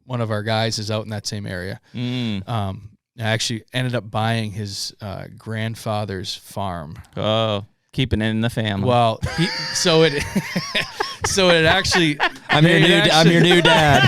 one of our guys is out in that same area. I actually ended up buying his grandfather's farm. Oh, keeping it in the family. Well, so it actually. I'm your new dad.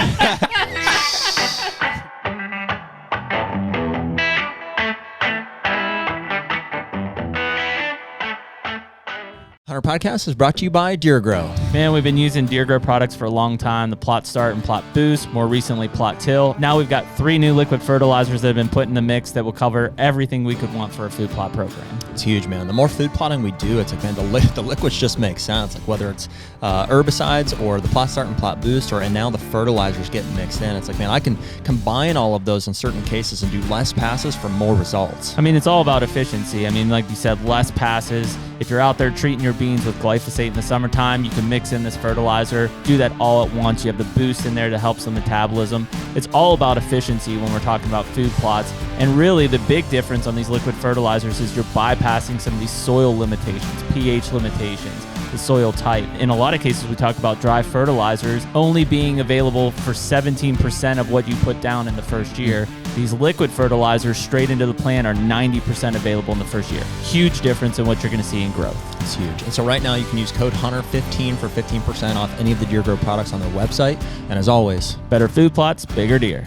HUNTR Podcast is brought to you by Deer Grow. Man, we've been using Deer Grow products for a long time. The Plot Start and Plot Boost, more recently Plot Till. Now we've got 3 new liquid fertilizers that have been put in the mix that will cover everything we could want for a food plot program. It's huge, man. The more food plotting we do, it's like, man, the liquids just make sense. Like whether it's herbicides or the Plot Start and Plot Boost, and now the fertilizers getting mixed in. It's like, man, I can combine all of those in certain cases and do less passes for more results. I mean, it's all about efficiency. I mean, like you said, less passes. If you're out there treating your beans with glyphosate in the summertime, you can mix in this fertilizer, do that all at once. You have the boost in there to help some metabolism. It's all about efficiency when we're talking about food plots. And really the big difference on these liquid fertilizers is you're bypassing some of these soil limitations, pH limitations, the soil type. In a lot of cases, we talk about dry fertilizers only being available for 17% of what you put down in the first year. These liquid fertilizers straight into the plant are 90% available in the first year. Huge difference in what you're going to see in growth. It's huge. And so right now you can use code HUNTR15 for 15% off any of the Deer Grow products on their website. And as always, better food plots, bigger deer.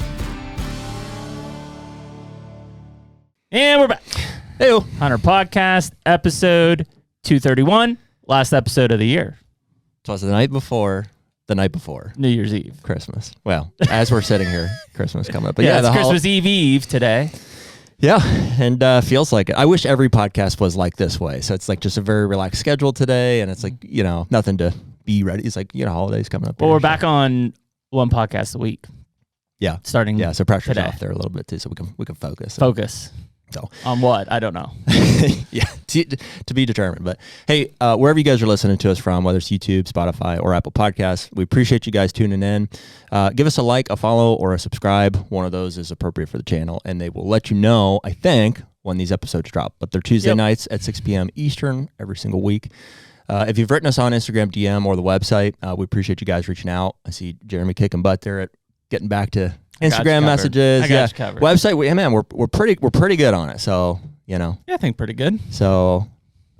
And we're back. Hey, HUNTR Podcast, episode 231, last episode of the year. So it's the night before New Year's Eve. Christmas. Well, as we're sitting here, Christmas coming up. But yeah, it's Christmas Eve today. Yeah, and feels like it. I wish every podcast was like this way. So it's like just a very relaxed schedule today, and it's like, nothing to be ready. It's like, holidays coming up. Well, we're back on one podcast a week. Yeah. Starting so pressure's today. off there a little bit too, so we can focus. Focus. So on what? I don't know. Yeah, to be determined. But hey, wherever you guys are listening to us from, whether it's YouTube, Spotify, or Apple Podcasts, we appreciate you guys tuning in. Give us a like, a follow, or a subscribe. One of those is appropriate for the channel, and they will let you know, I think, when these episodes drop. But they're Tuesday nights at 6 p.m. Eastern every single week. If you've written us on Instagram DM or the website, we appreciate you guys reaching out. I see Jeremy kicking butt there at getting back to Instagram messages. Website. We're pretty good on it. So, Yeah, I think pretty good. So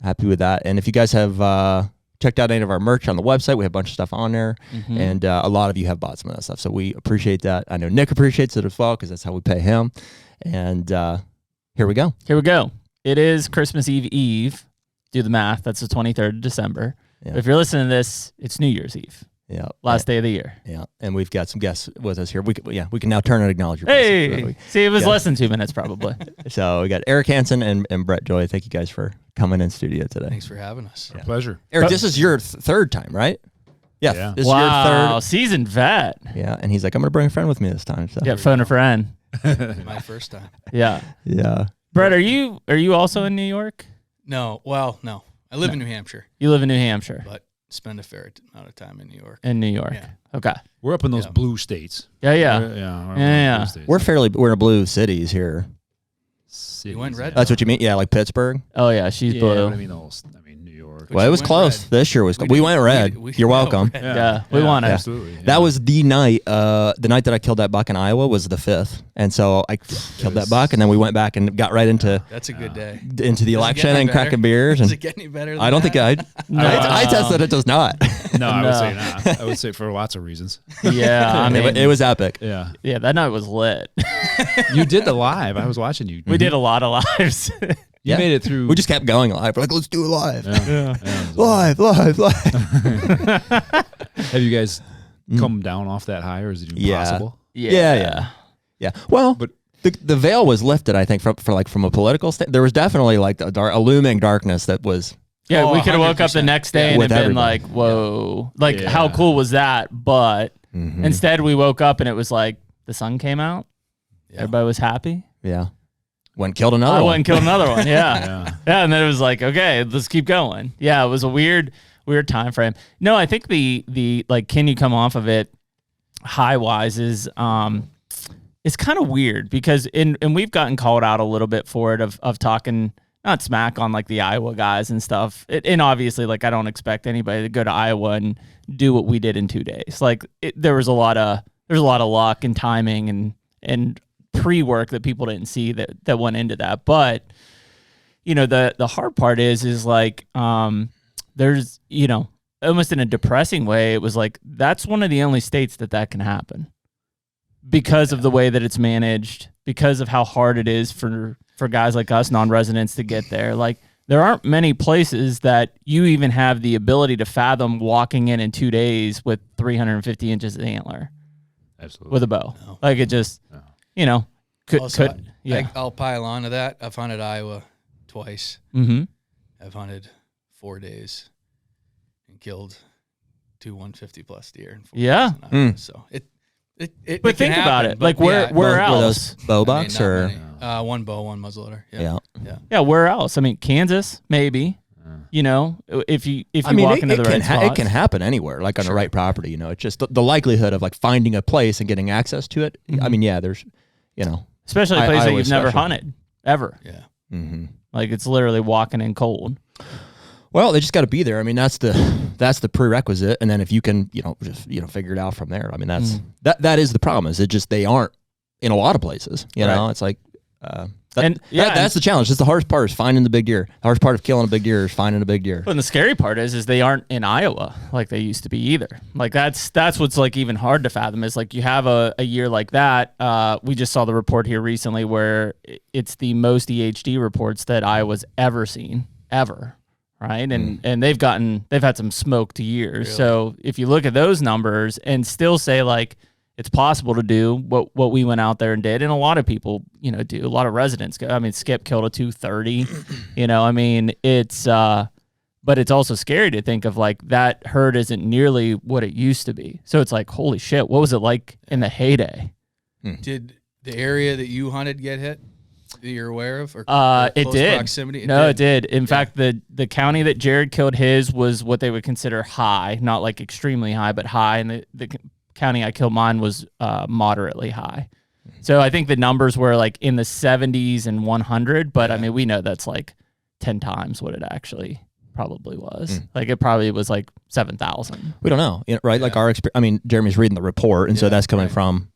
happy with that. And if you guys have checked out any of our merch on the website, we have a bunch of stuff on there. Mm-hmm. And a lot of you have bought some of that stuff. So we appreciate that. I know Nick appreciates it as well because that's how we pay him. And here we go. It is Christmas Eve. Do the math. That's the 23rd of December. Yeah. If you're listening to this, it's New Year's Eve. Yeah. Last day of the year. Yeah. And we've got some guests with us here. We can now turn and acknowledge your Hey. See, it was less than 2 minutes probably. So we got Eric Hansen and Brett Joy. Thank you guys for coming in studio today. Thanks for having us. Our pleasure. Eric, this is your third time, right? Yeah. This is your third. Seasoned vet. Yeah. And he's like, I'm going to bring a friend with me this time. So. Yeah, phone a friend. My first time. Yeah. Yeah. Brett, are you also in New York? No. Well, no. I live in New Hampshire. You live in New Hampshire. But spend a fair amount of time in New York. Yeah. Okay. We're up in those blue states. Yeah. We're in blue cities here. You went red? That's what you mean? Yeah, like Pittsburgh? Oh, yeah. She's blue. I mean, New York. Well, it was close. Red. This year was. We went red. You're welcome. We won it. Absolutely. Yeah. That was the night. The night that I killed that buck in Iowa was the 5th, and so I killed that buck, and then we went back and got right into. That's a good day. Into the election and cracking beers. Does it get any better? Than I don't think I tested it. Does not. No, I would say not. I would say for lots of reasons. Yeah, I mean, it was epic. Yeah, that night was lit. You did the live. I was watching you. We did a lot of lives. You made it through. We just kept going live. We're like, let's do it live. Live. Have you guys come down off that high, or is it even possible? Yeah. Well, but the veil was lifted, I think, from a political state. There was definitely like a looming darkness that was. Yeah, we could have woke up the next day and been like, whoa. How cool was that? But instead we woke up and it was like the sun came out. Yeah. Everybody was happy. Yeah. Went and killed another one. Yeah. And then it was like, okay, let's keep going. Yeah, it was a weird time frame. No, I think the like, can you come off of it high wise is it's kind of weird because and we've gotten called out a little bit for it of talking not smack on like the Iowa guys and stuff. And obviously, like, I don't expect anybody to go to Iowa and do what we did in 2 days. Like there was a lot of there's a lot of luck and timing and pre-work that people didn't see that went into that. But the hard part is like there's almost in a depressing way, it was like that's one of the only states that can happen because of the way that it's managed, because of how hard it is for guys like us non-residents to get there. Like there aren't many places that you even have the ability to fathom walking in 2 days with 350 inches of antler. Absolutely. With a bow. No. Like it just, I'll pile on to that. I've hunted Iowa twice. Mm-hmm. I've hunted 4 days and killed 2 150+ deer in 4 days in Iowa. So it but think happen, about it. but like where else? Were those bow bucks or? One bow, one muzzleloader. Yeah. Where else? I mean, Kansas, maybe. If you walk into the right spots. It can happen anywhere, like on the right property. It's just the likelihood of like finding a place and getting access to it. Mm-hmm. I mean, there's, especially a place that you've never hunted ever. Yeah. Mm-hmm. Like it's literally walking in cold. Well, they just got to be there. I mean, that's the prerequisite, and then if you can, just figure it out from there. I mean, that is the problem. Is it just they aren't in a lot of places? It's like. That's the challenge. It's the hardest part is finding the big deer. The hardest part of killing a big deer is finding a big deer. And the scary part is they aren't in Iowa like they used to be either. Like that's what's like even hard to fathom is like you have a year like that. We just saw the report here recently where it's the most EHD reports that Iowa's ever seen ever. Right. And they've had some smoked years. Really? So if you look at those numbers and still say like, it's possible to do what we went out there and did, and a lot of people, do. A lot of residents go. I mean, Skip killed a 230. I mean, it's, but it's also scary to think of like that herd isn't nearly what it used to be. So it's like, holy shit, what was it like in the heyday? Did the area that you hunted get hit? That you're aware of, or it did. Proximity? It did. In fact, the county that Jared killed his was what they would consider high, not like extremely high, but high, and the county I killed mine was moderately high. So I think the numbers were like in the 70s and 100, but I mean, we know that's like 10 times what it actually probably was. Like it probably was like 7,000. We don't know, right? Like our experience, I mean, Jeremy's reading the report, and so that's coming from,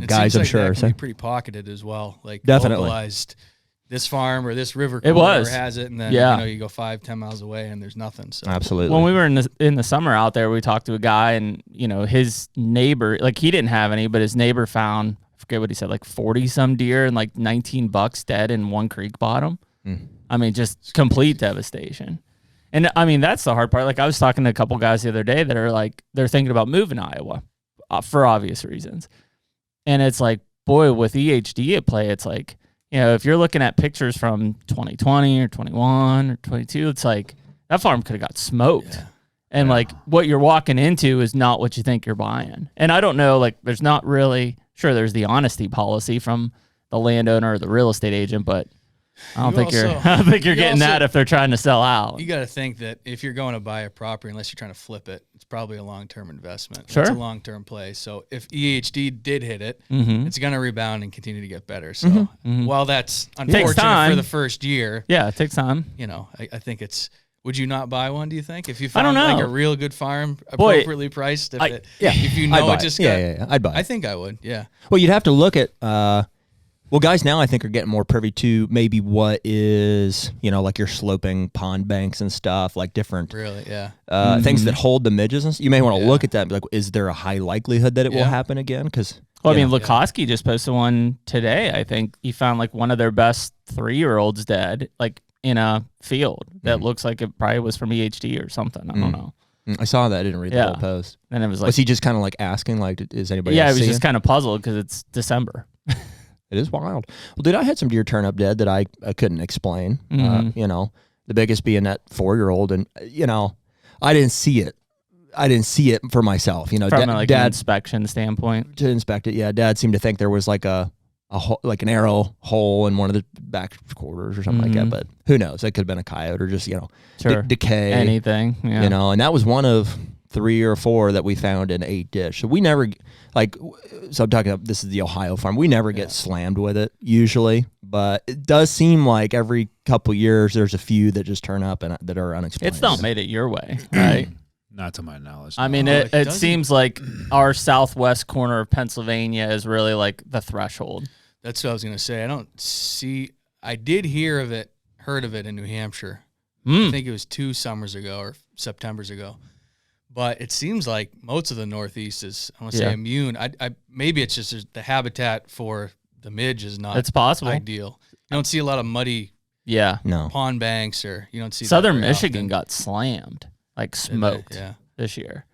guys, I'm sure. That can be pretty pocketed as well. Like definitely. Localized this farm or this river has it, and then you go 5-10 miles away and there's nothing. So absolutely. When we were in the summer out there, we talked to a guy, and his neighbor, like he didn't have any, but his neighbor found, I forget what he said, like 40 some deer and like 19 bucks dead in one creek bottom. I mean, just complete devastation. And I mean, that's the hard part. Like I was talking to a couple guys the other day that are like, they're thinking about moving to Iowa for obvious reasons. And it's like, boy, with EHD at play, it's like, if you're looking at pictures from 2020 or 21 or 22, it's like that farm could have got smoked. Yeah. And like what you're walking into is not what you think you're buying. And I don't know, like there's not really, sure there's the honesty policy from the landowner or the real estate agent, but I don't think you're getting that if they're trying to sell out. You got to think that if you're going to buy a property, unless you're trying to flip it, it's probably a long-term investment. Sure. It's a long-term play. So if EHD did hit it, it's going to rebound and continue to get better. So while that's unfortunate for the first year, it takes time. I think it's. Would you not buy one? Do you think if you found like a real good farm, appropriately priced? If I'd buy. I think I would. Yeah. Well, you'd have to look at. Well, guys now I think are getting more privy to maybe what is, like your sloping pond banks and stuff, like different things that hold the midges. And you may want to look at that and be like, is there a high likelihood that it will happen again? Because Lukoski just posted one today. I think he found like one of their best 3-year-olds dead, like in a field that looks like it probably was from EHD or something. I don't know. I saw that. I didn't read the whole post. And it was like, was he just kind of like asking, like, is anybody? Yeah, he was just kind of puzzled because it's December. It is wild. Well, dude, I had some deer turn up dead that I couldn't explain. The biggest being that 4-year-old, and I didn't see it. I didn't see it for myself. From an inspection standpoint. To inspect it, yeah. Dad seemed to think there was like an arrow hole in one of the back quarters or something like that. But who knows? That could have been a coyote or just decay, anything. Yeah. And that was one of 3 or 4 that we found in 8 dish. So we never so I'm talking about, this is the Ohio farm. We never get slammed with it usually, but it does seem like every couple years there's a few that just turn up and that are unexplained. It's not made it your way, right? Not to my knowledge. I mean, it seems like our southwest corner of Pennsylvania is really like the threshold. That's what I was going to say. I did heard of it in New Hampshire. I think it was 2 summers ago or Septembers ago. But it seems like most of the Northeast is, I want to say, immune. Maybe it's just the habitat for the midge is not ideal. You don't see a lot of muddy pond banks, or you don't see Southern Michigan got slammed, like smoked this year.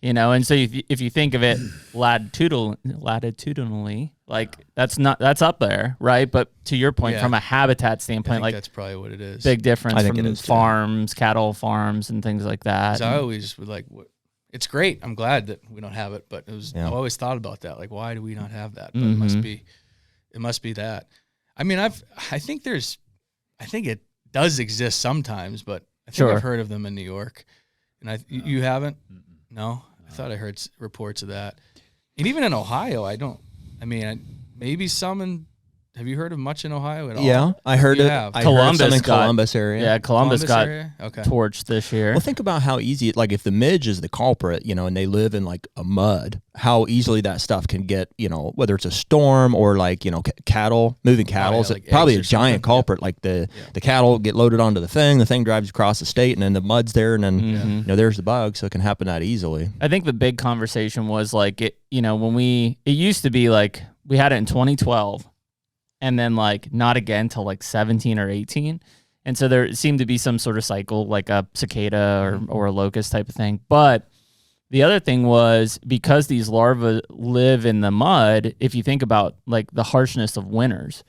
And so if you think of it latitudinally, like that's up there, right? But to your point, from a habitat standpoint, like that's probably what it is. Big difference from farms, cattle farms, and things like that. I always would like, it's great. I'm glad that we don't have it, but I've always thought about that. Like, why do we not have that? But it must be that. I mean, I think it does exist sometimes, but I think I've heard of them in New York, and you haven't? No. I thought I heard reports of that. And even in Ohio, maybe some have you heard of much in Ohio at all? Yeah, I heard it. Columbus area. Yeah, Columbus got torched this year. Well, think about how easy, like if the midge is the culprit, and they live in like a mud, how easily that stuff can get, whether it's a storm or like, moving cattle, is like probably a giant culprit. Yeah. Like the cattle get loaded onto the thing drives across the state, and then the mud's there, and then, there's the bug. So it can happen that easily. I think the big conversation was like, it used to be like, we had it in 2012. And then like not again till like 17 or 18. And so there seemed to be some sort of cycle, like a cicada or a locust type of thing. But the other thing was, because these larvae live in the mud, if you think about like the harshness of winters,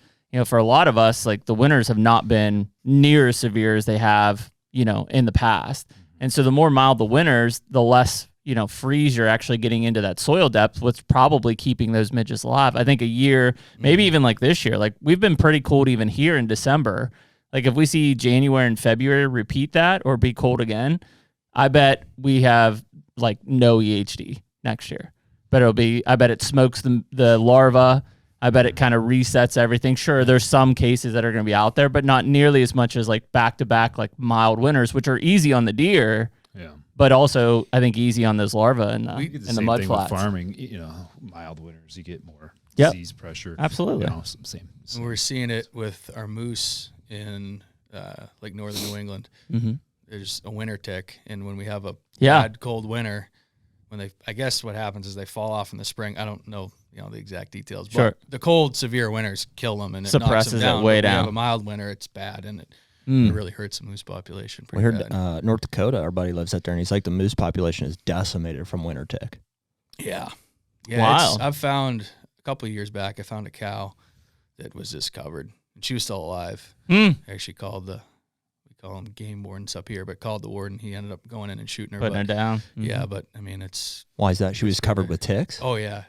for a lot of us, like the winters have not been near as severe as they have, in the past. And so the more mild the winters, the less freeze you're actually getting into that soil depth, what's probably keeping those midges alive. I think a year, maybe even like this year, like we've been pretty cold even here in December. Like if we see January and February repeat that or be cold again, I bet we have like no EHD next year. But I bet it smokes the larva. I bet it kind of resets everything. Sure, there's some cases that are going to be out there, but not nearly as much as like back-to-back like mild winters, which are easy on the deer. Yeah. But also, I think easy on those larvae in the mud flats. With farming, mild winters, you get more disease pressure. Absolutely. Same. We're seeing it with our moose in like northern New England. There's a winter tick, and when we have a bad cold winter, I guess what happens is they fall off in the spring. I don't know, the exact details, but the cold, severe winters kill them and it suppresses knocks them down. It way down. When you have a mild winter, it's bad, and it really hurts the moose population. We heard North Dakota, our buddy lives out there, and he's like, the moose population is decimated from winter tick. Yeah. Wow. I've found a couple of years back, I found a cow that was just covered, and she was still alive. I actually called we call them game wardens up here, but called the warden. He ended up going in and shooting her. Putting her down. Yeah, but I mean, it's... Why is that? She was covered with ticks? Oh, yeah.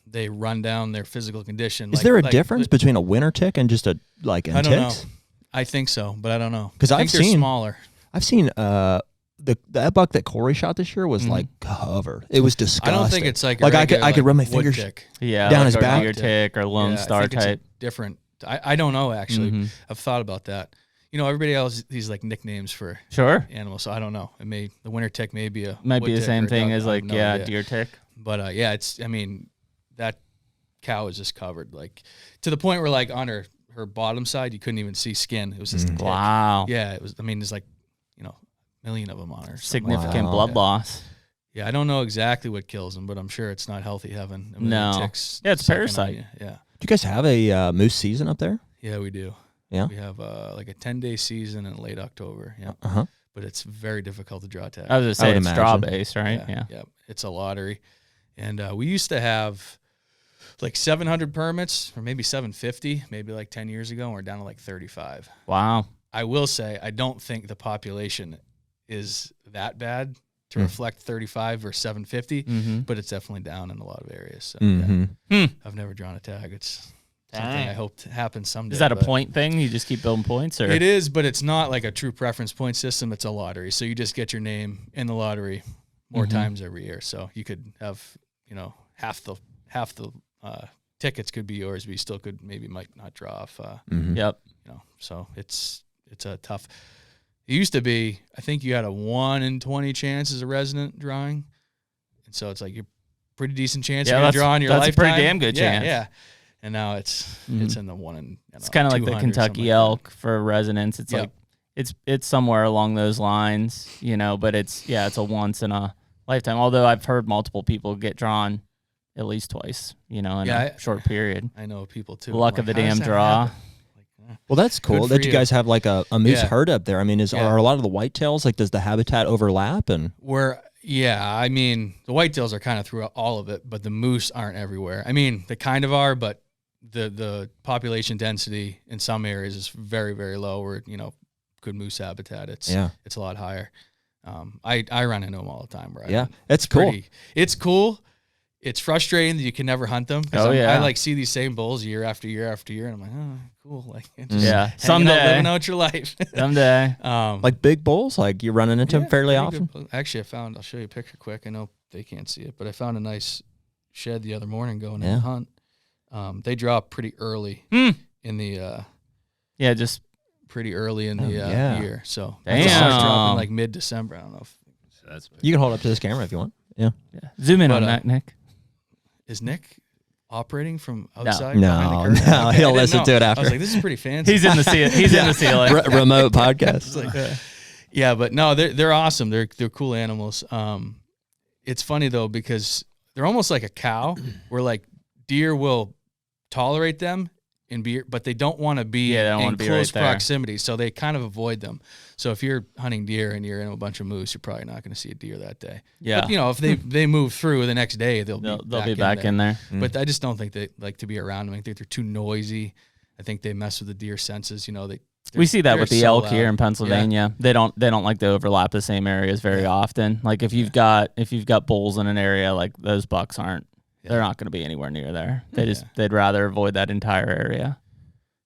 They run down their physical condition. Is there a difference between a winter tick and just a I don't know. I think so, but I don't know. Because they're smaller. I've seen that buck that Corey shot this year was like covered. It was disgusting. I don't think it's like I could run my fingers down like his back. Deer tick or Lone Star type. Different. I don't know actually. I've thought about that. Everybody else these like nicknames for animals, so I don't know. The winter tick may be the same thing as like deer tick. But that cow is just covered like to the point where like on her bottom side you couldn't even see skin. It was just wow. Yeah, it was. There's like a million of them on her. Significant blood loss. Yeah, I don't know exactly what kills them, but I'm sure it's not healthy heaven. No. Ticks it's parasite. Yeah. Do you guys have a moose season up there? Yeah, we do. Yeah. We have like a 10-day season in late October. Yeah. But it's very difficult to draw tag. I was going to say it's straw based, right? Yeah. It's a lottery. And we used to have like 700 permits or maybe 750, maybe like 10 years ago, and we're down to like 35. Wow. I will say I don't think the population is that bad to reflect 35 or 750, but it's definitely down in a lot of areas. So I've never drawn a tag. It's something I hope to happen someday. Is that a point thing? You just keep building points? Or? It is, but it's not like a true preference point system. It's a lottery. So you just get your name in the lottery more times every year. So you could have, half the tickets could be yours, but you still might not draw off. Yep. So it's a tough. It used to be, I think you had a 1 in 20 chance as a resident drawing. And so it's like you're pretty decent chance you're going to draw in your lifetime. That's a pretty damn good chance. Yeah. And now it's in the 1 in, it's kind of like the Kentucky elk for residents. It's like it's somewhere along those lines, but it's a once in a lifetime. Although I've heard multiple people get drawn at least twice, in a short period. I know people too. Luck of the damn draw. Well, that's cool that you guys have like a moose herd up there. I mean, are a lot of the whitetails, like, does the habitat overlap? And I mean, the whitetails are kind of throughout all of it, but the moose aren't everywhere. I mean, they kind of are, but the population density in some areas is very, very low where, good moose habitat. It's a lot higher. I run into them all the time. Right? It's cool. It's cool. It's frustrating that you can never hunt them. I like see these same bulls year after year after year, and I'm like, oh, cool. Like, someday living out your life. Someday, like big bulls, like you're running into them fairly often. Actually, I'll show you a picture quick. I know they can't see it, but I found a nice shed the other morning going to hunt. They drop pretty early in the just pretty early in the year. So they start dropping like mid-December. I don't know if that's you can hold up to this camera if you want. Yeah. Zoom in on that, Nick. Is Nick operating from outside? No, okay, he'll listen to it after. I was like, this is pretty fancy. He's in the ceiling. Remote podcast. But no, they're awesome. They're cool animals. It's funny though because they're almost like a cow, where like deer will tolerate them but they don't want to be in close proximity, so they kind of avoid them. So if you're hunting deer and you're in a bunch of moose, you're probably not going to see a deer that day. Yeah. But, if they move through the next day, they'll be back in there. But I just don't think they like to be around them. I think they're too noisy. I think they mess with the deer senses. We see that with the elk here in Pennsylvania. They don't like to overlap the same areas very often. Like if you've got bulls in an area, like those bucks aren't. They're not going to be anywhere near there. They'd rather avoid that entire area.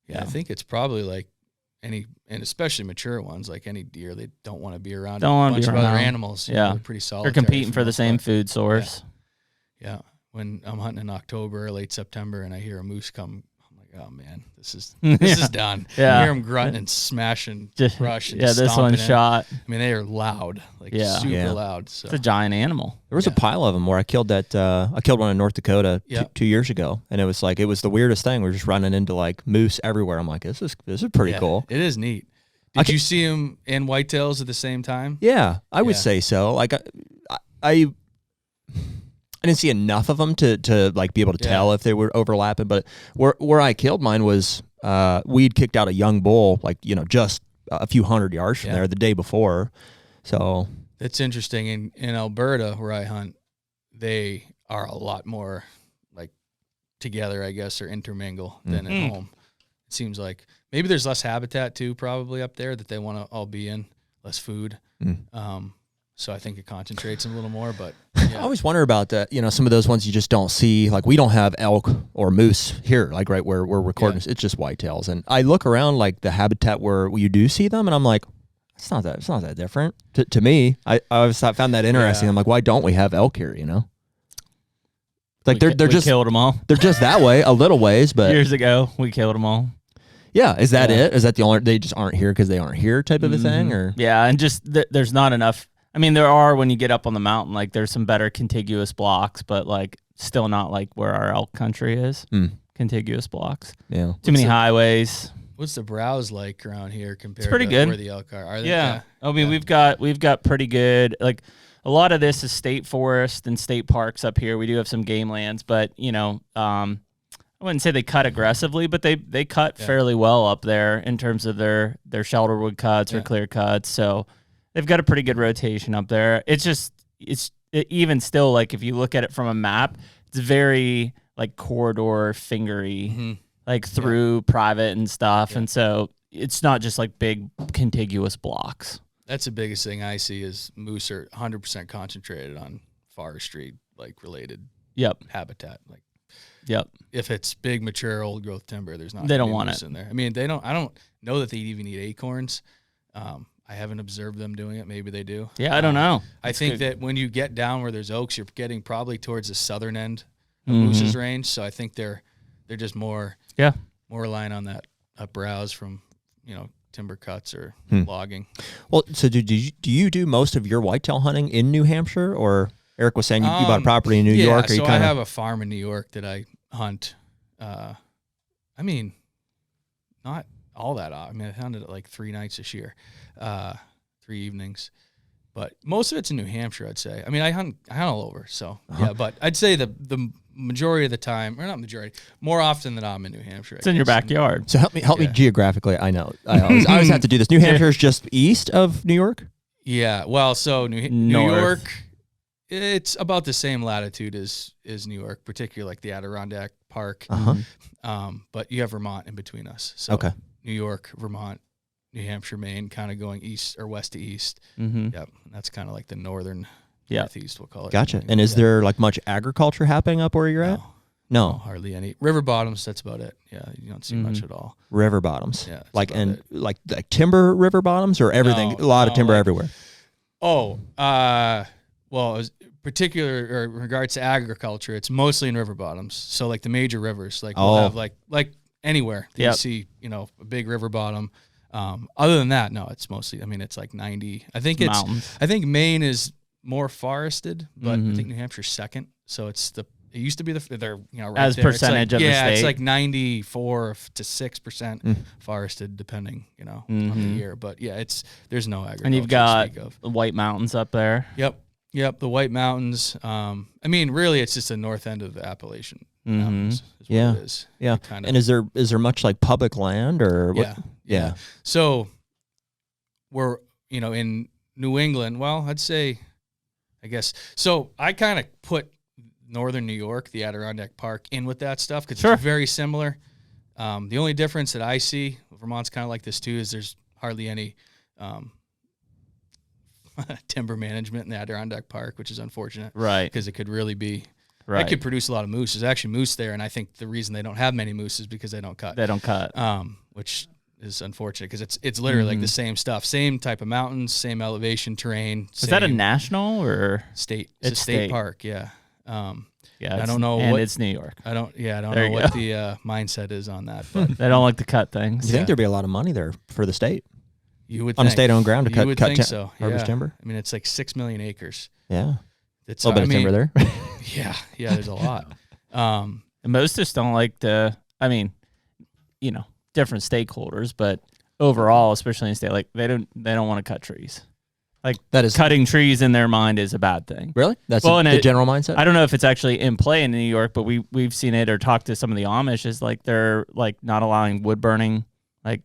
Yeah, I think it's probably like and especially mature ones, like any deer, they don't want to be around a bunch of other animals. They're pretty solitary. They're competing for the same food source. Yeah. When I'm hunting in October or late September and I hear a moose come, I'm like, oh man, this is done. Yeah. You hear them grunting and smashing brush and this one's shot. I mean, they are loud, super loud. So. It's a giant animal. There was a pile of them where I killed one in North Dakota 2 years ago, and it was the weirdest thing. We were just running into like moose everywhere. I'm like, this is pretty cool. It is neat. Did you see them in whitetails at the same time? Yeah, I would say so. Like I didn't see enough of them to like be able to tell if they were overlapping, but where I killed mine was we'd kicked out a young bull, like, just a few hundred yards from there the day before. So that's interesting. In Alberta, where I hunt, they are a lot more like together, I guess, or intermingle than at home. It seems like maybe there's less habitat too, probably up there that they want to all be in, less food. So I think it concentrates them a little more, but I always wonder about that. Some of those ones you just don't see. Like we don't have elk or moose here, like right where we're recording. It's just whitetails. And I look around like the habitat where you do see them, and I'm like, it's not that different. To me, I always found that interesting. I'm like, why don't we have elk here? Like they're just killed them all. They're just that way, a little ways, but years ago we killed them all. Yeah, is that it? Is that the only? They just aren't here because they aren't here, type of a thing, or and just there's not enough. I mean, there are when you get up on the mountain, like there's some better contiguous blocks, but like still not like where our elk country is. Contiguous blocks. Yeah, too many highways. What's the browse like around here compared to where the elk are? Are they? Yeah. I mean, we've got pretty good, like a lot of this is state forest and state parks up here. We do have some game lands, but I wouldn't say they cut aggressively, but they cut fairly well up there in terms of their shelterwood cuts or clear cuts. So they've got a pretty good rotation up there. It's even still, like if you look at it from a map, it's very like corridor fingery, like through private and stuff. And so it's not just like big contiguous blocks. That's the biggest thing I see is moose are 100% concentrated on forestry, like related habitat. Like, if it's big, mature, old growth timber, there's not. They don't want it in there. I mean, they don't. I don't know that they even eat acorns. I haven't observed them doing it. Maybe they do. Yeah, I don't know. I think that when you get down where there's oaks, you're getting probably towards the southern end of moose's range. So I think they're just more relying on that browse from timber cuts or logging. Well, so do you do most of your whitetail hunting in New Hampshire, or Eric was saying you bought a property in New York? Yeah, so I have a farm in New York that I hunt. I mean, not all that often. I mean, I hunted it like 3 nights this year, 3 evenings. But most of it's in New Hampshire, I'd say. I mean, I hunt all over, so yeah. But I'd say the majority of the time, or not majority, more often than not, I'm in New Hampshire. It's in your backyard. So help me geographically. I know I always have to do this. New Hampshire is just east of New York. Yeah. Well, so New York, it's about the same latitude as New York, particularly like the Adirondack Park. But you have Vermont in between us. So okay. New York, Vermont, New Hampshire, Maine, kind of going east or west to east. Yep. That's kind of like the northeast, we'll call it. Gotcha. And is there like much agriculture happening up where you're at? No, hardly any. River bottoms, that's about it. Yeah, you don't see much at all. River bottoms. Yeah. Like timber river bottoms or everything? A lot of timber everywhere. Oh, well, as particular or in regards to agriculture, it's mostly in river bottoms. So like the major rivers, like we'll have like anywhere that you see, a big river bottom. Other than that, no, it's mostly, I mean, it's like 90. I think I think Maine is more forested, but I think New Hampshire's second. So it used to be they're, right as there. percentage of the state. Yeah, it's like 94 to 6% forested, depending, on the year. But yeah, there's no agriculture. And you've got the White Mountains up there. Yep, the White Mountains. I mean, really, it's just the north end of the Appalachian Mountains. Is what it is. Yeah. And is there much like public land or what? Yeah. So we're, in New England, well, I'd say, I guess. So I kind of put northern New York, the Adirondack Park, in with that stuff because it's very similar. The only difference that I see, Vermont's kind of like this too, is there's hardly any timber management in the Adirondack Park, which is unfortunate. Right. Because it could really be, it could produce a lot of moose. There's actually moose there, and I think the reason they don't have many moose is because they don't cut. Which is unfortunate because it's literally like the same stuff, same type of mountains, same elevation, terrain. Is that a national or state? It's a state park, yeah. Yeah, I don't know and what it's New York. I don't know what the mindset is on that. But they don't like to cut things. You think there'd be a lot of money there for the state? You would on think. state-owned ground to so. Harvest timber. I mean, it's like 6 million acres. Yeah, it's a little bit of timber there. yeah, there's a lot. And most just don't like to. I mean, different stakeholders, but overall, especially in state, like they don't want to cut trees. Like that is cutting trees in their mind is a bad thing. Really? That's the general mindset? I don't know if it's actually in play in New York, but we've seen it or talked to some of the Amish is like they're like not allowing wood burning, like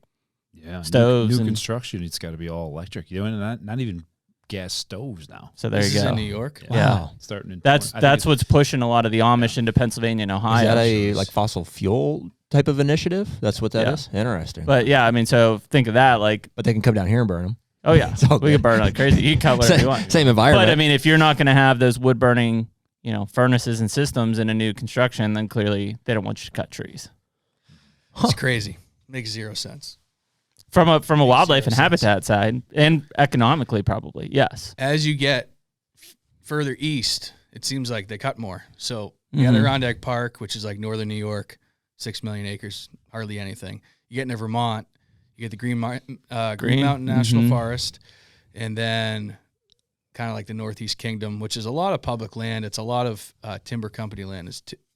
stoves. New construction, it's got to be all electric. Not even gas stoves now. So there you go. This is in New York? Yeah. Wow. Starting in that's what's pushing a lot of the Amish into Pennsylvania and Ohio. Is that a like fossil fuel type of initiative? That's what that is? Interesting. But yeah, I mean, so think of that. Like, but they can come down here and burn them. Oh yeah, we can burn like crazy. You can cut whatever you want. Same environment. But I mean, if you're not going to have those wood burning, furnaces and systems in a new construction, then clearly they don't want you to cut trees. It's crazy. Makes zero sense. From a wildlife and habitat side, and economically probably, yes. As you get further east, it seems like they cut more. So the Adirondack Park, which is like northern New York, 6 million acres, hardly anything. You get into Vermont, you get the Green Mountain National Forest, and then kind of like the Northeast Kingdom, which is a lot of public land. It's a lot of timber company land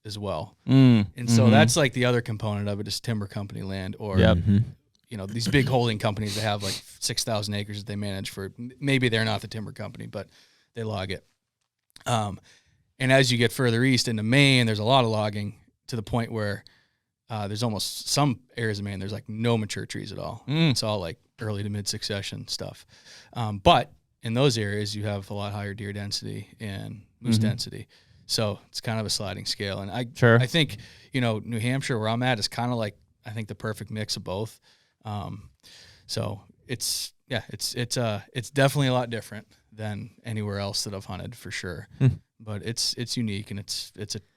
as well. And so that's like the other component of it is timber company land or, these big holding companies that have like 6,000 acres that they manage for. Maybe they're not the timber company, but they log it. And as you get further east into Maine, there's a lot of logging to the point where there's almost some areas of Maine, there's like no mature trees at all. It's all like early to mid succession stuff. But in those areas, you have a lot higher deer density and moose density. So it's kind of a sliding scale. And I think, New Hampshire, where I'm at, is kind of like, I think the perfect mix of both. So it's definitely a lot different than anywhere else that I've hunted for sure. But it's unique and it's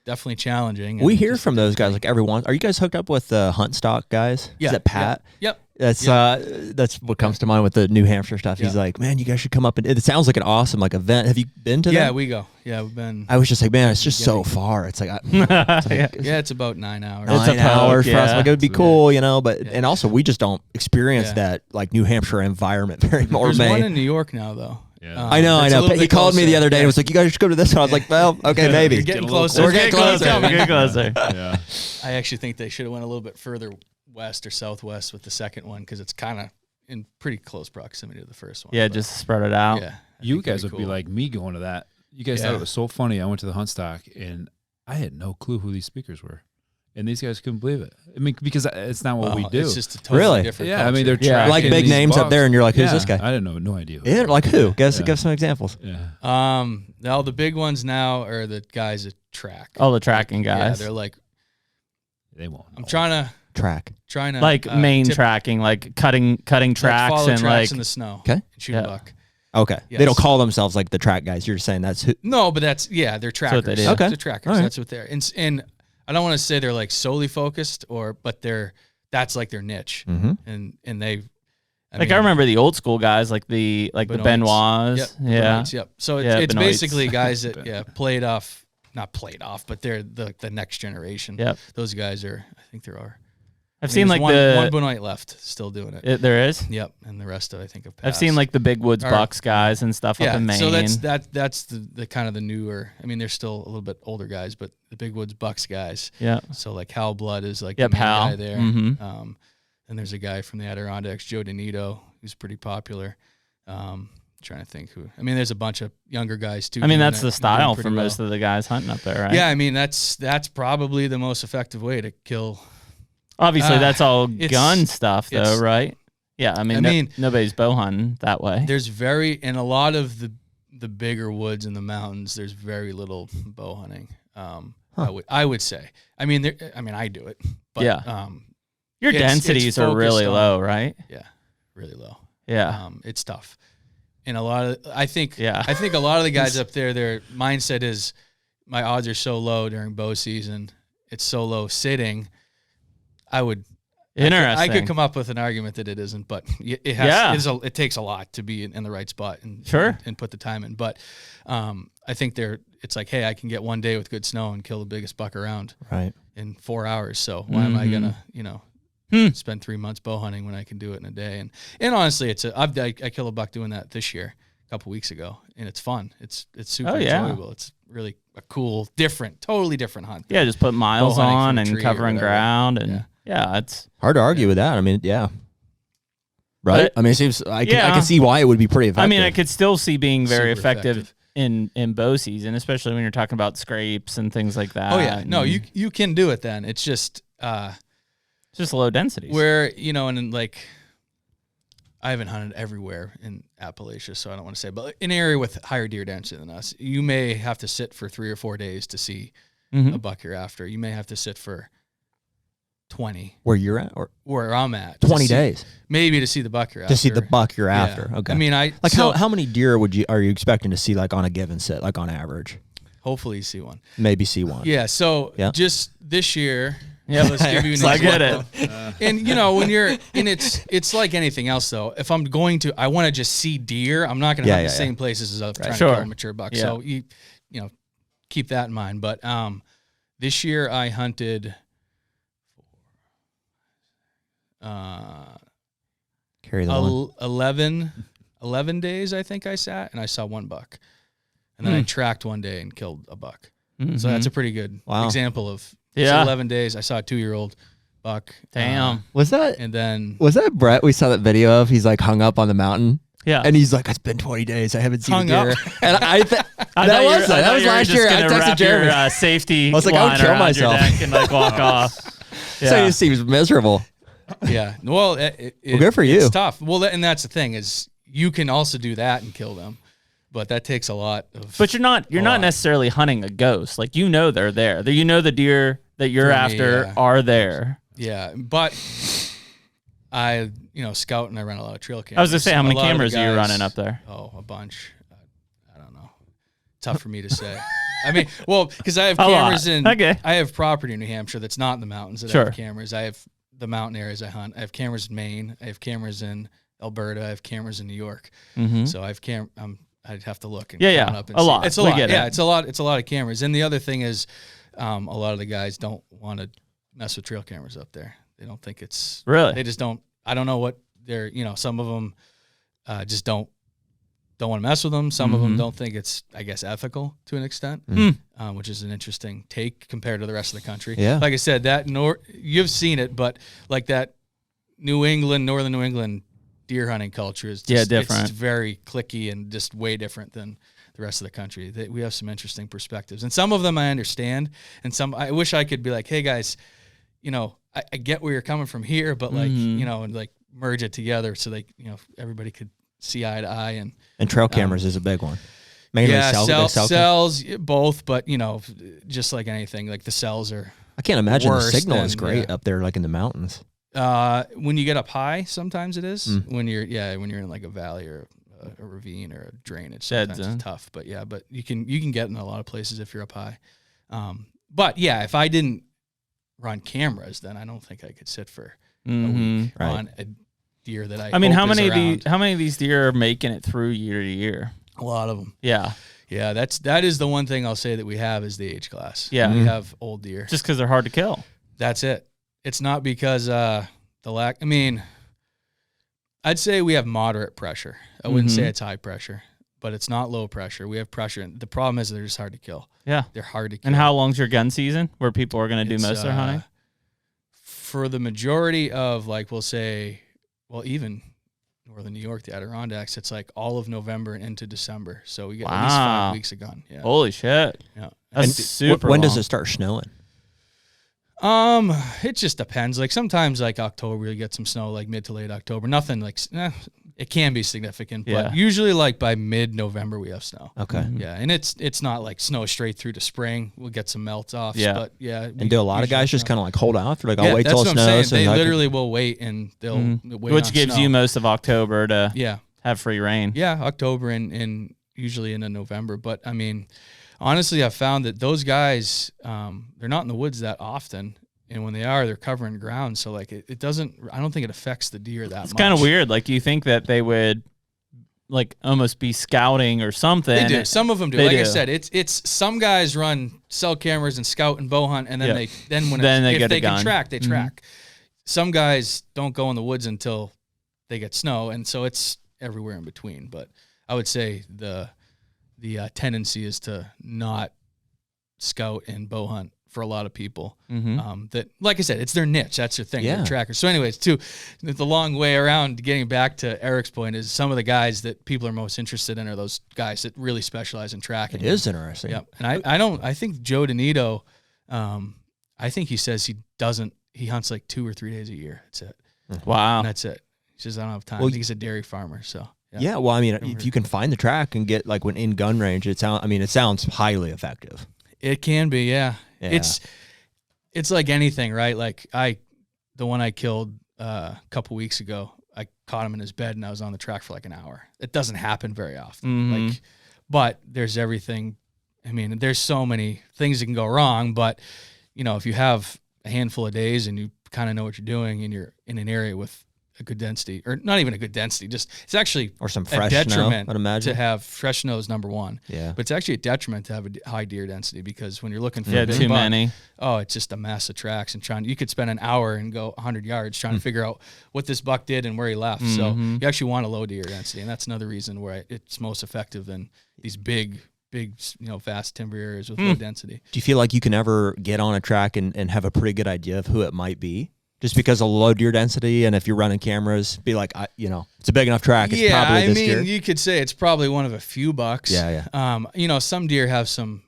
definitely challenging. We hear from those guys like everyone. Are you guys hooked up with the Hunt Stock guys? Yeah. Is that Pat? Yep. That's what comes to mind with the New Hampshire stuff. He's like, man, you guys should come up, and it sounds like an awesome event. Have you been to that? Yeah, we go. Yeah, we've been. I was just like, man, it's just so far. It's like, it's about 9 hours. 9 hours for us. Like, it would be cool, but Yeah. and also we just don't experience that like New Hampshire environment very much. There's one in New York now, though. Yeah. I know. He called me the other day and was like, you guys should go to this one. I was like, well, okay, maybe. You're getting closer. We're getting closer. We're getting closer. Yeah. I actually think they should have went a little bit further west or southwest with the second one because it's kind of in pretty close proximity to the first one. Yeah, but just spread it out. Yeah, You guys would be like me going to that. You guys thought it was so funny. I went to the hunt stock and I had no clue who these speakers were. And these guys couldn't believe it. I mean, because it's not what we do. It's just a totally different Yeah, culture. I mean, they're tracking like big these names up bucks. there, and you're like, who's this guy? I didn't know, no idea. Yeah, like who? Give some examples. Yeah. Now the big ones now are the guys that track. All the tracking Yeah, guys. they're like, They won't. I'm trying to like main tracking, like cutting tracks follow and tracks like in the snow. Okay. And shoot a buck. Okay. Yes. They don't call themselves like the track guys. You're saying that's who. No, but they're trackers. what they do. Okay. They're trackers. All right. That's what they're. And I don't want to say they're like solely focused, but that's like their niche. Mm-hmm. And they. I remember the old school guys, like the Benoits. Yep. Yeah. Benoits, yep. So it's Benoits. basically guys that not played off, but they're the next generation. Yep. Those guys are. I think there are. I've seen like one Benoit left, still doing it. There is. Yep, and the rest of I think have passed. I've seen like the Big Woods Bucks guys and stuff up in Maine. So that's the kind of the newer. I mean, they're still a little bit older guys, but the Big Woods Bucks guys. Yeah. So like Hal Blood is like the main Hal guy there. Mm-hmm. And there's a guy from the Adirondacks, Joe Donito, who's pretty popular. Trying to think who. I mean, there's a bunch of younger guys too. I mean, that's the style for most of the guys hunting up there, right? Yeah, I mean that's probably the most effective way to kill. Obviously, that's all gun stuff, though, right? Yeah, I mean, nobody's bow hunting that way. There's in a lot of the bigger woods in the mountains, there's very little bow hunting. I would say. I mean, I do it, but your densities are really low, right? Yeah, really low. Yeah, it's tough. And I think a lot of the guys up there, their mindset is, my odds are so low during bow season. It's so low sitting. Interesting. I could come up with an argument that it isn't, but it has. It takes a lot to be in the right spot and put the time in. But I think it's like, hey, I can get one day with good snow and kill the biggest buck around in 4 hours. So why am I gonna spend 3 months bow hunting when I can do it in a day? And honestly, I killed a buck doing that this year, a couple weeks ago, and it's fun. It's super enjoyable. It's really a cool, totally different hunt. Yeah, just put miles on and covering ground, and it's hard to argue with that. I mean, right? But, I mean, it seems I can see why it would be pretty effective. I mean, I could still see being very effective in bow season, especially when you're talking about scrapes and things like that. Oh yeah, no, you can do it then. It's just low densities. Where and like I haven't hunted everywhere in Appalachia, so I don't want to say, but in an area with higher deer density than us, you may have to sit for 3 or 4 days to see a buck you're after. You may have to sit for 20. Where you're at, or where I'm at? 20 days, maybe to see the buck you're after. To see the buck you're after. Okay. I mean, how many deer are you expecting to see, like on a given sit, like on average? Hopefully, you see one. Maybe see one. Yeah. So just this year. Yeah, let's give you an I get it. And when you're it's like anything else though. If I'm going to, I want to just see deer. I'm not going to hunt the same places as I'm trying to kill a mature buck. Yeah. So you keep that in mind. But this year I hunted. Carry the 11 days I think I sat, and I saw one buck, and then I tracked one day and killed a buck. So that's a pretty good example of. So 11 days, I saw a 2-year-old buck. Damn. Was that Brett we saw that video of? He's like hung up on the mountain. Yeah. And he's like, it's been 20 days. I haven't seen hung a deer. Up. And that was last year. I texted Jeremy. Safety. I was like, I would kill myself. And like walk off. So he seems miserable. Yeah. Well, good for you. It's tough. Well, and that's the thing is you can also do that and kill them. But that takes a lot of. But you're not necessarily hunting a ghost. Like they're there. The deer that you're after are there. Yeah, but I scout and I run a lot of trail cameras. I was gonna say, how many cameras are you running up there? Oh, a bunch. I don't know. Tough for me to say. I mean, well, because I have cameras I have property in New Hampshire that's not in the mountains that have cameras. I have the mountain areas I hunt. I have cameras in Maine. I have cameras in Alberta. I have cameras in New York. So I have I'd have to look and count up and a see. lot. It's a lot. Yeah, it's a lot. It's a lot of cameras. And the other thing is, a lot of the guys don't want to mess with trail cameras up there. They don't think it's really. They just don't. I don't know what they're. Some of them just don't want to mess with them. Some of them don't think it's, I guess, ethical to an extent, which is an interesting take compared to the rest of the country. Yeah. Like I said, you've seen it, but like that northern New England deer hunting culture is just, different. It's very cliquey and just way different than the rest of the country. We have some interesting perspectives, and some of them I understand, and some I wish I could be like, hey guys, I get where you're coming from here, but like, and like merge it together so they, everybody could see eye to eye. And trail cameras is a big one. Mainly cells, both, but just like anything, like the cells are. I can't imagine the signal than, is great up there, like in the mountains. When you get up high, sometimes it is. When you're in like a valley or a ravine or a drainage, sometimes it's tough. But you can get in a lot of places if you're up high. But yeah, if I didn't run cameras, then I don't think I could sit for a week on a deer that I mean, how many of these deer are making it through year to year? A lot of them. Yeah. Yeah, that is the one thing I'll say that we have is the age class. Yeah. We have old deer. Just because they're hard to kill. That's it. It's not because the lack. I mean, I'd say we have moderate pressure. I wouldn't say it's high pressure, but it's not low pressure. We have pressure. And the problem is they're just hard to kill. Yeah. They're hard to kill. And how long's your gun season where people are going to do most of their hunting? For the majority of, like, we'll say, well, even northern New York, the Adirondacks, it's like all of November and into December. So we get at least 5 weeks of gun. Yeah. Holy shit. Yeah. That's super When long. does it start snowing? It just depends. Like sometimes like October you get some snow, like mid to late October. Nothing like it can be significant, but usually like by mid-November we have snow. Okay. Yeah, and it's not like snow straight through to spring. We'll get some melts off. Yeah. But yeah. And do a lot of guys just kind of like hold out? They're like, I'll wait till it that's what I'm snows. saying. And They literally will wait and they'll wait Which on gives snow. you most of October to have free reign. Yeah, October and usually into November. But I mean, honestly, I've found that those guys, they're not in the woods that often. And when they are, they're covering ground. So like it doesn't, I don't think it affects the deer that much. It's kind of weird. Like you think that they would like almost be scouting or something. They do. Some of them do. Like I said, it's some guys run cell cameras and scout and bow hunt, and then if they can track, they track. Some guys don't go in the woods until they get snow, and so it's everywhere in between. But I would say the tendency is to not scout and bow hunt for a lot of people. That, like I said, it's their niche. That's their thing. They're trackers. So anyways, the long way around getting back to Eric's point is some of the guys that people are most interested in are those guys that really specialize in tracking. It is interesting. Yeah. And I think Joe Donito, I think he says he hunts like 2 or 3 days a year. That's it. Wow. And that's it. He says, I don't have time. Well, I think he's a dairy farmer. So yeah. Well, I mean, if you can find the track and get like when in gun range, it sounds highly effective. It can be. Yeah. It's like anything, right? Like the one I killed a couple weeks ago, I caught him in his bed and I was on the track for like an hour. It doesn't happen very often. But there's everything. I mean, there's so many things that can go wrong, but if you have a handful of days and you kind of know what you're doing and you're in an area with a good density, or not even a good density, just it's actually or some a fresh detriment snow, I'd imagine. to have fresh snow is number one. Yeah. But it's actually a detriment to have a high deer density because when you're looking for a big too buck, many. Oh, it's just a mess of tracks and you could spend an hour and go 100 yards trying to figure out what this buck did and where he left. So you actually want a low deer density, and that's another reason where it's most effective than these big, vast timber areas with low density. Do you feel like you can ever get on a track and have a pretty good idea of who it might be? Just because of low deer density, and if you're running cameras, be like, it's a big enough track. It's probably this deer. You could say it's probably one of a few bucks. Yeah. Some deer have some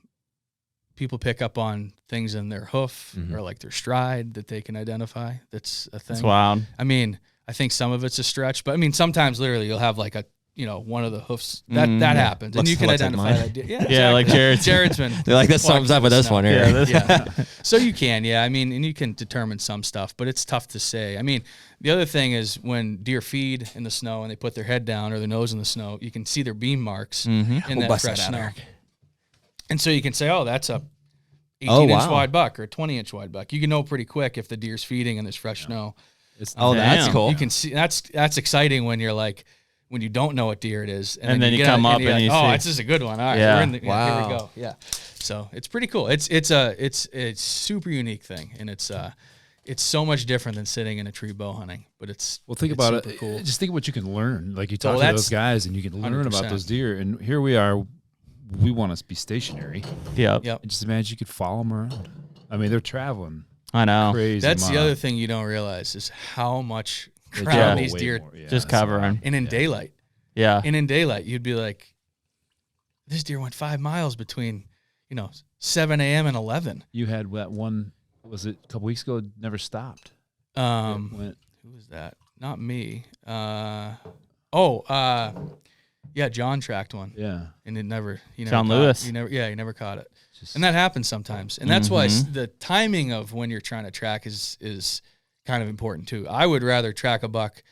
people pick up on things in their hoof or like their stride that they can identify. That's a thing. That's wild. I mean, I think some of it's a stretch, but I mean, sometimes literally you'll have like one of the hoofs that happens, and you can identify that deer. Yeah, exactly. Like Jared's been. They're like, that sums up with this one here. Yeah. So you can, I mean, and you can determine some stuff, but it's tough to say. I mean, the other thing is when deer feed in the snow and they put their head down or their nose in the snow, you can see their beam marks in that fresh snow. And so you can say, oh, that's a 18-inch wide buck or a 20-inch wide buck. You can know pretty quick if the deer's feeding and there's fresh snow. That's cool. You can see that's exciting when you're like when you don't know what deer it is, and then you come up and you see, this is a good one. All right, Yeah. here we go. Yeah, so it's pretty cool. It's a super unique thing, and it's so much different than sitting in a tree bow hunting. But think about it. Cool. Just think of what you can learn. Like you talk to those guys, and you can learn 100%. about those deer. And here we are. We want to be stationary. Yep. Yep. And just imagine you could follow them around. I mean, they're traveling. I know. Crazy. That's the amount. other thing you don't realize is how much They ground travel these way deer. more. Yeah, Just that's covering. And in daylight. Yeah. And in daylight, you'd be like, this deer went 5 miles between, 7 a.m. and 11. You had that one, was it a couple weeks ago, never stopped. Who was that? Not me. John tracked one. Yeah. And he never John Lewis. He never caught it. And that happens sometimes. And that's why the timing of when you're trying to track is kind of important too. I would rather track a buck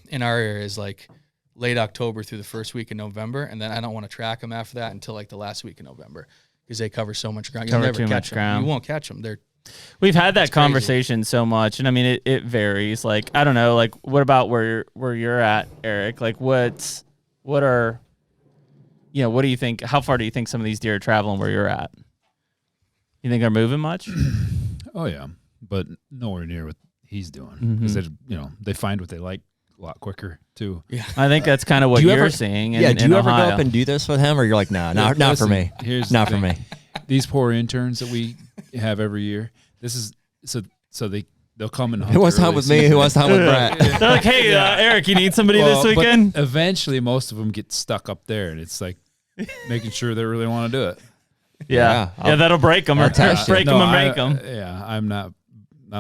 in our area is like late October through the first week of November, and then I don't want to track them after that until like the last week of November because they cover so much ground. You'll never catch them. You won't catch them. We've had that conversation so much, and I mean it varies. Like I don't know, like what about where you're at, Eric? Like what do you think? How far do you think some of these deer are traveling where you're at? You think they're moving much? Oh yeah, but nowhere near what he's doing because they find what they like a lot quicker too. Yeah, I think that's kind of what you're seeing. Do you ever Ohio. go up and do this with him, or you're like, nah, not for me. Here's not for me. These poor interns that we have every year. This is so they'll come and hunt. Who wants to hunt with me? Who wants to hunt with Brett? They're like, hey, Eric, you need somebody this weekend? But eventually, most of them get stuck up there, and it's like making sure they really want to do it. Yeah, that'll break them or break them and make them. Yeah, I'm not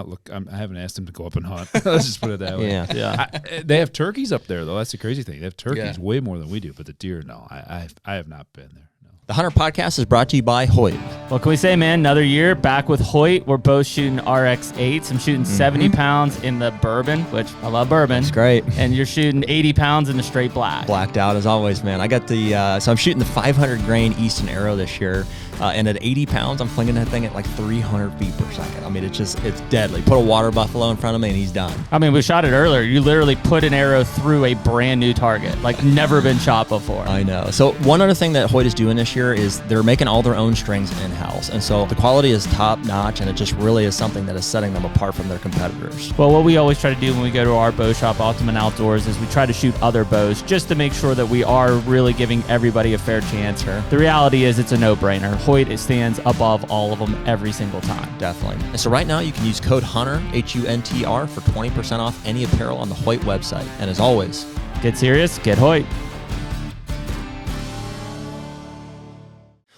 look. I haven't asked him to go up and hunt. Let's just put it that way. Yeah. They have turkeys up there though. That's the crazy thing. They have turkeys way more than we do, but the deer, no. I have not been there. No. The HUNTR Podcast is brought to you by Hoyt. What can we say, man? Another year back with Hoyt. We're both shooting RX8s. I'm shooting 70 pounds in the bourbon, which I love bourbon. That's great. And you're shooting 80 pounds in the straight black. Blacked out as always, man. I got so I'm shooting the 500 grain Easton Arrow this year. And at 80 pounds, I'm flinging that thing at like 300 feet per second. I mean, it's deadly. Put a water buffalo in front of me and he's done. I mean, we shot it earlier. You literally put an arrow through a brand new target, like never been shot before. I know. So one other thing that Hoyt is doing this year is they're making all their own strings in-house. And so the quality is top notch, and it just really is something that is setting them apart from their competitors. Well, what we always try to do when we go to our bow shop, Ultimate Outdoors, is we try to shoot other bows just to make sure that we are really giving everybody a fair chance. Sure. The reality is it's a no-brainer. Hoyt, it stands above all of them every single time. Definitely. And so right now you can use code HUNTR, HUNTR, for 20% off any apparel on the Hoyt website. And as always, get serious, get Hoyt.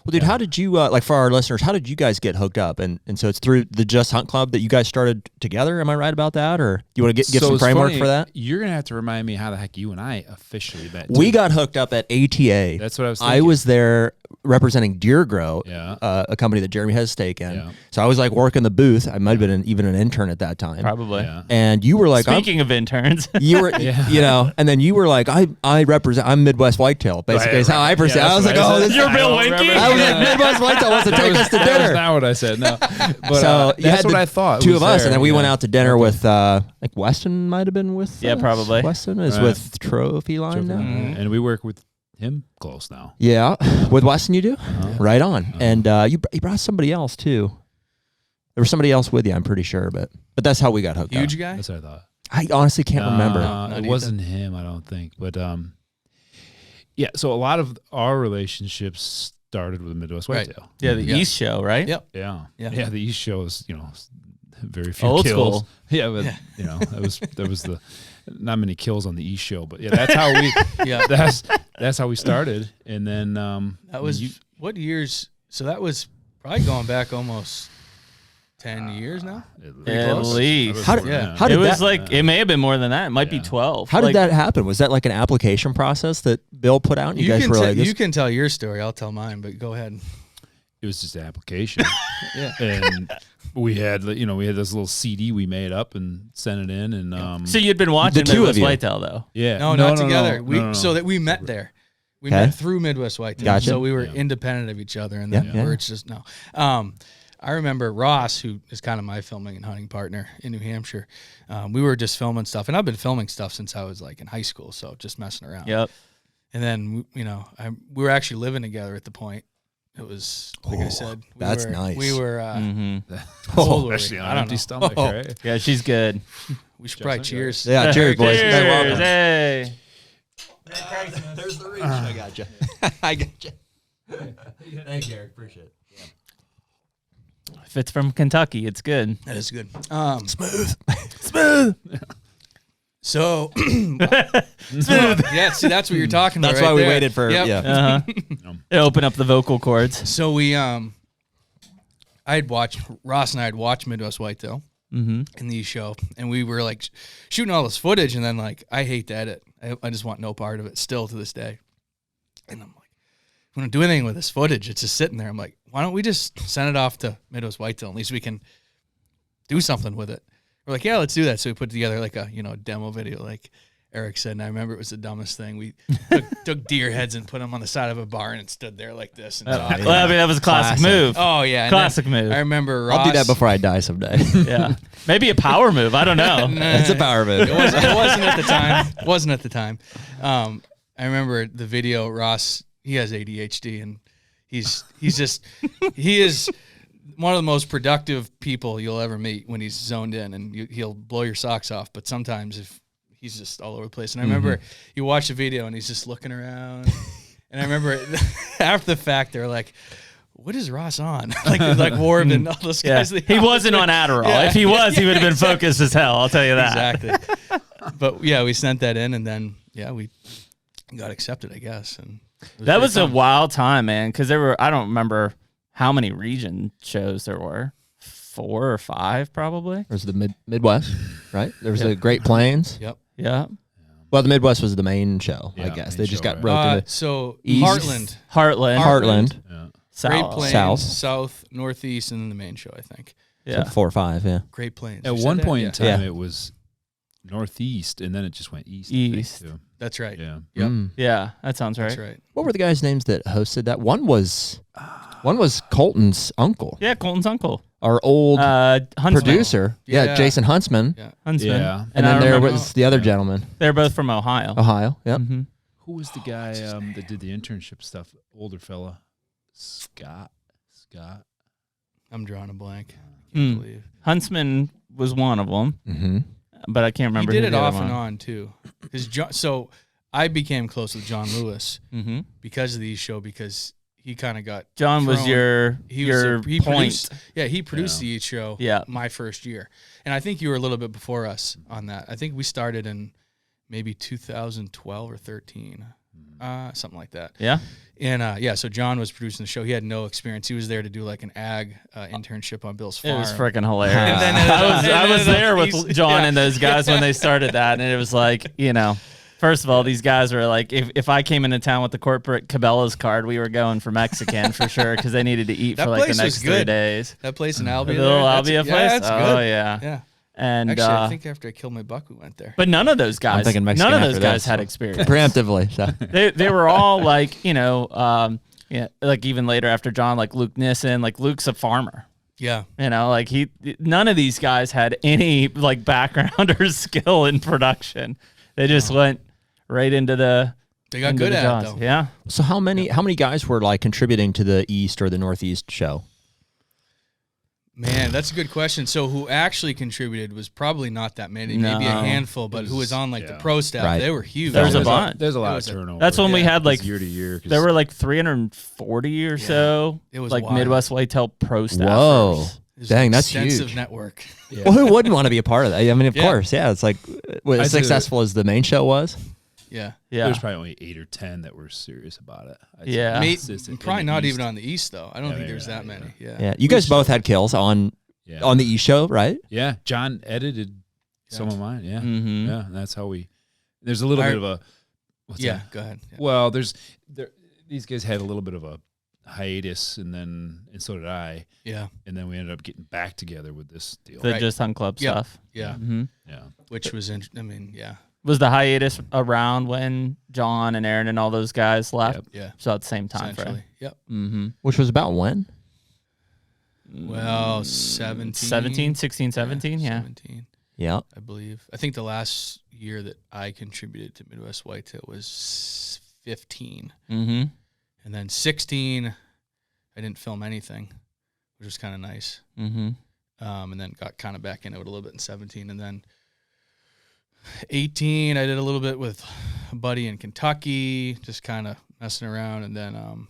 Well, dude, how did you, like for our listeners, how did you guys get hooked up? And so it's through the Just Hunt Club that you guys started together. Am I right about that? Or do you want to give some framework for that? You're going to have to remind me how the heck you and I officially met. We got hooked up at ATA. That's what I was thinking. I was there representing Deer Grow, Yeah. A company that Jeremy has a stake in. Yeah. So I was like working the booth. I might have been even an intern at that time. Probably. Yeah. And you were like, Speaking of interns. you were, and then you were like, I'm Midwest Whitetail, basically. Right, is how I perceive. Yeah, I was like, oh, this You're Bill Winky? I was like, Midwest Whitetail wants to take us to That dinner. was not what I said. No, but So you that's had what I thought. Two of us, there, and then we went out to dinner with, like Weston might have been with. Yeah, probably. Weston is Right. with Trophy Line now. and we work with him close now. Yeah, with Weston you do. Right on. Uh-huh. And you brought somebody else too. There was somebody else with you, I'm pretty sure, but that's how we got hooked up. Huge guy? That's what I thought. I honestly can't remember. It either. wasn't him, I don't think. But yeah. So a lot of our relationships started with Midwest Right. Whitetail. Yeah, the East Show, right? Yep. Yeah. Yeah. The East Show is, very few Old kills. school. Yeah, but there was the not many kills on the East Show, but yeah, that's how we Yeah. that's how we started. And then That was what years? So that was probably going back almost 10 years now. At least. How did It was like, it may have been more than that. It might be 12. How did that happen? Was that like an application process that Bill put out? And you guys were like, you can tell your story. I'll tell mine, but go ahead. It was just an application. Yeah. And we had this little CD we made up and sent it in, and So you'd been watching The two of Midwest you. Whitetail, though. yeah, No, not together. No. So that we met there. We Okay. met through Midwest Whitetail. Gotcha. So we were Yeah. independent of each other, and then Yeah. where it's just no. I remember Ross, who is kind of my filming and hunting partner in New Hampshire. We were just filming stuff, and I've been filming stuff since I was like in high school, so just messing around. Yep. And then, we were actually living together at the point. It was, like I said. Nice. We were, especially on an empty stomach, right? Yeah, she's good. We should probably cheers. Yeah, cheers, boys. Cheers. Hey. There's the reach. I got you. I got you. Thank you, Eric. Appreciate it. If it's from Kentucky, it's good. That is good. Smooth. So, yeah, see, that's what you're talking about. That's right why we there. waited for. Yep. Yeah. It opened up the vocal cords. So we, Ross and I had watched Midwest Whitetail in the show, and we were like shooting all this footage, and then like I hate to edit. I just want no part of it still to this day. And I'm like, we don't do anything with this footage. It's just sitting there. I'm like, why don't we just send it off to Midwest Whitetail? At least we can do something with it. We're like, yeah, let's do that. So we put together like a demo video, like Eric said. And I remember it was the dumbest thing. We took deer heads and put them on the side of a barn and stood there like this. And Well, I mean, that was a classic move. Oh yeah, Classic move. I remember Ross. I'll do that before I die someday. Yeah. Maybe a power move. I don't know. It's a power move. It wasn't at the time. It wasn't at the time. I remember the video. Ross, he has ADHD, and he is one of the most productive people you'll ever meet when he's zoned in, and he'll blow your socks off. But sometimes if he's just all over the place. And I remember you watch the video and he's just looking around. And I remember after the fact, they're like, what is Ross on? like Warren and all those guys. He wasn't on Adderall. Yeah. If he was, he would have been focused as hell. I'll tell you that. Exactly. But yeah, we sent that in, and then we got accepted, I guess. And that was a wild time, man. Because I don't remember how many region shows there were. 4 or 5, probably. There's the Midwest, right? There was the Great Plains. Yep. Yeah. Well, the Midwest was the main show, I Yeah, guess. main They just show, got right. roped into So East. Heartland. Yeah. Great South. Plains, South, Northeast, and then the main show, I think. Yeah. 4 or 5, yeah. Great Plains. At You one said that? point in Yeah. time, Yeah. it was northeast, and then it just went east. East. I think, too. That's right. Yeah. Yep. Yeah, that sounds right. That's right. What were the guys' names that hosted that? One was Colton's uncle, Yeah, Colton's uncle. our old Huntsman. producer. Yeah, Yeah. Jason Huntsman. Yeah. Huntsman. Yeah. And I then there remember- was the other gentleman, They're both from Ohio. Ohio. Yep. Mhm. Who was the guy that did the internship stuff? Older fella. Scott. I'm drawing a blank. I Hmm. can't believe. Huntsman was one of them, Mm-hmm. but I can't remember. He did who it the off other and one. on, too. So I became close with John Lewis Mm-hmm. because of these show, because he kind of got John was thrown. your He point. produced, he produced the Eat show Yeah. my first year. And I think you were a little bit before us on that. I think we started in maybe 2012 or 13, something like that. Yeah. And so John was producing the show. He had no experience. He was there to do like an ag internship on Bill's farm. It was freaking hilarious. And then I was there he's- with John yeah. and those guys when they started that, and it was like, first of all, these guys were like, if I came into town with the corporate Cabela's card, we were going for Mexican for sure, because they needed to eat That for like the place next was 3 good. days. That place in The Albia. little Albia place? That's Oh, good. yeah. Yeah. And Actually, I think after I killed my buck, we went there. but none of those guys, thinking Mexican none of after those guys this. had experience. Preemptively. So. They were all like, like even later after John, like Luke Nissen, like Luke's a farmer. Yeah. Like none of these guys had any like background or skill in production. They just went right into the. They got into good the at jaws. it, though. Yeah. So how many guys were like contributing to the East or the Northeast show? Man, that's a good question. So who actually contributed was probably not that many, maybe a No. handful, but who was on like the Yeah. pro staff, Right. they were huge. There's a There's bunch. There's a lot It of was a- turnover. That's when we Yeah. had like year to year. 'cause there were like 340 or so. It was like wild. Midwest Whitetail pro staffers. Whoa. It was Dang, an that's extensive huge. network. Yeah. Well, who wouldn't want to be a part of that? I mean, of Yeah. course, yeah. It's like as I'd say successful as the main show was. Yeah. Yeah. There's probably only 8 or 10 that were serious about it. I'd say. Yeah. May- It's just in probably the not East. even on the East, though. I don't Yeah, think maybe there's that not, many. Yeah. Yeah, you guys both had kills on Yeah. the East show, right? Yeah, John edited some of mine. Yeah, Mhm. yeah, and that's how we. There's a little bit of a. What's Yeah, that? go ahead. Yeah. Well, these guys had a little bit of a hiatus, and so did I, Yeah. and then we ended up getting back together with this deal. The Right. Just Hunt Club Yeah. stuff. Yeah. hmm Yeah, Which was, yeah. Was the hiatus around when John and Aaron and all those guys left? Yep. Yeah. So at the same time frame. Essentially. Yep. Mm-hmm. Which was about when? Well, 16, 17, yeah. 17, Yeah. I believe. I think the last year that I contributed to Midwest Whitetail was 15. Mm-hmm. And then 16, I didn't film anything, which was kind of nice. Mm-hmm. And then got kind of back into it a little bit in 17. And then 18, I did a little bit with a buddy in Kentucky, just kind of messing around. And then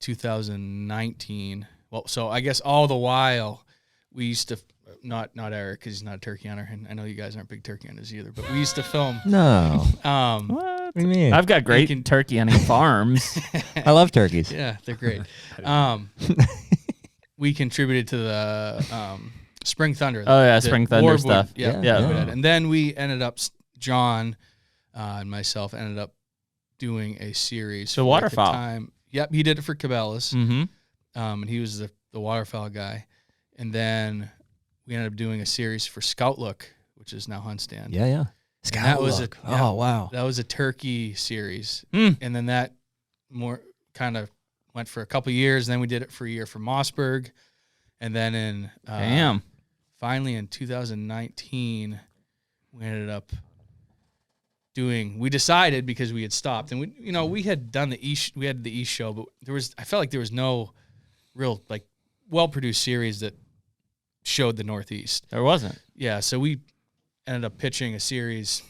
2019, well, so I guess all the while we used to, not Eric, because he's not a turkey hunter, and I know you guys aren't big turkey hunters either, but we used to film. No. What do you mean? I've got great turkey hunting farms. I love turkeys. Yeah, they're great. We contributed to the Spring Thunder. Oh, yeah, Spring Thunder Warwood, stuff. Yeah. And then we ended up, John and myself ended up doing a series. The waterfowl. At the time. Yep, he did it for Cabela's. Mm-hmm. And he was the waterfowl guy. And then we ended up doing a series for Scout Look, which is now Hunt Stand. Yeah, yeah. That was wow. That was a turkey series. Mm. And then that more kind of went for a couple of years. And then we did it for a year for Mossberg. And then finally in 2019, we ended up we decided, because we had stopped, and we had done the East show, but I felt like there was no real like well-produced series that showed the Northeast. There wasn't. Yeah, so we ended up pitching a series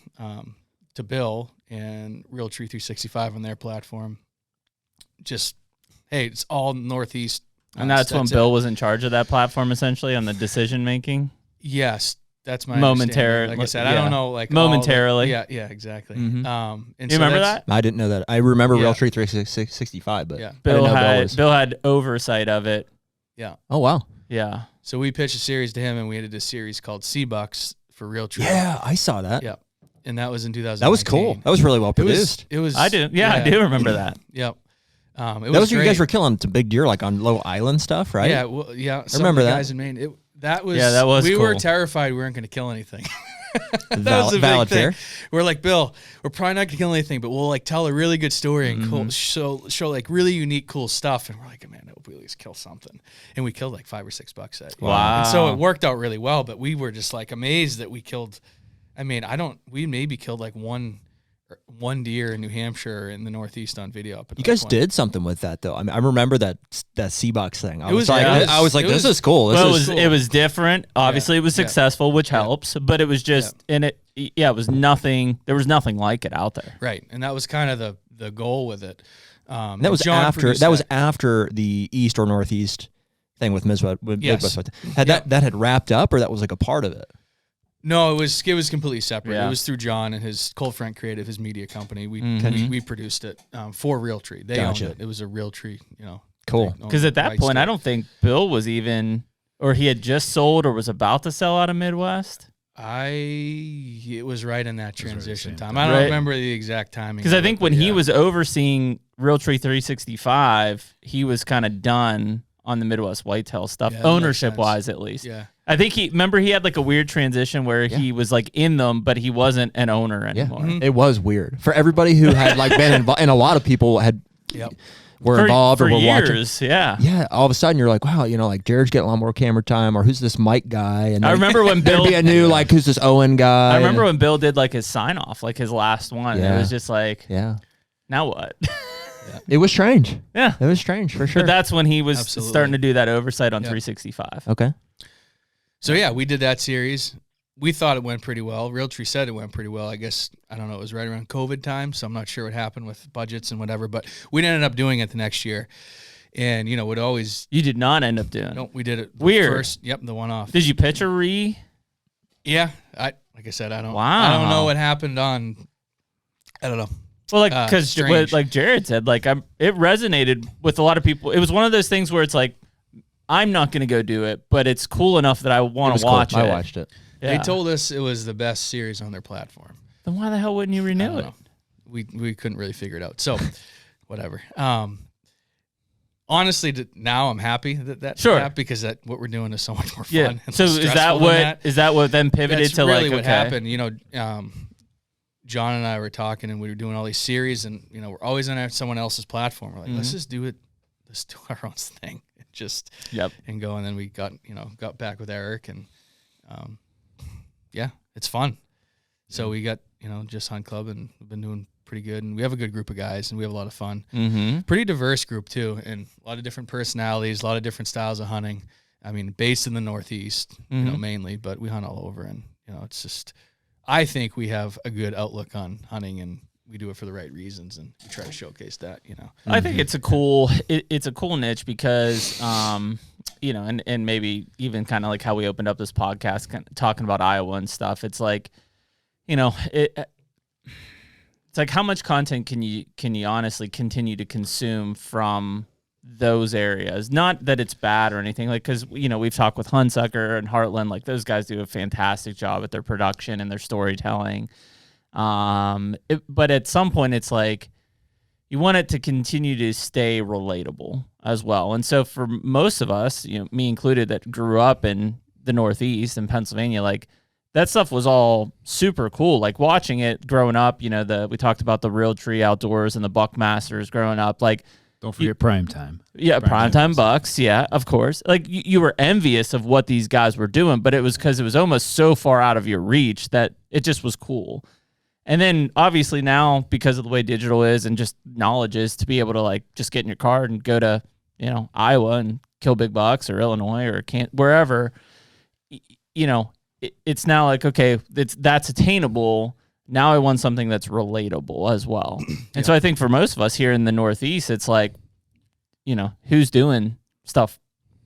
to Bill and Realtree 365 on their platform. Just, hey, it's all Northeast. And that's when Bill was in charge of that platform, essentially, on the decision making. Yes, that's my momentarily. Like I said, I don't know, like momentarily. Yeah, exactly. Mm-hmm. And you remember that? I didn't know that. I remember Realtree 365, but yeah. Bill had oversight of it. Yeah. Oh wow. Yeah. So we pitched a series to him, and we did a series called Seabucks for Realtree. Yeah, I saw that. Yeah, and that was in 2019. That was cool. That was really well produced. It was. I do. Yeah, I do remember that. Yep. That was when you guys were killing some big deer, like on low island stuff, right? Yeah. Well, yeah. I remember that. Guys in Maine. That was. We cool. were terrified we weren't going to kill anything. That was a valid fear. We're like, Bill, we're probably not going to kill anything, but we'll like tell a really good story and cool, show like really unique, cool stuff. And we're like, man, I hope we at least kill something. And we killed like 5 or 6 bucks that year. Wow. And so it worked out really well, but we were just like amazed that we killed. I mean, we maybe killed like one deer in New Hampshire in the Northeast on video. Up at You guys point. did something with that though. I mean, I remember that Seabucks thing. I was like, this is cool. It was different. Obviously, it was successful, which helps. But it was just it was nothing. There was nothing like it out there. Right, and that was kind of the goal with it. That was after the East or Northeast thing with Midwest. That had wrapped up, or that was like a part of it. No, it was completely separate. Yeah. It was through John and his Cold Front Creative, his media company. We produced it for Realtree. They owned it. It was a Realtree, Cool. Because at that point, I don't think Bill was even, or he had just sold or was about to sell out of Midwest. It was right in that transition time. I don't remember the exact timing. Because I think when he was overseeing Realtree 365, he was kind of done on the Midwest whitetail stuff, ownership-wise at least. Yeah. I think he had like a weird transition where he was like in them, but he wasn't an owner anymore. Yeah. It was weird for everybody who had like been involved, and a lot of people were involved or were years, watching. Yeah. All of a sudden you're like, wow, like Jared's getting a lot more camera time, or who's this Mike guy? And I remember when Bill there'd be a new like, who's this Owen guy? I remember when Bill did like his sign off, like his last one. Yeah. It was just like, now what? It was strange. Yeah. It was strange for sure. But that's when he was Absolutely. starting to do that oversight on 365. Okay. So yeah, we did that series. We thought it went pretty well. Realtree said it went pretty well. I guess, I don't know, it was right around COVID time, so I'm not sure what happened with budgets and whatever, but we ended up doing it the next year. And, it always... You did not end up doing it. No, we did it Weird. first. Yep, the one off. Did you pitch a re? Yeah. Like I said, I don't know what happened on... I don't know. Well, like, because like Jared said, like, it resonated with a lot of people. It was one of those things where it's like, I'm not going to go do it, but it's cool enough that I want to watch it. I watched it. Yeah. They told us it was the best series on their platform. Then why the hell wouldn't you renew it? We couldn't really figure it out. So, whatever. Honestly, now I'm happy that happened, because what we're doing is so much more fun. And so is that what then pivoted That's to really like what happened? John and I were talking, and we were doing all these series, and we're always on someone else's platform. We're like, let's just do it. Let's do our own thing. just Yep. and go. And then we got back with Eric, and it's fun. So we got just Hunt Club, and we've been doing pretty good, and we have a good group of guys, and we have a lot of fun. Mm-hmm. Pretty diverse group too, and a lot of different personalities, a lot of different styles of hunting. I mean, based in the Northeast, mainly, but we hunt all over, and it's just, I think we have a good outlook on hunting, and we do it for the right reasons, and we try to showcase that. I think it's a cool niche because and maybe even kind of like how we opened up this podcast, kind of talking about Iowa and stuff. It's like, it's like, how much content can you honestly continue to consume from those areas? Not that it's bad or anything, like, because we've talked with Hunsucker and Heartland, like those guys do a fantastic job at their production and their storytelling. But at some point, it's like you want it to continue to stay relatable as well. And so for most of us, me included, that grew up in the Northeast in Pennsylvania, like that stuff was all super cool. Like watching it growing up, we talked about the Real Tree Outdoors and the Buckmasters growing up. Like, don't forget prime time. Yeah, primetime bucks. Yeah, of course. Like you were envious of what these guys were doing, but it was because it was almost so far out of your reach that it just was cool. And then obviously now, because of the way digital is and just knowledge is, to be able to like just get in your car and go to, Iowa and kill big bucks, or Illinois, or wherever, it's now like, okay, that's attainable. Now I want something that's relatable as well. And so I think for most of us here in the Northeast, it's like, who's doing stuff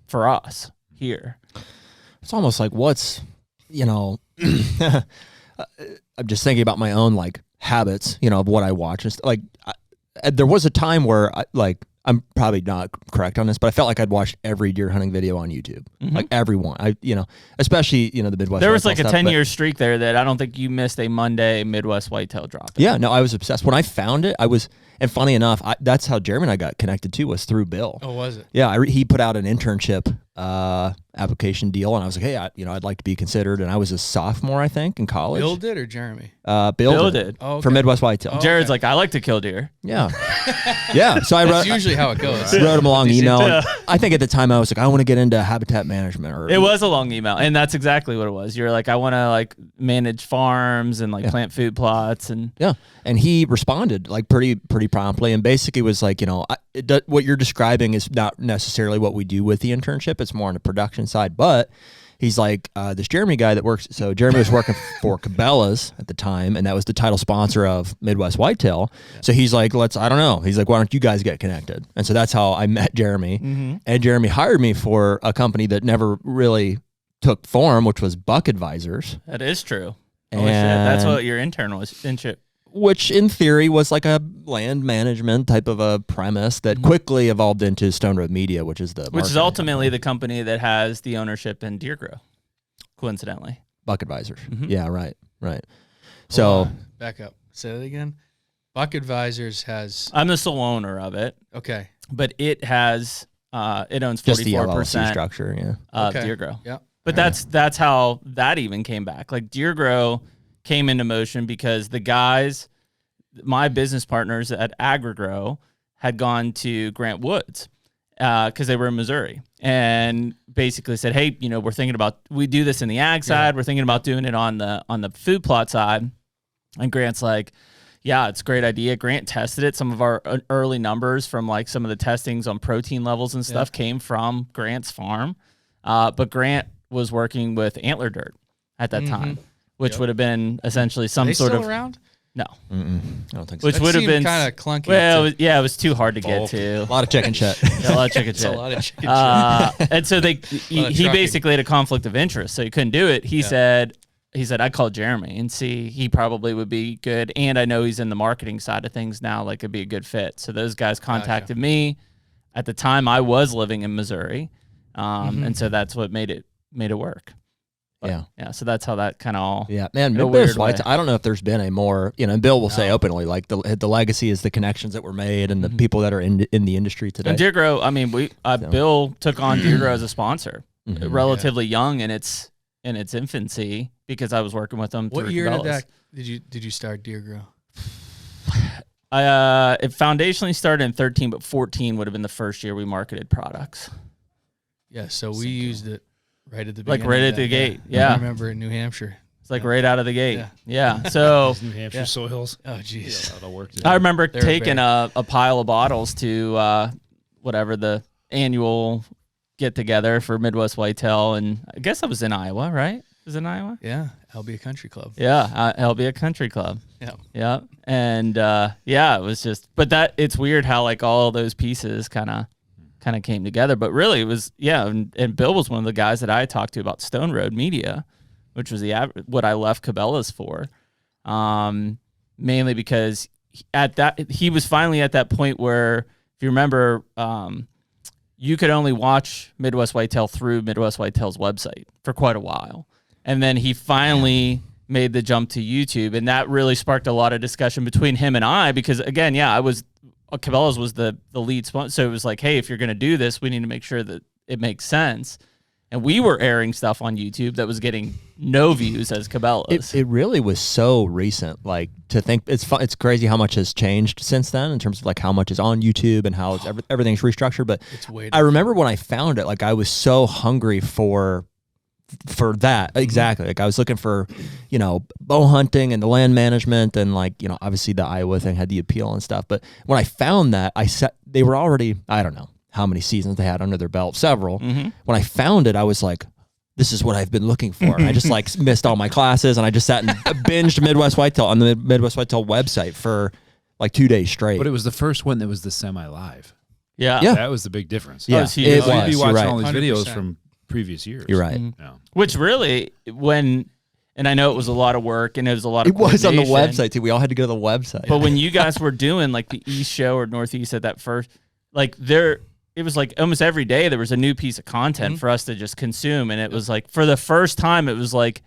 for us here? It's almost like I'm just thinking about my own like habits, of what I watch. And like there was a time where I'm probably not correct on this, but I felt like I'd watched every deer hunting video on YouTube, like everyone. Especially the Midwest. There was like a 10-year streak there that I don't think you missed a Monday Midwest whitetail drop. Yeah, no, I was obsessed. When I found it, and funny enough, that's how Jeremy and I got connected too, was through Bill. Oh, was it? Yeah, he put out an internship application deal, and I was like, hey, I'd like to be considered. And I was a sophomore, I think, in college. Bill did, or Jeremy? Bill did. Oh, okay. For Midwest Whitetail. Oh, Jared's like, I like to kill deer. Yeah. Yeah. So That's usually how it goes. Wrote him a long email. I think at the time I was like, I want to get into habitat management. It was a long email, and that's exactly what it was. You're like, I want to like manage farms and like plant food plots, and and he responded like pretty promptly, and basically was like, what you're describing is not necessarily what we do with the internship. It's more on the production side, but he's like, this Jeremy guy that works. So Jeremy was working for Cabela's at the time, and that was the title sponsor of Midwest Whitetail. Yeah. So he's like, I don't know. He's like, why don't you guys get connected? And so that's how I met Jeremy. And Jeremy hired me for a company that never really took form, which was Buck Advisors. That is true. And shit. That's what your intern was. Which in theory was like a land management type of a premise that quickly evolved into Stone Road Media, which is ultimately the company that has the ownership in Deer Grow, coincidentally. Buck Advisors. Yeah, right. So back up. Say that again. Buck Advisors has. I'm the sole owner of it. Okay. But it has it owns 44% just the LLC structure, of Deer Grow. Yeah. But that's how that even came back. Like Deer Grow came into motion because the guys, my business partners at AgriGrow, had gone to Grant Woods because they were in Missouri, and basically said, hey, we're thinking about, we do this in the ag side, we're thinking about doing it on the food plot side. And Grant's like, yeah, it's a great idea. Grant tested it. Some of our early numbers from like some of the testings on protein levels and stuff came from Grant's farm. But Grant was working with Antler Dirt at that time, which would have been essentially some sort of around. No, I don't think so. Which would have been kind of clunky. Well, it was too hard to get to. A lot of chicken shit. A lot of chicken shit. A lot of chicken shit. And so he basically had a conflict of interest, so he couldn't do it. He said, I called Jeremy and see he probably would be good, and I know he's in the marketing side of things now, like it'd be a good fit. So those guys contacted me. At the time, I was living in Missouri, and so that's what made it work. But, yeah. So that's how that kind of all. Yeah, man. Midwest Whitetail, I don't know if there's been a more, and Bill will say openly, like the legacy is the connections that were made and the people that are in the industry today. And Deer Grow, I mean, Bill took on Deer Grow as a sponsor, relatively young in its infancy, because I was working with them. What year did you start Deer Grow? It foundationally started in 13, but 14 would have been the first year we marketed products. Yeah, so we used it right at the Like beginning. right at the gate. I Yeah. remember in New Hampshire. It's like right out of the gate. Yeah. So New Hampshire soils. Oh, jeez. That'll work. I remember They're taking a pile of bottles to whatever the annual get together for Midwest Whitetail, and I guess I was in Iowa, right? Was it in Iowa? Yeah, Albia Country Club. Yeah, Albia Country Club. Yeah. Yeah, and it was just, but it's weird how like all those pieces kind of came together. But really, it was and Bill was one of the guys that I talked to about Stone Road Media, which was what I left Cabela's for, mainly because he was finally at that point where, if you remember, you could only watch Midwest Whitetail through Midwest Whitetail's website for quite a while. And then he finally made the jump to YouTube. And that really sparked a lot of discussion between him and I, because again, Cabela's was the lead sponsor. So it was like, hey, if you're going to do this, we need to make sure that it makes sense. And we were airing stuff on YouTube that was getting no views as Cabela's. It really was so recent. Like, to think, it's crazy how much has changed since then in terms of like how much is on YouTube and how everything's restructured. But I remember when I found it, like I was so hungry for that. Exactly. Like I was looking for, bow hunting and the land management, and like, obviously the Iowa thing had the appeal and stuff. But when I found that, they were already, I don't know how many seasons they had under their belt, several. Mm-hmm. When I found it, I was like, this is what I've been looking for. And I just like missed all my classes, and I just sat and binged Midwest Whitetail on the Midwest Whitetail website for like 2 days straight. But it was the first one that was the semi-live. Yeah. That was the big difference. Yeah, it You'd was. be You're watching right. all these videos 100%. from previous years. You're right. Mhm. Yeah. Which really, and I know it was a lot of work and it was a lot of It was on the coordination, website too. We all had to go to the website. But when you guys were doing like the East Show or Northeast at that first, like it was like almost every day there was a new piece of content for us to just consume. And it was like, for the first time, it was like,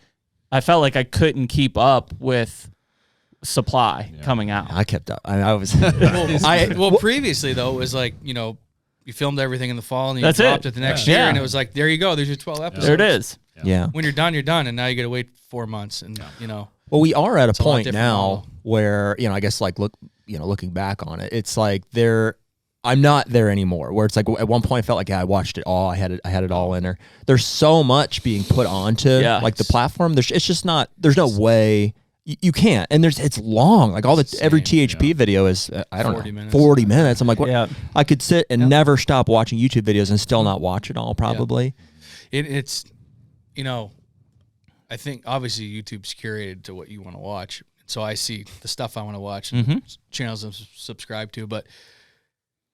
I felt like I couldn't keep up with supply coming out. I kept up. I was. Well, previously though, it was like, you filmed everything in the fall and you dropped it the next year, and it was like, there you go, there's your 12 episodes. There it is. Yeah. When you're done, and now you got to wait 4 months, and Well, we are at a a lot point different now model. where, I guess like looking back on it, it's like I'm not there anymore. Where it's like at one point I felt like I watched it all. I had it all in there. There's so much being put onto like the platform. It's just not. There's no way you can't. And it's long. Like every THP video is I don't 40 know minutes. 40 minutes. I'm like, what? Yeah. I could sit and never stop watching YouTube videos and still not watch it all probably. it's I think obviously YouTube's curated to what you want to watch, so I see the stuff I want to watch, and channels I'm subscribed to, but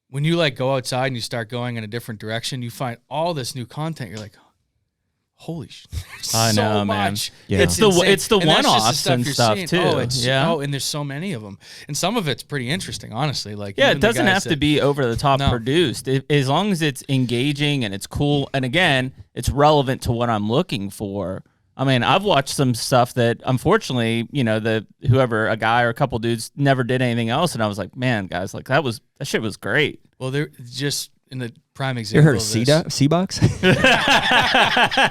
when you like go outside and you start going in a different direction, you find all this new content. You're like, holy shit. I know, so man. much. Yeah. It's the insane. one-offs And that's just the and you're stuff seeing. too. And there's so many of them. And some of it's pretty interesting, honestly. Like, Yeah, even it the doesn't guys have to that- be over the top No. produced. As long as it's engaging and it's cool, and again, it's relevant to what I'm looking for. I mean, I've watched some stuff that unfortunately, a guy or a couple dudes never did anything else, and I was like, man, guys, like that shit was great. Well, they're just in the prime You example heard of Sea-Bucks?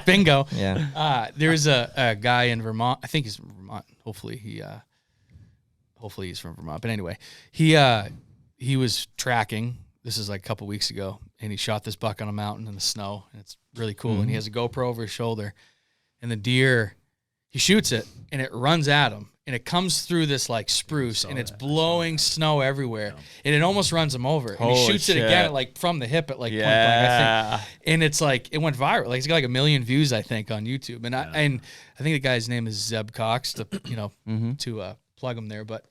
Bingo. Yeah. There's a guy in Vermont. I think he's from Vermont. Hopefully he's from Vermont. But anyway, he was tracking. This is like a couple weeks ago, and he shot this buck on a mountain in the snow, and it's really cool. And he has a GoPro over his shoulder, and the deer, he shoots it, and it runs at him, and it comes through this like spruce, and it's blowing snow everywhere, and it almost runs him over. And he Holy shoots shit. it again, like from the hip at like point blank, I think. And it's like it went viral. Like it's got like 1 million views, I think, on YouTube. And I think the guy's name is Zeb Cox. To to plug him there, but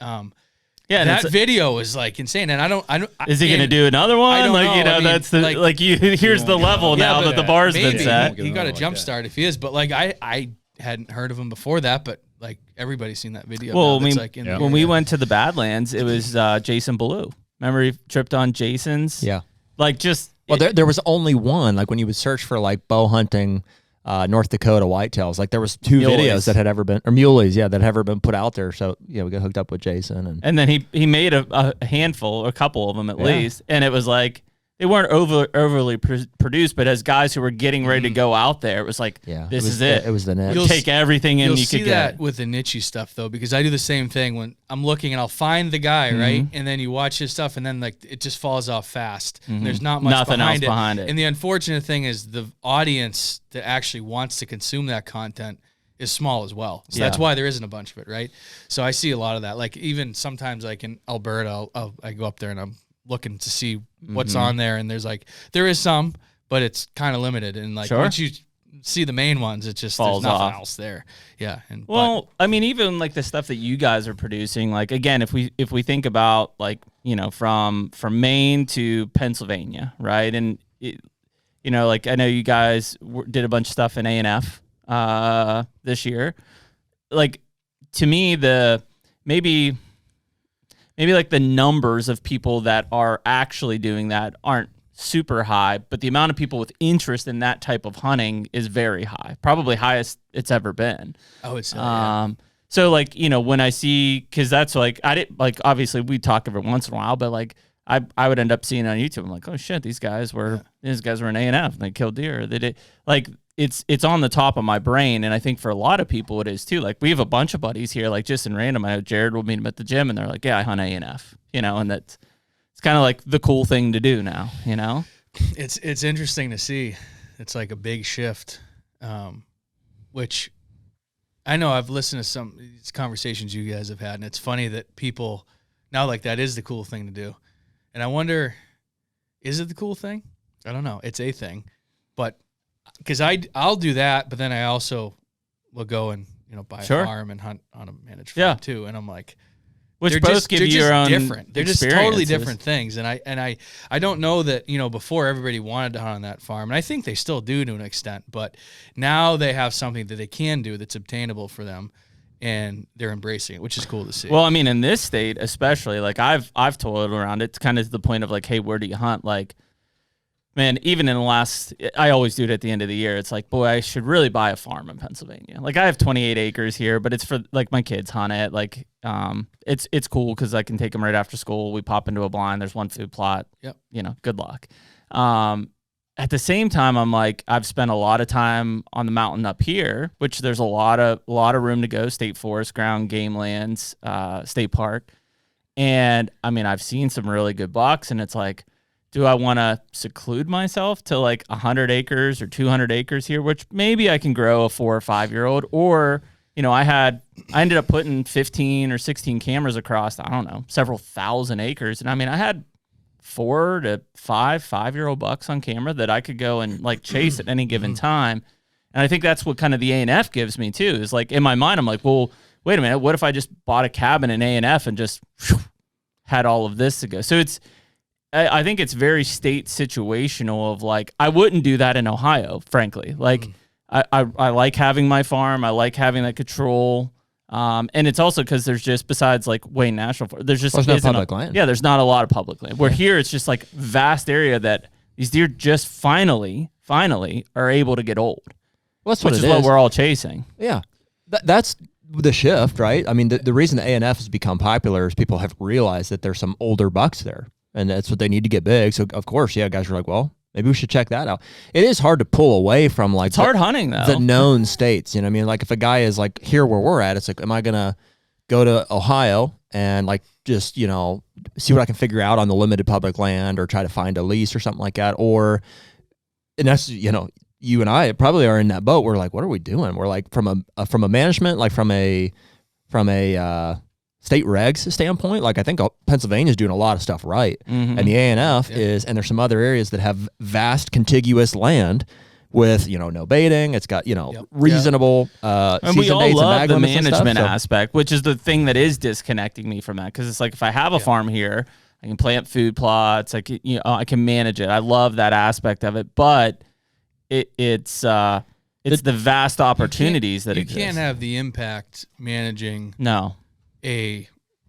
Yeah, that video is like insane. And I don't. Is he going to do another one? I don't know. I mean, that's the like- here's the level now but that the bar's maybe been set. he got a Like jump that. start if he is. But like I hadn't heard of him before that. But like everybody's seen that video. Well, now I mean, that's, like, in the when we area. went to the Badlands, it was Jason Ballou. Remember he tripped on Jason's? Yeah. Like just Well, there was only one. Like when you would search for like bow hunting, North Dakota whitetails, like there was 2 Muleys. videos that had ever been, or muleys, that had ever been put out there. So we got hooked up with Jason, and And then he made a handful, a couple of them at least, and it was like they weren't overly produced, but as guys who were getting ready to go out there, it was like, this is it. It was the net. You'll take everything in you could get. You'll see that with the niche stuff though, because I do the same thing when I'm looking and I'll find the guy, right? And then you watch his stuff and then like it just falls off fast. There's not much Nothing else behind it. And the unfortunate thing is the audience that actually wants to consume that content is small as well. So that's why there isn't a bunch of it, right? So I see a lot of that. Like even sometimes like in Alberta, I go up there and I'm looking to see what's on there, and there is some, but it's kind of limited. And like once you see the main ones, it just falls there's nothing off. else there. Yeah. And I mean, even like the stuff that you guys are producing, like again, if we think about like, you know, from Maine to Pennsylvania, right? And you know, like I know you guys did a bunch of stuff in A&F this year. Like to me, maybe like the numbers of people that are actually doing that aren't super high, but the amount of people with interest in that type of hunting is very high, probably highest it's ever been. I would say. So like, you know, when I see, because that's like, I didn't like, obviously we talk every once in a while, but like I would end up seeing it on YouTube. I'm like, oh shit, these guys were in A&F and they killed deer. They did like, it's on the top of my brain, and I think for a lot of people it is too. Like we have a bunch of buddies here, like just in random. I know Jared will meet them at the gym, and they're like, "Yeah, I hunt A&F," you know, and it's kind of like the cool thing to do now, you know. It's interesting to see. It's like a big shift, which I know I've listened to some of these conversations you guys have had, and it's funny that people now like that is the cool thing to do, and I wonder, is it the cool thing? I don't know. It's a thing, but. Because I'll do that, but then I also will go and buy a farm and hunt on a managed farm too, and I'm like, which both give you your own different. They're just totally different things, and I don't know that before everybody wanted to hunt on that farm, and I think they still do to an extent, but now they have something that they can do that's obtainable for them, and they're embracing it, which is cool to see. Well, I mean, in this state especially, like I've toiled around. It's kind of the point of like, hey, where do you hunt? Like. Man, even in the last, I always do it at the end of the year. It's like, boy, I should really buy a farm in Pennsylvania. Like I have 28 acres here, but it's for like my kids hunt it. Like, it's cool because I can take them right after school. We pop into a blind. There's one food plot. Yep. Good luck. At the same time, I'm like, I've spent a lot of time on the mountain up here, which there's a lot of room to go. State forest, ground, game lands, state park, and I mean, I've seen some really good bucks, and it's like. Do I want to seclude myself to like 100 acres or 200 acres here, which maybe I can grow a 4 or 5 year old, or, I ended up putting 15 or 16 cameras across, I don't know, several thousand acres. And I mean, I had 4 to 5 year old bucks on camera that I could go and like chase at any given time. And I think that's what kind of the A&F gives me too, is like in my mind, I'm like, well, wait a minute. What if I just bought a cabin in A&F and just had all of this to go? So I think it's very state situational of like, I wouldn't do that in Ohio, frankly. Like I like having my farm. I like having that control. And it's also because there's just, besides like Wayne National Forest, there's just no public land. Yeah, there's not a lot of public land. Where here it's just like vast area that these deer just finally are able to get old. Well, which is what we're all chasing. Yeah. That's the shift, right? I mean, the reason the A&F has become popular is people have realized that there's some older bucks there. And that's what they need to get big. So, of course, guys are like, well, maybe we should check that out. It is hard to pull away from, like, it's hard hunting, though. The known states. You know what I mean? Like, if a guy is, like, here where we're at, it's like, am I going to go to Ohio and, like, just, see what I can figure out on the limited public land or try to find a lease or something like that? Or, and that's, you and I probably are in that boat. We're like, what are we doing? We're like, from a management, like, from a state regs standpoint, like I think Pennsylvania's doing a lot of stuff right, and the A&F is, and there's some other areas that have vast contiguous land with no baiting. It's got reasonable and we all love the management aspect, which is the thing that is disconnecting me from that, because it's like if I have a farm here, I can plant food plots, I can manage it. I love that aspect of it, but it's the vast opportunities that exist. You can't have the impact managing a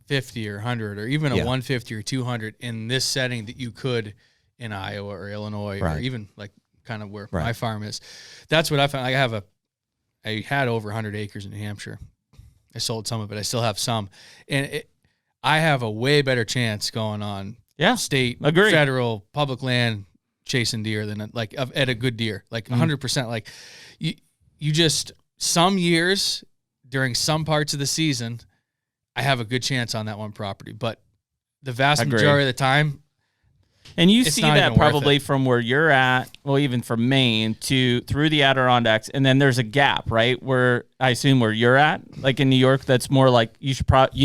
50 or 100 or even a 150 or 200 in this setting that you could in Iowa or Illinois or even like kind of where my farm is. That's what I found. I had over 100 acres in New Hampshire. I sold some of it. I still have some. And I have a way better chance going on state, agree. federal, public land chasing deer than like at a good deer, like 100%. Like you just, some years during some parts of the season, I have a good chance on that one property, but the vast majority of the time, and you see that probably from where you're at, well, even from Maine through the Adirondacks, and then there's a gap, right? Where I assume where you're at, like in New York, that's more like you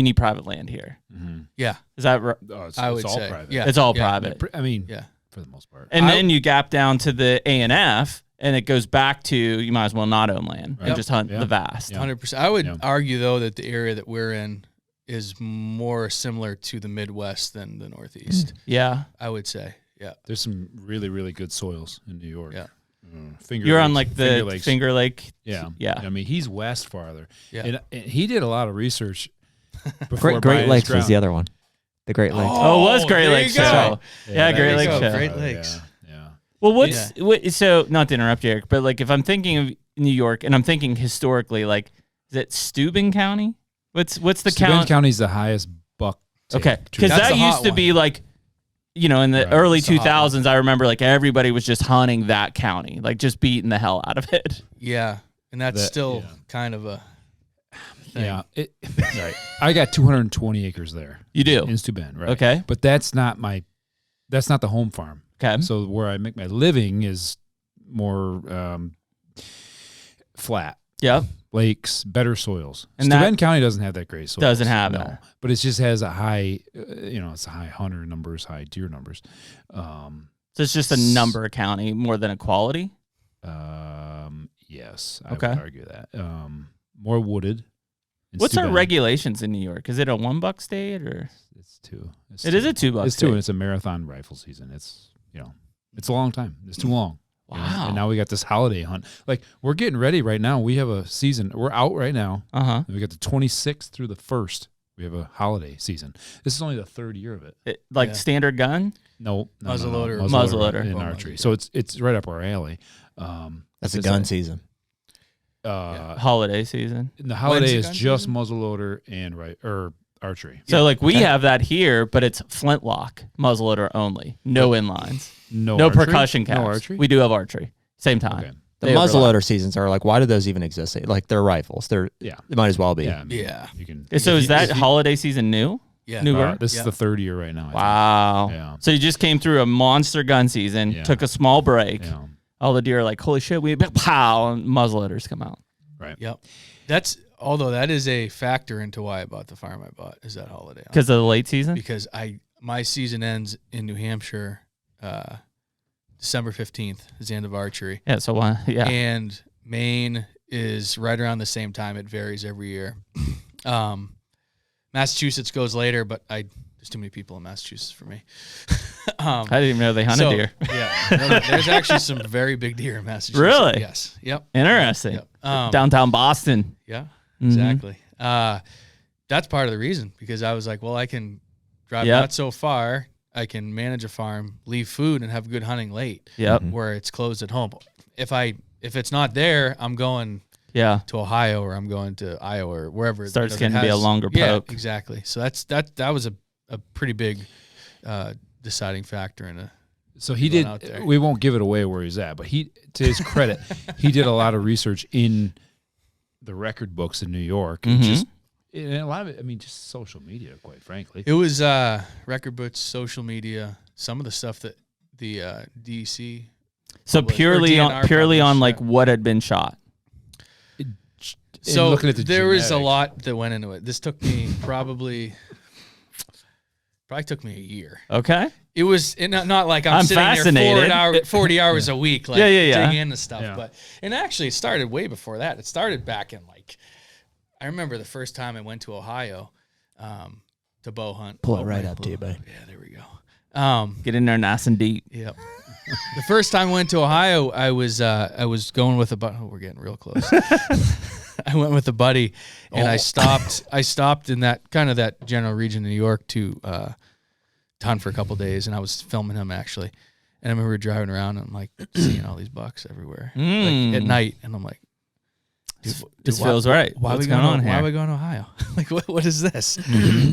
need private land here. Mm-hmm. Yeah, is that right? Oh, I would all say private. Yeah, it's all private. I mean, yeah, for the most part. And then you gap down to the A&F, and it goes back to you might as well not own land and just hunt the vast. 100%. I would argue though that the area that we're in is more similar to the Midwest than the Northeast. Yeah, I would say. Yeah, there's some really, really good soils in New York. Yeah, you're on like the Finger Lake. Yeah. yeah. I mean, he's west farther. Yeah, and he did a lot of research. Before Great Lakes was the other one. The Great Lakes. Oh, it was Great Lakes. Show. Yeah, Great Lakes show. Great Lakes. Yeah. Well, so not to interrupt you, Eric, but like if I'm thinking of New York and I'm thinking historically, like is it Steuben County? What's the county? Steuben County's the highest buck. Okay, because that used to be like, in the early 2000s, I remember like everybody was just hunting that county, like just beating the hell out of it. Yeah, and that's still kind of a thing. Yeah, right. I got 220 acres there. You do in Steuben, right? Okay, but that's not the home farm. Okay, so where I make my living is more flat. Yeah. Lakes, better soils. And Steuben County doesn't have that great soil. Doesn't have it. But it just has a high, it's a high hunter numbers, high deer numbers. So it's just a number county more than a quality? Yes, I would argue that. More wooded. What's our regulations in New York? Is it a $1 state or? It's two. It is a $2 It's state. two, and it's a marathon rifle season. It's, it's a long time. It's too long. Wow. And now we got this holiday hunt. Like, we're getting ready right now. We have a season. We're out right now. Uh-huh. We got the 26th through the 1st. We have a holiday season. This is only the 3rd year of it. Standard gun? No. Muzzleloader. Muzzleloader. In archery. So it's right up our alley. That's a gun season. Holiday season. The holiday is just muzzleloader and archery. So we have that here, but it's flintlock muzzleloader only. No inlines. No percussion caps. No archery? We do have archery. Same time. Okay. The muzzleloader seasons are like, why do those even exist? Like they're rifles. They might as well be. Yeah. You can. So is that holiday season new? Yeah. Newer? This is the 3rd year right now. Wow. Yeah. So you just came through a monster gun season, took a small break. Yeah. All the deer are like, holy shit, pow, and muzzleloaders come out. Right. Yep. Although that is a factor into why I bought the farm I bought, is that holiday. Because of the late season? Because my season ends in New Hampshire, December 15th is the end of archery. Yeah, so And Maine is right around the same time. It varies every year. Massachusetts goes later, but there's too many people in Massachusetts for me. I didn't even know they hunted deer. Yeah. There's actually some very big deer in Massachusetts. Really? Yes. Yep. Interesting. Yep. Downtown Boston. Yeah, exactly. That's part of the reason, because I was like, well, I can drive not so far. I can manage a farm, leave food, and have good hunting late. Yep. Where it's closed at home. If it's not there, I'm going to Ohio, or I'm going to Iowa, or wherever. Starts getting to be a longer poke. Yeah, exactly. So that was a pretty big deciding factor in a. So he did. We won't give it away where he's at, but to his credit, he did a lot of research in the record books in New York, and and a lot of it. I mean, just social media, quite frankly. It was record books, social media, some of the stuff that the DC. So purely on like what had been shot. So there was a lot that went into it. This took me probably took me a year. Okay. It was not like I'm sitting fascinated. there 40 hours a week, like digging into stuff. Yeah. But actually it started way before that. It started back in I remember the first time I went to Ohio to bow hunt. Pull it right up to you, buddy. Yeah, there we go. Get in there nice and deep. Yep. The first time I went to Ohio, I was going with a buddy. Oh, we're getting real close. I went with a buddy, and I stopped in that general region of New York to hunt for a couple days, and I was filming him actually. And I remember driving around, and I'm like seeing all these bucks everywhere, like at night, and I'm like, This feels right. Why What's are we going on here? Why are we going to Ohio? Like, what is this?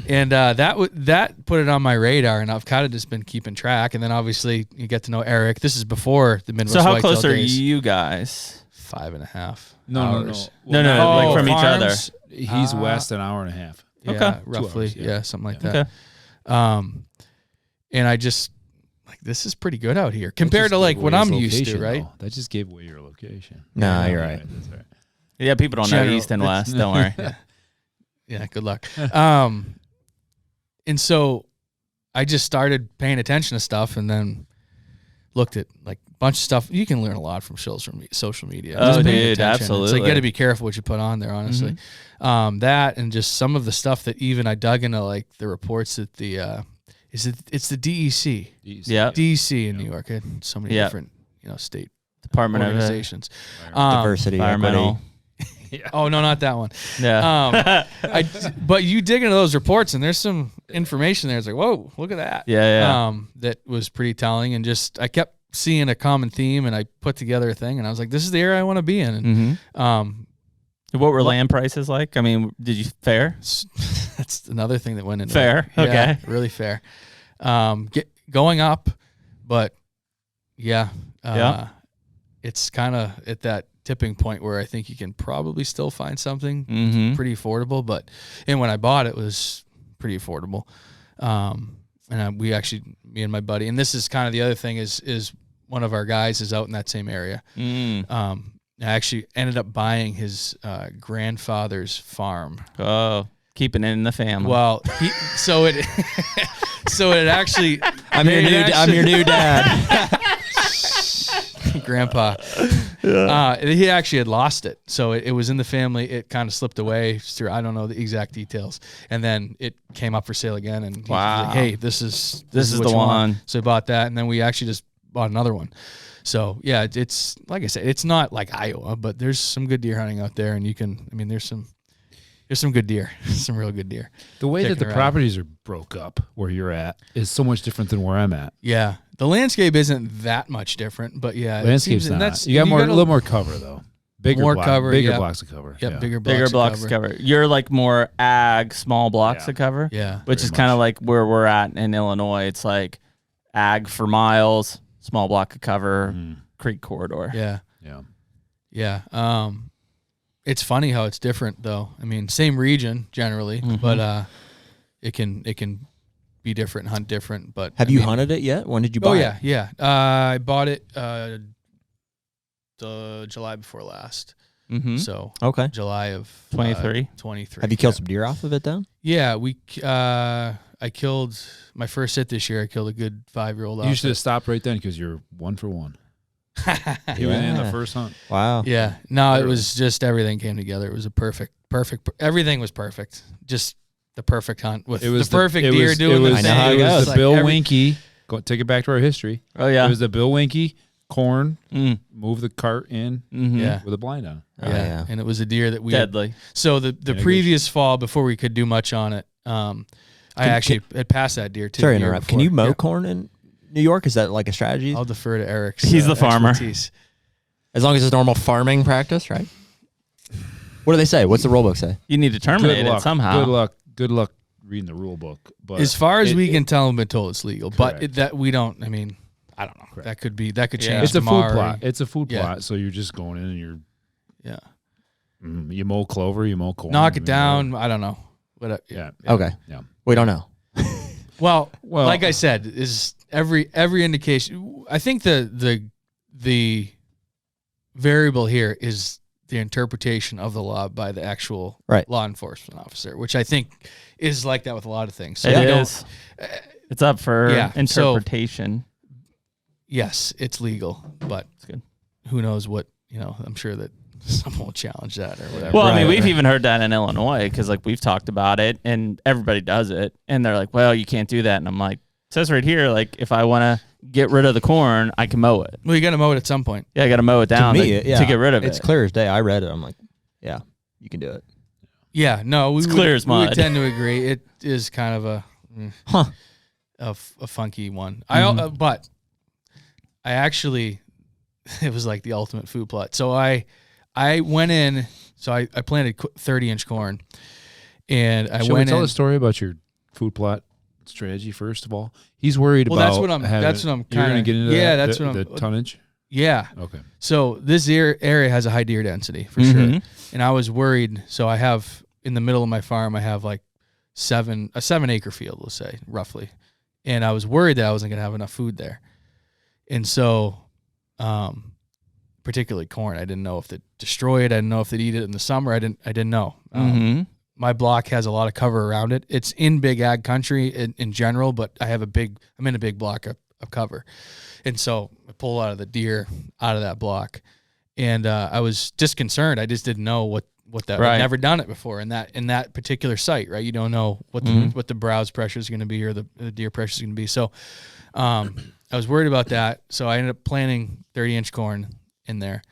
And that put it on my radar, and I've kind of just been keeping track. And then obviously you get to know Eric. This is before the Midwest So how Whitetail close are days. you guys? 5.5 No. hours. No, like from each other. He's west an hour and a half. Yeah, Okay. roughly. 2 hours, Something like Okay. that. And I just like, this is pretty good out here compared to like what I'm used to, right? Though. That just gave away your location. Nah, you're right. That's right. Yeah, people don't know east and west. Don't worry. Yeah, good luck. And so I just started paying attention to stuff, and then looked at like a bunch of stuff. You can learn a lot from social media. Oh, Just paying dude, attention. absolutely. It's like you got to be careful what you put on there, honestly. That and just some of the stuff that even I dug into, like the reports that it's the DEC. Yeah. DEC in New York. It had so many Yeah. different, state Department of organizations. Diversity, Environmental. Oh no, not that one. Yeah. But you dig into those reports, and there's some information there. It's like, whoa, look at that. Yeah. That was pretty telling, and just I kept seeing a common theme, and I put together a thing, and I was like, this is the area I want to be in. And What were land prices like? I mean, did you fair? that's another thing that went into Fair. it. Yeah, Okay. really fair. Going up, but it's kind of at that tipping point where I think you can probably still find something pretty affordable. And when I bought it, was pretty affordable. And we actually, me and my buddy, and this is kind of the other thing is one of our guys is out in that same area. I actually ended up buying his grandfather's farm. Oh, keeping it in the family. Well, so it actually. I'm your new dad. Grandpa. He actually had lost it, so it was in the family. It kind of slipped away through, I don't know the exact details, and then it came up for sale again. And he was like, hey, this is the what you one. want. So I bought that, and then we actually just bought another one. So yeah, it's like I said, it's not like Iowa, but there's some good deer hunting out there, and there's some good deer, some real good deer. The way that Kicking the around. properties are broke up where you're at is so much different than where I'm at. Yeah, the landscape isn't that much different, but yeah, Landscape's it seems, not. You got a little more cover though. Bigger blocks of cover. Yeah, Yeah. bigger blocks to cover. You're like more ag, small blocks to cover. Yeah, which is kind of like where we're at in Illinois. It's like ag for miles, small block of cover, creek corridor. Yeah. Yeah. Yeah. It's funny how it's different though. I mean, same region generally, but it can be different, hunt different. But Have you hunted it yet? When did you buy it? Yeah. I bought it the July before last. So Okay. July of 23. 23. Have you killed some deer off of it then? Yeah, I killed my first sit this year. I killed a good 5-year-old. You should have stopped right then because you're 1 for 1. You went in the first hunt. Wow. Yeah. No, it was just everything came together. It was a perfect. Everything was perfect. Just the perfect hunt with the perfect deer doing the thing. it was the Bill Winky. Go take it back to our history. Oh yeah. It was the Bill Winky corn. Move the cart in. Yeah. With a blind on. Yeah. And it was a deer that we deadly. So the previous fall, before we could do much on it, I actually had passed that deer too. Sorry to interrupt. Can you mow corn in New York? Is that like a strategy? I'll defer to Eric's. He's the farmer. Expertise. As long as it's normal farming practice, right? What do they say? What's the rule book say? You need to terminate it somehow. Good luck reading the rule book. But as far as we can tell, we've been told it's legal, Correct. but that we don't. I mean, I don't know. Correct. That could change. it's a tomorrow. food plot. It's a food Yeah. plot. So you're just going in and you're Yeah. you mow clover, you mow corn. Knock it down. I don't know. What? Yeah. Okay. Yeah. We don't know. Well, Well- like I said, is every indication. I think the variable here is the interpretation of the law by the actual law enforcement officer, which I think is like that with a lot of things. So It you is. It's up for interpretation. Yes, it's legal, but It's good. who knows what, I'm sure that someone will challenge that or whatever. Well, I mean, Right, we've right. even heard that in Illinois because, like, we've talked about it and everybody does it. And they're like, well, you can't do that. And I'm like, it says right here, like, if I want to get rid of the corn, I can mow it. Well, you got to mow it at some point. Yeah, I got to mow it down to me, to get rid of it. It's clear as day. I read it. I'm like, yeah, you can do it. Yeah, no, we clear as we would mud. tend to agree. It is kind of a funky one. But I actually, it was like the ultimate food plot. So I went in So I planted 30-inch corn, and I Shall went we tell in. the story about your food plot strategy first of all? He's worried Well, about. that's what I'm You're kind gonna of get into yeah. that, That's what the I'm tonnage. Yeah. Okay. So this area has a high deer density for sure, and I was worried. So I have in the middle of my farm, I have like a 7-acre field, let's say roughly, and I was worried that I wasn't gonna have enough food there, and so, particularly corn, I didn't know if they'd destroy it. I didn't know if they'd eat it in the summer. I didn't know. My block has a lot of cover around it. It's in big ag country in general, but I'm in a big block of cover. And so I pull a lot of the deer out of that block. And I was just concerned. I just didn't know what that, I'd never done it before in that particular site, right? You don't know what the browse pressure is going to be or the deer pressure is going to be. So I was worried about that. So I ended up planting 30-inch corn in there.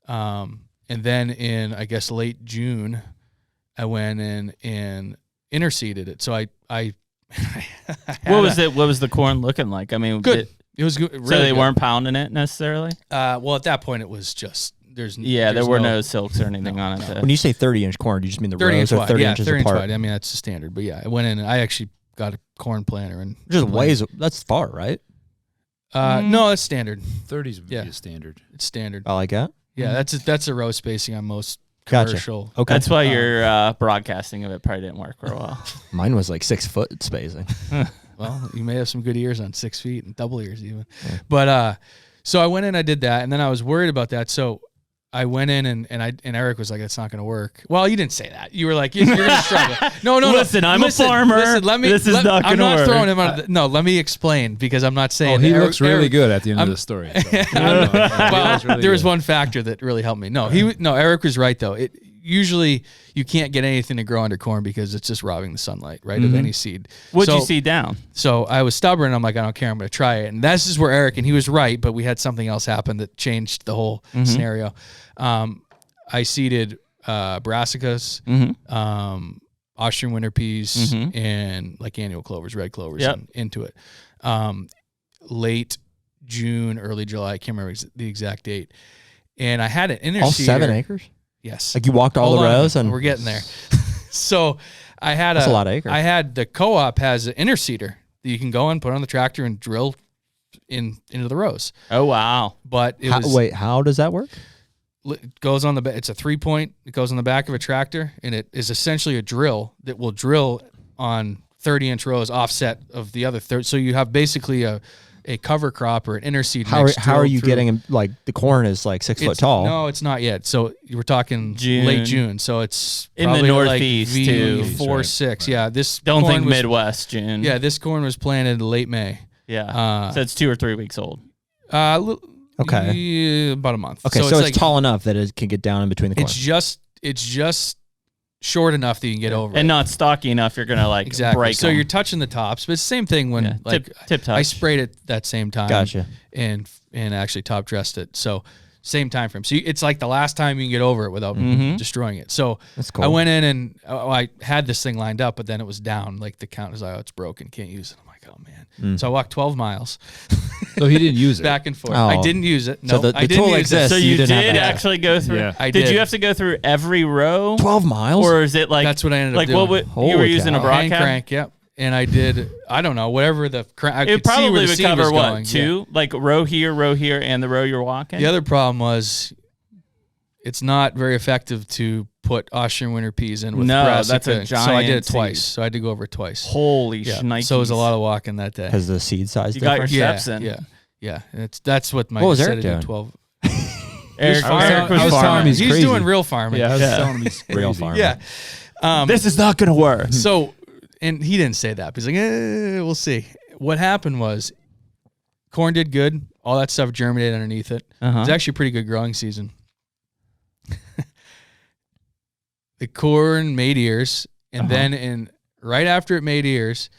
And then in, I guess, late June, I went in and interseeded it. So I what was the corn looking like? I mean, good. It was good. Really so they good. weren't pounding it necessarily? Well, at that point, it was just there were no silks or anything on it. When you say 30-inch corn, do you just mean the 30 rows inch or wide. 30 Yeah, inches 30 inch apart? wide. I mean, that's the standard. But yeah, I went in and I actually got a corn planter and Just ways. That's far, right? no, it's standard. 30s would be a standard. It's standard. I like that. Yeah, that's a row spacing on most Gotcha. commercial. Okay. That's why your broadcasting of it probably didn't work for a while. Mine was like 6 foot spacing. Well, you may have some good ears on 6 feet and double ears even. Yeah. But so I went in, I did that, and then I was worried about that. So I went in and Eric was like, "It's not going to work." Well, you didn't say that. You were like, "You're going to struggle." No. Listen, I'm a farmer. This is not going to work. I'm not throwing him out. No, let me explain because I'm not saying. Oh, he looks really good at the end of the story. So. Well, there was one factor that really helped me. No, Eric was right though. Usually you can't get anything to grow under corn because it's just robbing the sunlight, right, of any seed. What'd you seed down? So I was stubborn. I'm like, I don't care. I'm going to try it. And this is where Eric, and he was right, but we had something else happen that changed the whole scenario. I seeded brassicas, Austrian winter peas, and like annual clovers, red clovers into it. Late June, early July. I can't remember the exact date. And I had an interseeder. All 7 acres? Yes. Like you walked all the rows? And we're getting there. So I had that's a lot of acres. I had the co-op has an interseeder that you can go and put on the tractor and drill into the rows. Oh, wow. But how does that work? It goes on it's a 3-point. It goes on the back of a tractor, and it is essentially a drill that will drill on 30-inch rows offset of the other third. So you have basically a cover crop or an interseed. How are you getting, like, the corn is like 6 foot tall? No, it's not yet. So we're talking late June. So it's in the northeast like too. 4-6. Right. Yeah, this don't think Midwest June. Yeah, this corn was planted late May. Yeah, so it's 2 or 3 weeks old. Okay, about a month. Okay, so it's tall enough that it can get down in between the corn. It's just short enough that you can get over and it. not stocky enough you're gonna like break so them. you're touching the tops, but it's the same thing when tip touch. I sprayed it that same time. Gotcha. And actually top dressed it, so same time frame. So it's like the last time you can get over it without destroying it. So that's cool. I went in and I had this thing lined up, but then it was down. Like the count was like, it's broken, can't use it. I'm like, oh man. So I walked 12 miles. So he didn't use it back and forth. Oh. I didn't use it. No, so the I didn't tool use exists. So you did actually go through. Yeah. I did you have to go through every row? 12 miles? Or is it like that's what I ended up doing? Like what you were using a broadcast? Hand crank, yep. And I did, I don't know, whatever the crank. It probably would cover what, going. 2? Yeah. Like row here, and the row you're walking? The other problem was it's not very effective to put Austrian winter peas in with brassica. That's a giant So I did it twice. seed. So I had to go over it twice. Holy shnikes. So it was a lot of walking that day. Because the seed size you got difference? your steps in. Yeah. That's what my What was Eric doing? 12. Eric was was farming. He's crazy. doing real farming. Yeah, I was telling him he's crazy. Real farming. Yeah. This is not going to work. So, and he didn't say that. But he's like, we'll see. What happened was corn did good. All that stuff germinated underneath it. It was actually a pretty good growing season. The corn made ears, and then right after it made ears,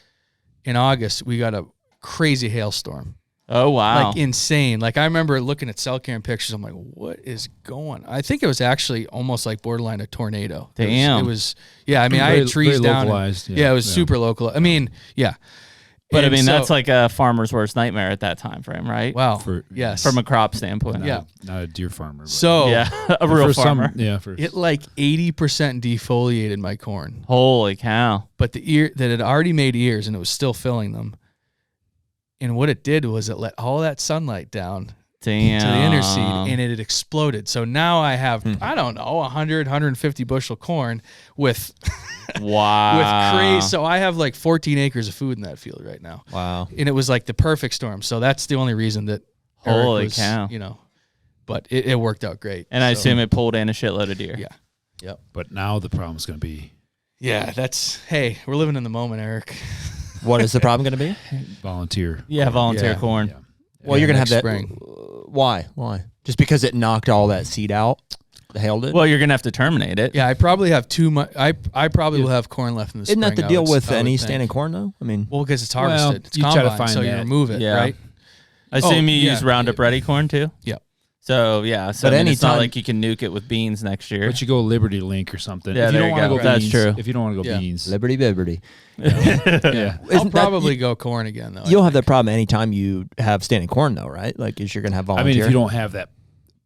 in August, we got a crazy hailstorm. Oh, wow. Like insane. Like I remember looking at cell cam pictures. I'm like, what is going on? I think it was actually almost like borderline a tornado. Damn. It was yeah, I mean, I had trees very down. localized. It was super local. I mean, yeah. But I mean, that's like a farmer's worst nightmare at that time frame, right? Wow. Yes. From a crop standpoint. Not a deer farmer. But. So yeah, a real farmer. It like 80% defoliated my corn. Holy cow. But the ear that had already made ears and it was still filling them. And what it did was it let all that sunlight down to the inner seed and it had exploded. So now I have, I don't know, 100, 150 bushel corn with wow. with crazy. So I have like 14 acres of food in that field right now. Wow. And it was like the perfect storm. So that's the only reason that holy was, cow. You know, but it worked out great. And I assume it pulled in a shitload of deer. Yeah. Yep. But now the problem is going to be. Yeah, hey, we're living in the moment, Eric. What is the problem going to be? Volunteer. Yeah, volunteer corn. Yeah. Well, you're going to have that. Spring. Why? Just because it knocked all that seed out? The hail did? Well, you're going to have to terminate it. Yeah, I probably have too much. I probably will have corn left in the spring. Isn't that the deal with any standing corn, though? I mean, well, because it's harvested. It's you try combine, to find so you that. remove it, right? I assume you use Roundup Ready corn too? Yep. So, yeah. So, but it's not like you can nuke it with beans next year. But you go Liberty Link or something. Yeah, if you don't want to go That's beans, true. If you don't want to go beans. Liberty. Yeah. I'll probably go corn again, though. You'll have that problem anytime you have standing corn, though, right? Like, you're going to have volunteer. I mean, if you don't have that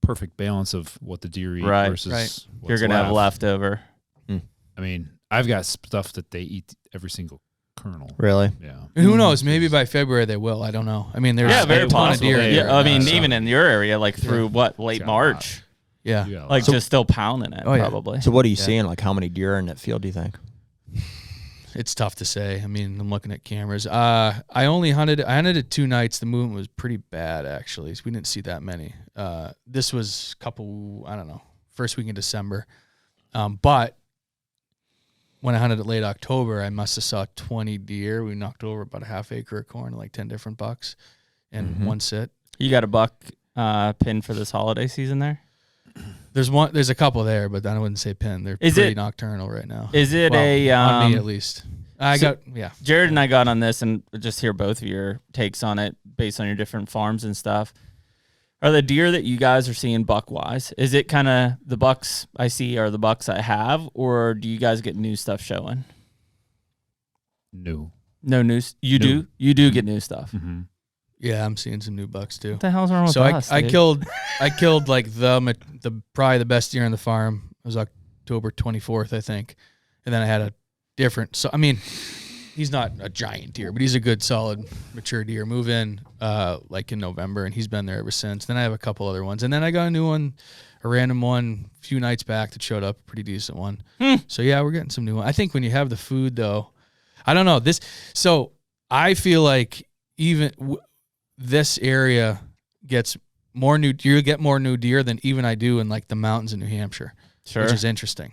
perfect balance of what the deer eat versus what's you're going to have leftover. I mean, I've got stuff that they eat every single kernel. Really? Yeah. And who knows? Maybe by February they will. I don't know. I mean, there's very a ton of possible. deer. Yeah, I mean, even in your area, like through late March. Yeah. Like just still pounding it, probably. So what are you seeing? Like, how many deer are in that field, do you think? It's tough to say. I mean, I'm looking at cameras. I hunted it 2 nights. The movement was pretty bad, actually. So we didn't see that many. This was first week in December. But when I hunted it late October, I must have saw 20 deer. We knocked over about a half acre of corn, like 10 different bucks in one sit. You got a buck pinned for this holiday season there? There's a couple there, but I wouldn't say pin. They're pretty nocturnal right now. Is it on me at least? Jared and I got on this and just hear both of your takes on it based on your different farms and stuff. Are the deer that you guys are seeing buck wise, is it kind of the bucks I see are the bucks I have, or do you guys get new stuff showing? No news. You do get new stuff. Mm-hmm. Yeah, I'm seeing some new bucks too. What the hell's wrong with us? I killed like the probably the best deer on the farm. It was October 24th, I think, and then I had a different. So I mean, he's not a giant deer, but he's a good, solid, mature deer. Move in like in November, and he's been there ever since. Then I have a couple other ones, and then I got a new one, a random one, a few nights back that showed up, a pretty decent one. So yeah, we're getting some new ones. I think when you have the food, though, I don't know this. So I feel like even this area gets more new deer. You get more new deer than even I do in like the mountains in New Hampshire, which is interesting.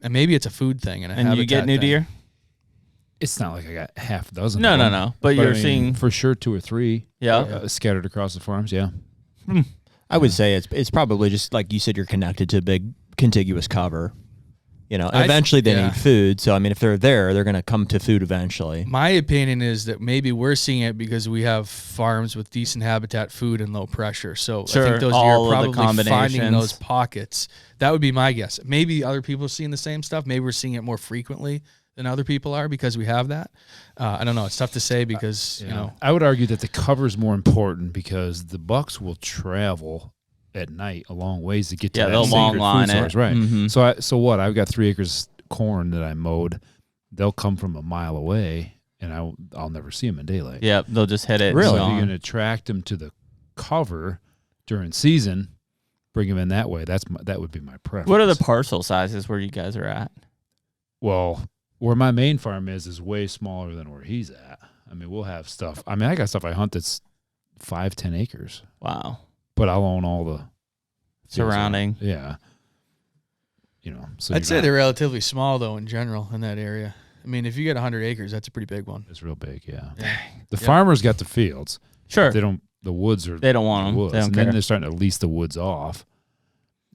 Maybe it's a food thing, and you get new deer. It's not like I got half a dozen. No. But you're seeing for sure 2 or 3. Scattered across the farms. Yeah. I would say it's probably just like you said. You're connected to a big contiguous cover. You know, eventually they need food. So, I mean, if they're there, they're going to come to food eventually. My opinion is that maybe we're seeing it because we have farms with decent habitat, food, and low pressure. So I think those deer are probably finding those pockets. That would be my guess. Maybe other people are seeing the same stuff. Maybe we're seeing it more frequently than other people are because we have that. I don't know. It's tough to say because, you know. I would argue that the cover is more important because the bucks will travel at night a long ways to get to that long line food source, right? Mm-hmm. So what? I've got 3 acres of corn that I mowed. They'll come from a mile away, and I'll never see them in daylight. Yeah, they'll just hit it. Really? So if you're going to attract them to the cover during season, bring them in that way. That would be my preference. What are the parcel sizes where you guys are at? Well, where my main farm is way smaller than where he's at. I mean, we'll have stuff. I mean, I got stuff I hunt that's 5-10 acres. Wow. But I'll own all the surrounding. Yeah. You know, so I'd say they're relatively small though in general in that area. I mean, if you get 100 acres, that's a pretty big one. It's real big, yeah. The farmers got the fields. Sure. They don't. The woods are. They don't want them. Woods. They don't and care. then they're starting to lease the woods off.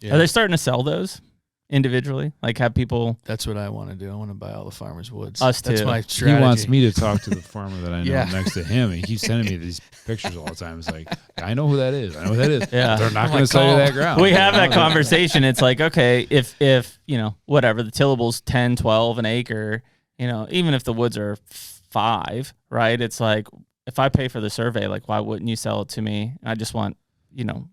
Yeah. Are they starting to sell those individually? Like have people? That's what I want to do. I want to buy all the farmers' woods. Us too. That's my strategy. He wants me to talk to the farmer that I know Yeah. next to him. He keeps sending me these pictures all the time. It's like, I know who that is. I know who that is. Yeah. They're not going to sell you that ground. We have that conversation. It's like, okay, if you know, whatever, the tillable's 10, 12 an acre, you know, even if the woods are 5, right? It's like, if I pay for the survey, like, why wouldn't you sell it to me? I just want,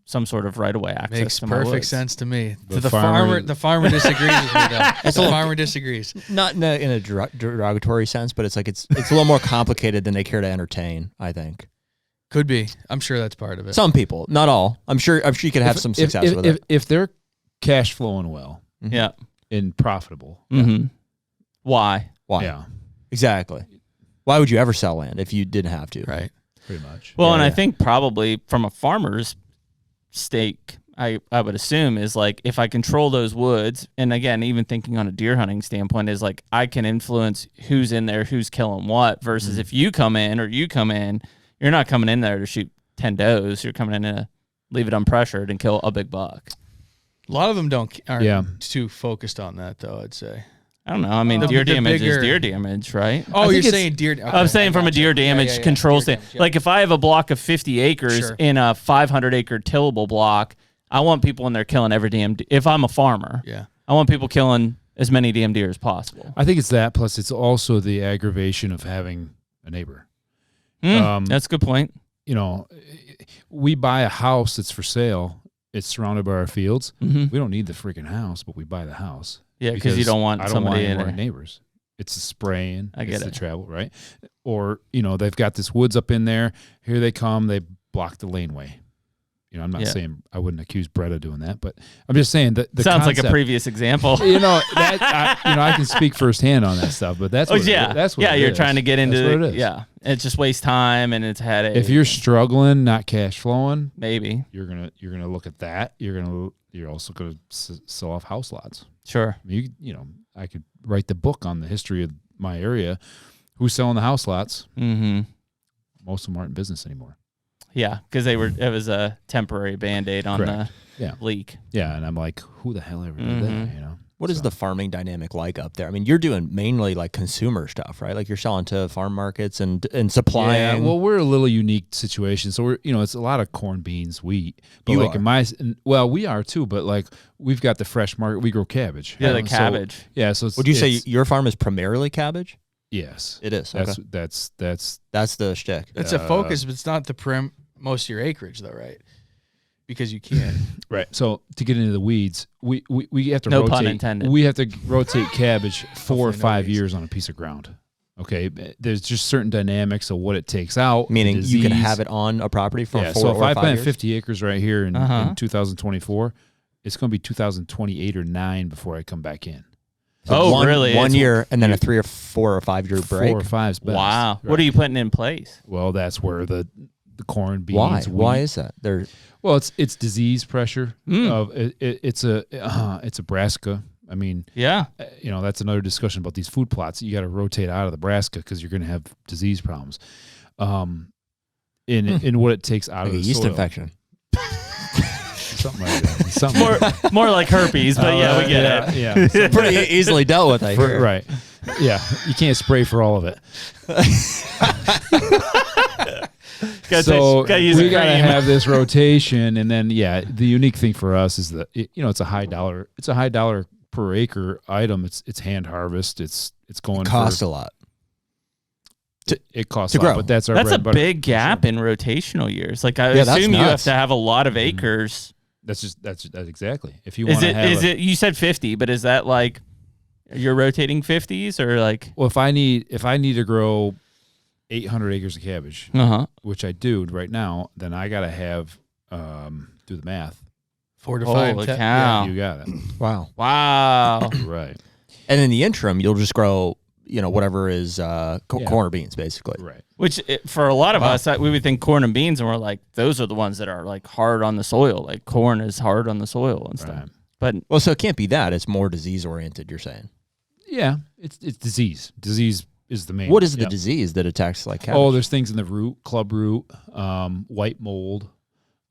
some sort of right-of-way access Makes to my woods. perfect sense to me. The the farmer disagrees with me, though. The farmer disagrees. Not in a derogatory sense, but it's like it's a little more complicated than they care to entertain, I think. Could be. I'm sure that's part of it. Some people, not all. I'm sure you could have some success with it. If they're cash flowing well, Yeah. and profitable, Mm-hmm. Why? yeah, Exactly. Why would you ever sell land if you didn't have to? Right. pretty much. Well, and I think probably from a farmer's stake, I would assume is like, if I control those woods, and again, even thinking on a deer hunting standpoint, is like I can influence who's in there, who's killing what, versus if you come in, you're not coming in there to shoot 10 does. You're coming in to leave it unpressured and kill a big buck. A lot of them aren't too focused on that, though, I'd say. I don't know. I mean, deer damage is deer damage, right? Oh, you're saying deer. Okay, I'm saying from a deer damage control standpoint. Like, if I have a block of 50 acres in a 500-acre tillable block, I want people in there killing every damn if I'm a farmer. Yeah. I want people killing as many damn deer as possible. I think it's that, plus it's also the aggravation of having a neighbor. That's a good point. We buy a house that's for sale. It's surrounded by our fields. Mm-hmm. We don't need the freaking house, but we buy the house. Yeah, because you don't want somebody in there. Neighbors. It's the spraying. I get it's it. the travel, right? Or, they've got this woods up in there. Here they come. They block the laneway. I'm not saying I wouldn't accuse Brett of doing that, but I'm just saying that the sounds concept, like a previous example. I can speak firsthand on that stuff, but that's what that's what you're is. trying to get into that's what it is. Yeah, it just wastes time and it's headache. If you're struggling, not cash flowing, maybe you're gonna look at that. You're also gonna sell off house lots. Sure. I could write the book on the history of my area. Who's selling the house lots? Mm-hmm. Most of them aren't in business anymore. Yeah, because it was a temporary Band-Aid on Correct. the leak. Yeah, and I'm like, who the hell ever did that? What is the farming dynamic like up there? I mean, you're doing mainly like consumer stuff, right? Like you're selling to farm markets and supplying. Yeah, well, we're a little unique situation. So we're, it's a lot of corn, beans, wheat. But we are too, but like we've got the fresh market. We grow cabbage. Yeah, the cabbage. So would you say your farm is primarily cabbage? Yes. It is. That's the shtick. It's a focus, but it's not the most of your acreage, though, right? Because you can. Right. So to get into the weeds, we have to no rotate. pun intended. We have to rotate cabbage 4 or 5 years on a piece of ground. Okay. There's just certain dynamics of what it takes out. Meaning you can have it on a property for 4 or 5 years. So if I plant 50 acres right here in 2024, it's going to be 2028 or 9 before I come back in. So really? 1 year and then a 3 or 4 or 5 year break. 4 or 5's best. Wow. Right. What are you putting in place? Well, that's where the corn, beans. Why? Wheat. Why is that? Well, it's disease pressure. It's a brassica. I mean, that's another discussion about these food plots. You got to rotate out of the brassica because you're going to have disease problems. In what it takes out like of the yeast soil. infection. Something like that. More like herpes, but we get it. Yeah, pretty easily dealt with. Right. Yeah, you can't spray for all of it. So we got to have this rotation, and then the unique thing for us is that it's a high dollar. It's a high dollar per acre item. It's hand harvest. It's going. It costs a lot. It costs to a lot, grow. but that's a big gap in rotational years. Like I assume you have to have a lot of acres. That's exactly. If you want to have, is it? You said 50, but is that like you're rotating 50s or like? Well, if I need to grow 800 acres of cabbage, which I do right now, then I got to have do the math. 4 to 5. Holy cow! You got it. Wow. Right. And in the interim, you'll just grow, whatever is corn or beans, basically. Right. Which for a lot of us, we would think corn and beans, and we're like, those are the ones that are like hard on the soil. Like corn is hard on the soil and stuff. Right. But so it can't be that. It's more disease oriented. You're saying. Yeah, it's disease. Disease is the main. What is the disease that attacks like cabbage? Oh, there's things in the root, club root, white mold.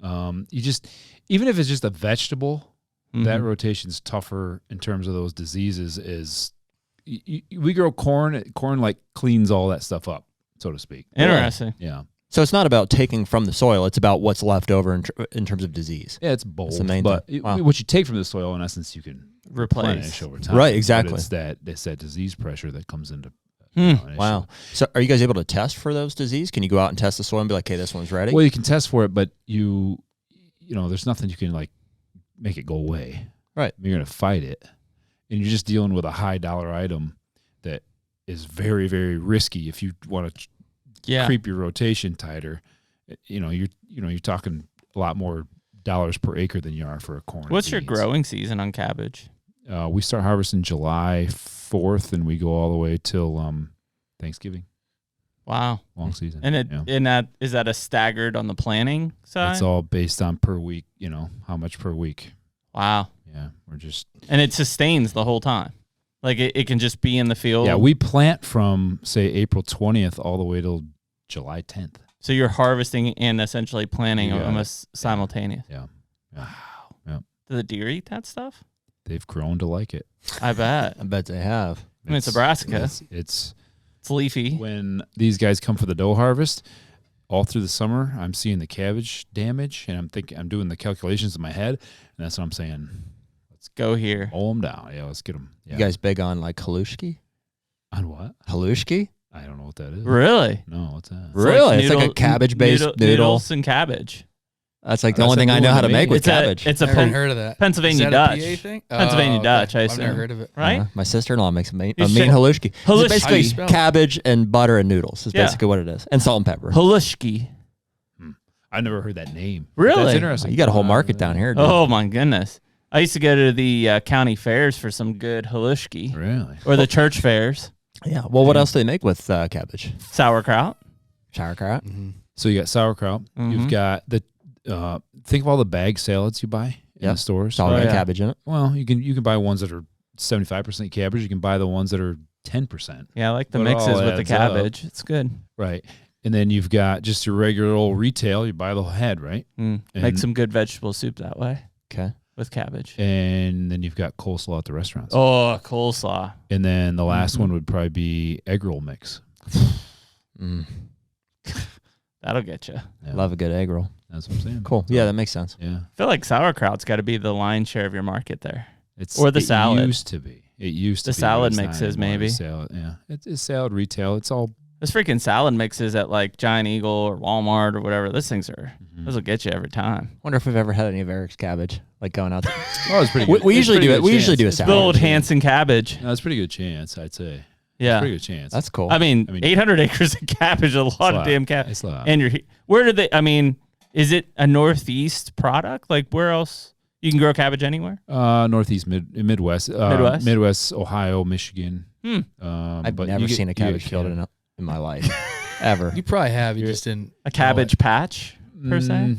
Even if it's just a vegetable, that rotation's tougher in terms of those diseases. We grow corn. Corn like cleans all that stuff up, so to speak. Interesting. Yeah. So it's not about taking from the soil. It's about what's left over in terms of disease. Yeah, it's bold. That's the main but thing. Wow. What you take from the soil, in essence, you can replenish over time. Right, exactly. But it's that disease pressure that comes into Wow. So are you guys able to test for those disease? Can you go out and test the soil and be like, hey, this one's ready? Well, you can test for it, but you know, there's nothing you can like make it go away. Right. You're going to fight it. And you're just dealing with a high dollar item that is very, very risky if you want to creep your rotation tighter. You're talking a lot more dollars per acre than you are for a corn. What's your growing season on cabbage? We start harvesting July 4th and we go all the way till Thanksgiving. Wow. Long season. And is that a staggered on the planning side? It's all based on per week, how much per week. Wow. Yeah. And it sustains the whole time. Like it can just be in the field. Yeah, we plant from say April 20th all the way till July 10th. So you're harvesting and essentially planting almost simultaneous. Yeah. Wow. Yeah. Do the deer eat that stuff? They've grown to like it. I bet. I bet they have. I mean, it's Nebraska. It's leafy. When these guys come for the doe harvest, all through the summer, I'm seeing the cabbage damage, and I'm doing the calculations in my head, and that's what I'm saying. Let's go here. Mow them down. Yeah, let's get them. Yeah. You guys big on like halushki? On what? Halushki? I don't know what that is. Really? No, what's that? Really? It's like a cabbage-based noodle. Noodles and cabbage. That's like the only thing I know how to make with cabbage. It's a heard of that. Pennsylvania Dutch. thing? Pennsylvania Dutch, I assume. I've never heard of it. Right? My sister-in-law makes a mean say- halushki. Halushki. It's basically cabbage and butter and noodles. Is basically what it is. And salt and pepper. Halushki. I never heard that name. Really? That's interesting. You got a whole market down here, dude. Oh, my goodness. I used to go to the county fairs for some good halushki. Really? Or the church fairs. Yeah. Well, what else do they make with cabbage? Sauerkraut. Sauerkraut. Mm-hmm. So you got sauerkraut. You've got the think of all the bag salads you buy in the stores. It's all got cabbage in it. Well, you can buy ones that are 75% cabbage. You can buy the ones that are 10%. Yeah, I like the But it mixes all with the adds cabbage. It's good. Right. And then you've got just your regular old retail. You buy the whole head, right? Make some good vegetable soup that way. Okay. With cabbage. And then you've got coleslaw at the restaurants. Oh, coleslaw. And then the last one would probably be egg roll mix. That'll get you. Yeah. Love a good egg roll. That's what I'm saying. Cool. Yeah, that makes sense. Yeah. I feel like sauerkraut's got to be the lion's share of your market there. It salad. used to be. It used to the be. salad but it's not mixes, anymore. maybe. Salad, yeah. It's salad retail. It's all. Those freaking salad mixes at like Giant Eagle or Walmart or whatever. Those things are. Those will get you every time. Wonder if we've ever had any of Eric's cabbage, like going out there. Oh, it's pretty good. We usually do it. We usually do a It's salad. the old Hansen cabbage. No, it's a pretty good chance, I'd say. Yeah. Pretty good chance. That's cool. I mean 800 acres of cabbage, a lot of damn cabbage. It's a lot. And where do they? I mean, is it a Northeast product? Like where else you can grow cabbage anywhere? Northeast, Midwest, Midwest, Ohio, Michigan. I've but never seen a cabbage field in my life, ever. You probably have. You just didn't. A cabbage patch per se.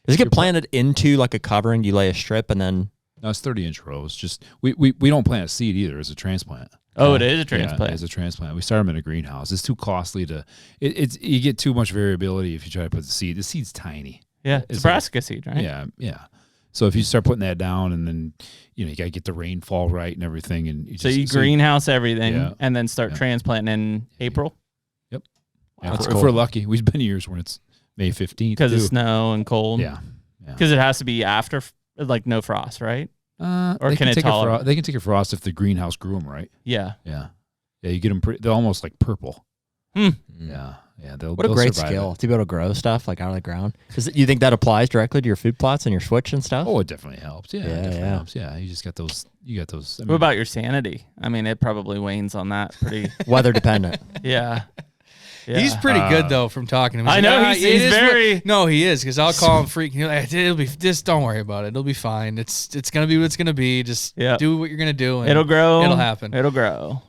Does it get planted into like a covering? You lay a strip and then. No, it's 30-inch rows. Just we don't plant a seed either. It's a transplant. Oh, it is a transplant. Yeah, it's a transplant. We start them in a greenhouse. It's too costly to. You get too much variability if you try to put the seed. The seed's tiny. Yeah, it's Nebraska seed, right? Yeah. So if you start putting that down, and then you got to get the rainfall right and everything, and you greenhouse everything, and then start transplanting in April. Yep. Wow, if we're lucky, we've been years when it's May 15th because of snow and cold. Yeah. Because it has to be after like no frost, right? Or can it tolerate? They can take a frost if the greenhouse grew them right. Yeah. Yeah. You get them. They're almost like purple. Yeah. What a great skill to be able to grow stuff like out of the ground. You think that applies directly to your food plots and your switch and stuff? Oh, it definitely helps. Yeah, it definitely helps. Yeah, you just got those. You got those. What about your sanity? I mean, it probably wanes on that pretty. Weather dependent. Yeah. He's pretty good though from talking to him. I know he's very. No, he is because I'll call him freaking. He's like, it'll be. Just don't worry about it. It'll be fine. It's gonna be what it's gonna be. Just do what you're gonna do. And it'll grow. It'll happen. It'll grow.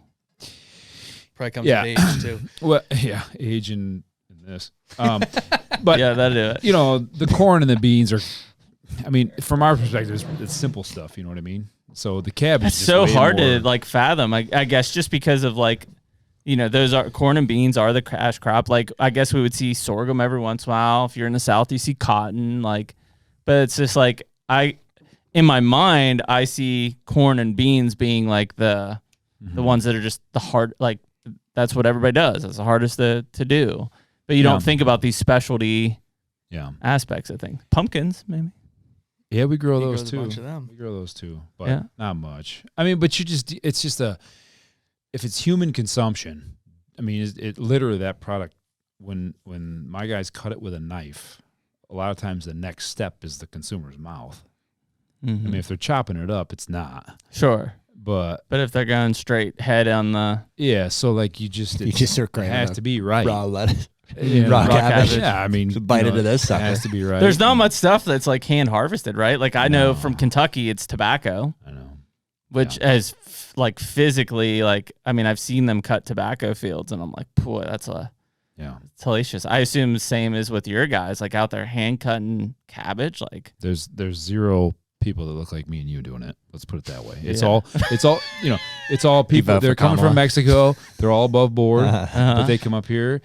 Probably comes with age too. Well, yeah, age and this. But yeah, that'll do it. The corn and the beans are. I mean, from our perspective, it's simple stuff. You know what I mean? So the cabbage. It's so hard to like fathom. I guess just because of like. Those are corn and beans are the cash crop. Like, I guess we would see sorghum every once in a while. If you're in the South, you see cotton. Like, but it's just like in my mind, I see corn and beans being like the ones that are just the hard. Like, that's what everybody does. It's the hardest to do. But you don't think about these specialty aspects of things. Pumpkins, maybe. Yeah, we grow those a too. bunch of them. We grow those too, but not much. I mean, but it's just if it's human consumption, I mean, it literally that product, when my guys cut it with a knife, a lot of times the next step is the consumer's mouth. Mm-hmm. I mean, if they're chopping it up, it's not. Sure. But if they're going straight head on the... Yeah, so like it has to be right. Raw lettuce. Raw cabbage. Yeah, I mean, bite into this sucker. It has to be right. There's not much stuff that's like hand harvested, right? Like I know from Kentucky, it's tobacco. I know. Which as like physically, like, I mean, I've seen them cut tobacco fields and I'm like, boy, that's it's hellacious. I assume the same is with your guys, like out there hand cutting cabbage. Like there's zero people that look like me and you doing it. Let's put it that way. It's all it's all people. They're coming from Mexico. They're all above board, but they come up here,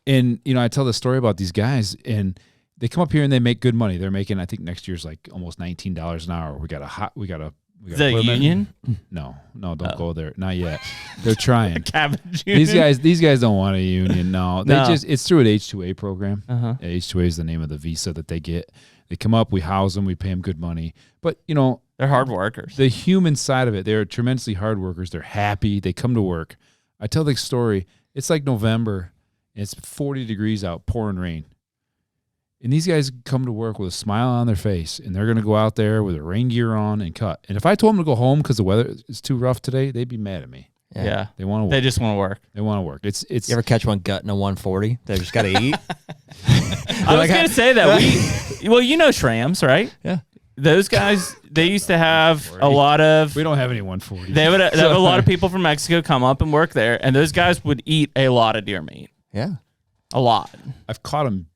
and I tell the story about these guys, and they come up here and they make good money. They're making, I think next year's like almost $19 an hour. We got a the union? No, don't go there. Not yet. They're trying. Cabbage union? These guys don't want a union. No, it's through an H-2A program. Uh-huh. H-2A is the name of the visa that they get. They come up, we house them, we pay them good money. But, they're hard workers. The human side of it, they're tremendously hard workers. They're happy. They come to work. I tell the story. It's like November. And it's 40 degrees out, pouring rain. And these guys come to work with a smile on their face, and they're going to go out there with their rain gear on and cut. And if I told them to go home because the weather is too rough today, they'd be mad at me. Yeah. They want to work. They just want to work. They want to work. It's. You ever catch one gutting a 140? They just got to eat. I was going to say that Shrams, right? Yeah. Those guys, they used to have a lot of... We don't have any 140s. They would have a lot of people from Mexico come up and work there, and those guys would eat a lot of deer meat. Yeah. A lot. I've caught them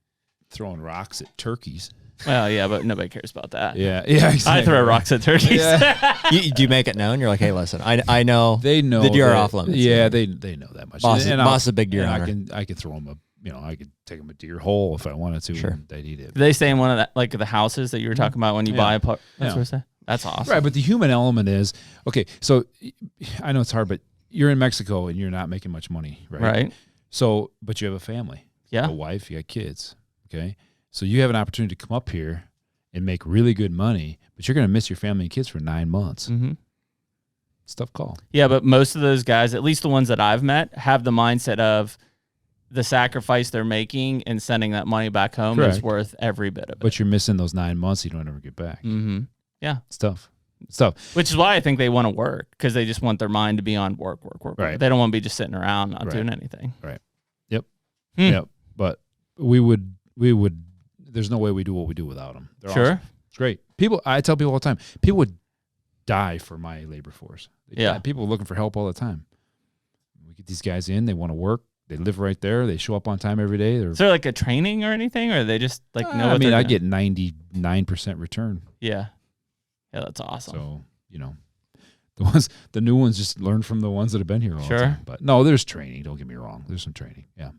throwing rocks at turkeys. Well, yeah, but nobody cares about that. Yeah, exactly. I throw rocks at turkeys. Yeah. Do you make it known? You're like, hey, listen, I know. They know the deer are off limits. Yeah, they know that much. Boss is a big deer hunter. I could throw them I could take them a deer hole if I wanted to. Sure. And they'd eat it. Do they stay in one of the houses that you were talking about when you buy a part? That's awesome. Right, but the human element is, okay, so I know it's hard, but you're in Mexico and you're not making much money, right? Right. So, but you have a family. Yeah. A wife, you got kids, okay? So you have an opportunity to come up here and make really good money, but you're going to miss your family and kids for 9 months. Mm-hmm. It's a tough call. Yeah, but most of those guys, at least the ones that I've met, have the mindset of the sacrifice they're making and sending that money back home is worth every bit of it. But you're missing those 9 months you don't ever get back. Mm-hmm. Yeah. It's tough. It's tough. Which is why I think they want to work, because they just want their mind to be on work. Right. They don't want to be just sitting around not doing anything. Right. Yep. Yep. But we would, there's no way we do what we do without them. They're awesome. It's great. I tell people all the time, people would die for my labor force. People are looking for help all the time. We get these guys in, they want to work. They live right there. They show up on time every day. Is there like a training or anything, or they just know what I mean, they're I get 99% return. Yeah. Yeah, that's awesome. So, the new ones just learn from the ones that have been here all the time. But no, there's training. Don't get me wrong. There's some training. Yeah.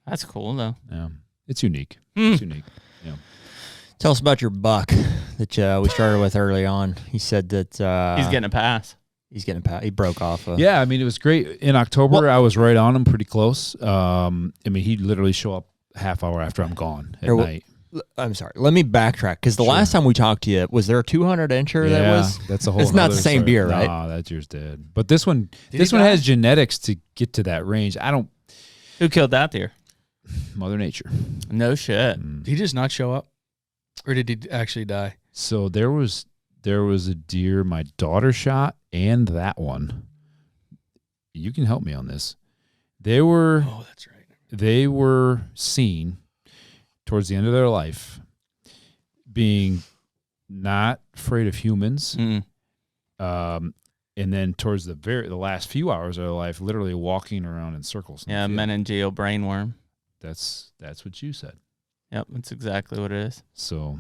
That's cool, though. Yeah. It's unique. It's unique. Yeah. Tell us about your buck that we started with early on. He said that he's getting a pass. He's getting a pass. He broke off. Yeah, I mean, it was great. In October, I was right on him pretty close. I mean, he'd literally show up half hour after I'm gone at night. I'm sorry. Let me backtrack, because the last time we talked to you, was there a 200 incher that was? That's a whole. It's not the same deer, right? No, that deer's dead. But this one has genetics to get to that range. Who killed that deer? Mother Nature. No shit. Did he just not show up, or did he actually die? So there was a deer my daughter shot, and that one. You can help me on this. They were. Oh, that's right. They were seen towards the end of their life being not afraid of humans. And then towards the last few hours of their life, literally walking around in circles. Yeah, meningeal brainworm. That's what you said. Yep, that's exactly what it is. So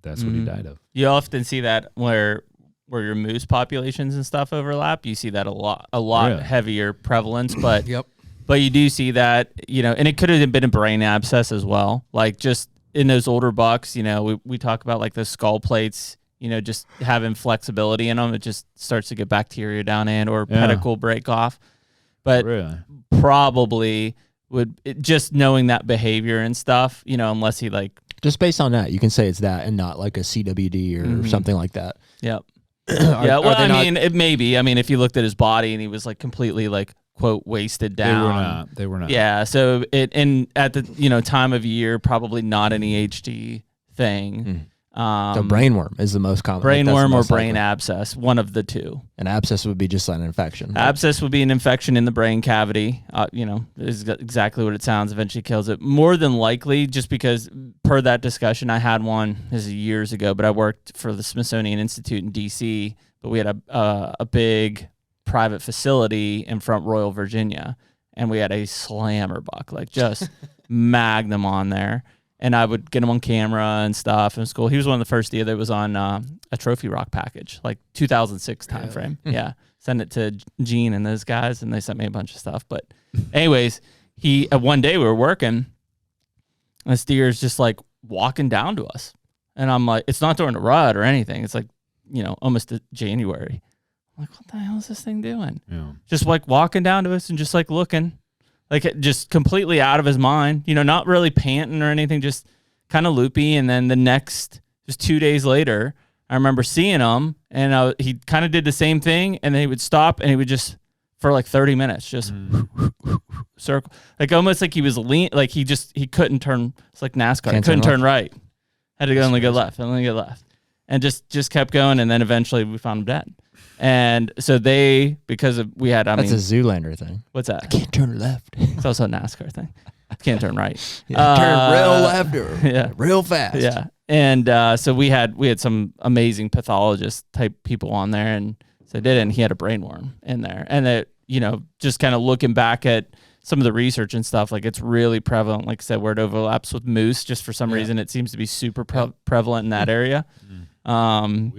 that's what he died of. You often see that where your moose populations and stuff overlap. You see that a lot Really? heavier prevalence, but Yep. But you do see that, and it could have been a brain abscess as well. Like just in those older bucks, we talk about like the skull plates, just having flexibility in them. It just starts to get bacteria down in or pedicle break off. But probably just knowing that behavior and stuff, unless he just based on that, you can say it's that and not like a CWD or something like that. Yep. Yeah, well, it may be. I mean, if you looked at his body and he was like completely like quote wasted down. They were not. Yeah. So and at the time of year, probably not an EHD thing. So brainworm is the most common. Brainworm or brain abscess, one of the two. An abscess would be just an infection. Abscess would be an infection in the brain cavity. Is exactly what it sounds. Eventually kills it. More than likely, just because per that discussion, I had one. This is years ago, but I worked for the Smithsonian Institute in D.C. But we had a big private facility in Front Royal, Virginia, and we had a slammer buck, like just magnum on there. And I would get him on camera and stuff. It was cool. He was one of the first deer that was on a trophy rock package, like 2006 timeframe. Yeah. Send it to Gene and those guys, and they sent me a bunch of stuff. But anyways, one day we were working, and this deer is just like walking down to us. And I'm like, it's not during a rut or anything. It's like, almost January. I'm like, what the hell is this thing doing? Yeah. Just like walking down to us and just like looking. Like just completely out of his mind, not really panting or anything, just kind of loopy. And then just 2 days later, I remember seeing him, and he kind of did the same thing, and then he would stop, and he would just, for like 30 minutes, just circle, like almost like he was like he couldn't turn. It's like NASCAR, he couldn't turn right, had to only go left, and just kept going, and then eventually we found him dead. And so we had, that's a Zoolander thing. What's that? I can't turn left. It's also a NASCAR thing. Can't turn right. Turn real left or real fast. Yeah. And so we had some amazing pathologist type people on there, and so I did it, and he had a brainworm in there. And that, just kind of looking back at some of the research and stuff, like it's really prevalent, like I said, where it overlaps with moose, just for some reason it seems to be super prevalent in that area. We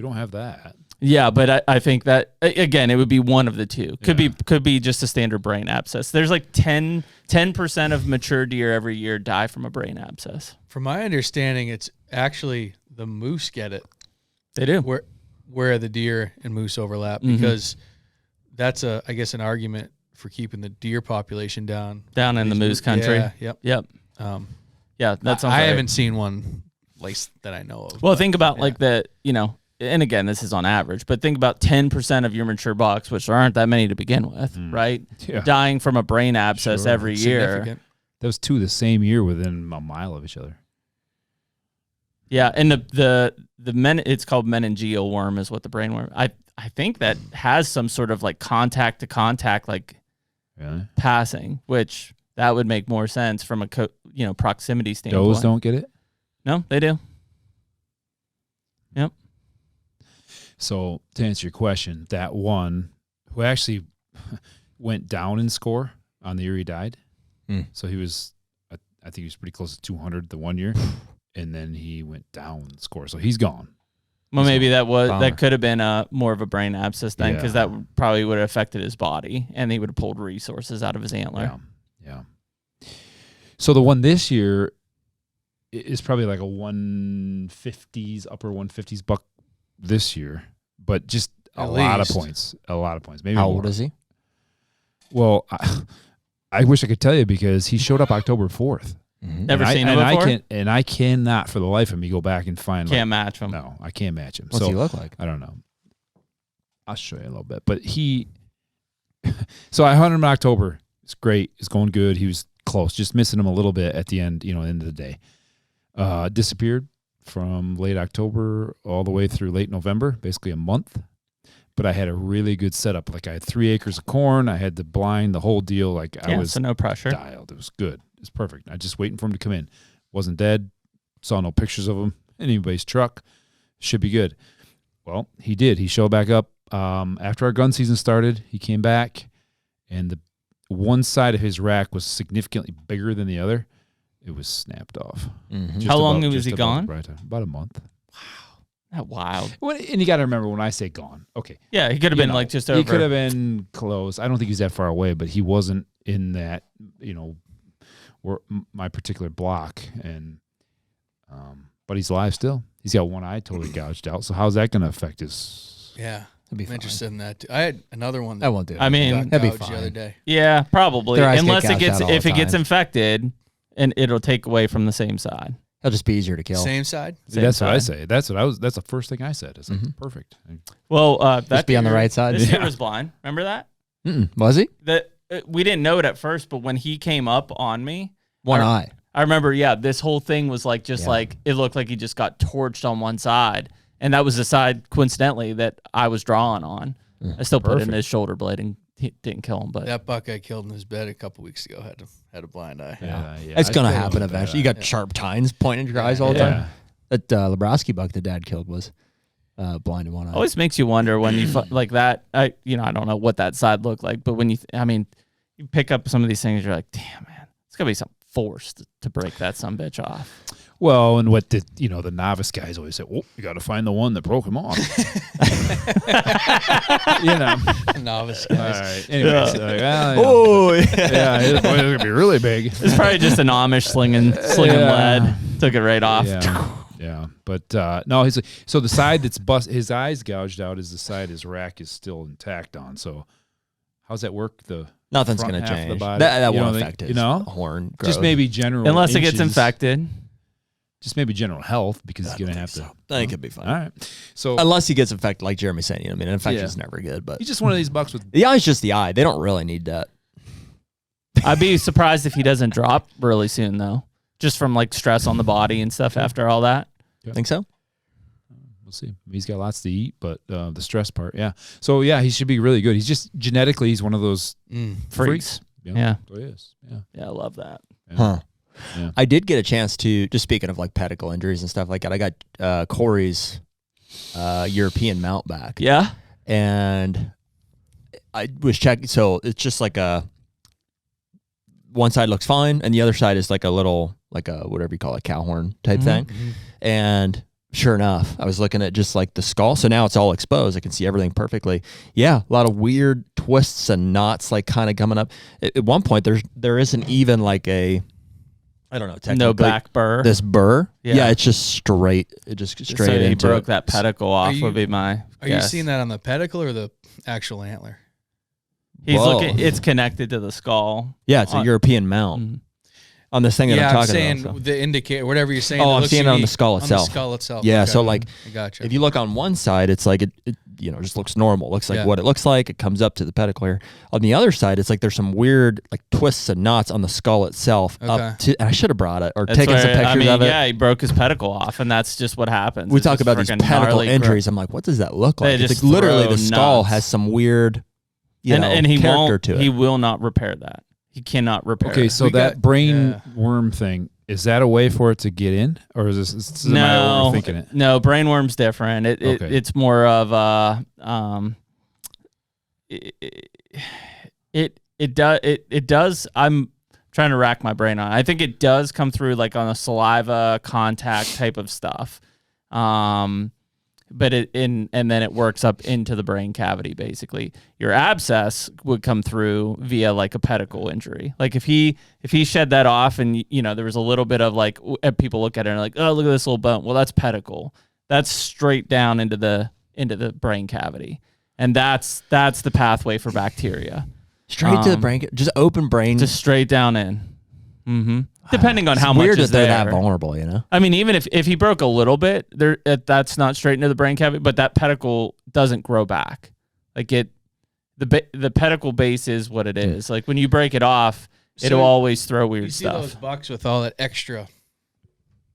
don't have that. Yeah, but I think that, again, it would be one of the two. Could be just a standard brain abscess. There's like 10% of mature deer every year die from a brain abscess. From my understanding, it's actually the moose get it. They do. Where the deer and moose overlap, because that's I guess an argument for keeping the deer population down in the moose country. Yeah. Yep. Yeah, that's. I haven't seen one place that I know of. Well, think about like the and again, this is on average, but think about 10% of your mature bucks, which there aren't that many to begin with, right? Yeah. Dying from a brain abscess every year. Those two the same year within a mile of each other. Yeah, and the it's called meningeal worm is what the brain worm. I think that has some sort of like contact to contact, like passing, which that would make more sense from a proximity standpoint. Does don't get it? No, they do. Yep. So to answer your question, that one who actually went down in score on the year he died. So he was, I think he was pretty close to 200 the 1 year, and then he went down in score. So he's gone. Well, maybe that could have been more of a brain abscess then, because that probably would have affected his body, and he would have pulled resources out of his antler. Yeah. So the one this year is probably like a 150s, upper 150s buck this year, but just a lot of points. Maybe How more. old is he? Well, I wish I could tell you, because he showed up October 4th. Never seen him before? I cannot for the life of me go back and find. Can't match him. No, I can't match him. What's he look like? I don't know. I'll show you a little bit. But so I hunted him in October. It's great. It's going good. He was close, just missing him a little bit at the end, end of the day. Disappeared from late October all the way through late November, basically a month. But I had a really good setup. Like I had 3 acres of corn. I had the blind, the whole deal. Like I was so no pressure. Dialed. It was good. It's perfect. I just waiting for him to come in. Wasn't dead. Saw no pictures of him in anybody's truck. Should be good. Well, he did. He showed back up after our gun season started. He came back, and the one side of his rack was significantly bigger than the other. It was snapped off. How long was he gone? About a month. That wild. And you got to remember when I say gone. Okay. Yeah, he could have been like just over. He could have been close. I don't think he was that far away, but he wasn't in that, my particular block. And but he's alive still. He's got one eye totally gouged out. So how's that going to affect his? Yeah, I'm interested in that too. I had another one that won't do. I mean, that'd be fine. The other day. Yeah, probably. Unless it gets infected, and it'll take away from the same side. He'll just be easier to kill. Same side. That's what I say. That's the first thing I said. It's like, perfect. Well, just be on the right side. This year was blind. Remember that? Was he? we didn't know it at first, but when he came up on me, one eye. I remember, this whole thing was like like it looked like he just got torched on one side, and that was the side coincidentally that I was drawing on. I still put it in his shoulder blade and he didn't kill him, but that buck I killed in his bed a couple weeks ago had a blind eye. Yeah. It's gonna happen eventually. You got sharp tines pointing at your eyes all the time. That Lebrowski buck the dad killed was blind in one eye. Always makes you wonder when you like that. I don't know what that side looked like, but when you pick up some of these things, you're like, damn man, it's gotta be some force to break that sumbitch off. Well, and what the novice guys always say, you got to find the one that broke him off. Novice guys. All right. Anyways, it's going to be really big. It's probably just an Amish slinging lead. Took it right off. Yeah. But no, so the side that's his eyes gouged out is the side his rack is still intact on. So how's that work? Nothing's going to change. That won't affect his horn growth. Just maybe general unless it gets infected. Just maybe general health because he's going to have to. I think it'd be fine. All right. So unless he gets infected, like Jeremy's saying, an infection's never good. But he's just one of these bucks with the eye's just the eye. They don't really need that. I'd be surprised if he doesn't drop really soon though, just from like stress on the body and stuff after all that. Yeah. Think so? We'll see. He's got lots to eat, but the stress part, So he should be really good. He's just genetically, he's one of those freaks. Yeah. So he is. Yeah, I love that. Yeah. Huh. Yeah. I did get a chance to, just speaking of like pedicle injuries and stuff like that, I got Corey's European mount back. Yeah. And I was checking. So it's just like one side looks fine and the other side is like a little, like a whatever you call it, cow horn type thing. And sure enough, I was looking at just like the skull. So now it's all exposed. I can see everything perfectly. Yeah, a lot of weird twists and knots like kind of coming up. At one point, there isn't even like I don't know. No back burr. This burr. Yeah, it's just straight. It just straight so he into broke that pedicle off would be my Are guess. you seeing that on the pedicle or the actual antler? He's looking. It's connected to the skull. Yeah, it's a European mount. On this thing that I'm talking saying about. So. The indicator, whatever you're saying. I'm seeing it on the skull itself. On the skull itself. Yeah, okay. so like, I gotcha. if you look on one side, it's like it just looks normal. It looks like what it looks like. It comes up to the pedicle here. On the other side, it's like there's some weird like twists and knots on the skull itself. Up to, and I should have brought it or taken some pictures of it. Yeah, he broke his pedicle off, and that's just what happens. We talk about these pedicle injuries. I'm like, what does that look like? It's like literally the skull has some weird, and he character to it. He will not repair that. He cannot repair. Okay, so that brain worm thing, is that a way for it to get in, or is this am I overthinking it? No, brain worm's different. It's more of it does. I'm trying to rack my brain on. I think it does come through like on a saliva contact type of stuff. But and then it works up into the brain cavity. Basically, your abscess would come through via like a pedicle injury. Like if he shed that off, and there was a little bit of like people look at it and are like, oh, look at this little bump. Well, that's pedicle. That's straight down into the brain cavity, and that's the pathway for bacteria. Straight to the brain, just open brain, just straight down in. Mm-hmm. Depending on how much weird is that they're there. that vulnerable, I mean, even if he broke a little bit, that's not straight into the brain cavity, but that pedicle doesn't grow back. Like the pedicle base is what it is. Like when you break it off, it'll always throw weird stuff. You see those bucks with all that extra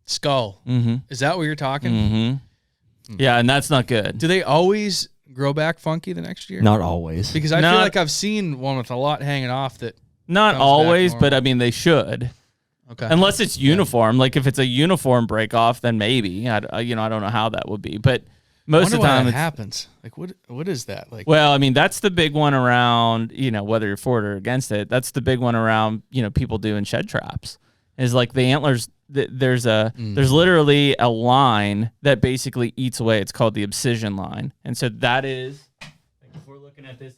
skull. Mm-hmm. Is that what you're talking? Mm-hmm. Yeah, and that's not good. Do they always grow back funky the next year? Not always. Because I feel like I've seen one with a lot hanging off that. Not always, but I mean they should. Okay. Unless it's uniform. Like if it's a uniform break off, then maybe. I don't know how that would be, but most of the time it happens. Like what is that like? Well, I mean that's the big one around. Whether you're for it or against it, that's the big one around. People doing shed traps is like the antlers. There's literally a line that basically eats away. It's called the abscission line, and so that is like if we're looking at this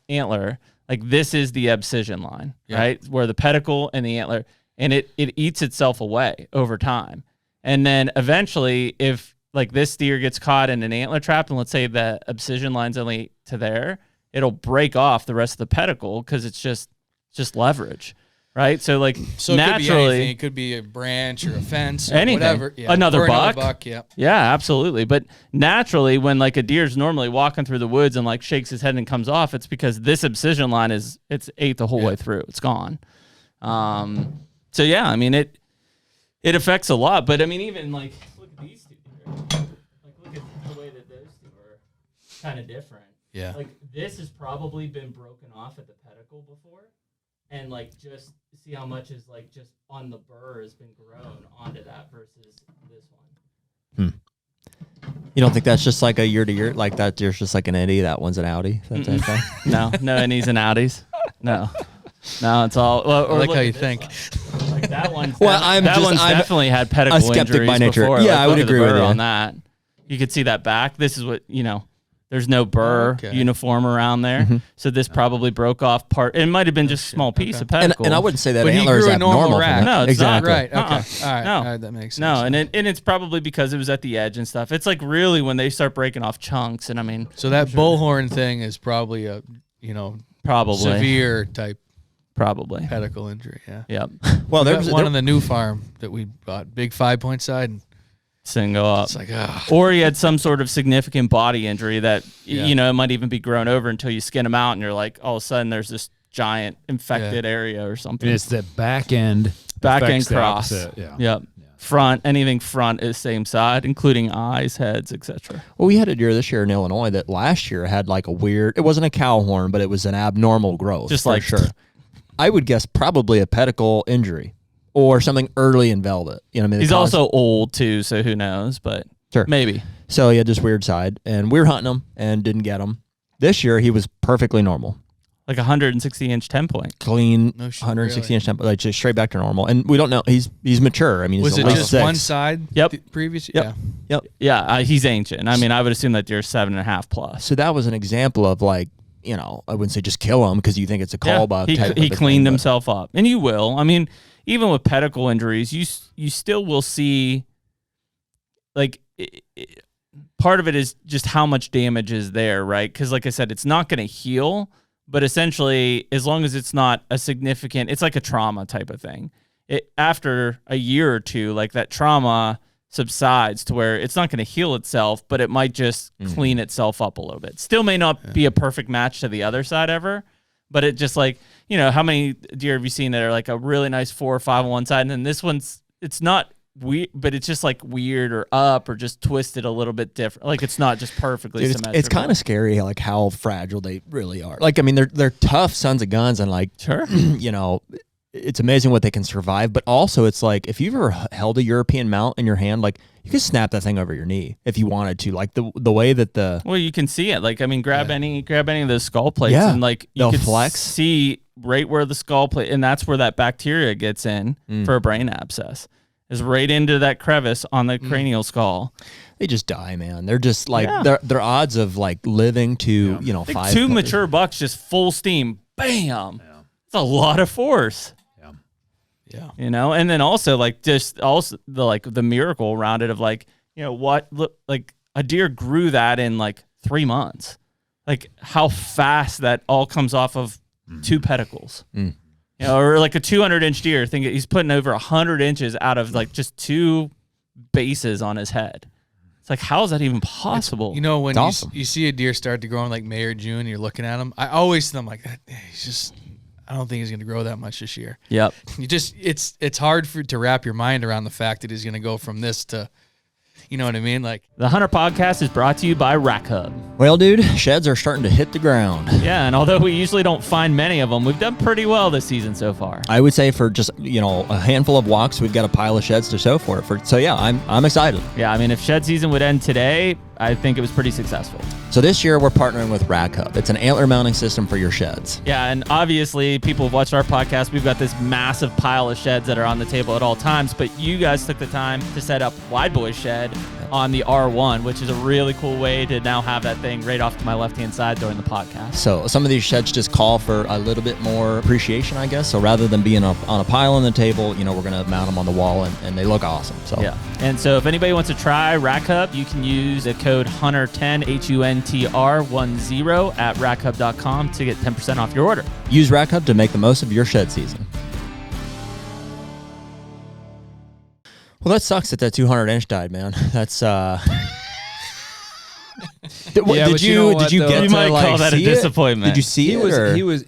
antler. Like this is the abscission line, right? Where the pedicle and the antler, and it eats itself away over time. And then eventually, if like this deer gets caught in an antler trap, and let's say the abscission line's only to there, it'll break off the rest of the pedicle because it's just leverage. right? So like So it naturally, could be anything. It could be a branch or a fence or anything. whatever. Yeah. Another Or buck. Yeah. Yeah, absolutely. But naturally, when like a deer's normally walking through the woods and like shakes his head and comes off, it's because this incision line it's ate the whole way through. It's gone. So yeah, I mean it affects a lot. But I mean, even like look at these two deer. Like look at the way that those two are kind of different. Yeah. Like this has probably been broken off at the pedicle before, and like just see how much is like just on the burr has been grown onto that versus this one. You don't think that's just like a year to year, like that deer's just like an Eddie, that one's an Audi? That's okay. No innies and outies. No, it's all. Well, I like how you think. Like that one. Well, I'm definitely had pedicle a skeptic injuries by nature. before. Yeah, Like, I would look at the agree with burr you on that. You could see that back. This is what There's no burr uniform around there, so this probably broke off part. It might have been just a small piece of pedicle. And I wouldn't say that But he antler is grew a normal abnormal. rack. from that. No, it's exactly. Right. Okay. Uh-uh. All right. No. All right. That makes sense. No, and it's probably because it was at the edge and stuff. It's like really when they start breaking off chunks, and I mean, So that bullhorn thing is probably a probably severe type probably. pedicle injury. Yeah. Yep. Well, There there was was one on the new farm that we bought, big 5-point side. And Single up. it's like, Or he had some sort of significant body injury that Yeah. it might even be grown over until you skin him out, and you're like, all of a sudden there's this giant infected area or something. And it's that back end affects the cross. opposite, yeah. Yep. Front, anything front is same side, including eyes, heads, etc. Well, we had a deer this year in Illinois that last year had like a weird. It wasn't a cow horn, but it was an abnormal growth. Just for like- sure. I would guess probably a pedicle injury or something early in velvet. You know what I mean? He's also old too, so who knows? But Sure. maybe. So he had this weird side, and we were hunting him and didn't get him. This year he was perfectly normal, Like 160-inch 10-point. clean, No shit, 160-inch tempo, like just straight back to normal. And we don't know. He's mature. I mean, was he's it at just least one 6. side? Yep. The previous. Yep. Yeah. Yeah, he's ancient. I mean, I would assume that deer's 7.5 plus. So that was an example of like, I wouldn't say just kill him because you think it's a call buck. he type of he a thing, cleaned but- himself up, and you will. I mean, even with pedicle injuries, you still will see, like, part of it is just how much damage is there, right? Because, like I said, it's not going to heal, but essentially, as long as it's not a significant, it's like a trauma type of thing. After a year or two, like that trauma subsides to where it's not going to heal itself, but it might just clean itself up a little bit. Still may not be a perfect match to the other side ever, but it just like, how many deer have you seen that are like a really nice 4 or 5 on one side, and then this one's, it's not weird, but it's just like weird or up or just twisted a little bit different. Like it's not just perfectly symmetrical. It's kind of scary, like how fragile they really are. Like, I mean, they're tough sons of guns, and like, Sure. It's amazing what they can survive. But also, it's like if you've ever held a European mount in your hand, like you could snap that thing over your knee if you wanted to. Like the way that Well, you can see it. Like, I mean, grab any of those skull plates, Yeah. and like you They'll can flex. see right where the skull plate, and that's where that bacteria gets in for a brain abscess. Is right into that crevice on the cranial skull. they just die, man. They're just like their odds of like living to I think 5. 2 mature bucks just full steam, bam. It's a lot of force. Yeah. And then also like just also the miracle around it of like, like a deer grew that in like 3 months. Like how fast that all comes off of 2 pedicles. Or like a 200-inch deer. Think he's putting over 100 inches out of like just 2 bases on his head. It's like, how is that even possible? When awesome. you see a deer start to grow in like May or June, you're looking at him. I always think like, I don't think he's going to grow that much this year. Yep. It's hard to wrap your mind around the fact that he's going to go from this to, you know what I mean? Like The HUNTR Podcast is brought to you by Rack Hub. Well, dude, sheds are starting to hit the ground. Yeah, and although we usually don't find many of them, we've done pretty well this season so far. I would say for just a handful of walks, we've got a pile of sheds to show for it. So yeah, I'm excited. Yeah, I mean, if shed season would end today, I think it was pretty successful. So this year we're partnering with Rack Hub. It's an antler mounting system for your sheds. Yeah, and obviously people have watched our podcast. We've got this massive pile of sheds that are on the table at all times, but you guys took the time to set up Wide Boy Shed on the R1, which is a really cool way to now have that thing right off to my left-hand side during the podcast. So some of these sheds just call for a little bit more appreciation, I guess. So rather than being on a pile on the table, we're going to mount them on the wall, and they look awesome. So yeah, and so if anybody wants to try Rack Hub, you can use the code HUNTR10, HUNTR10 at rackhub.com to get 10% off your order. Use Rack Hub to make the most of your shed season. Well, that sucks that 200-inch died, man. That's did you get you to might call that a disappointment. Did you see He was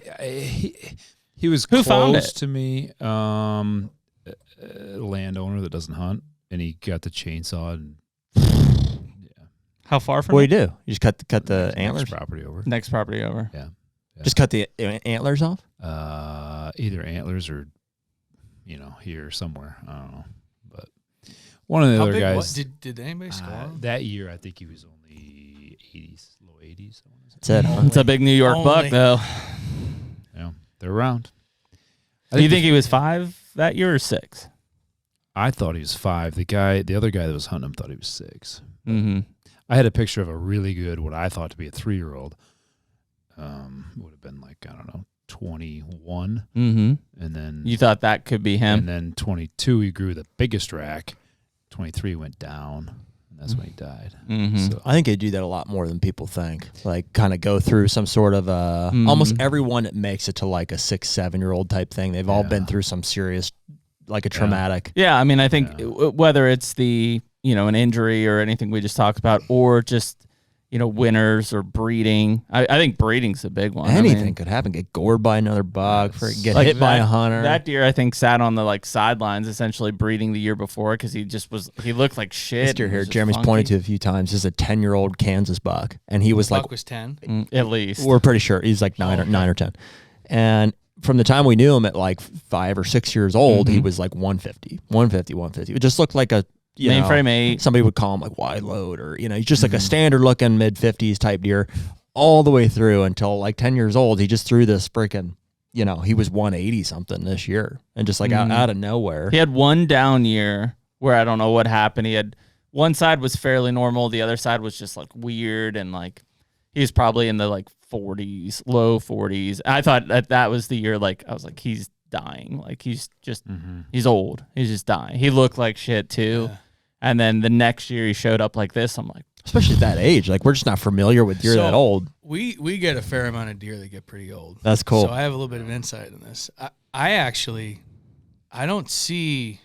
Who close found it? to me. A landowner that doesn't hunt, and he got the chainsaw and How far from What it? do you do? You just cut the antlers? next property over. Next property over. Yeah. Just cut the antlers off? Either antlers or here somewhere. I don't know, but one of the other guys. Did anybody score? That year? I think he was only 80s, low 80s. That's it. It's a big New York buck, though. Yeah, they're around. Do you think he was 5 that year or 6? I thought he was 5. The other guy that was hunting him thought he was 6. Mm-hmm. I had a picture of a really good, what I thought to be a 3-year-old. Would have been like, I don't know, 21. Mm-hmm. And then You thought that could be him? And then 22, he grew the biggest rack. 23 went down. And that's when he died. Mm-hmm. So, I think they do that a lot more than people think. Like, kind of go through some sort of almost everyone that makes it to like a 6-7-year-old type thing. They've all been through some serious, like a traumatic. Yeah, I mean, I think whether it's the, an injury or anything we just talked about, or just, winners or breeding. I think breeding's a big one. Anything could happen. Get gored by another buck, get like hit by a hunter. That deer, I think, sat on the sidelines, essentially breeding the year before because he looked like shit. This deer here, Jeremy's pointed to a few times, is a 10-year-old Kansas buck, and he was the like, buck was 10 at least. We're pretty sure he's like 9 or 10, and from the time we knew him at like 5 or 6 years old, he was like 150. It just looked like a Mainframe 8. Somebody would call him like wide load, or he's just like a standard looking mid-50s type deer all the way through until like 10 years old. He just threw this freaking, he was 180 something this year, and just like out of nowhere. He had one down year where I don't know what happened. He had one side was fairly normal, the other side was just like weird, and like he was probably in the like 40s, low 40s. I thought that was the year, like I was like, he's dying, like he's just he's old, he's just dying. He looked like shit too. Yeah. And then the next year he showed up like this. I'm like, especially at that age, like we're just not familiar with deer that old. We get a fair amount of deer that get pretty old. That's cool. So I have a little bit of insight in this. I don't see,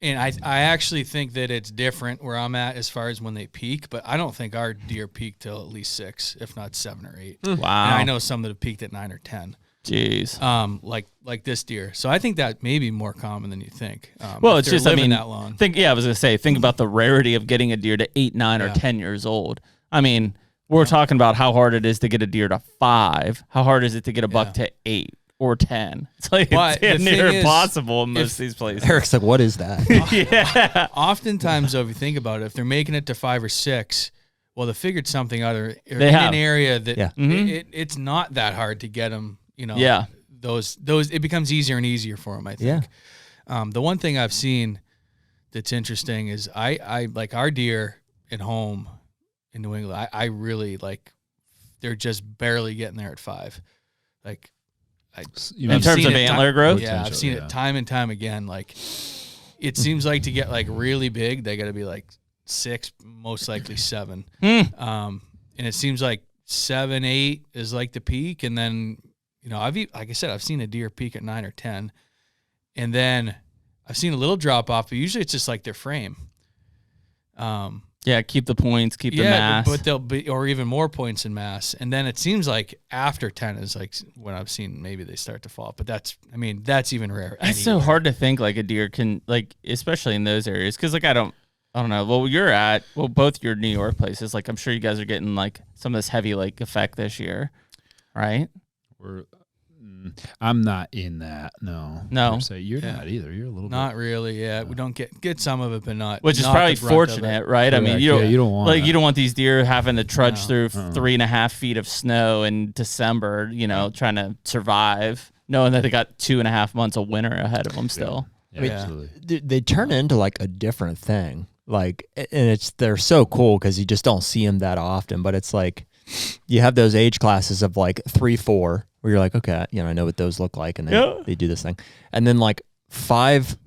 and I actually think that it's different where I'm at as far as when they peak, but I don't think our deer peak till at least 6, if not 7 or 8. Wow. And I know some that have peaked at 9 or 10. Jeez. Like this deer. So I think that may be more common than you think. Well, it's just, that long. I was gonna say, think about the rarity of getting a deer to 8, 9, or 10 years old. I mean, we're talking about how hard it is to get a deer to 5. How hard is it to get a buck to 8 or 10? It's like it's near impossible in most of these places. Eric's like, what is that? Yeah. Oftentimes, though, if you think about it, if they're making it to 5 or 6, well, they figured something other in have. an area that it's not that hard to get them. Those it becomes easier and easier for them, I think. Yeah. The one thing I've seen that's interesting is I like our deer at home in New England. I really like, they're just barely getting there at 5. Like, in terms of antler growth? Yeah, I've seen it time and time again. Like, it seems like to get like really big, they got to be like 6, most likely 7. And it seems like 7, 8 is like the peak, and then like I said, I've seen a deer peak at 9 or 10, and then I've seen a little drop off, but usually it's just like their frame. Yeah, keep the points, keep the mass, but they'll be, or even more points in mass, and then it seems like after 10 is like when I've seen maybe they start to fall. But that's even rare. It's so hard to think like a deer can, like, especially in those areas, because like I don't know. Well, both your New York places, like I'm sure you guys are getting like some of this heavy like effect this year, right? I'm not in that. No. So you're not either. You're a little not really. Yeah, we don't get some of it, but not. Which is probably fortunate, right? Correct. I mean, you don't want you don't want these deer having to trudge through 3.5 feet of snow in December. Trying to survive, knowing that they got 2.5 months of winter ahead of them still. Yeah, absolutely. They turn into like a different thing. Like, and they're so cool because you just don't see them that often. But it's like you have those age classes of like 3, 4. Where you're like, okay, I know what those look like, and they do this thing. And then like 5,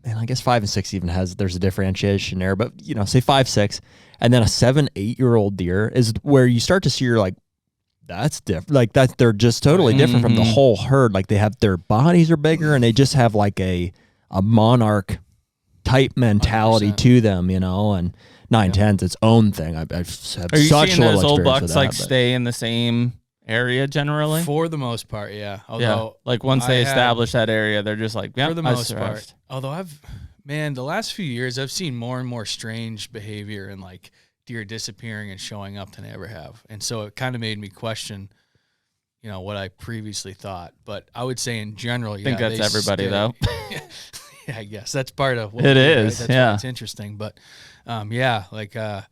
and I guess 5 and 6 even there's a differentiation there, but say 5, 6, and then a 7, 8-year-old deer is where you start to see you're like, that's different. Like they're just totally different from the whole herd. Like they have, their bodies are bigger, and they just have like a monarch type mentality 100%. to them, you know, and 9/10's its own thing. I've had Are you such seeing little those old experience with bucks that, like but- stay in the same area generally? For the most part, yeah. Yeah. Although Like once they establish that area, they're just like, yeah, for the most part. Although the last few years I've seen more and more strange behavior and like deer disappearing and showing up than I ever have, and so it kind of made me question, you know, what I previously thought. But I would say in general, I think that's everybody though. Yeah, I guess that's part of what it we do, is. right? That's Yeah, why it's interesting. But yeah, like I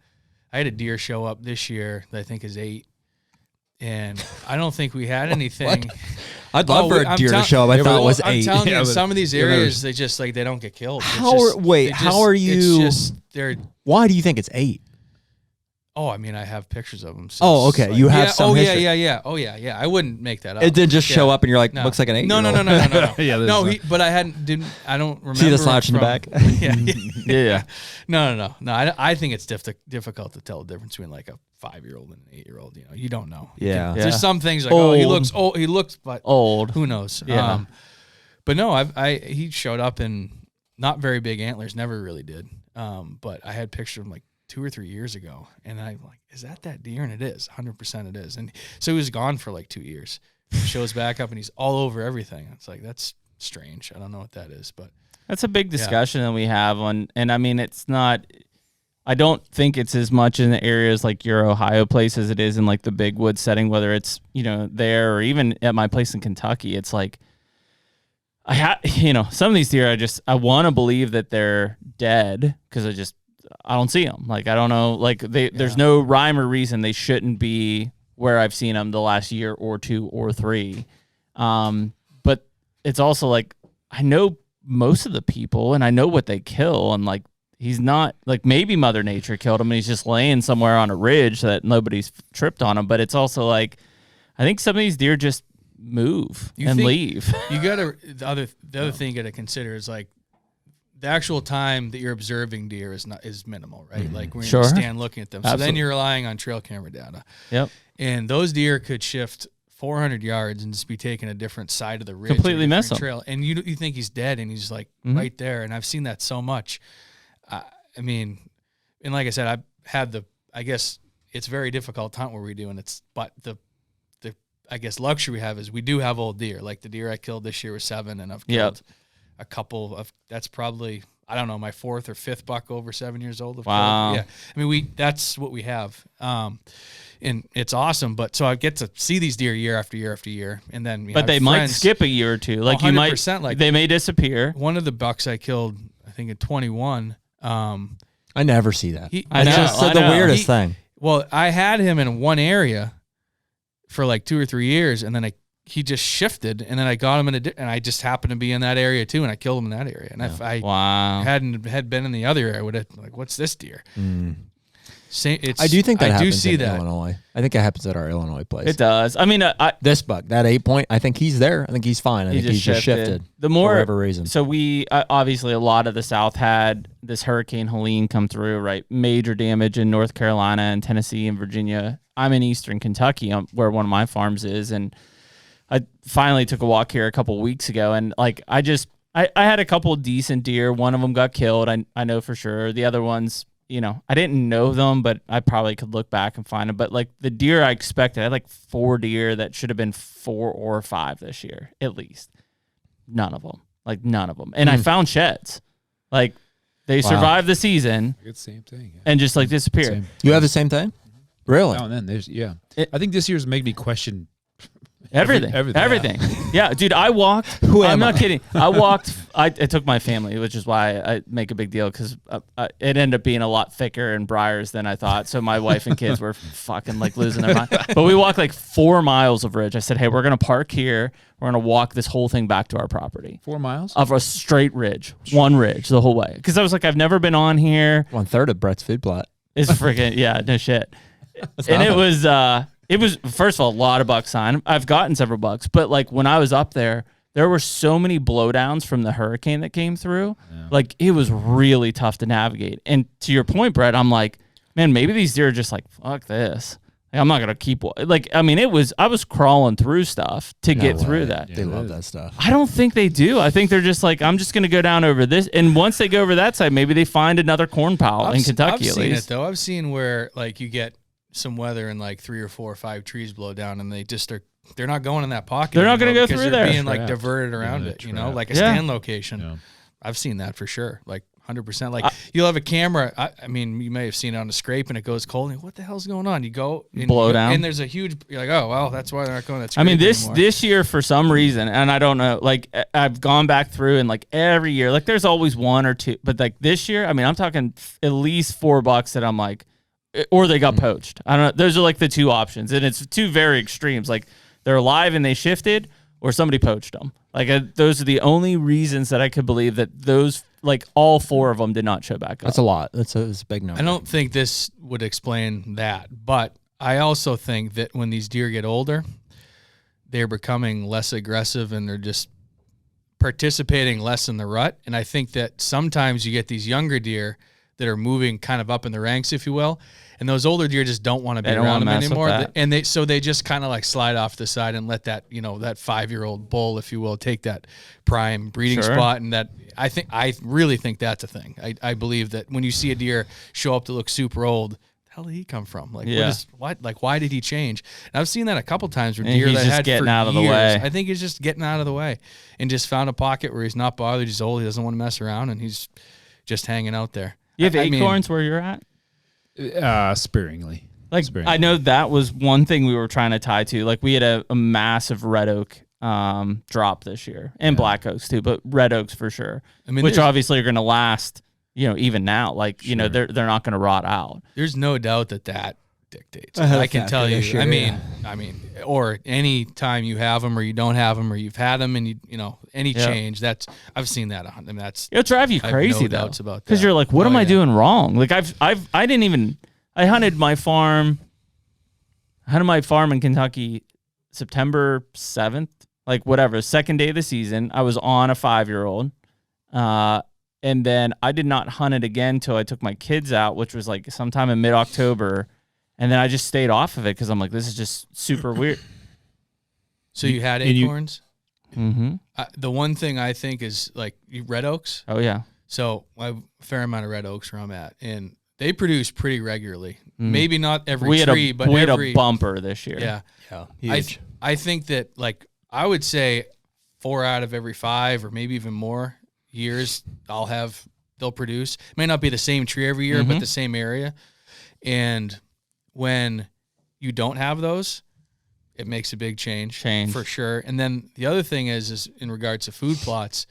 had a deer show up this year that I think is 8, and I don't think we had anything. I'd love for a deer to show up. I thought it was 8. I'm telling you, Yeah, in but- some of these areas, they just like they don't get killed. How are you? It's just they're. Why do you think it's 8? Oh, I mean, I have pictures of them. Oh, okay. You have some history. Yeah. Oh, yeah. I wouldn't make that up. It didn't just show Yeah. up and you're like, No. looks like an 8. No. Yeah, No, there's but I don't remember. See the slouch in the from- back? Yeah. yeah. No. I think it's difficult to tell the difference between like a 5-year-old and an 8-year-old. You know, you don't know. Yeah. There's some things like, oh, he Old. looks old. He looks, but Old. who knows? Yeah. But no, he showed up in not very big antlers. Never really did. But I had pictures of him like 2 or 3 years ago, and I'm like, is that deer? And it is, 100% it is. And so he was gone for like 2 years. He shows back up, and he's all over everything. It's like, that's strange. I don't know what that is, but That's a big discussion that we have on, and I mean, it's not. I don't think it's as much in the areas like your Ohio place as it is in like the big wood setting. Whether it's there or even at my place in Kentucky, it's like some of these deer I want to believe that they're dead because I don't see them. Like I don't know. Like there's no rhyme or reason they shouldn't be where I've seen them the last year or 2 or 3. But it's also like I know most of the people and I know what they kill, and like he's not like maybe Mother Nature killed him and he's just laying somewhere on a ridge that nobody's tripped on him. But it's also like I think some of these deer just move and leave. You gotta the other thing you gotta consider is like the actual time that you're observing deer is minimal, right? Like when you stand looking at them. So then you're relying on trail camera data. Yep. And those deer could shift 400 yards and just be taking a different side of the ridge. Completely miss him. Trail. And you think he's dead and he's like right there. And I've seen that so much. I mean, and like I said, I guess it's very difficult to hunt where we do. But the I guess luxury we have is we do have old deer. Like the deer I killed this year was 7, and I've killed a couple of, that's probably, I don't know, my 4th or 5th buck over 7 years old. Wow. Yeah. I mean, that's what we have. And it's awesome. But so I get to see these deer year after year after year. And then, but they might skip a year or two. Like you might, like they may disappear. One of the bucks I killed, I think in 21. I never see that. I know. It's just the weirdest thing. Well, I had him in one area for like 2 or 3 years, and then he just shifted, and then I got him and I just happened to be in that area too, and I killed him in that area. And if I had been in the other area, I would have like, what's this deer? I do think that happens do see in that. Illinois. I think it happens at our Illinois place. It does. I mean, this buck, that 8-point, I think he's there. I think he's fine. I think he's just shifted the more, for whatever reason. So we, obviously a lot of the South had this Hurricane Helene come through, right? Major damage in North Carolina and Tennessee and Virginia. I'm in Eastern Kentucky where one of my farms is. And I finally took a walk here a couple weeks ago. And like, I had a couple decent deer. One of them got killed. I know for sure. The other ones, I didn't know them, but I probably could look back and find them. But like the deer I expected, I had like 4 deer that should have been 4 or 5 this year, at least. None of them. And I found sheds. Like they survived the season. It's the same thing. Yeah. And just like disappeared. You have the same thing? Really? Now and then there's I think this year's made me question Everything. Yeah, dude, I walked. I'm not kidding. I walked. I took my family, which is why I make a big deal, because it ended up being a lot thicker and briars than I thought. So my wife and kids were fucking like losing their mind. But we walked like 4 miles of ridge. I said, hey, we're going to park here. We're going to walk this whole thing back to our proproperty. 4 miles? Of a straight ridge. One ridge the whole way. Because I was like, I've never been on here. 1/3 of Brett's food plot. It's freaking, yeah, no shit. And it was, first of all, a lot of bucks on. I've gotten several bucks, but like when I was up there were so many blowdowns from the hurricane that came through. Yeah. Like it was really tough to navigate. And to your point, Brett, I'm like, man, maybe these deer are just like, fuck this. I'm not gonna keep like. I mean, I was crawling through stuff to get through that. They love that stuff. I don't think they do. I think they're just like, I'm just gonna go down over this, and once they go over that side, maybe they find another corn pile in Kentucky. I've seen it though. I've seen where like you get some weather and like 3 or 4 or 5 trees blow down, and they just they're not going in that pocket. They're not gonna go through they're there. being like diverted around it. You know, like a stand location. Yeah. I've seen that for sure. Like 100%. Like you'll have a camera. I mean, you may have seen it on a scrape and it goes cold. And what the hell's going on? You go and blow down, and there's a huge. You're like, oh well, that's why they're not going that. I mean, this year for some reason, and I don't know. Like I've gone back through and like every year, like there's always 1 or 2, but like this year, I mean, I'm talking at least $4 that I'm like, or they got poached. I don't know. Those are like the 2 options, and it's 2 very extremes. Like they're alive and they shifted, or somebody poached them. Like those are the only reasons that I could believe that those. Like all 4 of them did not show back up. That's a lot. That's a big number. I don't think this would explain that, but I also think that when these deer get older, they're becoming less aggressive and they're just participating less in the rut. And I think that sometimes you get these younger deer that are moving kind of up in the ranks, if you will, and those older deer just don't want to be around them anymore. And they just kind of like slide off the side and let that, that 5-year-old bull, if you will, take that prime breeding spot. And that I really think that's a thing. I believe that when you see a deer show up to look super old, hell did he come from? Like, why did he change? And I've seen that a couple times where deer that had for out of years, the way. I think he's just getting out of the way and just found a pocket where he's not bothered. He's old. He doesn't want to mess around, and he's just hanging out there. You have acorns where you're at? Sparingly. Like, I know that was one thing we were trying to tie to. Like, we had a massive red oak drop this year, and black oaks too, but red oaks for sure, which obviously are going to last, even now. Like, they're not going to rot out. There's no doubt that dictates. I can tell you. Sure, I mean, or any time you have them or you don't have them or you've had them and any change. I've seen that. I mean, it'll drive you crazy though, about that. Because you're like, what am I doing wrong? Like I hunted my farm in Kentucky September 7th, like whatever, second day of the season. I was on a 5-year-old. And then I did not hunt it again till I took my kids out, which was like sometime in mid-October. And then I just stayed off of it because I'm like, this is just super weird. So you had acorns? Mm-hmm. The one thing I think is like red oaks. Oh, yeah. So I have a fair amount of red oaks where I'm at. And they produce pretty regularly. Maybe not every tree, but we had a bumper this year. Yeah. Huge. I think that, like, I would say 4 out of every 5 or maybe even more years they'll produce. It may not be the same tree every year, but the same area. And when you don't have those, it makes a big change. For sure. And then the other thing is in regards to food plots,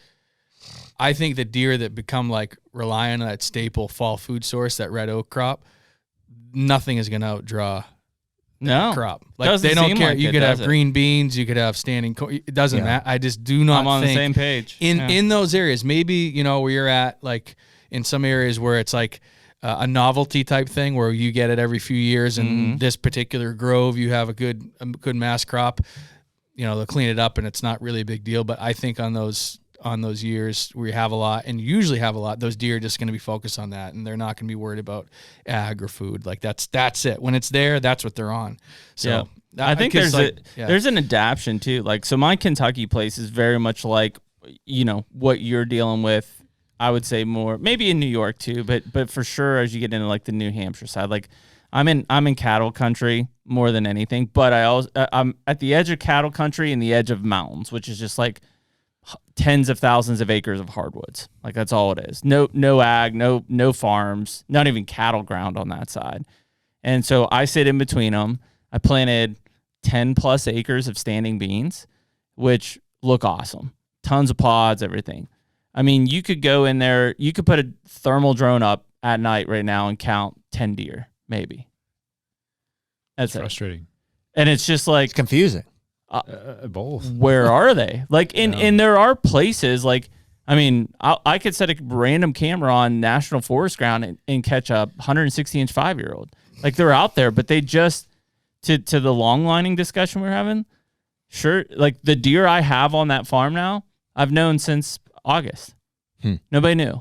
I think the deer that become like relying on that staple fall food source, that red oak crop, nothing is going to outdraw that crop. Like, they don't care. Like you could have green beans, you could have standing corn. It doesn't matter. I just do not I'm on the same page. In those areas, maybe, where you're at, like in some areas where it's like a novelty type thing where you get it every few years and this particular grove, you have a good mass crop, they'll clean it up and it's not really a big deal. But I think on those years where you have a lot and you usually have a lot, those deer are just going to be focused on that and they're not going to be worried about ag or food. Like that's it. When it's there, that's what they're on. So I think there's an adaptation too. Like, so my Kentucky place is very much like, what you're dealing with. I would say more maybe in New York too, but for sure as you get into like the New Hampshire side, like I'm in cattle country more than anything, but I'm at the edge of cattle country and the edge of mountains, which is just like tens of thousands of acres of hardwoods. Like that's all it is. No ag, no farms, not even cattle ground on that side. And so I sit in between them. I planted 10 plus acres of standing beans, which look awesome. Tons of pods, everything. I mean, you could go in there, you could put a thermal drone up at night right now and count 10 deer, maybe. That's frustrating. And it's just like, it's confusing. Both. Where are they? Like, and there are places like, I mean, I could set a random camera on National Forest ground and catch a 160-inch 5-year-old. Like, they're out there, but they just, to the long lining discussion we're having, sure, like the deer I have on that farm now, I've known since August. Nobody knew.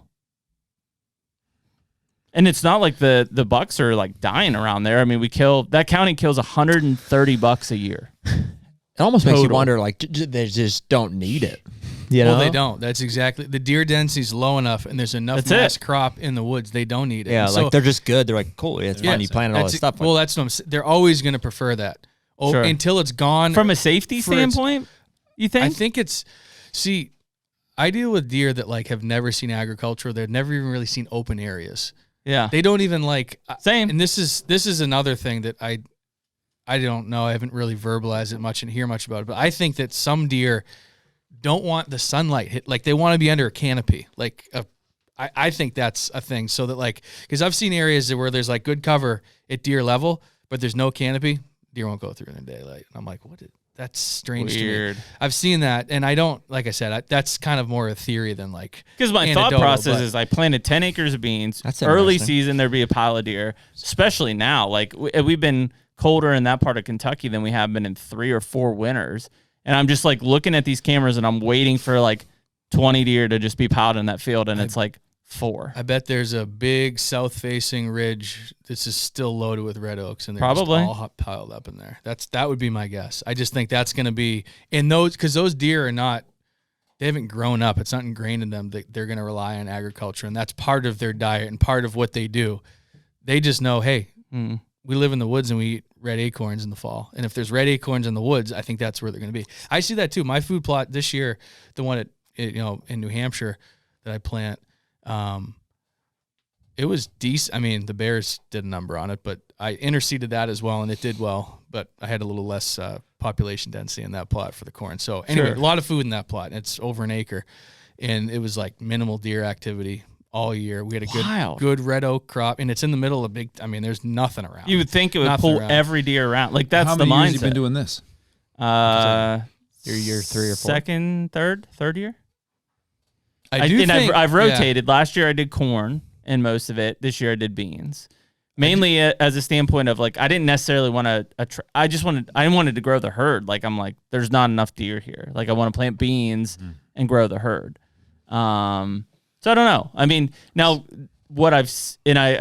And it's not like the bucks are like dying around there. I mean, that county kills 130 bucks a year. It almost makes you wonder, like, they just don't need it. You know? Well, they don't. That's exactly, the deer density's low enough, and there's enough mass crop in the woods. They don't need it. Yeah, so, like they're just good. They're like, cool, it's fine. You planted all this stuff. Well, that's what I'm saying. They're always going to prefer that. Sure. Until it's gone. From a safety standpoint, you think? I think I deal with deer that like have never seen agriculture. They've never even really seen open areas. Yeah. They don't even like. Same. And this is another thing that I don't know. I haven't really verbalized it much and hear much about it. But I think that some deer don't want the sunlight hit. Like they want to be under a canopy. Like I think that's a thing. So that like, because I've seen areas where there's like good cover at deer level, but there's no canopy. Deer won't go through in the daylight. And I'm like, that's strange Weird. to me. I've seen that, and I don't, like I said, that's kind of more a theory than like. Because my thought process is I planted 10 acres of beans. That's early season, there'd be a pile of deer, especially now. Like we've been colder in that part of Kentucky than we have been in 3 or 4 winters. And I'm just like looking at these cameras and I'm waiting for like 20 deer to just be piled in that field. And it's like 4. I bet there's a big south-facing ridge that's just still loaded with red oaks, and they're probably just all piled up in there. That would be my guess. I just think that's going to be in those, because those deer are not, they haven't grown up. It's not ingrained in them that they're going to rely on agriculture, and that's part of their diet and part of what they do. They just know, hey, we live in the woods and we eat red acorns in the fall, and if there's red acorns in the woods, I think that's where they're going to be. I see that too. My food plot this year, the one in New Hampshire that I plant. It was decent. I mean, the bears did a number on it, but I interseeded that as well, and it did well. But I had a little less population density in that plot for the corn. So anyway, a lot of food in that plot. It's over an acre, and it was like minimal deer activity all year. We had a good red oak crop, and it's in the middle of big. I mean, there's nothing around. You would think it would pull every deer around. Like that's the mindset. How many years have you been doing this? Your year 3 or 4, second, third year. I've rotated. Yeah. Last year I did corn and most of it. This year I did beans. Mainly as a standpoint of like I didn't necessarily want to. I wanted to grow the herd. Like I'm like there's not enough deer here. Like I want to plant beans and grow the herd. So I don't know. I mean now what I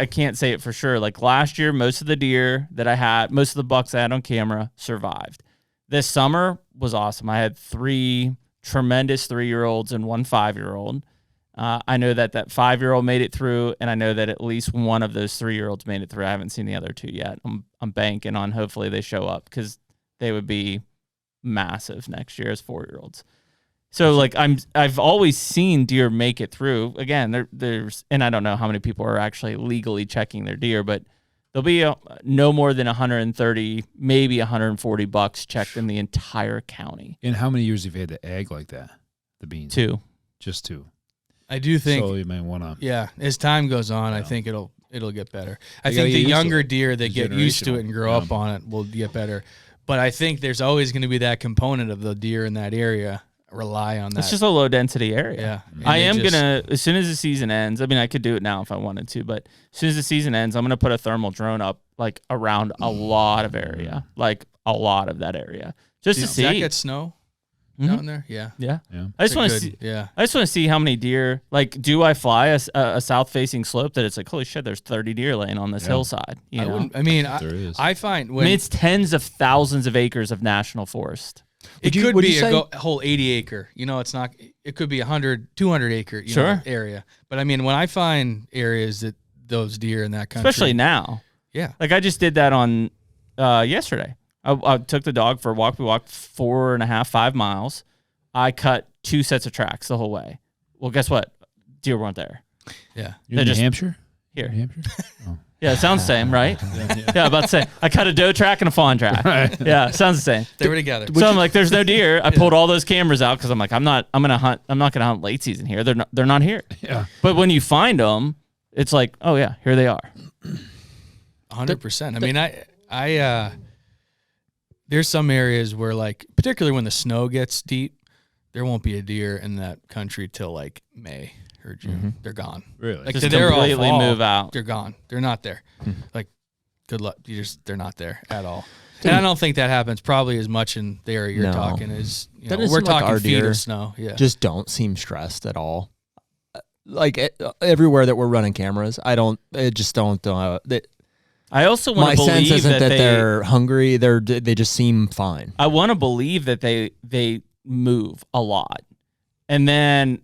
can't say it for sure. Like last year most of the deer that I had, most of the bucks I had on camera survived. This summer was awesome. I had 3 tremendous 3-year-olds and 1 5-year-old. I know that 5-year-old made it through, and I know that at least one of those 3-year-olds made it through. I haven't seen the other 2 yet. I'm banking on hopefully they show up because they would be massive next year as 4-year-olds. So like I've always seen deer make it through. Again, there's and I don't know how many people are actually legally checking their deer, but there'll be no more than 130, maybe 140 bucks checked in the entire county. And how many years have you had to ag like that? The beans? 2. Just 2. I do think. So you may want to. Yeah, as time goes on, I think it'll get better. I think the younger deer that get used to it and grow up on it will get better. But I think there's always going to be that component of the deer in that area rely on that. It's just a low density area. Yeah. I am going to, as soon as the season ends, I mean, I could do it now if I wanted to, but as soon as the season ends, I'm going to put a thermal drone up like around a lot of area, like a lot of that area just to see. Does that get snow down there? Yeah. I just want to see. Yeah. I just want to see how many deer, like, do I fly a south facing slope that it's like, holy shit, there's 30 deer laying on this hillside. You know? I find when it's tens of thousands of acres of national forest. It could be a whole 80 acre. You know, it's not. It could be 100, 200 acre area. But I mean, when I find areas that those deer in that country, especially now, like I just did that on yesterday. I took the dog for a walk. We walked 4.5, 5 miles. I cut 2 sets of tracks the whole way. Well, guess what? Deer weren't there. Yeah, you're in New Hampshire. Here, New Hampshire. Oh. Yeah, it sounds the same, right? Yeah, about to say I cut a doe track and a fawn track. Right. Yeah, sounds the same. They were together. So I'm like, there's no deer. I pulled all those cameras out because I'm like, I'm not gonna hunt late season here. They're not here. Yeah. But when you find them, it's like, oh yeah, here they are. 100%. I mean, I there's some areas where like, particularly when the snow gets deep, there won't be a deer in that country till like May or June. Mm-hmm. They're gone. Really? Like just completely move out. They're gone. They're not there. Like, good luck. They're not there at all. And I don't think that happens probably as much in the area you're talking as we're talking feet of snow. Yeah. Just don't seem stressed at all. everywhere that we're running cameras. I just don't know. I also want to believe my sense isn't that they're hungry. They just seem fine. I want to believe that they move a lot, and then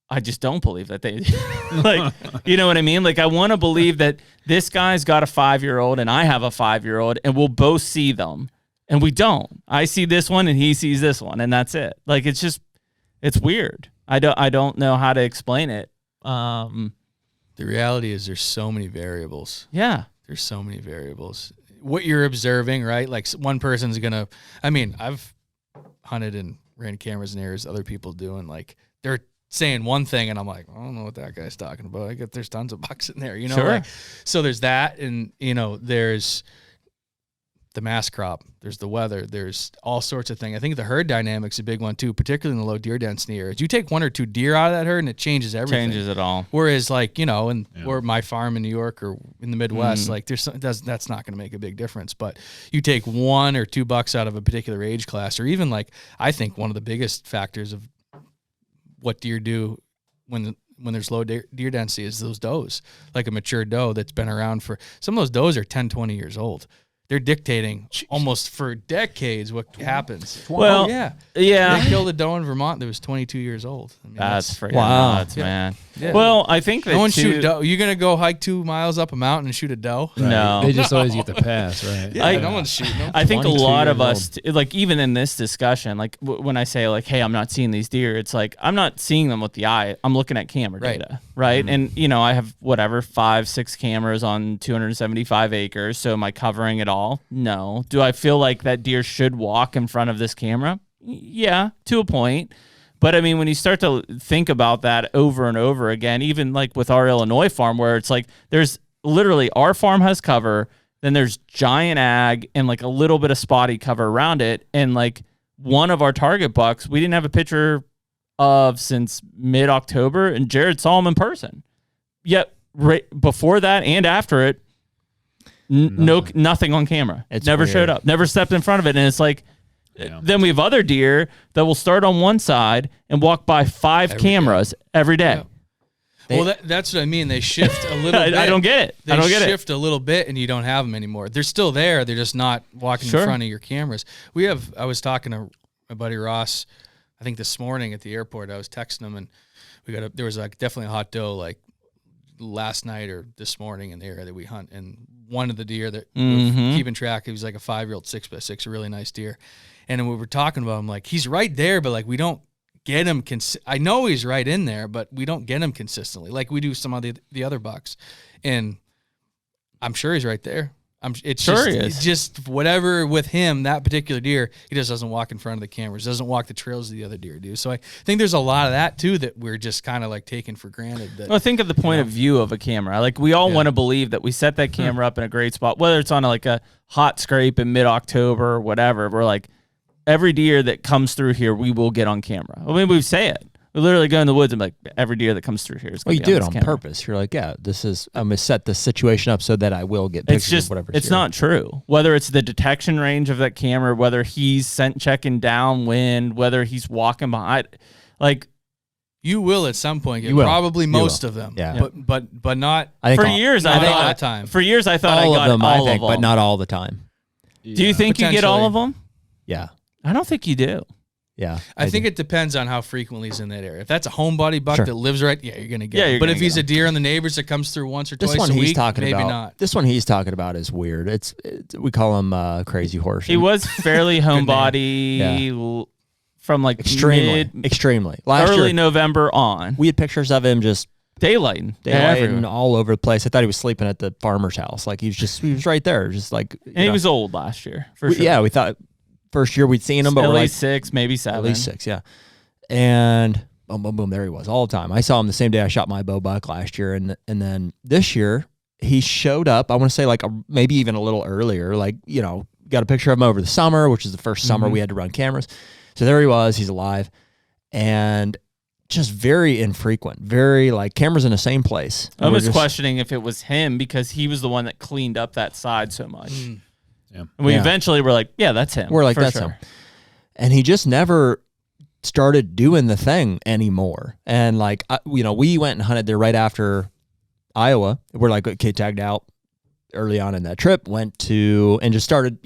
I just don't believe that they like. You know what I mean? Like I want to believe that this guy's got a 5-year-old and I have a 5-year-old, and we'll both see them, and we don't. I see this one and he sees this one, and that's it. Like it's weird. I don't know how to explain it. The reality is there's so many variables. Yeah. There's so many variables. What you're observing, right? Like one person's gonna. I mean, I've hunted and ran cameras in areas other people do, and like they're saying one thing, and I'm like, I don't know what that guy's talking about. I get there's tons of bucks in there, you know. Sure. Like, so there's that, and there's the mass crop, there's the weather, there's all sorts of things. I think the herd dynamic's a big one too, particularly in the low deer density areas. You take 1 or 2 deer out of that herd and it changes everything. Changes it all. Whereas or my farm in New York or in the Midwest, like that's not going to make a big difference. But you take 1 or 2 bucks out of a particular age class, or even like I think one of the biggest factors of what deer do when there's low deer density is those does. Like a mature doe that's been around for some of those does are 10, 20 years old. They're dictating almost for decades what happens. Well, yeah. Yeah. They killed a doe in Vermont that was 22 years old. I mean, that's freaking nuts, Yeah. man. Yeah. Well, I think that no one shoot doe. You're going to go hike 2 miles up a mountain and shoot a doe? Right. No. They just always get the pass, right? Yeah, no one's shooting them. I think a lot of us, like even in this discussion, like when I say like, hey, I'm not seeing these deer, it's like I'm not seeing them with the eye. I'm looking at camera data, right? Mm-hmm. And, I have 5-6 cameras on 275 acres. So am I covering it all? No. Do I feel like that deer should walk in front of this camera? Yeah, to a point. But I mean, when you start to think about that over and over again, even like with our Illinois farm, where it's like there's literally our farm has cover, then there's giant ag and like a little bit of spotty cover around it. And like one of our target bucks, we didn't have a picture of since mid-October, and Jared saw him in person. Yet right before that and after it, nothing on camera. It never showed up, never stepped in front of it. And it's like, then we have other deer that will start on one side and walk by 5 cameras every day. Yeah. Well, that's what I mean. They shift a little bit. I don't get it. They shift a little bit and you don't have them anymore. They're still there. They're just not walking in front of your cameras. I was talking to my buddy Ross, I think this morning at the airport. I was texting him, and there was like definitely a hot doe like last night or this morning in the area that we hunt. And one of the deer that we were keeping track, he was like a 5-year-old 6x6, a really nice deer. And we were talking about him, like, he's right there, but like we don't get him. I know he's right in there, but we don't get him consistently like we do some of the other bucks. And I'm sure he's right there. It's just whatever with him, that particular deer, he just doesn't walk in front of the cameras, doesn't walk the trails the other deer do. So I think there's a lot of that too that we're just kind of like taking for granted. Well, think of the point of view of a camera. Like we all want to believe that we set that camera up in a great spot, whether it's on like a hot scrape in mid-October or whatever. We're like, every deer that comes through here, we will get on camera. I mean, we say it. We literally go in the woods and be like, every deer that comes through here is going to be on this camera. You do it on purpose. You're like, I'm going to set this situation up so that I will get pictures of whatever. It's not true. Whether it's the detection range of that camera, whether he's scent checking downwind, whether he's walking behind, like you will at some point get probably most of them. Yeah. But not for years. I thought all the time. For years I thought I got all of them, but not all the time. Do you think you get all of them? Yeah. I don't think you do. Yeah, I think it depends on how frequently he's in that area. If that's a homebody buck that lives you're going to get him. But if he's a deer on the neighbors that comes through once or twice a week, maybe not. This one he's talking about is weird. We call him Crazy Horse. He was fairly homebody from like extremely. Early November on. We had pictures of him just daylighting all over the place. I thought he was sleeping at the farmer's house. Like he was right there, just like. And he was old last year, for sure. Yeah, we thought. First year we'd seen him, but at we're least 6, maybe 7. At least 6, yeah. And boom, boom, boom, there he was all the time. I saw him the same day I shot my bow buck last year, and then this year he showed up. I want to say like maybe even a little earlier. Like got a picture of him over the summer, which is the first summer we had to run cameras. So there he was. He's alive, and just very infrequent. Very like cameras in the same place. I was questioning if it was him because he was the one that cleaned up that side so much. And we eventually were like, yeah, that's him. We're like, that's him. And he just never, started doing the thing anymore. And like, we went and hunted there right after Iowa. We're like, okay, tagged out early on in that trip, went to, and just started,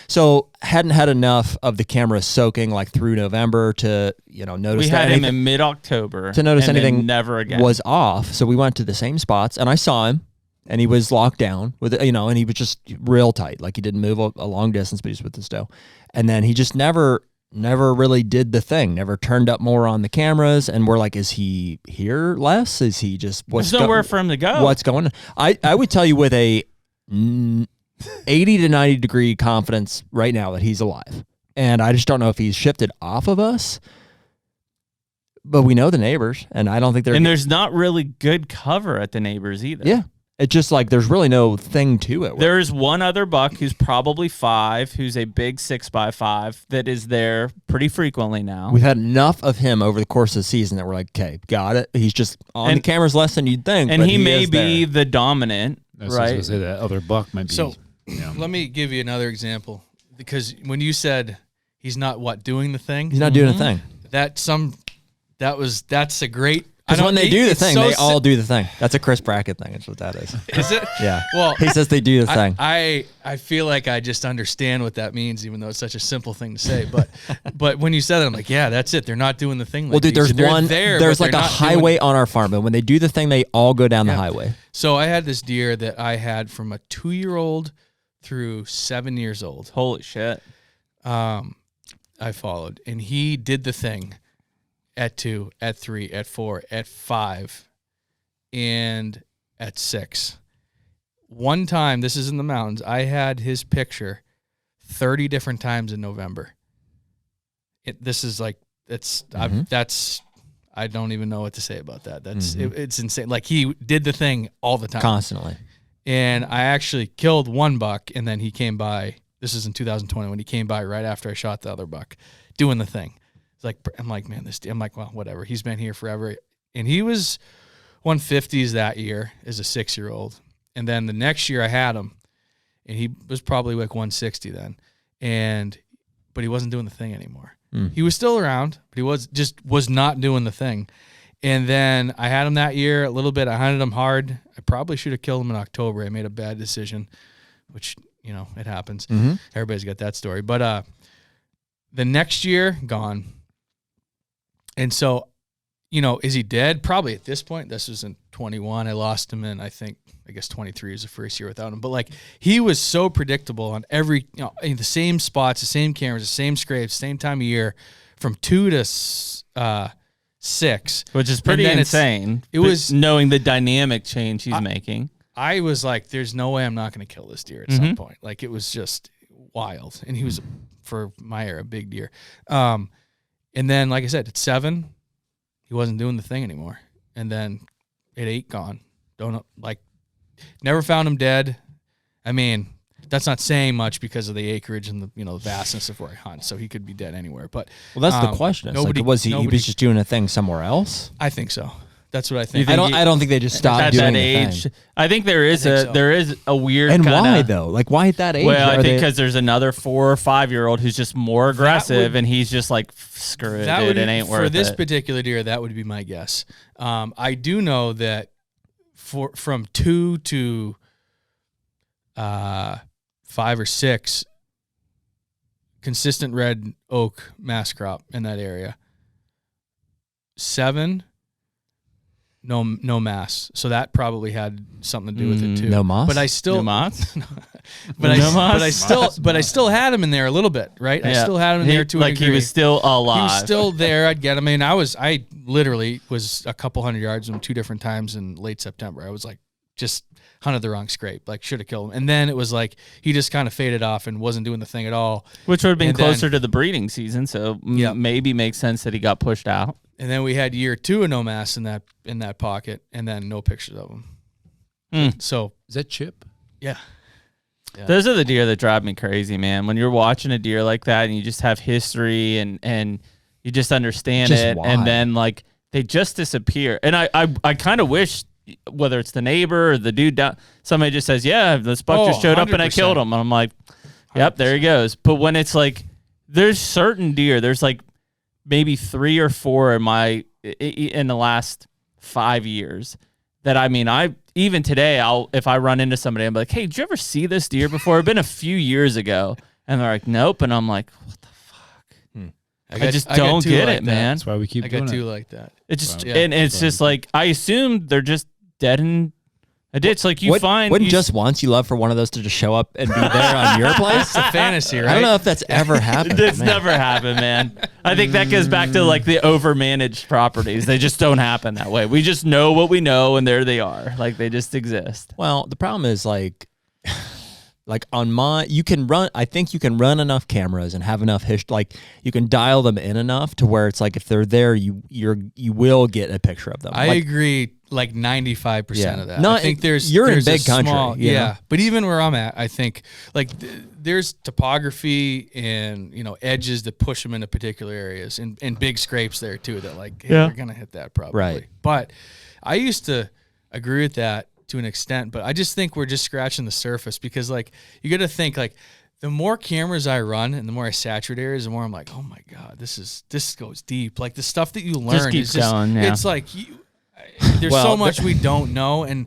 so hadn't had enough of the camera soaking like through November to, notice we that had him in mid-October to notice and anything never again was off. So we went to the same spots and I saw him and he was locked down with, and he was just real tight. Like he didn't move a long distance, but he's with the doe. And then he just never really did the thing, never turned up more on the cameras. And we're like, is he here less? Is he just, there's nowhere for him to go. What's going on? I would tell you with a 80 to 90 degree confidence right now that he's alive. And I just don't know if he's shifted off of us, but we know the neighbors and I don't think they're, and there's not really good cover at the neighbors either. Yeah. It's just like, there's really no thing to it. There's one other buck who's probably 5, who's a big 6x5 that is there pretty frequently now. We've had enough of him over the course of the season that we're like, okay, got it. He's just on the cameras less than you'd think. And he may be the dominant, right? I was going to say that other buck might be. So let me give you another example, because when you said he's not doing the thing, he's not doing a thing. That's a great. Because when they do the thing, they all do the thing. That's a Chris Brackett thing. That's what that is. Is it? Yeah. Well, he says they do the thing. I feel like I just understand what that means, even though it's such a simple thing to say. But when you said that, I'm like, yeah, that's it. They're not doing the thing. Like well, dude, there's like a highway on our farm, and when they do the thing, they all go down the highway. So I had this deer that I had from a 2-year-old through 7 years old. Holy shit. I followed, and he did the thing. At 2, at 3, at 4, at 5, and at 6. One time, this is in the mountains, I had his picture 30 different times in November. This is like, I don't even know what to say about that. It's insane. Like he did the thing all the time. Constantly. And I actually killed one buck, and then he came by. This is in 2020 when he came by right after I shot the other buck, doing the thing. I'm like, man, I'm like, well, whatever. He's been here forever. And he was 150s that year as a 6-year-old. And then the next year I had him, and he was probably like 160 then. But he wasn't doing the thing anymore. He was still around, but he was not doing the thing. And then I had him that year a little bit. I hunted him hard. I probably should have killed him in October. I made a bad decision, which, it happens. Everybody's got that story. But the next year, gone. And so, is he dead? Probably at this point. This was in 21. I lost him in, I guess 23 was the first year without him. But like, he was so predictable on every, in the same spots, the same cameras, the same scrapes, same time of year, from 2 to 6. Which is pretty insane. It was knowing the dynamic change he's making. I was like, there's no way I'm not going to kill this deer at some point. Like, it was just wild. And he was, for my era, a big deer. And then, like I said, at 7, he wasn't doing the thing anymore. And then at 8, gone. Never found him dead. I mean, that's not saying much because of the acreage and the vastness of where I hunt. So he could be dead anywhere. But that's the question. Was he just doing a thing somewhere else? I think so. That's what I think. I don't think they just stopped doing that age. The thing. I think there is a weird. And why though? Like why at that age? Well, I think because there's another 4 or 5-year-old who's just more aggressive, and he's just like, screw it, dude, it ain't worth it. For this particular deer, that would be my guess. I do know that from 2 to 5 or 6, consistent red oak mass crop in that area. 7. No mass, so that probably had something to do with it too. No moss, but I still, no moss? but I still had him in there a little bit, right? Yeah. I still had him in there too. Like he was still alive. He was still there. I'd get him. I mean, I literally was a couple hundred yards from 2 different times in late September. I was like, just hunted the wrong scrape. Like, should have killed him. And then it was like he just kind of faded off and wasn't doing the thing at all. Which would have been closer to the breeding season, so maybe makes sense that he got pushed out. And then we had year 2 of no mass in that pocket, and then no pictures of him. So is that Chip? Yeah. Those are the deer that drive me crazy, man. When you're watching a deer like that, and you just have history, and you just understand it, and then like they just disappear. And I kind of wish, whether it's the neighbor or the dude down, somebody just says, "Yeah, this buck just showed 100%. Up and I killed him," and I'm like, "Yep, 100%. There he goes." But when it's like, there's certain deer, there's like maybe 3 or 4 in the last 5 years that, I mean, even today, if I run into somebody, I'm like, hey, did you ever see this deer before? It's been a few years ago. And they're like, nope. And I'm like, what the fuck? I just don't get it, man. That's why we keep doing it. I got two like that. It's just, and it's just like, I assume they're just dead in a ditch. Like wouldn't just once you love for one of those to just show up and be there on your place? It's a fantasy, right? I don't know if that's ever happened. It's never happened, man. I think that goes back to like the overmanaged properties. They just don't happen that way. We just know what we know, and there they are. Like they just exist. Well, the problem is like on my, I think you can run enough cameras and have enough like you can dial them in enough to where it's like if they're there, you will get a picture of them. I agree, like 95% of that. I think you're in big country, yeah. But even where I'm at, I think like there's topography and edges that push them into particular areas, and big scrapes there too that like we're gonna hit that probably. Right. But I used to agree with that to an extent, but I just think we're just scratching the surface, because like you got to think like the more cameras I run and the more I saturate areas, the more I'm like, oh my god, this goes deep. Like the stuff that you learn just keeps going. Yeah. It's like there's so much we don't know. And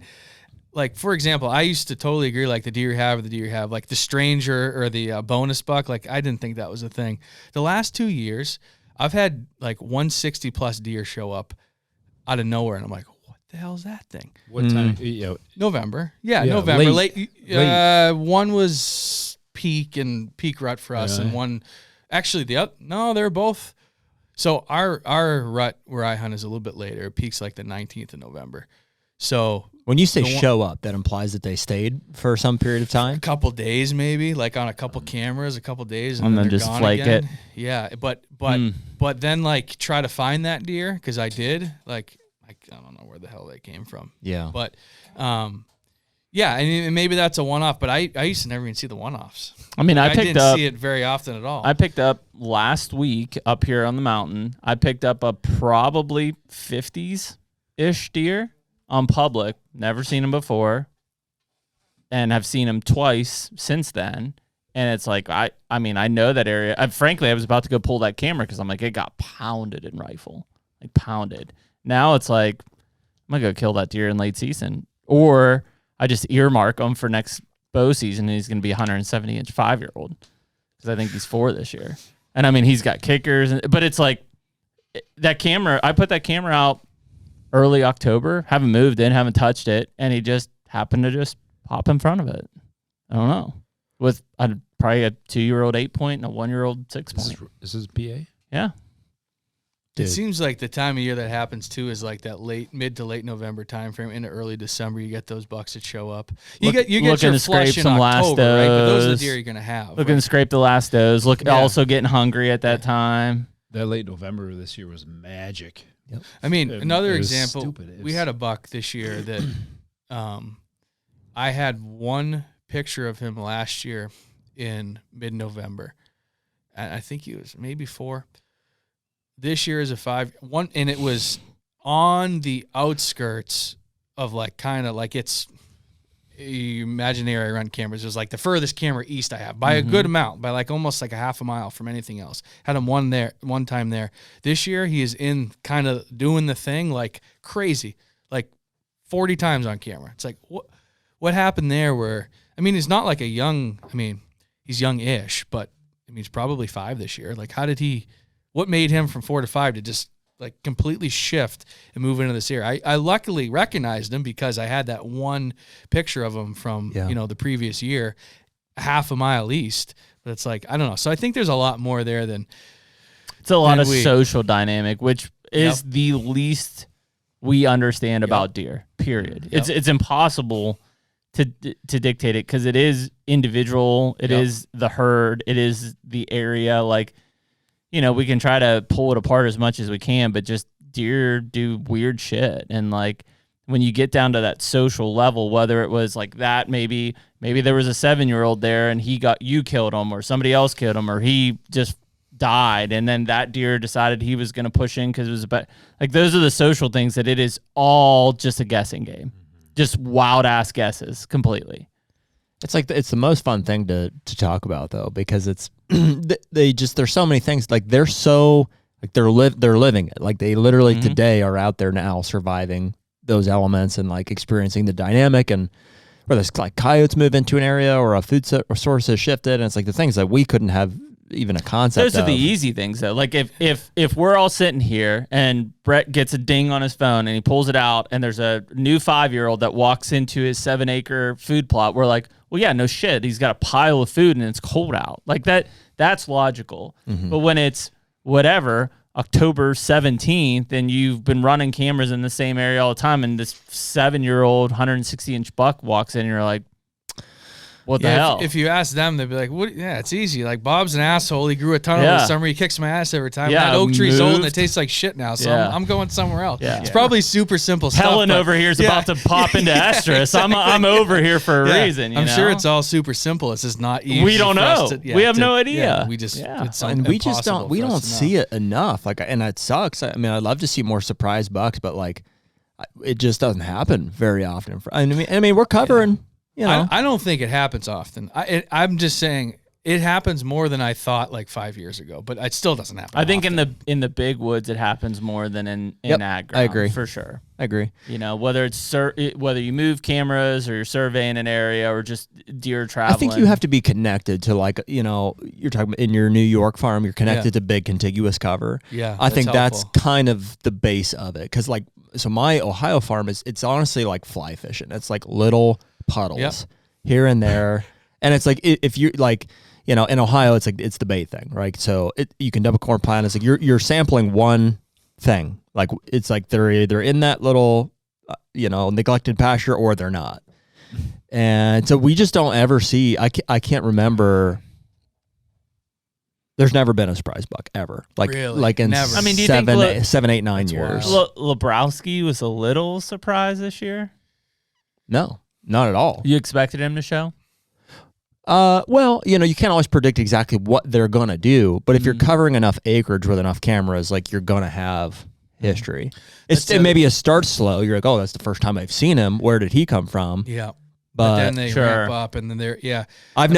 like for example, I used to totally agree like the deer you have, like the stranger or the bonus buck. Like I didn't think that was a thing. The last 2 years, I've had like 160 plus deer show up out of nowhere, and I'm like, the hell's that thing? What time? November. Yeah, November. Late. One was peak rut for us, and one actually they're both. So our rut where I hunt is a little bit later. It peaks like the 19th of November. So when you say show up, that implies that they stayed for some period of time. A couple days, maybe, like on a couple cameras, a couple days, and then just gone flake again. it. Yeah, but then like try to find that deer, because I did like. I don't know where the hell they came from. Yeah. But, yeah, I mean, maybe that's a one-off, but I used to never even see the one-offs. I mean, I didn't see it very often at all. I picked up last week up here on the mountain. I picked up a probably 50s-ish deer on public. Never seen him before, and have seen him twice since then. And it's like, I mean, I know that area. Frankly, I was about to go pull that camera because I'm like, it got pounded in rifle. Like, pounded. Now it's like, I'm going to go kill that deer in late season. Or I just earmark him for next bow season, and he's going to be a 170-inch 5-year-old, because I think he's 4 this year. And I mean, he's got kickers. But it's like, that camera, I put that camera out early October, haven't moved in, haven't touched it, and he just happened to just pop in front of it. I don't know. With probably a 2-year-old 8-point and a 1-year-old 6-point. This is PA? Yeah. It seems like the time of year that happens too is like that mid to late November time frame into early December. You get those bucks that show up. You get your flush in October, right? But those are the deer you're gonna have. Looking to scrape the last does. Also getting hungry at that time. That late November this year was magic. Yep. I mean, another example. We had a buck this year that I had one picture of him last year in mid-November. I think he was maybe 4. This year is a 5-1, and it was on the outskirts of like kind of like it's imaginary run cameras. It was like the furthest camera east I have by a good amount, by like almost like a half a mile from anything else. Had him one time there. This year he is in kind of doing the thing like crazy, like 40 times on camera. It's like what happened there? Where I mean, he's not like a young. I mean, he's young-ish, but I mean he's probably 5 this year. Like how did he? What made him from 4 to 5 to just like completely shift and move into this area? I luckily recognized him because I had that one picture of him from the previous year, half a mile east. But it's like I don't know. So I think there's a lot more there than it's a lot of social dynamic, which is the least we understand about deer. Period. It's impossible to dictate it because it is individual. It is the herd. It is the area. Like. We can try to pull it apart as much as we can, but just deer do weird shit. And like when you get down to that social level, whether it was like that, maybe there was a 7-year-old there and you killed him, or somebody else killed him, or he just died. And then that deer decided he was going to push in because it was about like, those are the social things that it is all just a guessing game, just wild ass guesses completely. It's like it's the most fun thing to talk about though, because it's there's so many things like they're so Like they're living it. Like they literally today are out there now surviving those elements and like experiencing the dynamic, and whether it's like coyotes move into an area or a food source has shifted, and it's like the things that we couldn't have even a concept Those of. are the easy things though. Like if we're all sitting here and Brett gets a ding on his phone and he pulls it out and there's a new 5-year-old that walks into his 7-acre food plot, we're like, well, yeah, no shit. He's got a pile of food and it's cold out. Like that's logical. But when it's whatever, October 17th, and you've been running cameras in the same area all the time, and this 7-year-old 160-inch buck walks in, and you're like, what the hell? If you ask them, they'd be like, "What? Yeah, it's easy. Like Bob's an asshole. He grew a ton over the summer. He kicks my ass every time. Yeah, that oak tree's old and it moved. tastes like shit now. So Yeah. I'm going somewhere else. Yeah. It's probably super simple stuff. Helen but- over here is about to pop into estrus. exactly. I'm over here for a reason. I'm know? sure it's all super simple. It's just not easy. We don't for us know. to- We have no idea. Yeah, we just it's And we just impossible don't. We for us don't to know. see it enough. Like, and it sucks. I mean, I'd love to see more surprise bucks, but like, it just doesn't happen very often. I mean, we're covering. You know, I don't think it happens often. I'm just saying it happens more than I thought like 5 years ago, but it still doesn't happen. I think often. in the big woods it happens more than in Yep, ag ground. I agree. For sure. I agree. You know, whether it's whether you move cameras or you're surveying an area or just deer traveling. I think you have to be connected to, like, you know, you're talking about in your New York farm, you're connected to big contiguous cover. Yeah, I think that's helpful. kind of the base of it. Because like, so my Ohio farm it's honestly like fly fishing. It's like little puddles here and there, and it's like if you like, you know, in Ohio it's like it's the bait thing, right? So you can double corn plant. It's like you're sampling one thing. Like it's like they're either in that little, you know, neglected pasture or they're not. And so we just don't ever see. I can't remember. There's never been a surprise buck ever. Like Really? like in Never. I mean, do you think 7, 8, 9 years. Lebrowski was a little surprised this year? No, not at all. You expected him to show? Well, you know, you can't always predict exactly what they're gonna do, but if you're covering enough acreage with enough cameras, like you're gonna have history. Maybe it starts slow. You're like, oh, that's the first time I've seen him. Where did he come from? Yeah. But then they Sure. ramp up, and then they're I've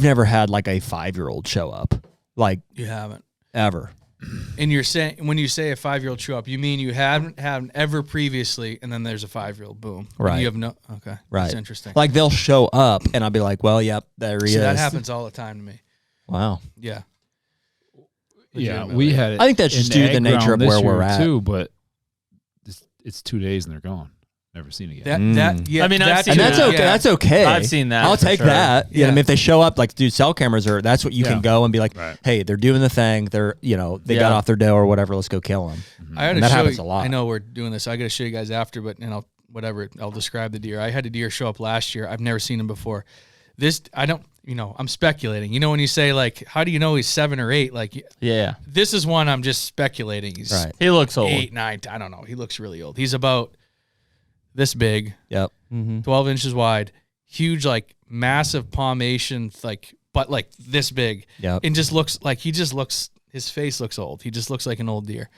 never had like a 5-year-old show up, like you haven't. ever. And you're saying when you say a 5-year-old show up, you mean you haven't ever previously, and then there's a 5-year-old boom. And Right. you have no. Okay. Right. That's interesting. Like they'll show up, and I'll be like, well, yep, there he See, is. that happens all the time to me. Wow. Yeah. Yeah, we had it. I think that's in just due to the ag nature of ground this where we're year, at. too. But it's 2 days and they're gone. Never seen again. That yeah. I mean, I've that's seen And that's Yeah. okay. That's okay. I've seen that I'll for take sure. that. You know, I mean, Yeah. if they show up, like, dude, cell cameras are. That's what you can Yeah. go and be like, Right. hey, they're doing the thing. They're, you know, they got Yeah. off their dough or whatever. Let's go kill them. I had to that show happens you, a lot. I know we're doing this. I got to show you guys after, but I'll describe the deer. I had a deer show up last year. I've never seen him before. I'm speculating. You know, when you say like, how do you know he's 7 or 8? Like, Yeah. this is one I'm just speculating. He's Right. He looks old. 8, 9. I don't know. He looks really old. He's about this big, Yep. 12 inches wide, huge, like massive palmation, but like this big. Yep. And just looks like his face looks old. He just looks like an old deer.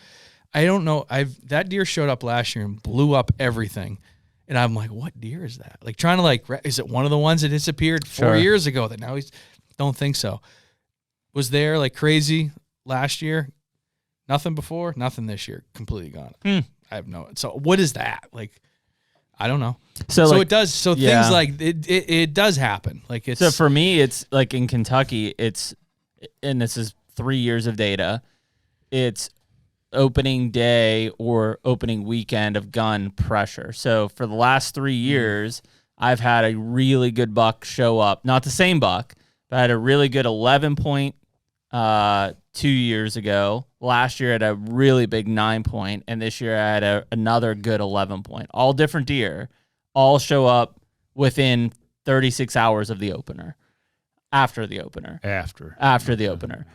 I don't know. That deer showed up last year and blew up everything. And I'm like, what deer is that? Like trying to is it one of the ones that disappeared 4 years ago that now don't think so. Was there like crazy last year? Nothing before, nothing this year. Completely gone. I have no. So what is that? Like, I don't know. So like, it does. So yeah. things like it does happen. Like it's So for me, it's like in Kentucky, and this is 3 years of data, it's opening day or opening weekend of gun pressure. So for the last 3 years, I've had a really good buck show up. Not the same buck, but I had a really good 11 point 2 years ago. Last year I had a really big 9 point, and this year I had another good 11 point. All different deer, all show up within 36 hours of the opener, after the opener. After the opener.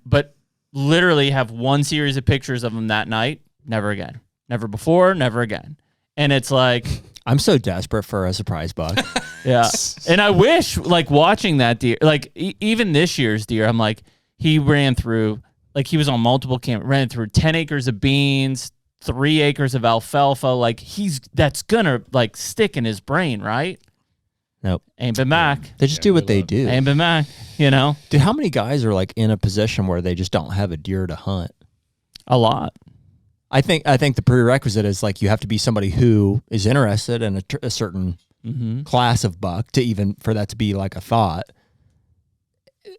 But literally have one series of pictures of them that night, never again. Never before, never again. And it's like, I'm so desperate for a surprise buck. yeah. And I wish, like, watching that deer, like, even this year's deer, I'm like, he ran through, like, he was on multiple cameras, ran through 10 acres of beans, 3 acres of alfalfa. Like, that's gonna, like, stick in his brain, right? Nope. Ain't been back. They just do what they do. Ain't been back, you know? Dude, how many guys are like in a position where they just don't have a deer to hunt? A lot. I think the prerequisite is like you have to be somebody who is interested in a certain class of buck to even for that to be like a thought.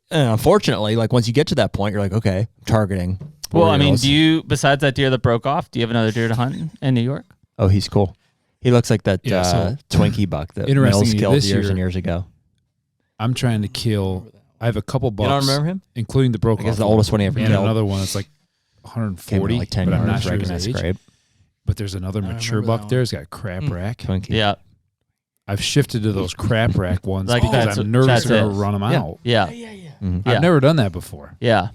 And unfortunately, like once you get to that point, you're like, okay, I'm targeting. Well, I mean, do you, besides that deer that broke off, do you have another deer to hunt in New York? Oh, he's cool. He looks like that Twinkie buck that Mills killed years and years ago. I'm trying to kill. I have a couple bucks. You don't remember him? Including the broke off. I guess the oldest one he ever and killed. Another one that's like 140, like 10 but yards, I'm not sure reckon his that's age. great. But there's another mature buck there. He's got a crap rack. Twinkie. Yeah. I've shifted to those crap rack ones Like because I'm nervous to run them out. Yeah. I've never done that before. Yeah.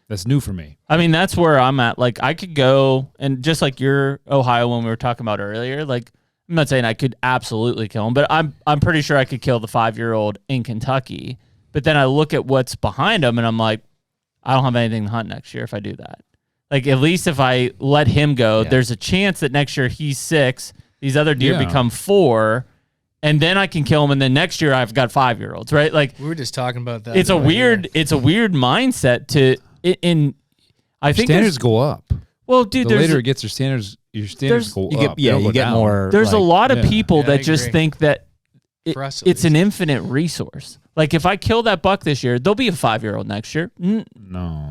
That's new for me. I mean, that's where I'm at. Like, I could go, and just like your Ohio one we were talking about earlier, like, I'm not saying I could absolutely kill him, but I'm pretty sure I could kill the 5-year-old in Kentucky. But then I look at what's behind him, and I'm like, I don't have anything to hunt next year if I do that. Like, at least if I let him go, there's a chance that next year he's 6, these other deer become 4, and then I can kill him, and then next year I've got 5-year-olds, right? Like, we were just talking about that. It's a weird mindset to. I think standards go up. Well, dude, the later it gets, your standards go up. You get more. There's a lot of people that just think that it's an infinite resource. Like, if I kill that buck this year, there'll be a 5-year-old next year. No.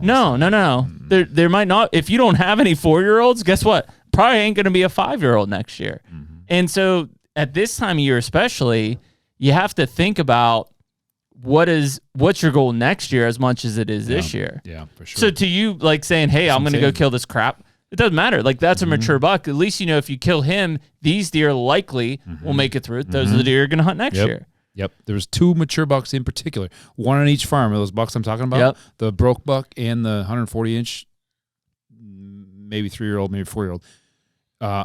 There might not. If you don't have any 4-year-olds, guess what? Probably ain't going to be a 5-year-old next year. And so at this time of year, especially, you have to think about what's your goal next year as much as it is this year. Yeah, for sure. So to you, like saying, hey, I'm going to go kill this crap, it doesn't matter. Like, that's a mature buck. At least you know if you kill him, these deer likely will make it through. Those are the deer you're going to hunt next year. Yep. There was 2 mature bucks in particular, one on each farm of those bucks I'm talking about. The broke buck and the 140-inch, maybe 3-year-old, maybe 4-year-old.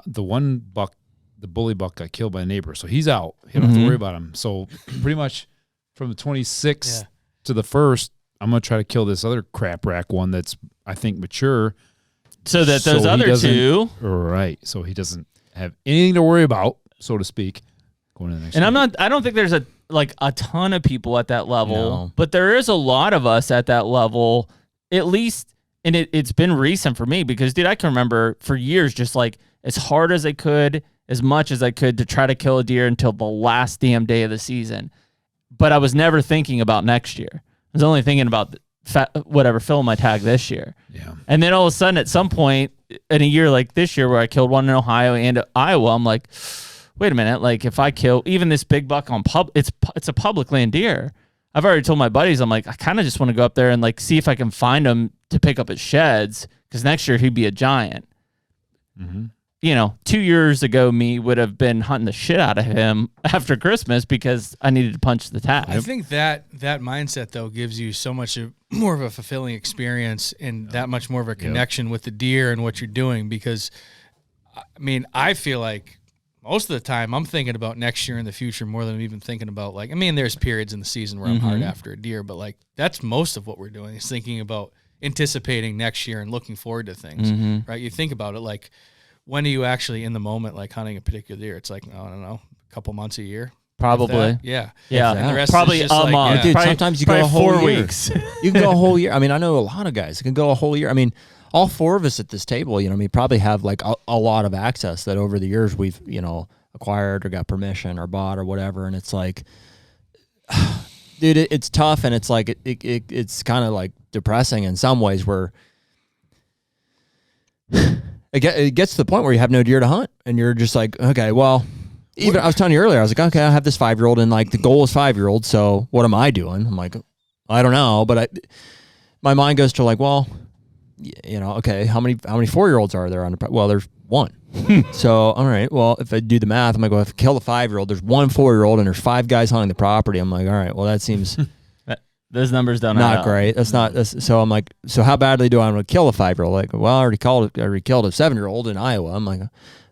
The one buck, the bully buck, got killed by a neighbor, so he's out. You don't have to worry about him. So pretty much from the 26th to the 1st, I'm going to try to kill this other crap rack one that's, I think, mature. So that those other 2. Right. So he doesn't have anything to worry about, so to speak, going to the next And I don't think there's a ton of people at that level, but there is a lot of us at that level, at least, and it's been recent for me because, dude, I can remember for years just like as hard as I could, as much as I could to try to kill a deer until the last damn day of the season. But I was never thinking about next year. I was only thinking about filling my tag this year. Yeah. And then all of a sudden, at some point in a year like this year where I killed one in Ohio and Iowa, I'm like, wait a minute. Like, if I kill even this big buck on it's a public land deer. I've already told my buddies, I'm like, I kind of just want to go up there and like see if I can find him to pick up his sheds because next year he'd be a giant. 2 years ago, me would have been hunting the shit out of him after Christmas because I needed to punch the tag. I think that mindset, though, gives you so much more of a fulfilling experience and that much more of a connection with the deer and what you're doing because, I mean, I feel like most of the time I'm thinking about next year in the future more than I'm even thinking about, like, I mean, there's periods in the season where I'm hard after a deer, but, like, that's most of what we're doing is thinking about anticipating next year and looking forward to things, right? You think about it, like, when are you actually in the moment, like hunting a particular deer? It's like, I don't know, a couple months a year. Probably. Yeah. And the rest probably is just a month. Dude, probably, sometimes you go a whole 4 year. weeks. You can go a whole year. I mean, I know a lot of guys that can go a whole year. I mean, all 4 of us at this table, probably have like a lot of access that over the years we've, acquired or got permission or bought or whatever. And it's like, dude, it's tough. And it's like, it's kind of like depressing in some ways where it gets to the point where you have no deer to hunt and you're just like, okay, well, even I was telling you earlier, I was like, okay, I have this 5-year-old and like the goal is 5-year-old. So what am I doing? I'm like, I don't know. But my mind goes to like, well, okay, how many 4-year-olds are there on the, well, there's 1. So, all right, well, if I do the math, I'm like, well, if I kill the 5-year-old, there's 1 4-year-old and there's 5 guys hunting the property. I'm like, all right, well, that seems those numbers don't not great. So I'm like, so how badly do I want to kill a 5-year-old? Like, well, I already killed a 7-year-old in Iowa. I'm like,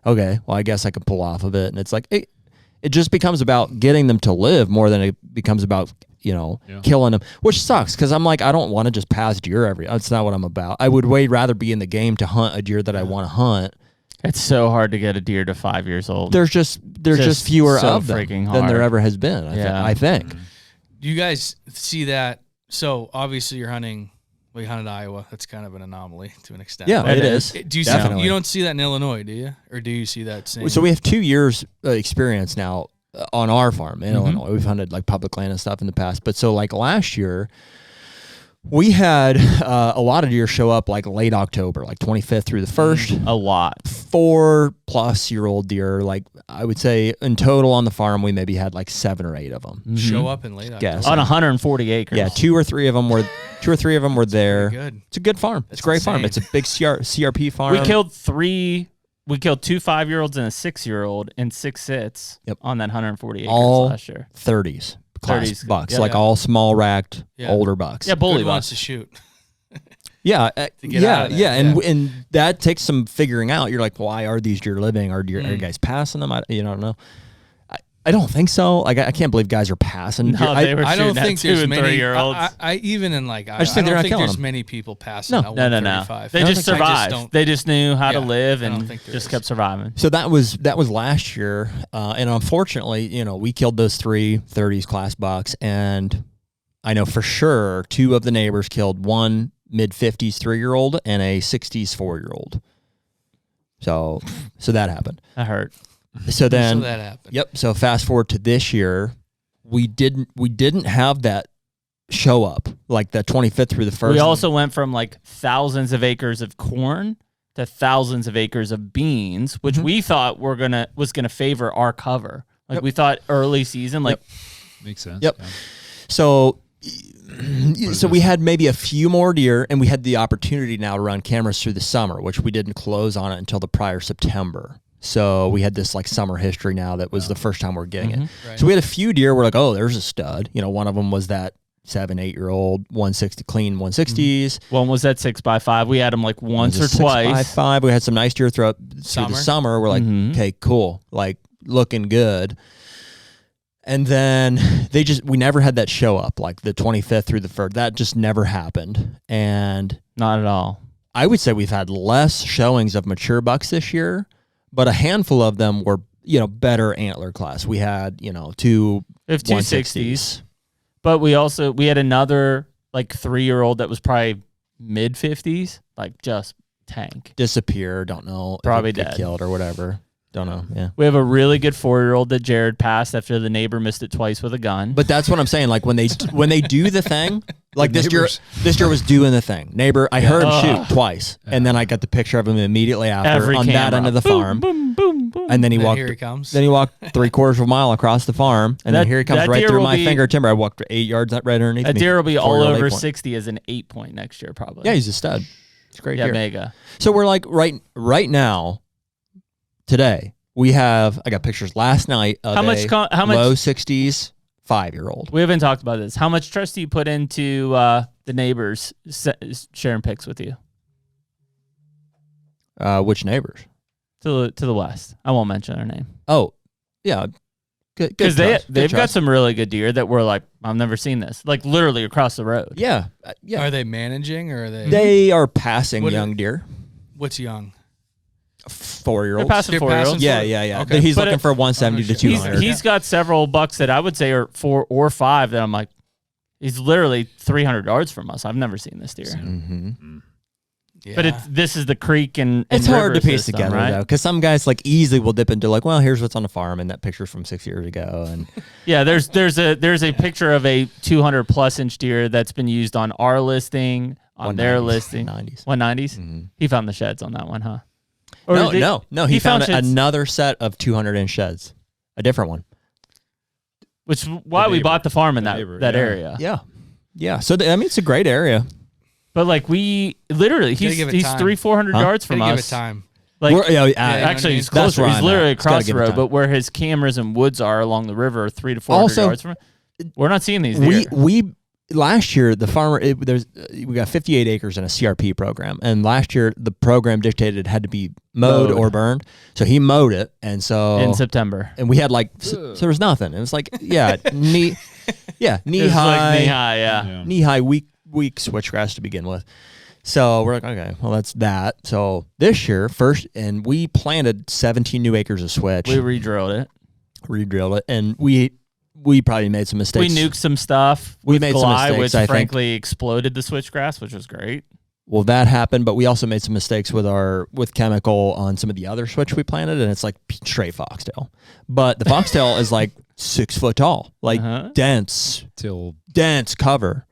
okay, well, I guess I can pull off of it. And it's like, it just becomes about getting them to live more than it becomes about, killing them, which sucks. Cause I'm like, I don't want to just pass deer that's not what I'm about. I would way rather be in the game to hunt a deer that I want to hunt. It's so hard to get a deer to 5 years old. There's just fewer so of them freaking than there hard. ever has been. I think. Do you guys see that? So obviously you're hunting We hunted Iowa. That's kind of an anomaly to an extent. Yeah, But it is. Do you Definitely. see? You don't see that in Illinois, do you? Or do you see that same? So we have 2 years experience now on our farm in Illinois. We've hunted like public land and stuff in the past. But so like last year, we had a lot of deer show up like late October, like 25th through the 1st. A lot. 4+ year old deer. Like I would say in total on the farm, we maybe had like 7 or 8 of them. show up in late October. Yes. On 140 acres. Yeah, 2 or 3 of them were there. Good. It's a good farm. It's a great farm. It's a big CRP farm. We killed 2 5-year-olds and a 6-year-old in 6 sits on that 140 acres all last year. 30s. Class 30s, bucks, yeah. like all small racked older bucks. Yeah, bully Good ones bucks. to shoot. Yeah, get out of that, and that takes some figuring out. You're like, why are these deer living? Are you guys passing them? I don't know. I don't think so. Like I can't believe guys are passing. No, they were I don't shooting think at 2 there's and many. 3-year-olds. I even in like I just think they're don't not think killing there's them. many people passing. No. at No. 135. They just survived. They just knew how to live I don't and think there just is. kept surviving. So that was last year, and unfortunately, we killed those 3 30s class bucks, and I know for sure 2 of the neighbors killed one mid-50s 3-year-old and a 60s 4-year-old. So that happened. That hurt. So then, So that happened. Yep. So fast forward to this year, we didn't have that show up like the 25th through the 1st. We also went from like thousands of acres of corn to thousands of acres of beans, which we thought was gonna favor our cover. Like we thought early season, like Makes sense. Yep. Yeah. So we had maybe a few more deer, and we had the opportunity now to run cameras through the summer, which we didn't close on it until the prior September. So we had this like summer history now that was the first time we're getting it. Right. So we had a few deer. We're like, oh, there's a stud. One of them was that 7-8-year-old 160 clean 160s. one was that 6x5. We had them like once or twice. 6x5. We had some nice deer through the summer. We're like, okay, cool, like looking good. And then we never had that show up, like the 25th through the 1st. That just never happened. And Not at all. I would say we've had less showings of mature bucks this year, but a handful of them were, better antler class. We had, 2 We have 2 60s. But we had another like 3-year-old that was probably mid 50s, like just tank. disappear. Don't know. Probably if it got dead. killed or whatever. Don't know. Yeah. We have a really good 4-year-old that Jared passed after the neighbor missed it twice with a gun. But that's what I'm saying. Like when they do the thing, like this deer was doing the thing. Neighbor, I heard him shoot twice, and then I got the picture of him immediately after Every on that camera. end of the Boom, farm. boom, boom, boom. And then he walked. Here he comes. Then he walked 3/4 of a mile across the farm, and then here he comes that right deer through will my be- finger timber. I walked 8 yards right underneath That me. deer will be all 4-year-old over 8-point. 60 as an 8-point next year, probably. Yeah, he's a stud. It's a great Yeah, deer. mega. So we're like right now, today I got pictures last night of How much low 60s 5-year-old. We haven't talked about this. How much trust do you put into the neighbors sharing pics with you? Which neighbors? To the west. I won't mention their name. Oh, yeah. Good. Because trust. they've Good got trust. some really good deer that we're like, I've never seen this. Like literally across the road. Yeah. Yeah. Are they managing or are they? They are passing What- young deer. What's young? 4-year-olds. They're passing They're 4-year-olds. passing Yeah. Okay. He's But looking for 170 to shit. 200. He's got several bucks that I would say are 4 or 5 that I'm like, he's literally 300 yards from us. I've never seen this deer. Mm-hmm. Yeah. But this is the creek and It's hard to river piece system, together right? though, because some guys like easily will dip into like, well, here's what's on the farm, and that picture's from 6 years ago, and Yeah, there's a picture of a 200+ inch deer that's been used on our listing, on their 190s, listing. 190s. 190s? Mhm. He found the sheds on that one, huh? Or No, did- no. He found sheds, another set of 200-inch sheds, a different one. which is why we neighbor. bought the farm in The that neighbor, that yeah. area. Yeah. So it's a great area. But like we literally, Gotta give it he's time. 400 Huh? yards from Gotta give us. it time. Like Actually, he's that's closer. where He's I'm literally at. It's gotta across the give it road, time. but where his cameras and woods are along the river are 300 to 400 Also, yards from it. We're not seeing these deer. We last year the farmer we got 58 acres in a CRP program, and last year the program dictated it had to be mowed or burned. So he mowed it, and so in September. and we had like so there was nothing. It was like knee It knee was high like knee high, yeah. knee high weak switchgrass to begin with. So we're like, okay, well that's that. So this year and we planted 17 new acres of switch. We re-drilled it. Re-drilled it, and we we probably made some mistakes. We nuked some stuff. We made some mistakes, which I frankly exploded the switchgrass, which was great. Well, that happened, but we also made some mistakes with chemical on some of the other switch we planted, and it's like straight foxtail. But the foxtail is like 6 foot tall, like dense cover.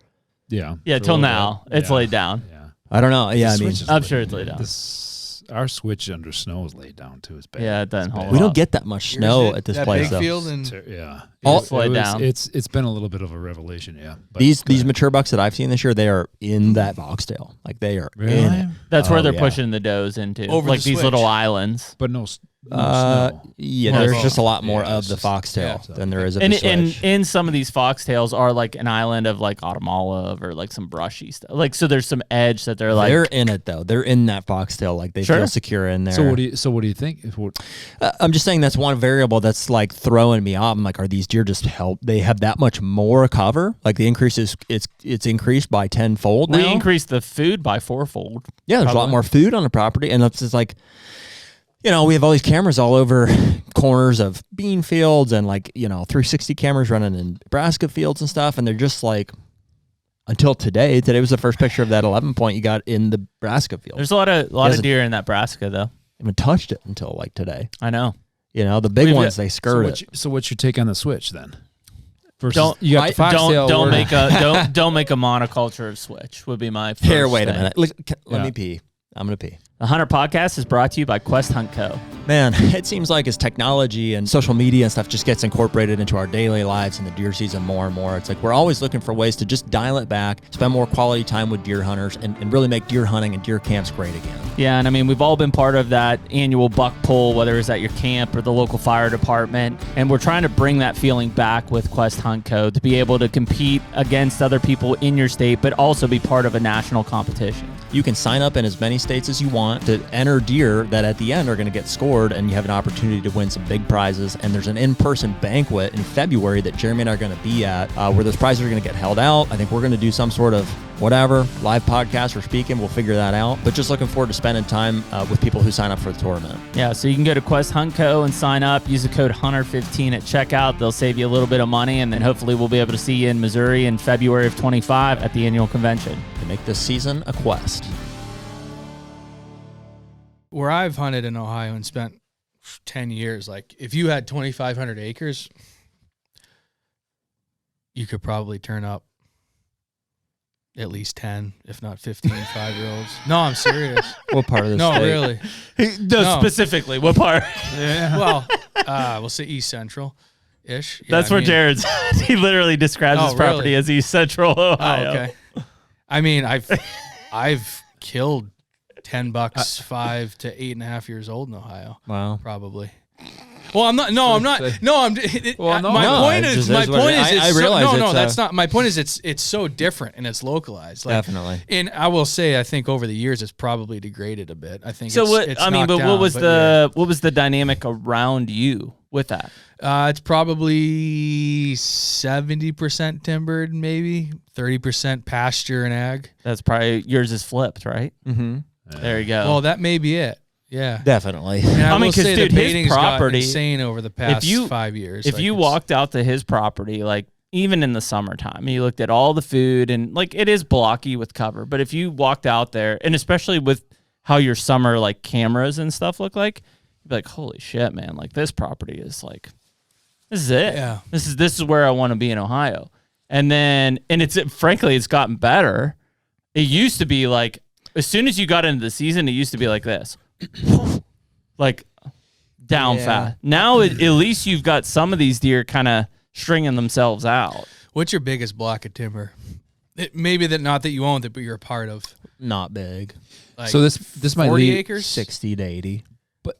Yeah. Yeah, till now. It's laid down. Yeah. I don't know. Yeah, I'm sure it's laid down. Our switch under snow is laid down too. It's bad. Yeah, it doesn't hold We up. don't get that much snow at this that place, big though. field and It's laid down. It's been a little bit of a revelation, yeah. But These mature bucks that I've seen this year, they are in that foxtail. Like they are in it. That's where they're pushing the does into, Over like the these switch. little islands. but no snow. Yeah, there's just a lot more of the foxtail than there is of the switch. And in some of these foxtails are like an island of like autumn olive or like some brushy stuff. Like so, there's some edge that they're like. They're in it though. They're in that foxtail. Like they feel secure in there. So what do you think? I'm just saying that's one variable that's like throwing me off. I'm like, are these deer just they have that much more cover? Like the increase is it's increased by 10-fold now. We increased the food by 4-fold. Yeah, there's a lot more food on the property, and it's just like, we have all these cameras all over corners of bean fields and 360 cameras running in Nebraska fields and stuff, and they're just like, until today was the first picture of that 11 point you got in the Nebraska field. There's a lot of deer in that Nebraska though. I haven't touched it until like today. I know. The big ones they skirt it. So what's your take on the switch then? Don't you got the foxtail don't make a monoculture of switch would be my first Here, wait a thing. minute. Let me pee. I'm gonna pee. The HUNTR Podcast is brought to you by Quest Hunt Co. Man, it seems like as technology and social media and stuff just gets incorporated into our daily lives in the deer season more and more, it's like we're always looking for ways to just dial it back, spend more quality time with deer hunters, and really make deer hunting and deer camps great again. Yeah, and I mean, we've all been part of that annual buck pull, whether it's at your camp or the local fire department, and we're trying to bring that feeling back with Quest Hunt Co. to be able to compete against other people in your state, but also be part of a national competition. You can sign up in as many states as you want to enter deer that at the end are going to get scored, and you have an opportunity to win some big prizes. And there's an in-person banquet in February that Jeremy and I are going to be at where those prizes are going to get held out. I think we're going to do some sort of live podcast or speaking. We'll figure that out. But just looking forward to spending time with people who sign up for the tournament. Yeah, so you can go to Quest Hunt Co. and sign up. Use the code HUNTR15 at checkout. They'll save you a little bit of money, and then hopefully we'll be able to see you in Missouri in February of 25 at the annual convention. To make this season a quest. Where I've hunted in Ohio and spent 10 years, like if you had 2,500 acres, you could probably turn up at least 10, if not 15 5-year-olds. No, I'm serious. What part of this No, state? really. No, specifically, what part? Yeah. Well, we'll say East Central-ish. Yeah, That's where Jared's. He literally describes his property really? as East Central Ohio. Oh, okay. I mean, I've killed 10 bucks 5 to 8.5 years old in Ohio. Wow. Probably. Well, I'm not. No, I'm not. No, I'm. Well, no, my no, point it is. just My is what point it- is. I It's realize so, no, it's, that's not. My point is. It's so different and it's localized. Like, Definitely. And I will say, I think over the years, it's probably degraded a bit. I think. So it's knocked but down, what was but what was the dynamic around you with that? it's probably 70% timbered, maybe 30% pasture and ag. That's probably yours is flipped, right? Mm-hmm. There you go. Well, that may be it. Yeah. Definitely. And I mean, will 'cause, say dude, the his baiting's property- got insane over the past 5 years. If Like, you it's- walked out to his property, like even in the summertime, you looked at all the food and like it is blocky with cover. But if you walked out there, and especially with how your summer like cameras and stuff look like, you'd be like, holy shit, man! Like this property is like, this is it. Yeah. This is where I want to be in Ohio. And it's frankly, it's gotten better. It used to be like as soon as you got into the season, it used to be like this. Like down fast. Now at least you've got some of these deer kind of stringing themselves out. What's your biggest block of timber? Maybe that not that you owned it, but you're a part of. Not big. Like So this might 40 lead, acres. 60 to 80.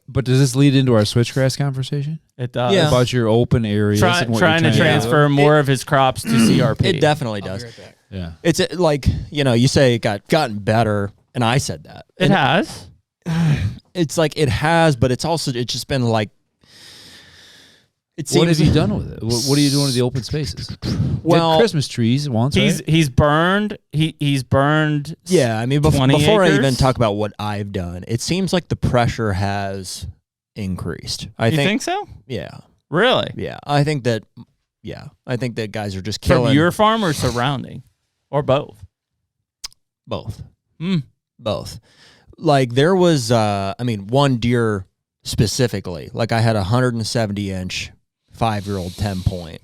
but does this lead into our switchgrass conversation It does. Yeah. about your open areas? and what Trying you're to do? transfer more of his crops to CRP. It definitely I'll does. be right back. Yeah. It's like, you say it gotten better, and I said that. It has. It's like it has, but it's just been like. It seems, What have you done with it? What are you doing with the open spaces? Well, Did Christmas trees once. Right? He's burned. He's burned. Yeah, I mean, 20 before I acres? even talk about what I've done, it seems like the pressure has increased. I You think so? Yeah, Really? yeah. I think that Yeah, I think that guys are just killing. From your farm or surrounding, or both? Both. Both. Like there was, one deer specifically. Like I had a 170-inch 5-year-old 10-point,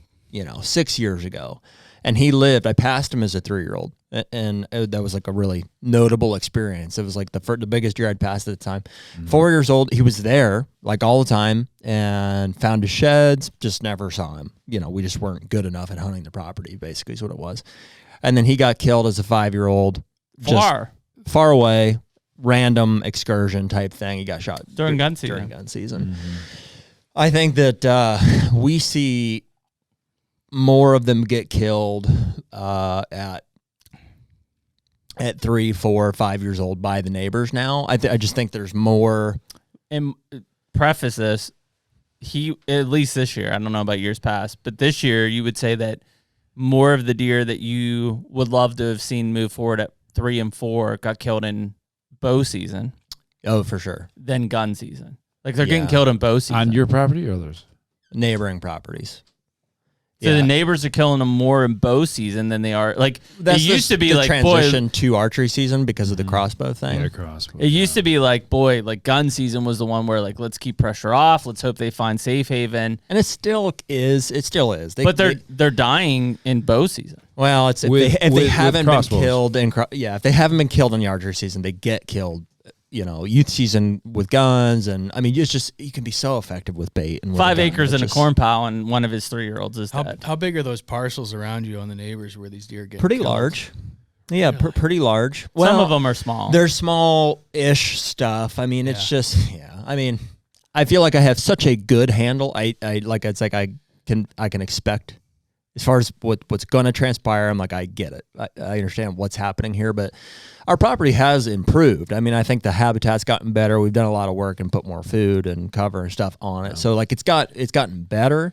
6 years ago, and he lived. I passed him as a 3-year-old, and that was like a really notable experience. It was like the biggest deer I'd passed at the time. 4 years old, he was there like all the time, and found his sheds. Just never saw him. We just weren't good enough at hunting the property. Basically, is what it was. And then he got killed as a 5-year-old. Far away, random excursion type thing. He got shot during gun season. I think that we see more of them get killed at 3, 4, 5 years old by the neighbors now. I just think there's more. And preface this, at least this year, I don't know about years past, but this year you would say that more of the deer that you would love to have seen move forward at 3 and 4 got killed in bow season. Oh, for sure. Than gun season. Like they're getting killed in bow season. On your property or others? Neighboring properties. So the neighbors are killing them more in bow season than they are. Like it used to be like transition to archery season because of the crossbow thing. Yeah, crossbow. It used to be like gun season was the one where like let's keep pressure off. Let's hope they find safe haven. And it still is. It still is. But they're dying in bow season. Well, it's if they haven't been killed if they haven't been killed in the archery season, they get killed. Youth season with guns, and I mean, it's just you can be so effective with bait. And 5 acres in a corn pile, and one of his 3-year-olds is dead. How big are those parcels around you on the neighbors where these deer get pretty killed? large? Yeah, pretty large. Well, some of them are small. They're small-ish stuff. I mean, it's just I mean, I feel like I have such a good handle. I can expect. As far as what's going to transpire, I'm like, I get it. I understand what's happening here, but our property has improved. I mean, I think the habitat's gotten better. We've done a lot of work and put more food and cover and stuff on it. So like it's gotten better.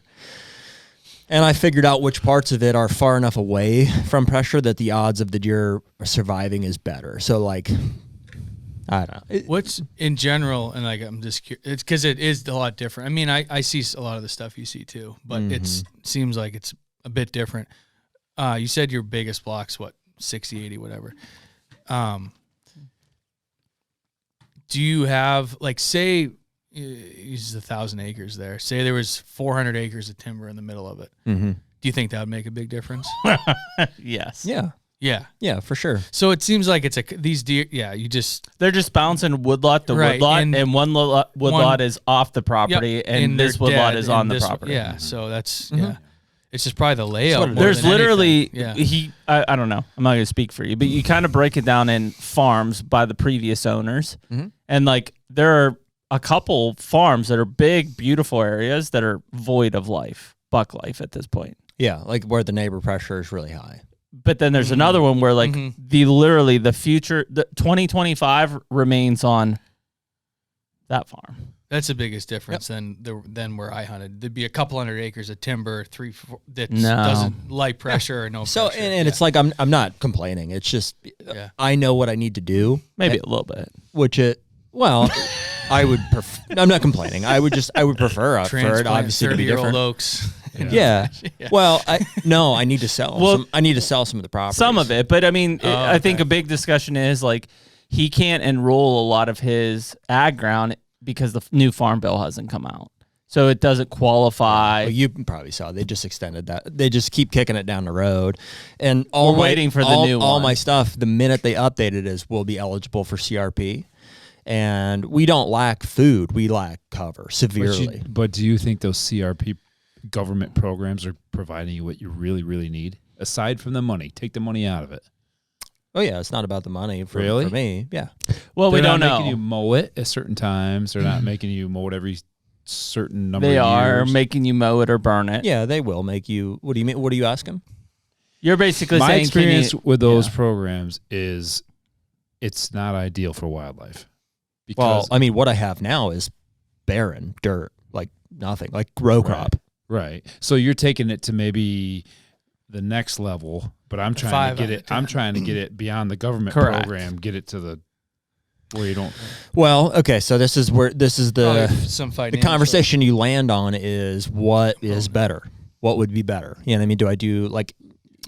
And I figured out which parts of it are far enough away from pressure that the odds of the deer surviving is better. So like, I don't know. What's in general, and like I'm just curious, it's because it is a lot different. I mean, I see a lot of the stuff you see too, but it seems like it's a bit different. You said your biggest block's 60, 80, whatever. Do you have say uses 1,000 acres there? Say there was 400 acres of timber in the middle of it. Do you think that would make a big difference? Yes. Yeah, for sure. So it seems like it's these deer. Yeah, they're just bouncing woodlot to woodlot, and one woodlot is off the property, and this woodlot is on the property. Yeah, so that's It's just probably the layout. There's literally, I don't know. I'm not going to speak for you, but you kind of break it down in farms by the previous owners. And like there are a couple farms that are big, beautiful areas that are void of buck life at this point. Yeah, like where the neighbor pressure is really high. But then there's another one where like the future, the 2025 remains on that farm. That's the biggest difference than where I hunted. There'd be a couple hundred acres of timber, 3, 4 that doesn't light pressure or no pressure. So and it's like I'm not complaining. It's just I know what I need to do. Maybe a little bit. I would I'm not complaining. I would prefer for it obviously to be different. 30-year-old oaks. Yeah. Well, I need to sell. I need to sell some of the property. Some of it, but I mean, I think a big discussion is like he can't enroll a lot of his ag ground because the new farm bill hasn't come out. So it doesn't qualify. Well, you probably saw they just extended that. They just keep kicking it down the road. And we're waiting for the new one. All my stuff, the minute they update it, is we'll be eligible for CRP. And we don't lack food. We lack cover severely. But do you think those CRP government programs are providing you what you really, really need? Aside from the money, take the money out of it. Oh, yeah, it's not about the money for me. Yeah. Well, we don't know. They're not making you mow it at certain times. They're not making you mow it every certain number of years. They are making you mow it or burn it. Yeah, they will make you. What do you mean? What are you asking? You're basically saying... My experience with those programs is it's not ideal for wildlife. Well, I mean, what I have now is barren dirt, like nothing, like row crop. Right. So you're taking it to maybe the next level, but I'm trying to get it. I'm trying to get it beyond the government program. Get it to the where you don't. Well, okay. So this is the some the conversation you land on is what is better. what would be better? You know what I mean? Do I do like,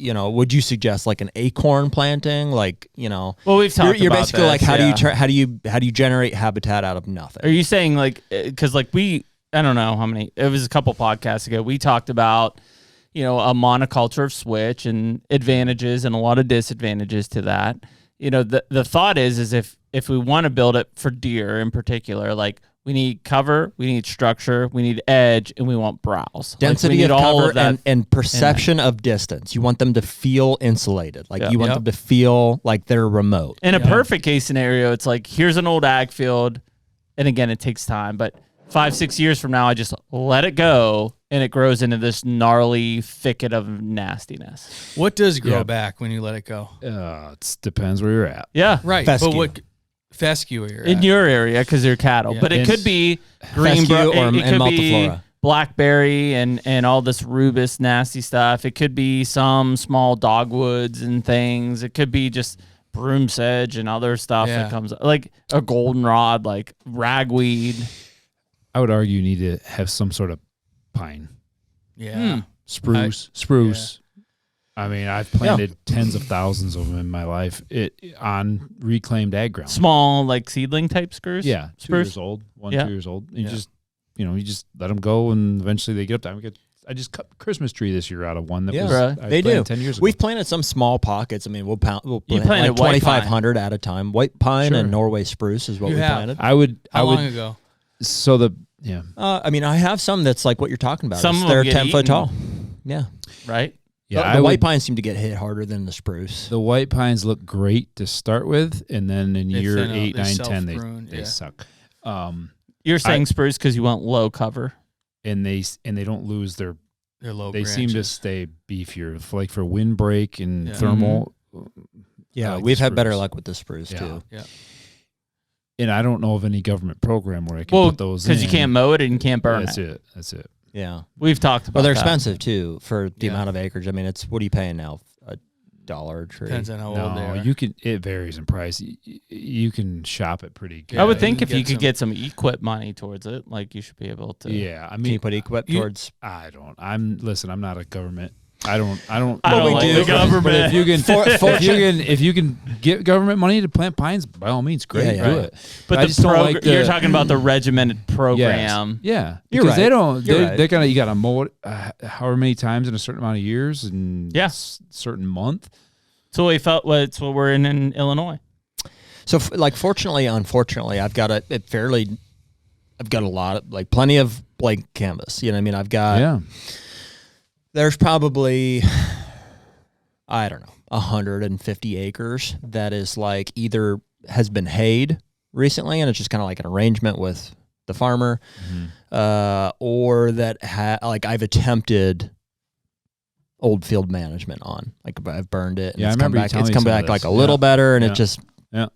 would you suggest like an acorn planting? Like, well, we've talked you're about basically this, like, how do you generate habitat out of nothing? Are you saying like, cause like I don't know how many, it was a couple podcasts ago. We talked about, a monoculture of switch and advantages and a lot of disadvantages to that. The thought is if we want to build it for deer in particular, like we need cover, we need structure, we need edge, and we want browse. Density like of all cover of that and perception of distance. You want them to feel insulated. Like you want them to feel like they're remote. In a perfect case scenario, it's like, here's an old ag field. And again, it takes time, but 5-6 years from now, I just let it go and it grows into this gnarly thicket of nastiness. What does grow back when you let it go? It depends where you're at. Yeah. Right. Fescue. But what fescue are you in your area because they're cattle, but it could be green fescue or it could be multiflora. Blackberry and all this rubus nasty stuff. It could be some small dogwoods and things. It could be just broom sedge and other stuff that comes like a goldenrod, like ragweed. I would argue you need to have some sort of pine. Yeah. Spruce. I mean, I've planted tens of thousands of them in my life on reclaimed ag ground. Small, like seedling type spruce? Yeah. 2 years old, 2 years old. And you just let them go and eventually they get up there. I just cut a Christmas tree this year out of one that was they do. 10 years ago. We've planted some small pockets. I mean, we'll plant like planted white 2,500 at a time. White pine and Norway spruce is what we planted. How long ago? So I mean, I have some that's like what you're talking about. Some they're get 10 foot eaten. tall. Yeah. Right? Yeah, the white pines seem to get hit harder than the spruce. The white pines look great to start with, and then in year 8, 9, 10, they suck. You're saying spruce because you want low cover, and they don't lose their low. They branches. seem to stay beefier, like for windbreak and thermal. Yeah, like we've had better luck with the spruce too. Yeah. And I don't know of any government program where I can put those in. Because you can't mow it and you can't burn it. That's it. Yeah. We've talked about Well, they're that. expensive too for the amount of acreage. I mean, what are you paying now? $1 a tree. Depends on how old they are. It varies in price. You can shop it pretty good. I would think if you could get some equip money towards it, like you should be able to. Yeah, I mean, can you put equip towards? I don't. I'm not a government. I don't like the government. But if you can get government money to plant pines, by all means, great, do it. But I just don't like you're talking about the regimented program. Yeah, you're because right. They're gonna you gotta mow it however many times in a certain amount of years and certain month. So we felt it's what we're in Illinois. So fortunately, unfortunately, I've got a lot of plenty of blank canvas. You know what I mean? I've got There's probably, I don't know, 150 acres that is either has been hayed recently and it's just kind of like an arrangement with the farmer, or that I've attempted old field management on. Like I've burned it and it's come back like a little better and it just, the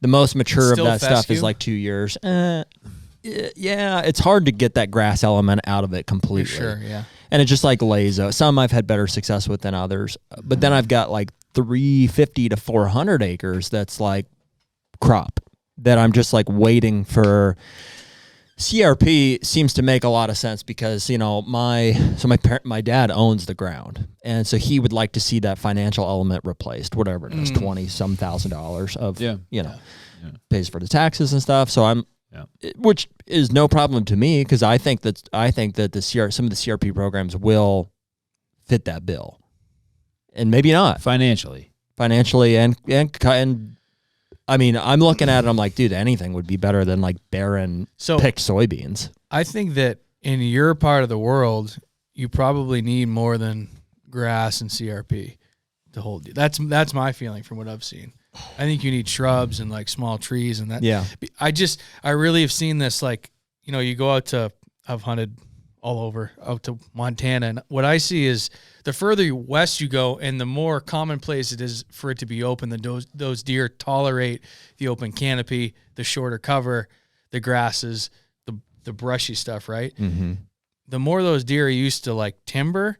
most mature of that stuff is 2 years. Yeah, it's hard to get that grass element out of it completely. For sure, yeah. And it just lays out. Some I've had better success with than others. But then I've got 350 to 400 acres that's crop that I'm just waiting for. CRP seems to make a lot of sense because, my dad owns the ground. And so he would like to see that financial element replaced, whatever it is, $20-some thousand of, pays for the taxes and stuff. So which is no problem to me because I think that some of the CRP programs will fit that bill, and maybe not financially, and I mean I'm looking at it. I'm like, dude, anything would be better than barren picked soybeans. I think that in your part of the world, you probably need more than grass and CRP to hold you. That's my feeling from what I've seen. I think you need shrubs and small trees and that. Yeah. I really have seen this. You go I've hunted all over out to Montana, and what I see is the further west you go, and the more commonplace it is for it to be open. Those deer tolerate the open canopy, the shorter cover, the grasses, the brushy stuff. Right. Mm-hmm. The more those deer are used to timber,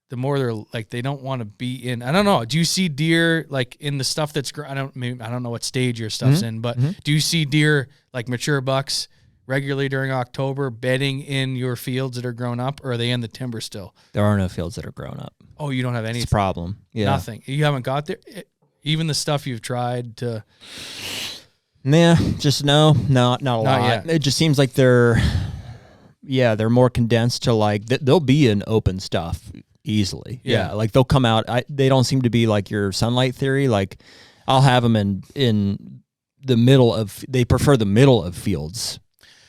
the more they're they don't want to be in. I don't know. Do you see deer in the stuff that's I don't know what stage your stuff's in, but do you see deer mature bucks regularly during October, bedding in your fields that are grown up, or are they in the timber still? There are no fields that are grown up. Oh, you don't have any. It's a problem. Yeah. Nothing. You haven't got there. Even the stuff you've tried to. Nah, just not a lot. Yet. It just seems like they're more condensed to like they'll be in open stuff easily. Yeah, like they'll come out. They don't seem to be like your sunlight theory. Like I'll have them in the middle of. They prefer the middle of fields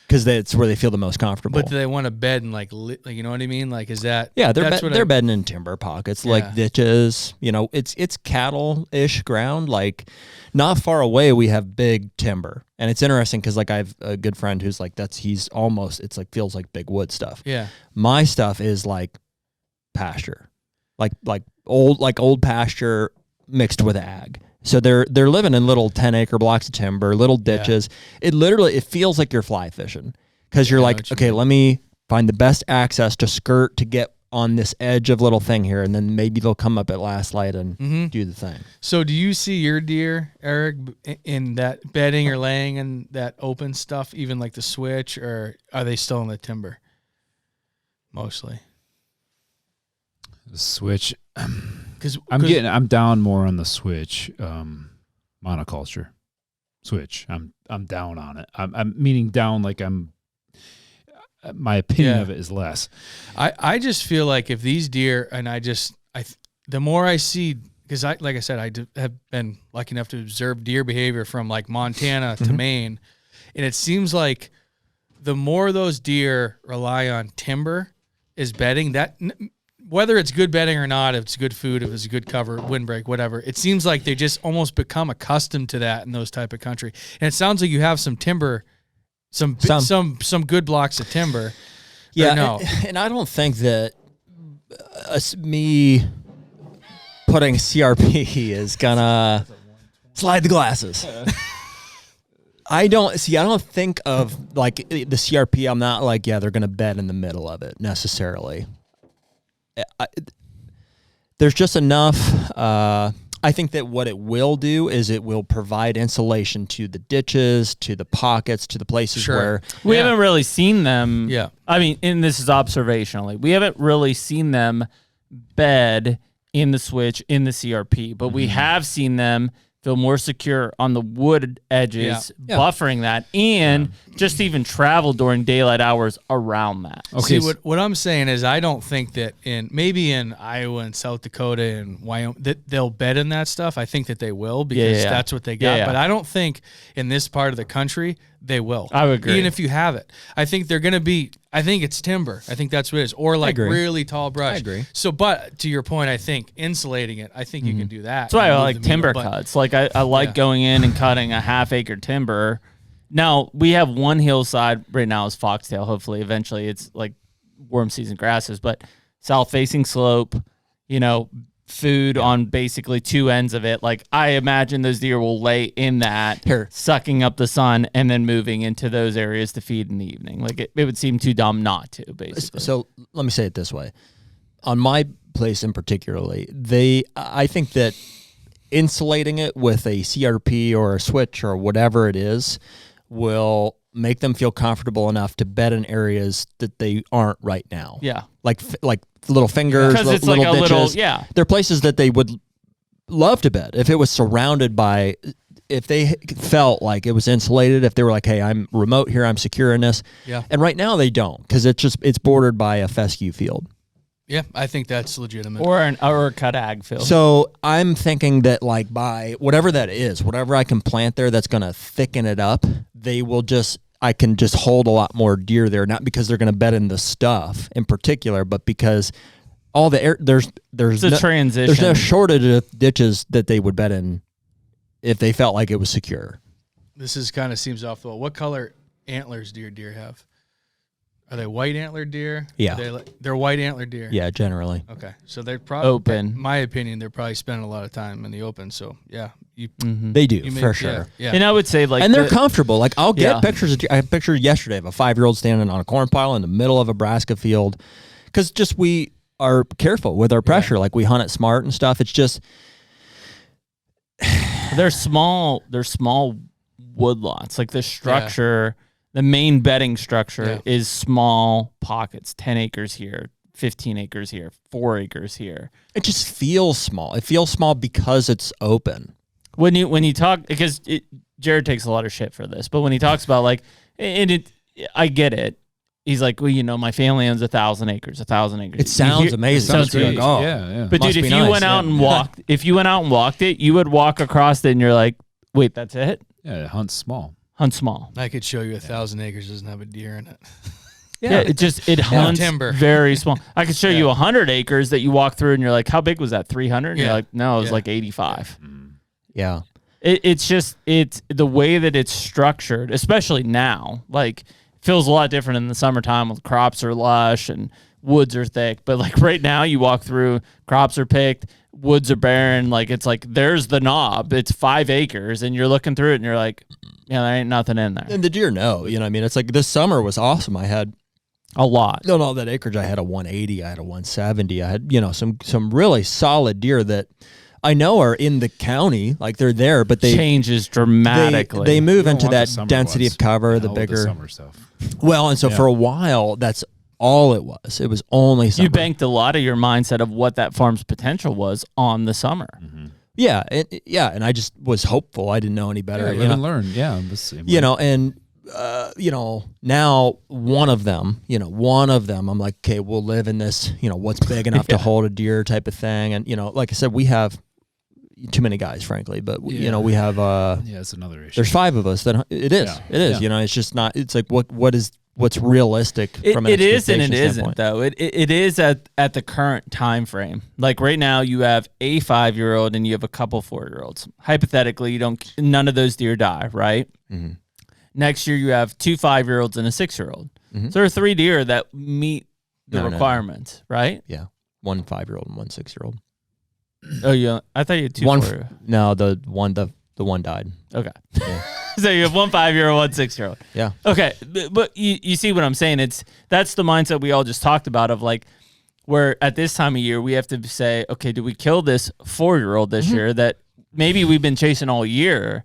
because that's where they feel the most comfortable. But do they want to bed in like you know what I mean? Like is that? Yeah, they're bedding in timber pockets like ditches. You know, it's cattle-ish ground. Like not far away, we have big timber, and it's interesting because like I have a good friend who's like it's like feels like big wood stuff. Yeah, my stuff is like pasture, like old pasture mixed with ag. So they're living in little 10-acre blocks of timber, little ditches. Yeah. It feels like you're fly fishing because you're like, okay, let me find the best access to skirt to get on this edge of little thing here, and then maybe they'll come up at last light and do the thing. So do you see your deer, Eric, in that bedding or laying in that open stuff, even like the switch, or are they still in the timber? Mostly. The switch. I'm down more on the switch, monoculture switch. I'm down on it. I'm meaning down like my opinion of it is less. I just feel like if these deer, and the more I see, because I have been lucky enough to observe deer behavior from like Montana to Maine, and it seems like the more those deer rely on timber is bedding, that whether it's good bedding or not, if it's good food, if it's a good cover, windbreak, whatever, it seems like they just almost become accustomed to that in those type of country. And it sounds like you have some timber, some good blocks of timber. Yeah, no. And I don't think that me putting CRP is gonna slide the glasses. I don't think of like the CRP. I'm not like, they're gonna bed in the middle of it necessarily. There's just enough. I think that what it will do is it will provide insulation to the ditches, to the pockets, to the places where we haven't really seen them. Yeah. I mean, and this is observationally, we haven't really seen them bed in the switch, in the CRP, but we have seen them feel more secure on the wood edges, buffering that, and just even travel during daylight hours around that. Okay. See, what I'm saying is I don't think that maybe in Iowa and South Dakota and Wyoming that they'll bed in that stuff. I think that they will because that's what they got. Yeah. But I don't think in this part of the country they will. I would agree. Even if you have it. I think they're going to be, I think it's timber. I think that's what it is. Or like really tall brush. I agree. So, but to your point, I think insulating it, I think you can do that. That's why I like timber cuts. Like I like going in and cutting a half-acre timber. Now, we have one hillside right now is foxtail. Hopefully, eventually it's like warm season grasses, but south-facing slope, food on basically two ends of it. Like I imagine those deer will lay in that, sucking up the sun and then moving into those areas to feed in the evening. Like it would seem too dumb not to, basically. So let me say it this way. On my place in particularly, I think that insulating it with a CRP or a switch or whatever it is will make them feel comfortable enough to bed in areas that they aren't right now. Yeah. Like little fingers, little ditches. They're places that they would love to bed if it was surrounded by, if they felt like it was insulated, if they were like, hey, I'm remote here, I'm secure in this. Yeah. And right now they don't because it's bordered by a fescue field. Yeah, I think that's legitimate. Or a cut ag field. So I'm thinking that like by whatever that is, whatever I can plant there that's going to thicken it up, I can just hold a lot more deer there, not because they're going to bed in the stuff in particular, but because all the air, there's a transition. There's no shortage of ditches that they would bed in if they felt like it was secure. This is kind of seems off the wall. What color antlers do your deer have? Are they white antlered deer? Yeah. They're white antlered deer? Yeah, generally. Okay. So they're probably, open. In my opinion, they're probably spending a lot of time in the open. So, yeah. They do, for sure. Yeah. And I would say, like... And they're comfortable. Like, I'll get pictures of deer. I had a picture yesterday of a 5-year-old standing on a corn pile in the middle of a brassica field. Because just we are careful with our pressure. Like, we hunt it smart and stuff. It's just... They're small woodlots. Like, the structure... The main bedding structure is small pockets, 10 acres here, 15 acres here, 4 acres here. It just feels small. It feels small because it's open. When you talk, because Jared takes a lot of shit for this, but when he talks about like, I get it. He's like, well, you know, my family owns 1,000 acres, 1,000 acres. It sounds amazing. Sounds great. great. Oh. Yeah. But dude, if you went out and walked, it, you would walk across it and you're like, wait, that's it? Yeah, it hunts small. Hunt small. I could show you 1,000 acres doesn't have a deer in it. Yeah, it hunts timber. very small. I could show you 100 acres that you walk through and you're like, how big was that? 300? And you're like, no, it was like 85. Yeah. It's the way that it's structured, especially now, like feels a lot different in the summertime when crops are lush and woods are thick. But like right now you walk through, crops are picked, woods are barren. Like it's like, there's the knob. It's 5 acres and you're looking through it and you're like, yeah, there ain't nothing in there. And the deer know, you know what I mean? It's like this summer was awesome. I had a lot. On all that acreage, I had a 180, I had a 170. I had, you know, some really solid deer that I know are in the county, like they're there, but they changes dramatically. They move into that density of cover, the bigger summer stuff. Well, and so for a while, that's all it was. It was only summer. You banked a lot of your mindset of what that farm's potential was on the summer. Mm-hmm. Yeah, and I just was hopeful. I didn't know any better. Yeah, live and learn. Yeah, I'm the same way. You know, and now one of them, I'm like, okay, we'll live in this, what's big enough to hold a deer type of thing. And, like I said, we have too many guys, frankly, but we have, it's another issue. There's 5 of us that it is, it's just not, it's like, what's realistic from an it is and it standpoint. isn't though. It is at the current time frame. Like right now you have a 5-year-old and you have a couple 4-year-olds. Hypothetically, none of those deer die, right? Mm-hmm. Next year, you have 2 5-year-olds and a 6-year-old. Mm-hmm. So there are 3 deer that meet the requirements, right? Yeah. 1 5-year-old and 1 6-year-old. Oh, yeah. I thought you had 2 4-year-old. No, the one died. Okay. Yeah. So you have 1 5-year-old, 1 6-year-old. Yeah. Okay. But you see what I'm saying? That's the mindset we all just talked about of like, where at this time of year, we have to say, okay, do we kill this 4-year-old this year that maybe we've been chasing all year?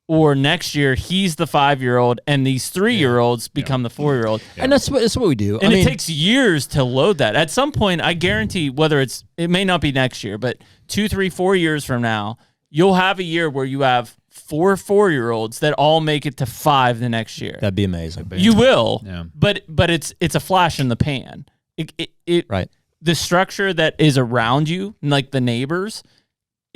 Or next year, he's the 5-year-old, and these 3-year-olds become the 4-year-old. Yeah. And that's what we do. And it takes years to load that. At some point, I guarantee, it may not be next year, but 2, 3, 4 years from now, you'll have a year where you have 4 4-year-olds that all make it to 5 the next year. That'd be amazing. You will, but it's a flash in the pan. Right. The structure that is around you, like the neighbors,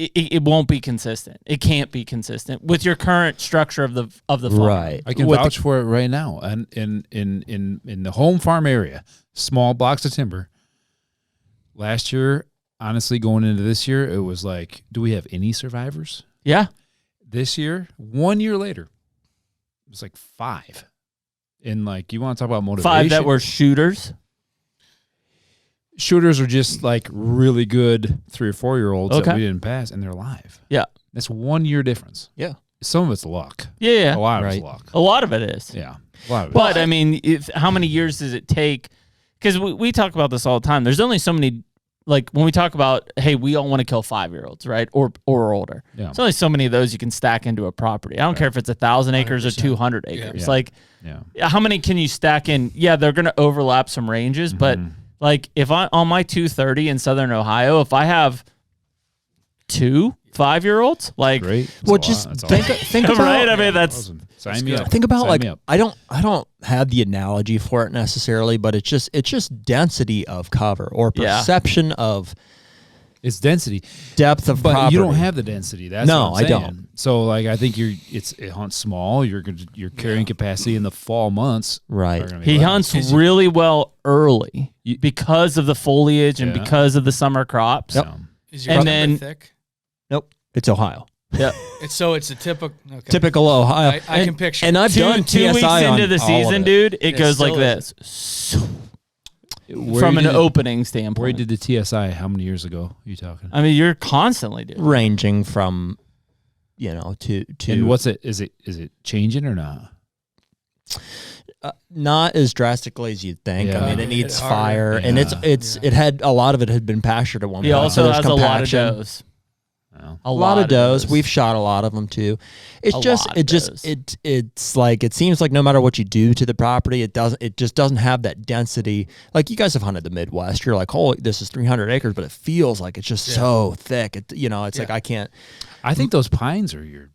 it won't be consistent. It can't be consistent with your current structure of the farm. Right. I can vouch for it right now. And in the home farm area, small blocks of timber. Last year, honestly, going into this year, it was like, do we have any survivors? Yeah. This year, 1 year later, it was like 5. And like, you want to talk about motivation? 5 that were shooters. Shooters are just like really good 3 or 4-year-olds that we didn't pass, and they're alive. Yeah. That's 1 year difference. Yeah. Some of it's luck. Yeah. A lot of it's luck. A lot of it is. Yeah. A lot of it but, I mean, how many years does it take? Because we talk about this all the time. There's only so many, like when we talk about, hey, we all want to kill 5-year-olds, right? Or older. Yeah. There's only so many of those you can stack into a property. I don't care if it's 1,000 acres 100%. Or 200 acres. Yeah. Like, how many can you stack in? Yeah, they're going to overlap some ranges, but like if on my 230 in Southern Ohio, if I have 2 5-year-olds, like, great. Well, just think about, right? I mean, that's awesome. Sign me up. Think about Sign me up. I don't have the analogy for it necessarily, but it's just density of cover or perception of. It's density, depth of but property. You don't have the density. That's no, what I'm saying. I don't. So like I think it hunts small. Your carrying capacity in the fall months, right? He hunts really well early because of the foliage and because of the summer crops. Yep. Is your timber thick? Nope, it's Ohio. Yeah, it's a typical Ohio. I can picture. And I've done 2 weeks into the season, dude. It goes like this. From an opening standpoint. Where did the TSI? How many years ago are you talking? I mean, you're constantly doing ranging from, to. And what's it? Is it changing or not? Not as drastically as you'd think. Yeah. I mean, it needs fire, and it had a lot of it had been pastured at one point. He also has a lot of does. A lot of does. We've shot a lot of them too. It's like, it seems like no matter what you do to the property, it just doesn't have that density. Like, you guys have hunted the Midwest. You're like, holy, this is 300 acres, but it feels like it's just so thick. It's like, I can't. I think those pines are your.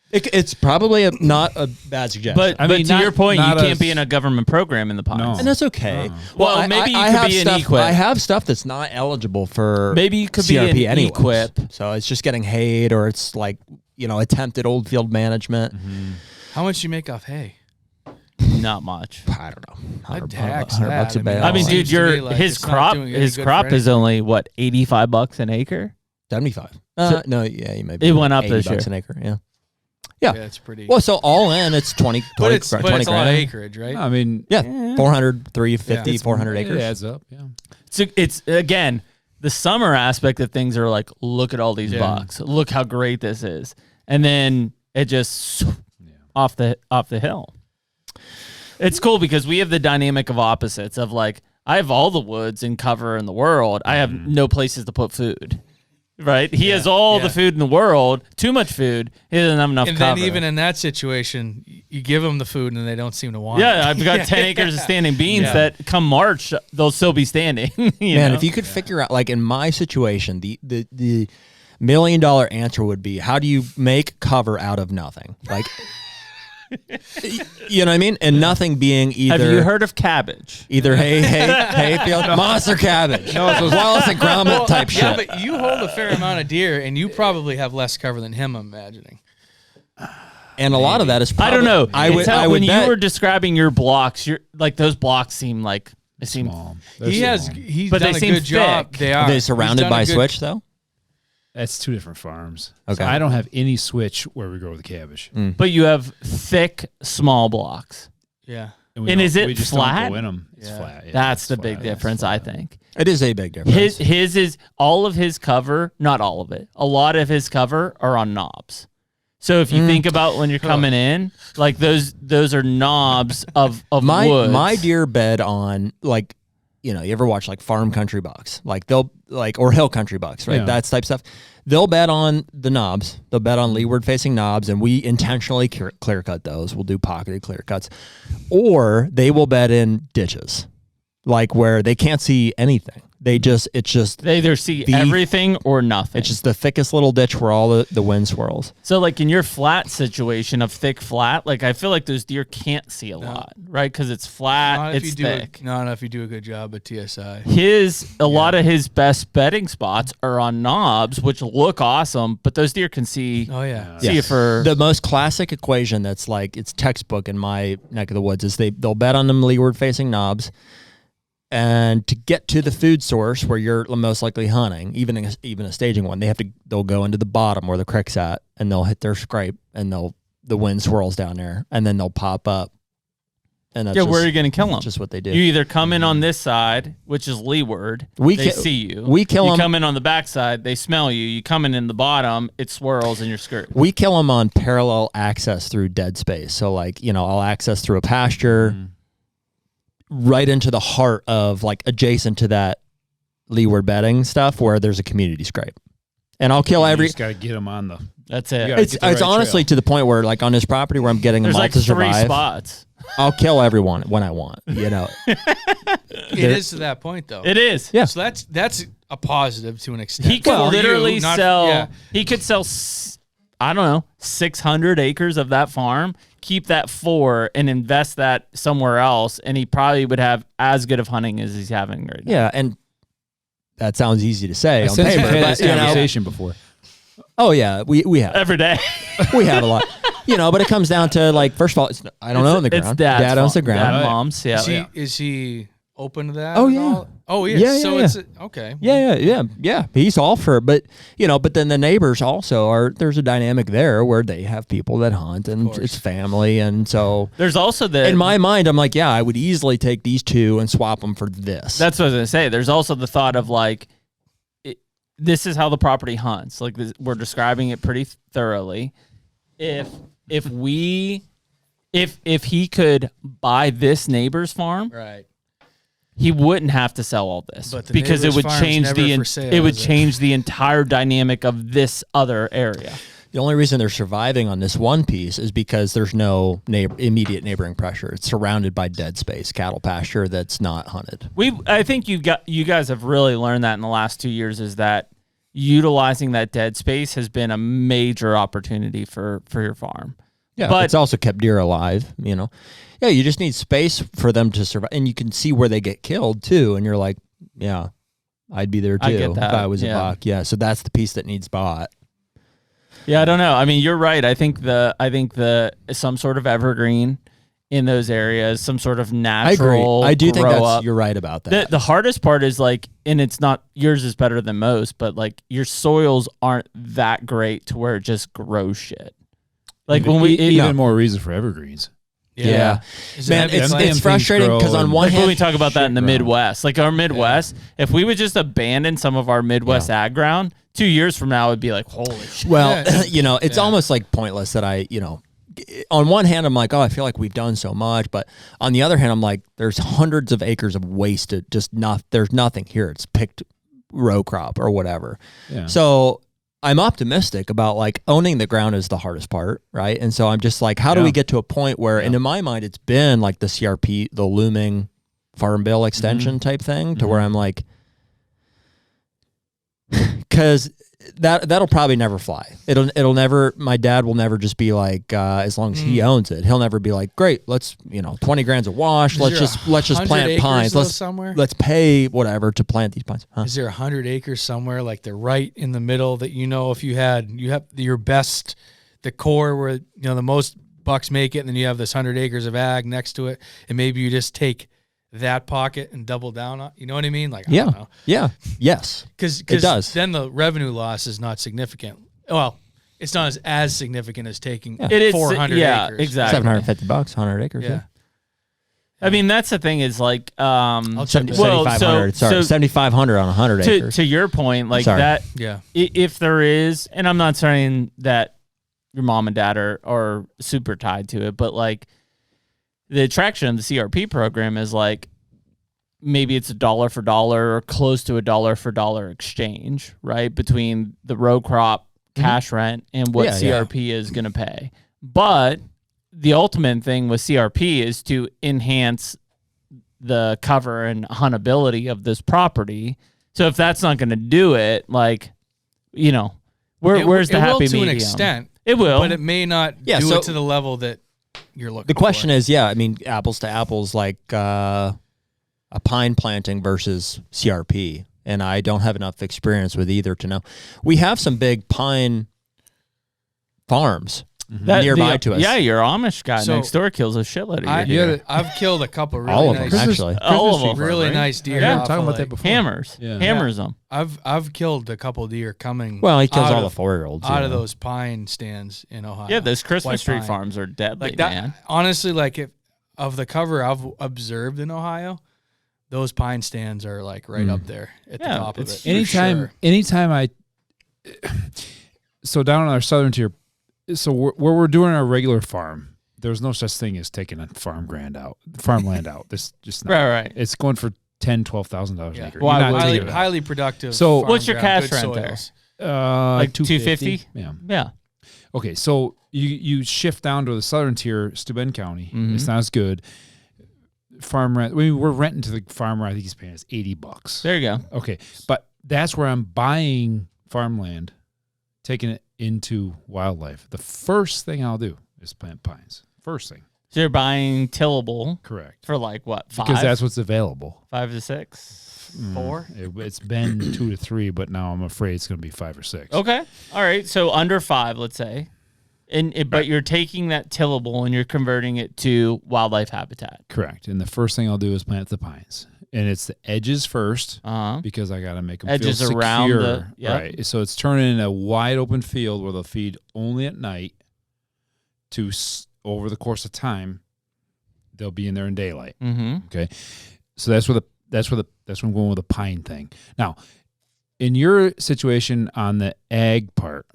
It's probably not a bad suggestion. But to your point, you can't be in a government program in the pines. No. And that's okay. Well, maybe you could be an equip. I have stuff that's not eligible for maybe you could CRP be an anyways. equip. So it's just getting hayed, or it's like, attempted old field management. Mm-hmm. How much do you make off hay? Not much. I don't know. $100 a bale. I mean, dude, his crop is only what, $85 an acre? 75. No, yeah, you may be. It went up this year. $80 an acre. Yeah. Yeah, it's pretty. Well, so all in, it's 20 but it's a grand. lot of acreage, right? I mean, 400, 350, 400 acres. It adds up, yeah. So it's, again, the summer aspect of things are like, look at all these bucks. Look how great this is. And then it just off the hill. It's cool because we have the dynamic of opposites of like, I have all the woods and cover in the world. I have no places to put food. Right? He has all the food in the world, too much food. He doesn't have enough cover. And then even in that situation, you give them the food and they don't seem to want it. Yeah, I've got 10 acres of standing beans that come March, they'll still be standing. Man, if you could figure out, like in my situation, the $1 million answer would be, how do you make cover out of nothing? Like, you know what I mean? And nothing being either. Have you heard of cabbage? Either hayfield, monster cabbage. No, it's Wallace and Gromit type shit. Yeah, but you hold a fair amount of deer, and you probably have less cover than him, I'm imagining. And a lot of that is probably, I don't know. When you were describing your blocks, you're like, those blocks seem like small. He's but done they a seem good job. thick. They are. Are they surrounded by switch though? That's two different farms. Okay. So I don't have any switch where we grow the cabbage. But you have thick, small blocks. Yeah. And is it we just flat? Don't go in them. It's flat. Yeah, that's the flat. big difference, I think. It is a big difference. His is all of his cover, not all of it. A lot of his cover are on knobs. So if you think about when you're coming in, like those are knobs of woods. My deer bed on, like, you ever watch like farm country bucks, like they'll or hill country bucks, right? Yeah. That type of stuff. They'll bet on the knobs. They'll bet on leeward facing knobs, and we intentionally clear cut those. We'll do pocketed clear cuts, or they will bet in ditches, like where they can't see anything. They either see everything or nothing. It's just the thickest little ditch where all the wind swirls. So like in your flat situation of thick flat, like I feel like those deer can't see a lot, right? Because it's flat, it's thick. Not if you do a good job at TSI. A lot of his best bedding spots are on knobs, which look awesome, but those deer can see. Oh yeah. See it for the most classic equation that's like it's textbook in my neck of the woods is they'll bet on them leeward facing knobs. And to get to the food source where you're most likely hunting, even a staging one, they'll go into the bottom where the creek's at, and they'll hit their scrape, and the wind swirls down there, and then they'll pop up. And that's where are you going to kill them? Just what they do. You either come in on this side, which is leeward, they see you. We kill them. You come in on the back side, they smell you. You come in the bottom, it swirls in your skirt. We kill them on parallel access through dead space. So like, I'll access through a pasture. Right into the heart of like adjacent to that leeward bedding stuff where there's a community scrape, and I'll kill every. You just got to get them on the. That's it. It's honestly to the point where like on this property where I'm getting them all like to survive. 3 spots. I'll kill everyone when I want. It is to that point though. It is. Yeah. So that's a positive to an extent. He could literally sell. He could sell. I don't know, 600 acres of that farm, keep that 4 and invest that somewhere else, and he probably would have as good of hunting as he's having right now. Yeah, and that sounds easy to say on paper. We've had But, this conversation before. Oh yeah, we have every day. We have a lot, but it comes down to like, first of all, I don't own the ground. Dad owns the ground. Dad, mom's. Yeah. Is he open to that? Oh at yeah. all? Oh yeah. Yeah. So it's okay. Yeah. He's all for it, but but then the neighbors also are. There's a dynamic there where they have people that hunt, and it's family, and so there's also in my mind, I'm like, I would easily take these 2 and swap them for this. That's what I was gonna say. There's also the thought of like, this is how the property hunts. Like we're describing it pretty thoroughly. If he could buy this neighbor's farm, right. he wouldn't have to sell all this But the because it neighbor's would farm's change never for sale, it would is it? change the entire dynamic of this other area. The only reason they're surviving on this one piece is because there's no immediate neighboring pressure. It's surrounded by dead space, cattle pasture that's not hunted. I think you guys have really learned that in the last 2 years, is that utilizing that dead space has been a major opportunity for your farm. Yeah, but it's also kept deer alive, you know. Yeah, you just need space for them to survive. And you can see where they get killed, too. And you're like, yeah, I'd be there, too, I get that. if I was Yeah. a buck. Yeah, so that's the piece that needs bought. Yeah, I don't know. I mean, you're right. I think the some sort of evergreen in those areas, some sort of natural. I do think up. you're right about that. The hardest part is like, and it's not, yours is better than most, but like your soils aren't that great to where it just grows shit. Like when we even more reason for evergreens. Yeah. Man, Them damn it's frustrating things because grow on and- one like when hand, we talk about that in the shit Midwest, like our Midwest, if we would just abandon some of our Midwest ag ground, 2 years from now, it'd be like, holy shit. well, you know, it's almost like pointless that on one hand, I'm like, oh, I feel like we've done so much. But on the other hand, I'm like, there's hundreds of acres of wasted, there's nothing here. It's picked row crop or whatever. Yeah. So I'm optimistic about like owning the ground is the hardest part, right? And so I'm just like, how do we get to a point where, and in my mind, it's been like the CRP, the looming farm bill extension type thing, to where I'm like, because that'll probably never fly. It'll never. My dad will never just be like, as long as he owns it, he'll never be like, great, let's 20 grand's a wash. Let's just plant pines. Let's pay whatever to plant these pines. Huh? Is there 100 acres somewhere like they're right in the middle that if you have your best, the core where the most bucks make it, and then you have this 100 acres of ag next to it, and maybe you just take that pocket and double down on, you know what I mean? Like, I don't know. Yeah. Yes. Because it does. Then the revenue loss is not significant. Well, it's not as significant as taking It is 400 acres. exactly. $750, 100 acres. Yeah. I mean, that's the thing is like, I'll check it. 7,500. so 7,500 on 100 acres. To your point, like Sorry. that, Yeah. if there is, and I'm not saying that your mom and dad are super tied to it, but like the attraction of the CRP program is like, maybe it's $1 for dollar or close to $1 for dollar exchange, right? Between the row crop cash rent and what CRP is going to pay. But the ultimate thing with CRP is to enhance the cover and huntability of this property. So if that's not going to do it, like, where's the happy medium? To an extent. It will. But it may not do it to the level that you're looking for. The question is, I mean, apples to apples, like a pine planting versus CRP. And I don't have enough experience with either to know. We have some big pine farms nearby to us. Yeah, your Amish guy next door kills a shitload of deer. I've killed a couple really all of nice, them, actually. All of them. really nice deer. Yeah, I'm off talking of, about that before. Hammers them. I've killed a couple deer coming. Well, he kills out all of- the 4-year-olds. out of those pine stands in Ohio. Yeah, those Christmas White tree pine. farms are deadly, Like that. man. Honestly, like of the cover I've observed in Ohio, those pine stands are like right up there at the top of it. for sure. Anytime so down on our southern tier, so where we're doing our regular farm, there's no such thing as taking a farmland out. This just not. Right. It's going for $10,000-$12,000 an acre. Why You're not would taking you? it out. Highly productive. So- farm What's your ground, cash good rent there? soils. Like 250? 250? Yeah. Yeah. Okay, so you shift down to the southern tier, Steuben County. It's not as good. Farm rent. We're renting to the farmer. I think he's paying us $80. There you go. Okay, but that's where I'm buying farmland, taking it into wildlife. The first thing I'll do is plant pines. First thing. So you're buying tillable Correct. for like what, 5? Because that's what's available. 5 to 6? 4? It's been 2 to 3, but now I'm afraid it's going to be 5 or 6. Okay. All right. So under 5, let's say. But you're taking that tillable and you're converting it to wildlife habitat. Correct. And the first thing I'll do is plant the pines. And it's the edges first because I got to make them Edges feel secure. around the- yep. Right. So it's turning in a wide open field where they'll feed only at night to over the course of time, they'll be in there in daylight. Mm-hmm. Okay. So that's where I'm going with the pine thing. Now, in your situation on the ag part,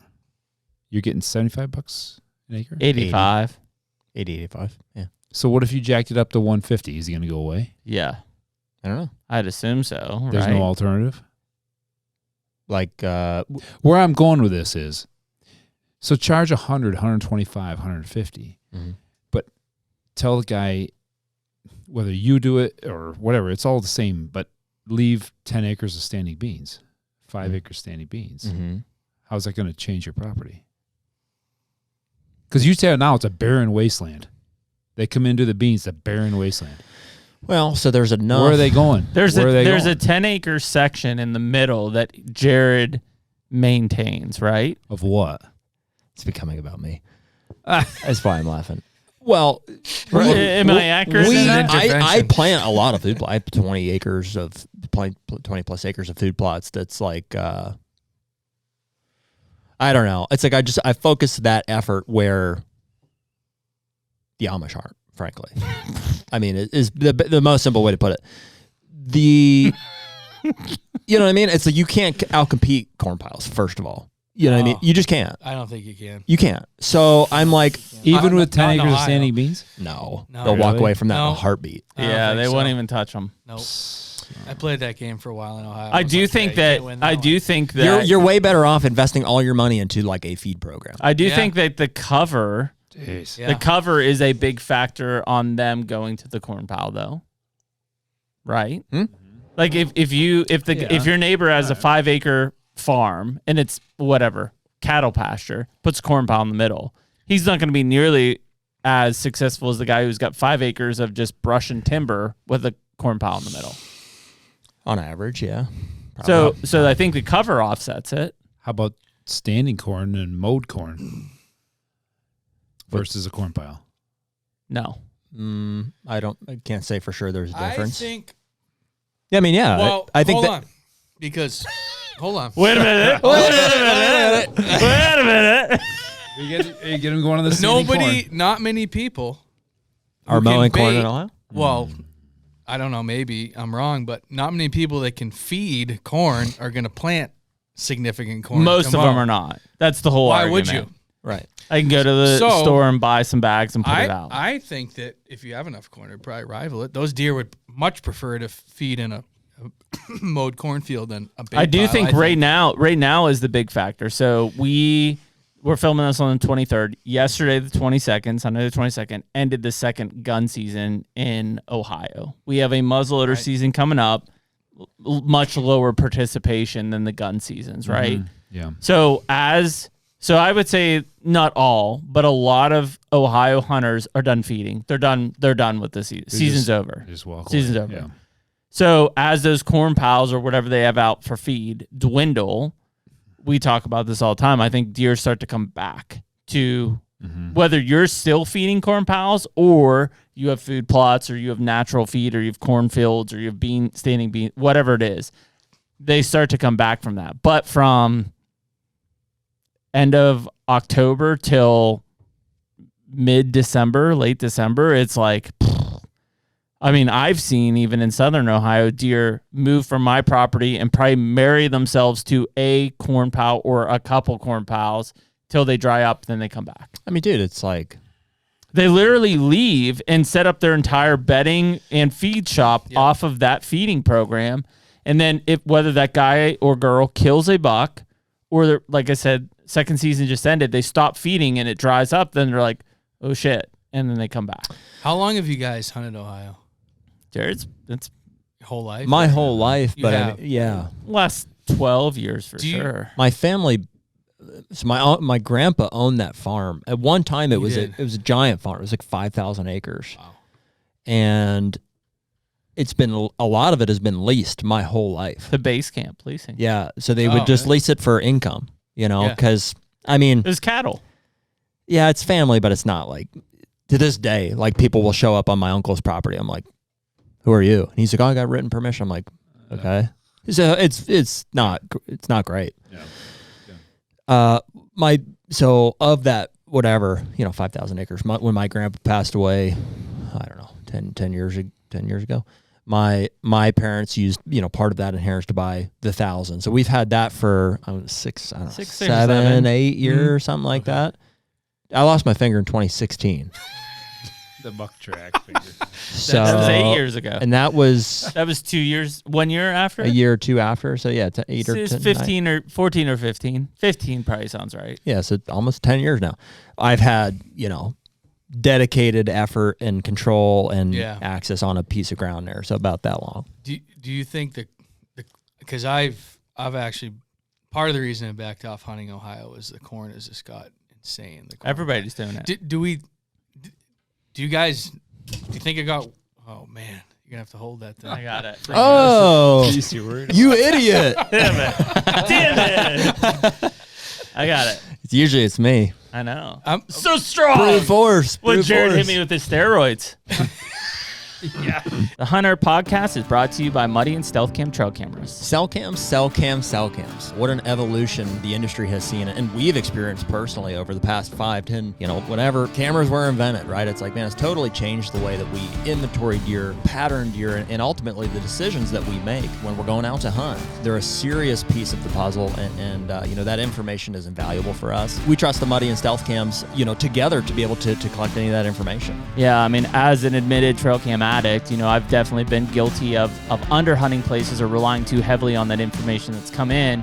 you're getting $75 an acre? 85. 80, 85. Yeah. So what if you jacked it up to 150? Is he going to go away? Yeah. I don't know. I'd assume so. There's right? no alternative. Like Where I'm going with this is, so charge 100, 125, 150, but tell the guy whether you do it or whatever, it's all the same, but leave 10 acres of standing beans, 5 acres standing beans. Mm-hmm. How's that going to change your property? Because you say now it's a barren wasteland. They come into the beans, the barren wasteland. Well, so there's enough. Where are they going? There's Where a going? 10-acre section in the middle that Jared maintains, right? Of what? It's becoming about me. That's why I'm laughing. Well, Am I accurate? in that? I plant a lot of food plots. I have 20 acres of 20 plus acres of food plots. That's like, I don't know. It's like I focus that effort where the Amish aren't, frankly. I mean, it is the most simple way to put it. You know what I mean? It's like you can't outcompete corn piles, first of all. You know what I mean? You just can't. I don't think you can. You can't. So I'm like, even with 10 not in acres of Ohio. standing beans? no. No. They'll walk Really? away from that in a No. heartbeat. I don't Yeah, think they so. won't even touch them. Nope. I played that game for a while in Ohio. I was do like, think "Hey, that can't win I one." do think that You're way better off investing all your money into like a feed program. I do Yeah. think that the cover Jeez. Yeah. the cover is a big factor on them going to the corn pile, though. Right? Hmm? Like if your neighbor has a 5-acre farm and it's whatever cattle pasture, puts a corn pile in the middle, he's not going to be nearly as successful as the guy who's got 5 acres of just brush and timber with a corn pile in the middle. On average, yeah. So I think the cover offsets it. How about standing corn and mowed corn versus a corn pile? No. I can't say for sure there's a difference. I think. Yeah, I mean, yeah. Well, I think hold that. on, because hold on. Wait a minute. Wait a minute. You get them going on the standing corn. Not many people Are who can mowing corn bait- in Ohio? Well, I don't know. Maybe I'm wrong, but not many people that can feed corn are going to plant significant corn. Most of to mow. them are not. That's the whole Why argument. would you? Right. I can go to the So, store and buy some bags and put it out. I think that if you have enough corn, it'd probably rival it. Those deer would much prefer to feed in a mowed cornfield than a bait I do pile, think right now is the big factor. So we're filming this on the 23rd. Yesterday, the 22nd, Sunday the 22nd, ended the second gun season in Ohio. We have a muzzleloader season coming up, much lower participation than the gun seasons, right? Yeah. So I would say not all, but a lot of Ohio hunters are done feeding. They're done with the season. Season's over. Just walk Season's away. over. Yeah. So as those corn piles or whatever they have out for feed dwindle, we talk about this all the time. I think deer start to come back to whether you're still feeding corn piles or you have food plots or you have natural feed or you have cornfields or you have standing bean, whatever it is. They start to come back from that. But from end of October till mid-December, late December, it's like, I mean, I've seen even in southern Ohio, deer move from my property and probably marry themselves to a corn pile or a couple corn piles till they dry up, then they come back. I mean, dude, it's like They literally leave and set up their entire bedding and feed shop off of that feeding program. And then whether that guy or girl kills a buck or, like I said, second season just ended, they stop feeding and it dries up, then they're like, oh shit. And then they come back. How long have you guys hunted Ohio? Jared's, it's Your whole life? my whole life, You but have. yeah. last 12 years for Do you- sure. My family, so my grandpa owned that farm. At one time, it was a giant farm. It was like 5,000 acres. Wow. And it's been a lot of it has been leased my whole life. The base camp leasing. Yeah, so they would just really? lease it for income, you know, Yeah. because I mean, It was cattle. yeah, it's family, but it's not like to this day. Like people will show up on my uncle's property. I'm like, who are you? And he's like, oh, I got written permission. I'm like, okay. So it's not great. Yeah. So of that, whatever, 5,000 acres. When my grandpa passed away, I don't know, 10 years ago, my parents used, part of that inheritance to buy the 1,000. So we've had that for 7, 8 years, something like that. I lost my finger in 2016. The buck track figure. So That was 8 years ago. and that was 2 years, 1 year after? a year or two after. So yeah, 8 or 10, 15 or 14 or 15. 15 probably sounds right. Yeah, so almost 10 years now. I've had, dedicated effort and control and access on a piece of ground there. So about that long. Do you think because I've actually, part of the reason I backed off hunting Ohio is the corn has just got insane. Everybody's doing it. Do you guys, do you think it got, oh man, you're going to have to hold that thing. I got it. Oh, You you idiot. Damn it. I got it. Usually it's me. I know. I'm So strong. Brute force. When brute Jared force. hit me with his steroids. The HUNTR Podcast is brought to you by Muddy and Stealth Cam trail cameras. Cell cams. What an evolution the industry has seen, and we've experienced personally over the past 5, 10, whenever cameras were invented, right? It's like, man, it's totally changed the way that we inventory deer, pattern deer, and ultimately the decisions that we make when we're going out to hunt. They're a serious piece of the puzzle, and that information is invaluable for us. We trust the Muddy and Stealth cams, together to be able to collect any of that information. Yeah, I mean, as an admitted trail cam addict, I've definitely been guilty of underhunting places or relying too heavily on that information that's come in.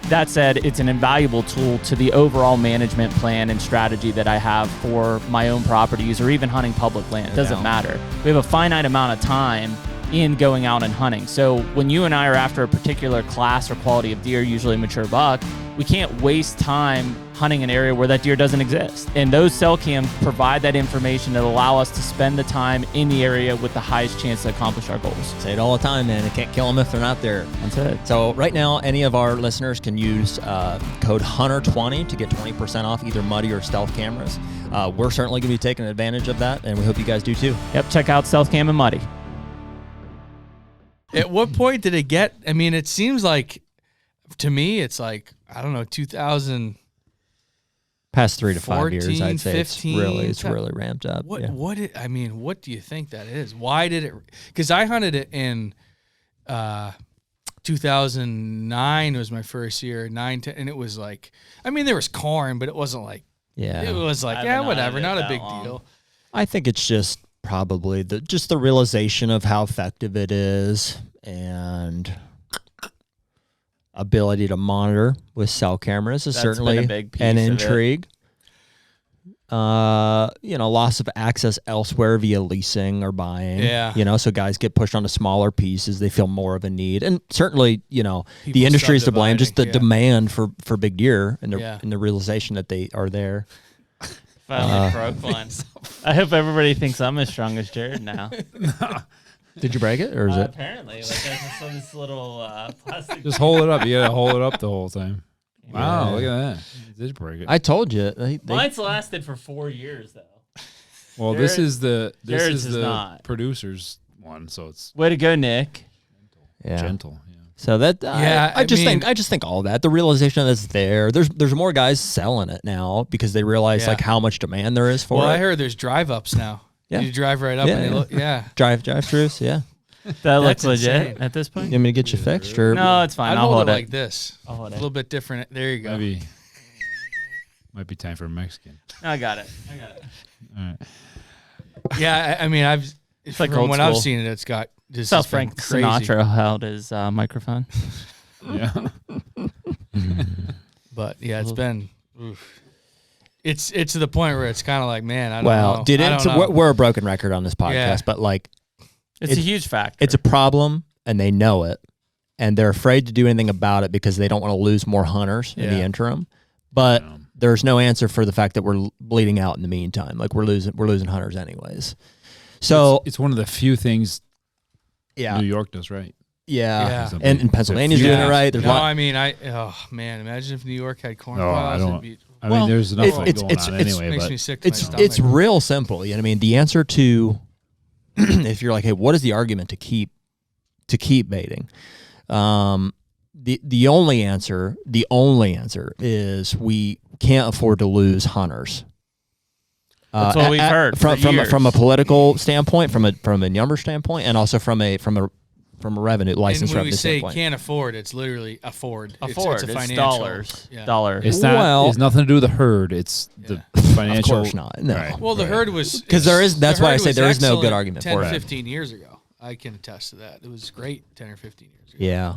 That said, it's an invaluable tool to the overall management plan and strategy that I have for my own properties or even hunting public land. It doesn't matter. We have a finite amount of time in going out and hunting. So when you and I are after a particular class or quality of deer, usually a mature buck, we can't waste time hunting an area where that deer doesn't exist. And those cell cams provide that information that allow us to spend the time in the area with the highest chance to accomplish our goals. Say it all the time, man. You can't kill them if they're not there. That's it. So right now, any of our listeners can use code HUNTR20 to get 20% off either Muddy or Stealth cameras. We're certainly going to be taking advantage of that, and we hope you guys do too. Yep, check out Stealth Cam and Muddy. At what point did it get, I mean, it seems like, to me, it's like, I don't know, 2000. Past 3 to 5 years, 14, I'd say 15, it's really ramped up. What Yeah. what do you think that is? Why did it? Because I hunted it in 2009 was my first year, 9, 10, and it was like, I mean, there was corn, but it wasn't like, it was like, whatever, not a big deal. I think it's just probably the realization of how effective it is and ability to monitor with cell cameras is certainly been a big piece an of it. intrigue. Loss of access elsewhere via leasing or buying. Yeah. So guys get pushed onto smaller pieces. They feel more of a need. And certainly, the People industry is to blame, just the subdividing, demand for big deer and the realization that they are there. Finally broke one. I hope everybody thinks I'm as strong as Jared now. Did you break it or is it? Apparently. Like there's this little plastic. Just hold it up. You gotta hold it up the whole time. Wow, look at that. You did break it. I told you. Mine's lasted for 4 years, though. Well, this is the Jared's is not. producer's one, so it's Way to go, Nick. gentle. Yeah. So that I just think all that the realization that's there. There's more guys selling it now because they realize like how much demand there is for it. Well, I heard there's drive ups now. Yeah. You drive right up and they look, drive throughs. Yeah. That looks That's legit insane. at this point. You want me to get you fixed or No, it's fine. I'd I'll hold it it like this. I'll hold A it. little bit different. There you go. Might be time for a Mexican. I got it. All right. Yeah, I mean, like from old when I've school. seen it, it's got just That's how it's been Frank crazy. Sinatra held his microphone. Yeah. But yeah, it's been. Oof. It's to the point where it's kind of like, man, I don't know. So we're a broken record on this podcast, but like It's a huge factor. it's a problem and they know it and they're afraid to do anything about it because they don't want to lose more hunters in the interim. But there's no answer for the fact that we're bleeding out in the meantime. Like we're losing hunters anyways. So it's one of the few things yeah, New York does right. yeah, Yeah. and Pennsylvania's Yeah. doing it right. There's No, lot. I mean, man, imagine if New York had corn No, I piles. don't- it'd be, I mean, there's enough going on anyway, makes but me sick to my stomach. It's real simple. You know what I mean? The answer to if you're like, hey, what is the argument to keep baiting? The only answer is we can't afford to lose hunters. That's what we've heard from a political standpoint, from a number standpoint, and also from a revenue license and when revenue we say standpoint. can't afford, it's literally afford. Afford. It's a It's financial dollars. Yeah. Dollar. it's not. Well- It's nothing to do with the herd. It's the financial. Of course not. No. Right. Well, the herd was Because that's why I say there is no good excellent argument 10, for it. 15 years ago. I can attest to that. It was great 10 or 15 years ago. Yeah.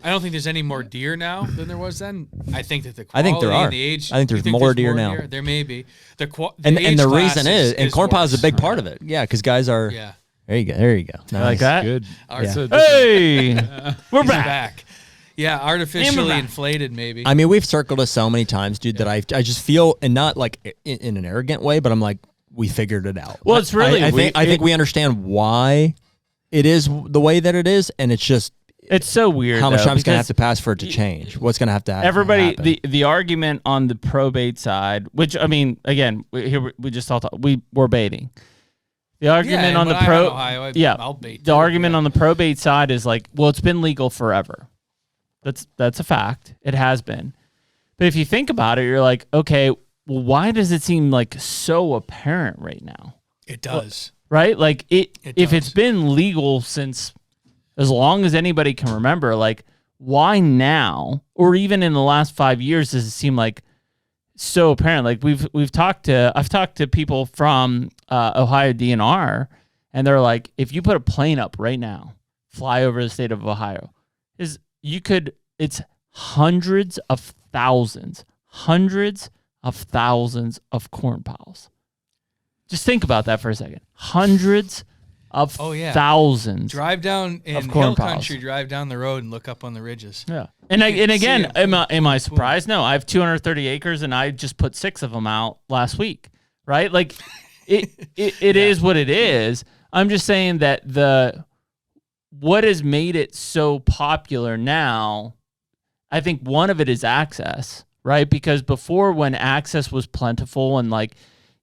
I don't think there's any more deer now than there was then. I think that the quality I think there are. and the age. I think there's more deer now. There may be. And age the class reason is corn pile is a worse. big part of it. Yeah, because guys are. Yeah. There you go. There you go. Nice. Like that? Good. All right, Yeah. so Hey, we're he's back. Yeah, artificially And we're back. inflated maybe. I mean, we've circled us so many times, dude, that I just feel, and not like in an arrogant way, but I'm like, we figured it out. Well, it's really I think we understand why it is the way that it is, and it's just It's so weird. how much though, time is going to have because to pass for it to change. What's going to have to happen? everybody, the argument on the probate side, which I mean, again, we just all we're baiting. The argument on the I'll bait the too, argument yeah. on the probate side is like, well, it's been legal forever. That's a fact. It has been. But if you think about it, you're like, okay, well, why does it seem like so apparent right now? It does. Right? Like if does. it's been legal since as long as anybody can remember, like why now, or even in the last 5 years, does it seem like so apparent? Like I've talked to people from Ohio DNR, and they're like, if you put a plane up right now, fly over the state of Ohio, it's hundreds of thousands of corn piles. Just think about that for a second. Hundreds of thousands. Drive down in corn hill piles. country, drive down the road and look up on the ridges. Yeah. And again, am I surprised? No, I have 230 acres and I just put 6 of them out last week, right? Like it is what it is. I'm just saying that what has made it so popular now, I think one of it is access, right? Because before, when access was plentiful and like,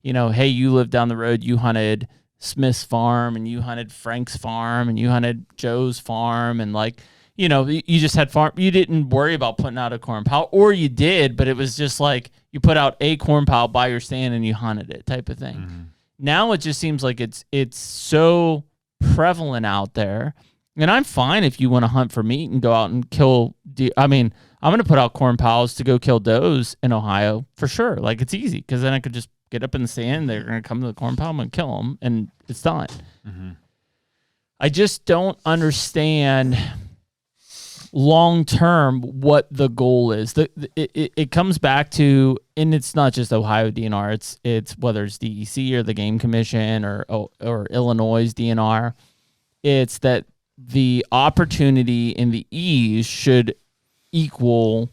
you know, hey, you live down the road, you hunted Smith's farm and you hunted Frank's farm and you hunted Joe's farm, and like, you know, you just had farm. You didn't worry about putting out a corn pile, or you did, but it was just like you put out a corn pile by your stand and you hunted it, type of thing. Mm-hmm. Now it just seems like it's so prevalent out there, and I'm fine if you want to hunt for meat and go out and kill deer. I mean, I'm going to put out corn piles to go kill does in Ohio for sure. Like, it's easy because then I could just get up in the stand. They're going to come to the corn pile. I'm going to kill them, and it's done. Mm-hmm. I just don't understand long term what the goal is. It comes back to, and it's not just Ohio DNR. It's whether it's DEC or the Game Commission or Illinois DNR. It's that the opportunity and the ease should equal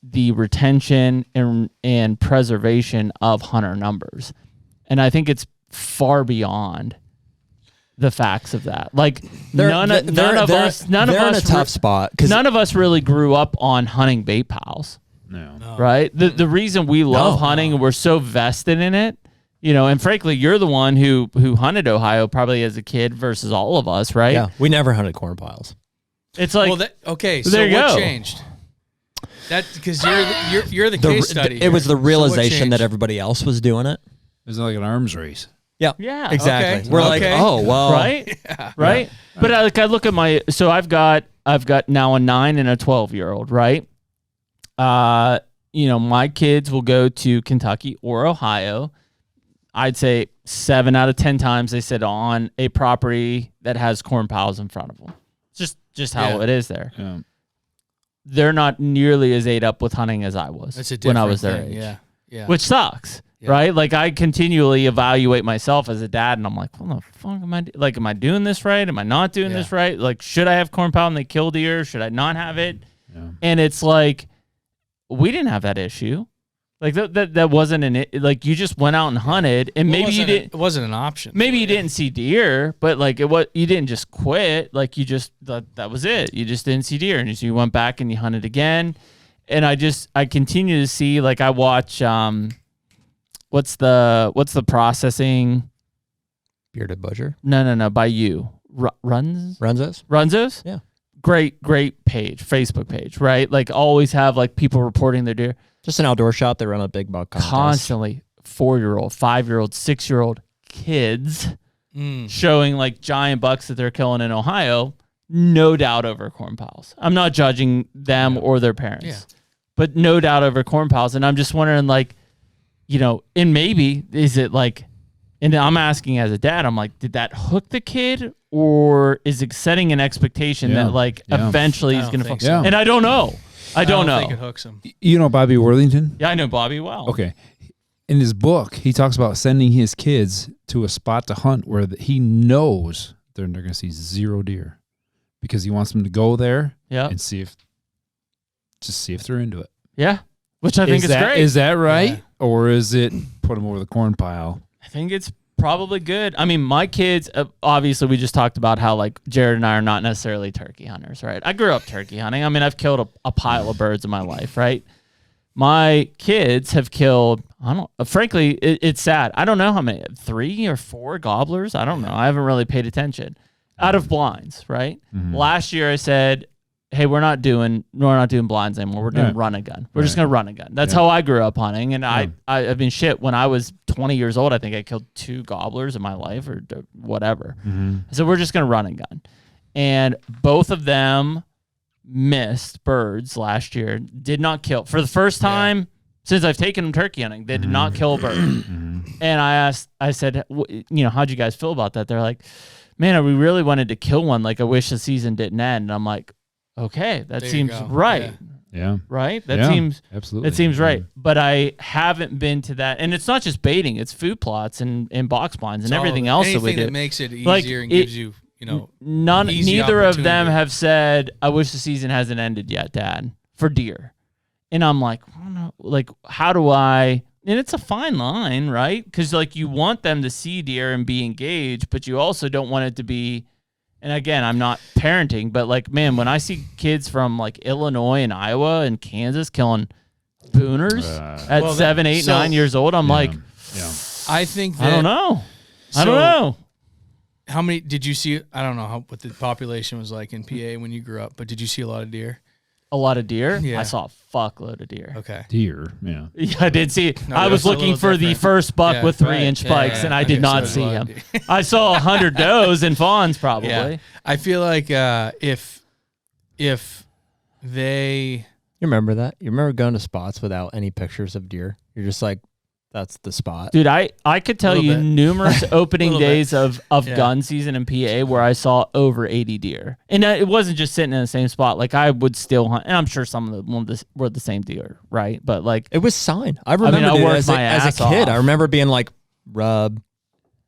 the retention and preservation of hunter numbers. And I think it's far beyond the facts of that. Like none of us in a tough spot because none of us really grew up on hunting bait piles. No. Right? The reason we love hunting and we're so vested in it, you know, and frankly, you're the one who hunted Ohio probably as a kid versus all of us, right? Yeah, we never hunted corn piles. It's like, so there you what go. changed? That because you're the case study. It was the here. realization So that everybody else was doing it. It was like an arms race. Yeah, Yeah. exactly. Okay. We're like, oh well, right? Right? But I look at so I've got now a 9 and a 12-year-old, right? You know, my kids will go to Kentucky or Ohio. I'd say 7 out of 10 times they sit on a property that has corn piles in front of them. It's just how it is there. Yeah. They're not nearly as ate up with hunting as I was when I was their age. Yeah. Which sucks, right? Like, I continually evaluate myself as a dad, and I'm like, what the fuck am I doing? Like, am I doing this right? Am I not doing this right? Like, should I have corn pile and they kill deer? Should I not have it? Yeah. And it's like, we didn't have that issue. Like, that wasn't like, you just went out and hunted, and maybe you didn't. It wasn't an option. Maybe you didn't see deer, but like you didn't just quit. Like, you just that was it. You just didn't see deer, and so you went back and you hunted again. And I continue to see, like, I watch what's the processing? Bearded Butcher. No, by you. Runzos? Yeah. Great page, Facebook page, right? Like, always have like people reporting their deer. Just an outdoor shop. They run a big buck contest. Constantly 4-year-old, 5-year-old, 6-year-old kids showing like giant bucks that they're killing in Ohio, no doubt over corn piles. I'm not judging them or their parents, but no doubt over corn piles. And I'm just wondering, like, and maybe is it like, and I'm asking as a dad, I'm like, did that hook the kid, or is it setting an expectation that like eventually he's going to fall? So. And I don't know. I don't know. I think it hooks him. You know Bobby Worthington? Yeah, I know Bobby well. Okay. In his book, he talks about sending his kids to a spot to hunt where he knows they're going to see 0 deer, because he wants them to go there and see if they're into it. Yeah, which I think is great. Is that right? Or is it put them over the corn pile? I think it's probably good. I mean, my kids, obviously, we just talked about how like Jared and I are not necessarily turkey hunters, right? I grew up turkey hunting. I mean, I've killed a pile of birds in my life, right? My kids have killed, frankly, it's sad. I don't know how many, 3 or 4 gobblers. I don't know. I haven't really paid attention. Out of blinds, right? Mm-hmm. Last year I said, hey, we're not doing blinds anymore. We're doing run and gun. We're just going to run and gun. That's how I grew up hunting. And I mean, shit, when I was 20 years old, I think I killed 2 gobblers in my life or whatever. Mm-hmm. So we're just going to run and gun. And both of them missed birds last year, did not kill. For the first time since I've taken them turkey hunting, they did not kill a bird. And I said, how'd you guys feel about that? They're like, man, we really wanted to kill one. Like, I wish the season didn't end. And I'm like, okay, that seems right. Yeah. Right? That seems absolutely. It seems right. But I haven't been to that. And it's not just baiting, it's food plots and box blinds and everything else that we do. Anything that makes it easier and gives you, neither of them have said, I wish the season hasn't ended yet, Dad, for deer. And I'm like, I don't know, like, how do I, and it's a fine line, right? Because like you want them to see deer and be engaged, but you also don't want it to be, and again, I'm not parenting, but like, man, when I see kids from like Illinois and Iowa and Kansas killing booners at 7, 8, 9 years old, I'm like, I think that, I don't know. I don't know. How many did you see? I don't know what the population was like in PA when you grew up, but did you see a lot of deer? A lot of deer? Yeah. I saw a fuckload of deer. Okay. Deer, yeah. Yeah, I did see. No, I was looking for the first buck with 3-inch spikes, and I did not see him. I saw 100 does and fawns probably. Yeah. I feel like if they... You remember that? You remember going to spots without any pictures of deer? You're just like, that's the spot. Dude, I could tell you numerous opening days of gun season in PA where I saw over 80 deer. And it wasn't just sitting in the same spot. Like, I would still hunt. And I'm sure some of them were the same deer, right? But, like... It was sign. I remember as a kid. I remember being like, Rub,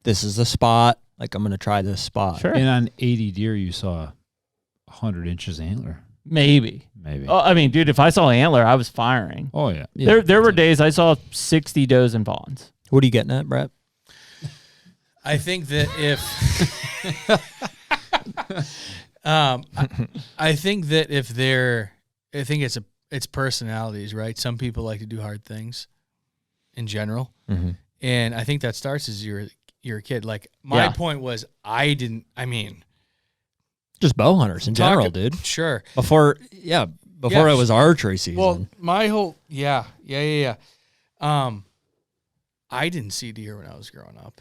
this is the spot. Like, I'm going to try this spot. Sure. And on 80 deer, you saw 100 inches antler. Maybe. Oh, I mean, dude, if I saw antler, I was firing. Oh, yeah. There were days I saw 60 does and fawns. What are you getting at, Brett? I think that if... I think that if they're... I think it's personalities, right? Some people like to do hard things in general. Mm-hmm. And I think that starts as you're a kid. Like, my point was just bow hunters in general, dude. Sure. Before it was archery season. Well, my whole I didn't see deer when I was growing up.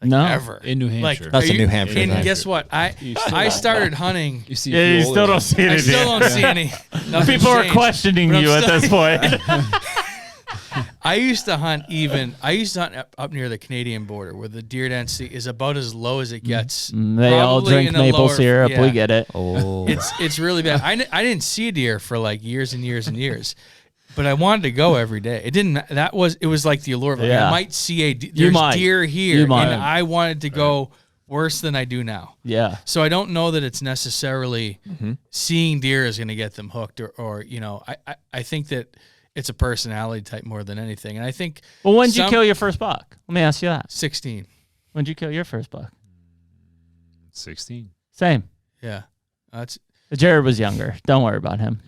Like, no, ever in New Hampshire. That's a New Hampshire thing. And guess what? I started hunting. You still don't see any. I still don't see any. People are questioning you at this point. I used to hunt up near the Canadian border where the deer density is about as low as it gets. They all drink maple syrup. Yeah. We get it. Oh, it's really bad. I didn't see a deer for like years and years and years, but I wanted to go every day. It was like the allure of it. I might see deer here, and I wanted to go worse than I do now. Yeah. So I don't know that it's necessarily seeing deer is going to get them hooked, or I think that it's a personality type more than anything. And I think... Well, when did you kill your first buck? Let me ask you that. 16. When did you kill your first buck? 16. Same. Yeah. Jared was younger. Don't worry about him.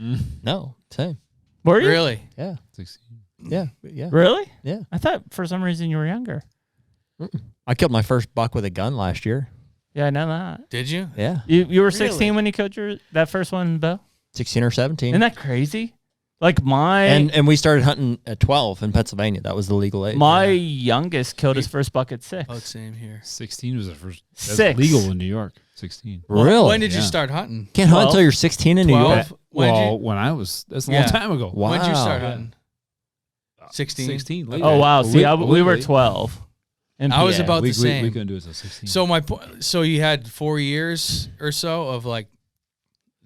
No, same. Were you? Really? Yeah. 16. Yeah. Really? Yeah. I thought for some reason you were younger. I killed my first buck with a gun last year. Yeah, I know that. Did you? Yeah. You were 16 when you killed that first one, Bill? 16 or 17. Isn't that crazy? Like and we started hunting at 12 in Pennsylvania. That was the legal age. My youngest killed his first buck at 6. Oh, same here. 16 was the first. That's 6. legal in New York. 16. Really? When did you start hunting? Can't hunt until you're 16 in New York. When I was, that's a long time ago. Wow. When did you start hunting? 16. 16. Oh wow! See, we were 12. I was about the same. We couldn't do it until 16. So you had 4 years or so of like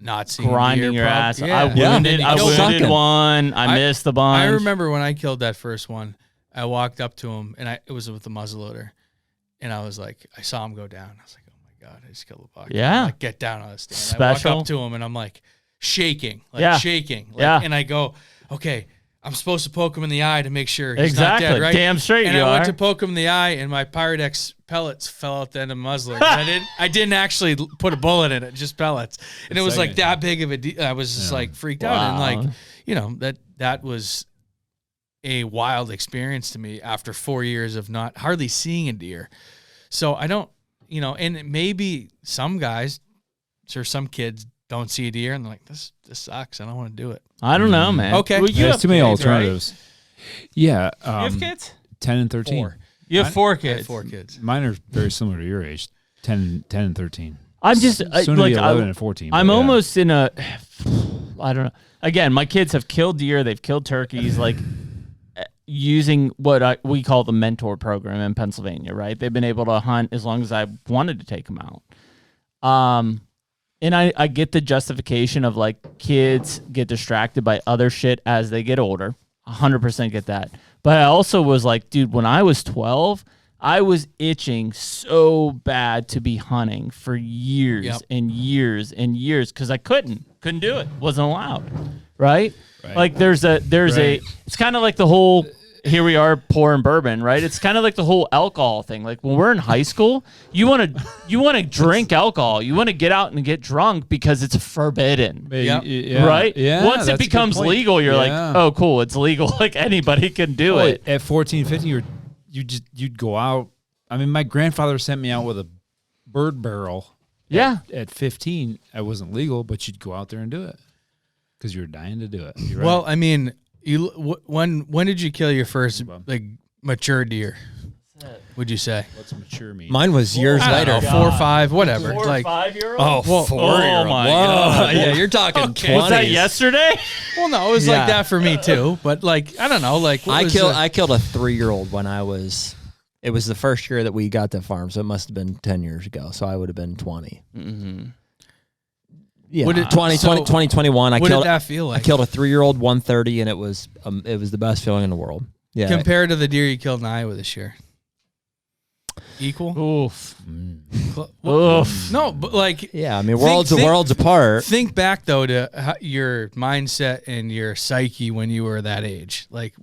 not seeing grinding deer, your ass. Yeah. I wounded sucking. one. I missed the bunch. I remember when I killed that first one. I walked up to him, and it was with the muzzleloader, and I was like, I saw him go down. I was like, oh my god, I just killed a buck. Yeah. I'm like, get down on the stand. Special. I walk up to him, and I'm like shaking, shaking. And I go, okay, I'm supposed to poke him in the eye to make sure he's not dead, right? Damn straight and you I are. went to poke him in the eye, and my Pyrex pellets fell out the end of the muzzler. I didn't actually put a bullet in it, just pellets. And it was like that big of a I was just like freaked out. And like, you know, that was a wild experience to me after 4 years of not hardly seeing a deer. So I don't, you know, and maybe some guys or some kids don't see a deer and they're like, this sucks. I don't want to do it. I don't know, man. Okay. Well, There's too many alternatives. Right? Yeah. You have kids? 10 and 13. 4. You have 4 I kids. have 4 kids. Mine are very similar to your age, 10 and 13. I'm just Soon to like be 11 and 14. I'm almost in a. I don't know. Again, my kids have killed deer. They've killed turkeys. Like using what we call the mentor program in Pennsylvania. Right? They've been able to hunt as long as I wanted to take them out. And I get the justification of like kids get distracted by other shit as they get older. 100% get that. But I also was like, dude, when I was 12, I was itching so bad to be hunting for years and years and years because I couldn't do it. Wasn't allowed. Right? Like there's a it's kind of like the whole here we are pouring bourbon, right? It's kind of like the whole alcohol thing. Like when we're in high school, you want to drink alcohol. You want to get out and get drunk because it's forbidden. Yeah. Right? Yeah, once it becomes legal, you're like, oh, cool, it's legal. Like anybody can do it. At 14, 15, you'd go out. I mean, my grandfather sent me out with a bird barrel. Yeah. At 15, I wasn't legal, but you'd go out there and do it because you were dying to do it. You're Well, right. I mean, when did you kill your first like mature deer? Would you say? What's mature mean? Mine was years I later. don't know, 4 or 5, whatever. 4 or like 5-year-old? Oh, 4-year-old. Oh my Whoa. God. Yeah, you're talking 20s. Was that yesterday? well, no, it was Yeah. like that for me too. But like, I don't know. Like, I killed a 3-year-old when I was. It was the first year that we got the farm, so it must have been 10 years ago. So I would have been 20. Mm-hmm. Yeah, What did- 2021. what did that feel like? I killed a 3-year-old 130, and it was the best feeling in the world. Yeah, compared to the deer you killed in Iowa this year. Equal? Oof. Oof. No, but like, yeah. I mean, worlds apart. think back though to your mindset and your psyche when you were that age. Like,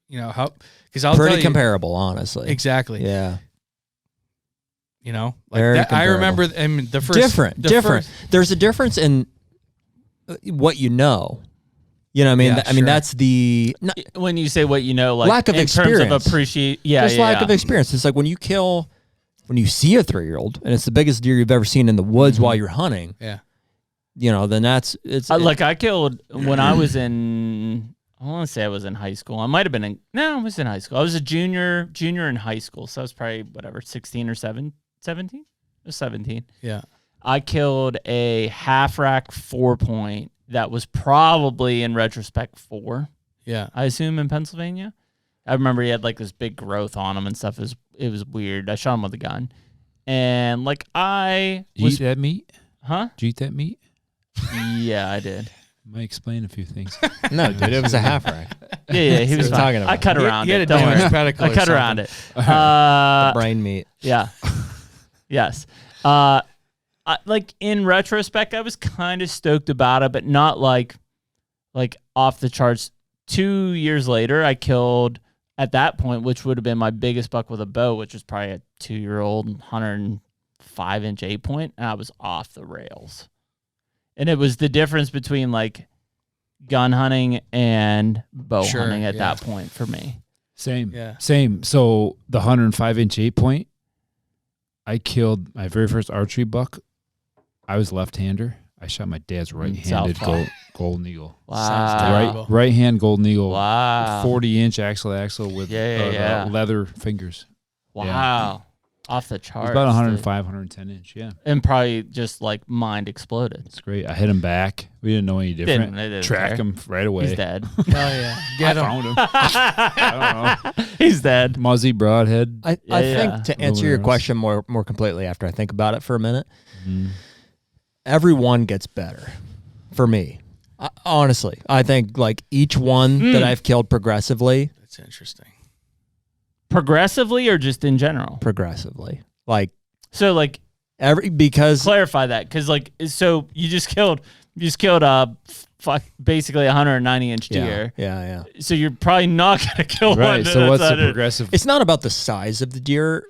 you know how? Because I'll Pretty tell you, comparable, honestly. exactly. Yeah. You know, like Very that, I comparable. remember. I mean, the first Different. There's a difference in what you know. You know what I mean? Yeah, I mean, sure. that's the When you say what you know, like lack of in experience. terms of appreciate, just lack of experience. It's like when you see a 3-year-old and it's the biggest deer you've ever seen in the woods while you're hunting. Yeah. You know, then it's like I killed when I was in. I want to say I was in high school. I might have been I was in high school. I was a junior in high school. So I was probably 16 or 17. It was 17. Yeah. I killed a half rack 4-point that was probably in retrospect 4. Yeah. I assume in Pennsylvania. I remember he had like this big growth on him and stuff. It was weird. I shot him with a gun, and like Did you eat that meat? Huh? Did you eat that meat? Yeah, I did. Might explain a few things. no, dude. It was a half rack. Yeah, he was what I'm fine. talking about. I cut around He had it. a Don't worry. damaged pedicle I or cut around something. it. Brain meat. Yeah. Yes. Like in retrospect, I was kind of stoked about it, but not like off the charts. 2 years later, I killed at that point, which would have been my biggest buck with a bow, which was probably a 2-year-old 105-inch 8-point, and I was off the rails. And it was the difference between like gun hunting and bow hunting at that point for me. Same. Yeah. Same. So the 105-inch 8-point, I killed my very first archery buck. I was left-hander. I shot my dad's right-handed Southpaw. golden eagle. Wow. Right hand golden eagle. Wow. 40-inch axle with Yeah. leather fingers. Wow. off the charts. It's about 105, 110 inch, yeah. And probably just like mind exploded. It's great. I hit him back. We didn't know any different. Didn't Track care. him right away. He's dead. Oh yeah, get him. Found him. I don't know. He's dead. Muzzy broadhead. I think to answer your question more completely after I think about it for a minute, every one gets better for me. Honestly, I think like each one that I've killed progressively. That's interesting. Progressively or just in general? Progressively. Like so like because clarify that, because like so you just killed basically 190 inch deer. Yeah. So you're probably not gonna kill one. Right. So what's the progressive? It's not about the size of the deer.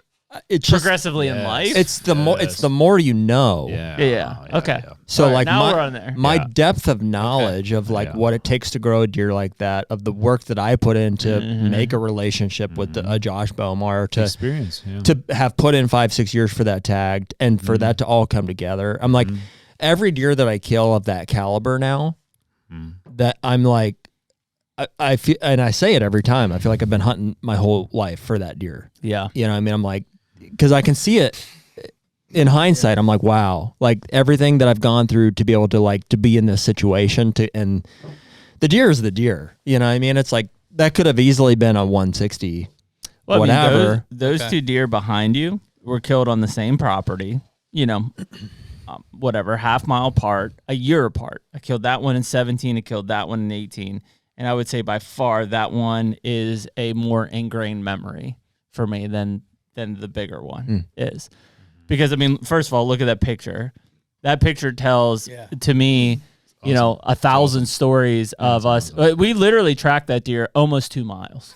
It's progressively in life. It's the more. It's the more you know. Yeah. Okay. So right, like now we're on there. My depth of knowledge of like what it takes to grow a deer like that, of the work that I put in to make a relationship with a Josh Belmar, to experience, to have put in 5-6 years for that tag, and for that to all come together. I'm like every deer that I kill of that caliber now, that I'm like. I feel, and I say it every time, I feel like I've been hunting my whole life for that deer. Yeah. You know what I mean? I'm like, because I can see it in hindsight. I'm like, wow, like everything that I've gone through to be able to like to be in this situation, and the deer is the deer. You know what I mean? It's like that could have easily been a 160, whatever. I mean, those two deer behind you were killed on the same property. You know, whatever, half mile apart, a year apart. I killed that one in 17. I killed that one in 18. And I would say by far that one is a more ingrained memory for me than the bigger one is. Because, I mean, first of all, look at that picture. That picture tells, to me, you know, 1,000 stories of us. We literally tracked that deer almost 2 miles.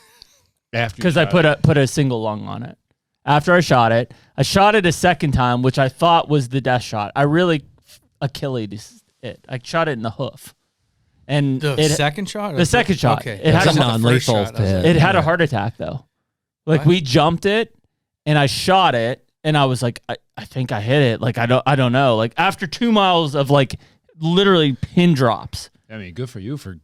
Because I put a single lung on it. After I shot it a second time, which I thought was the death shot. I really Achilles it. I shot it in the hoof. And the second shot? The second shot. Okay. It had a non-lethal hit. It had a heart attack, though. Like, we jumped it, and I shot it, and I was like, I think I hit it. Like, I don't know. Like, after 2 miles of, like, literally pin drops. I mean, good for you for...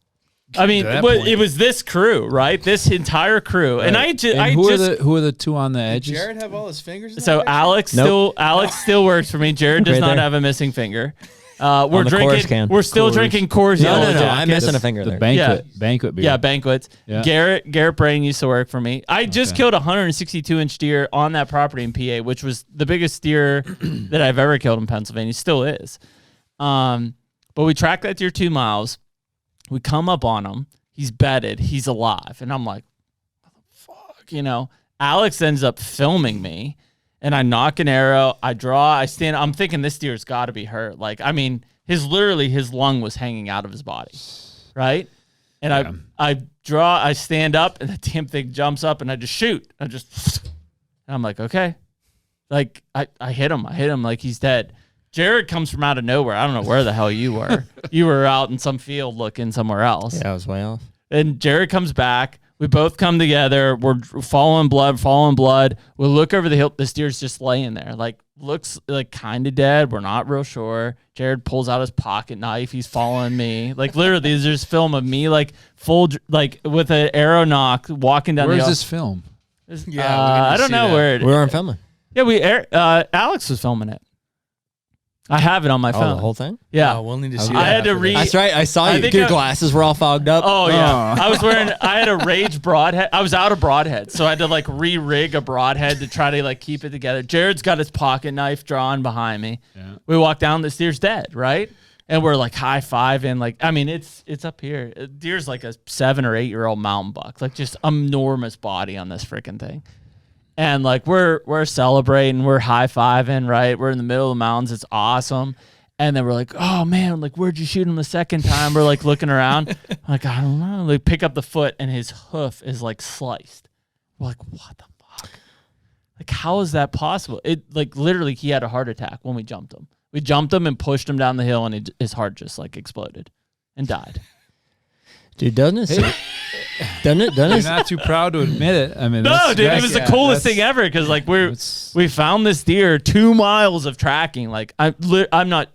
I mean, it was this crew, right? This entire crew. Right. And who are the two on the edges? Did Jared have all his fingers in So that Alex still works for me. Jared does not have a missing finger. We're drinking. We're still drinking Coors Yellow. No, I'm missing a finger there. Banquet beer. Yeah, banquets. Yeah. Garrett Brain used to work for me. I just killed a 162-inch deer on that property in PA, which was the biggest deer that I've ever killed in Pennsylvania. Still is. But we tracked that deer 2 miles. We come up on him. He's bedded. He's alive, and I'm like, what the fuck, you know. Alex ends up filming me. And I knock an arrow, I draw, I stand. I'm thinking this deer's got to be hurt. Like, I mean, his lung was hanging out of his body, right? And I draw, I stand up, and the damn thing jumps up, and I just shoot. And I'm like, okay. Like, I hit him. Like he's dead. Jared comes from out of nowhere. I don't know where the hell you were. You were out in some field looking somewhere else. Yeah, I was way off. And Jared comes back. We both come together. We're following blood. We look over the hill. This deer's just laying there. Like, looks like kind of dead. We're not real sure. Jared pulls out his pocket knife. He's following me. Like, literally, there's this film of me, like, full, like, with an arrow knock, walking down the hill. Where's this film? I don't know where it is. We weren't filming. Yeah, Alex was filming it. I have it on my phone. The whole thing? Yeah. Oh, we'll need to see I that had to after read. this. That's right. I saw you. Your glasses were all fogged up. Oh, yeah. I had a Rage broadhead. I was out of broadhead, so I had to, like, re-rig a broadhead to try to, like, keep it together. Jared's got his pocket knife drawn behind me. Yeah. We walk down, this deer's dead, right? And we're, like, high-fiving. Like, I mean, it's up here. Deer's like a 7 or 8 year old mountain buck. Like, just enormous body on this freaking thing. And, like, we're celebrating. We're high-fiving, right? We're in the middle of the mountains. It's awesome. And then we're like, oh, man, like, where'd you shoot him the second time? We're, like, looking around. I'm like, I don't know. Like, pick up the foot, and his hoof is, like, sliced. We're like, what the fuck? Like, how is that possible? It, like, literally, he had a heart attack when we jumped him. We jumped him and pushed him down the hill, and his heart just, like, exploded and died. Dude, doesn't it? You're not too proud to admit it. I mean, no, dude, it was the coolest thing ever because, like, we found this deer 2 miles of tracking. Like, I'm not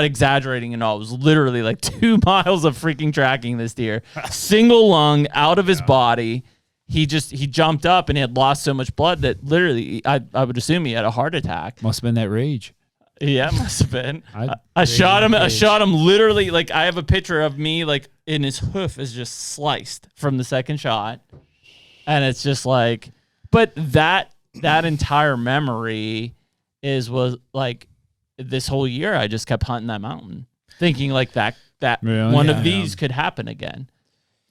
exaggerating at all. It was literally like 2 miles of freaking tracking this deer, single lung out of his body, he jumped up and he had lost so much blood that literally I would assume he had a heart attack. Must have been that rage. Yeah, must have been. I shot him. I shot him literally. Like I have a picture of me, like in his hoof is just sliced from the second shot, and it's just like. But that entire memory was like this whole year. I just kept hunting that mountain, thinking like that one of these could happen again.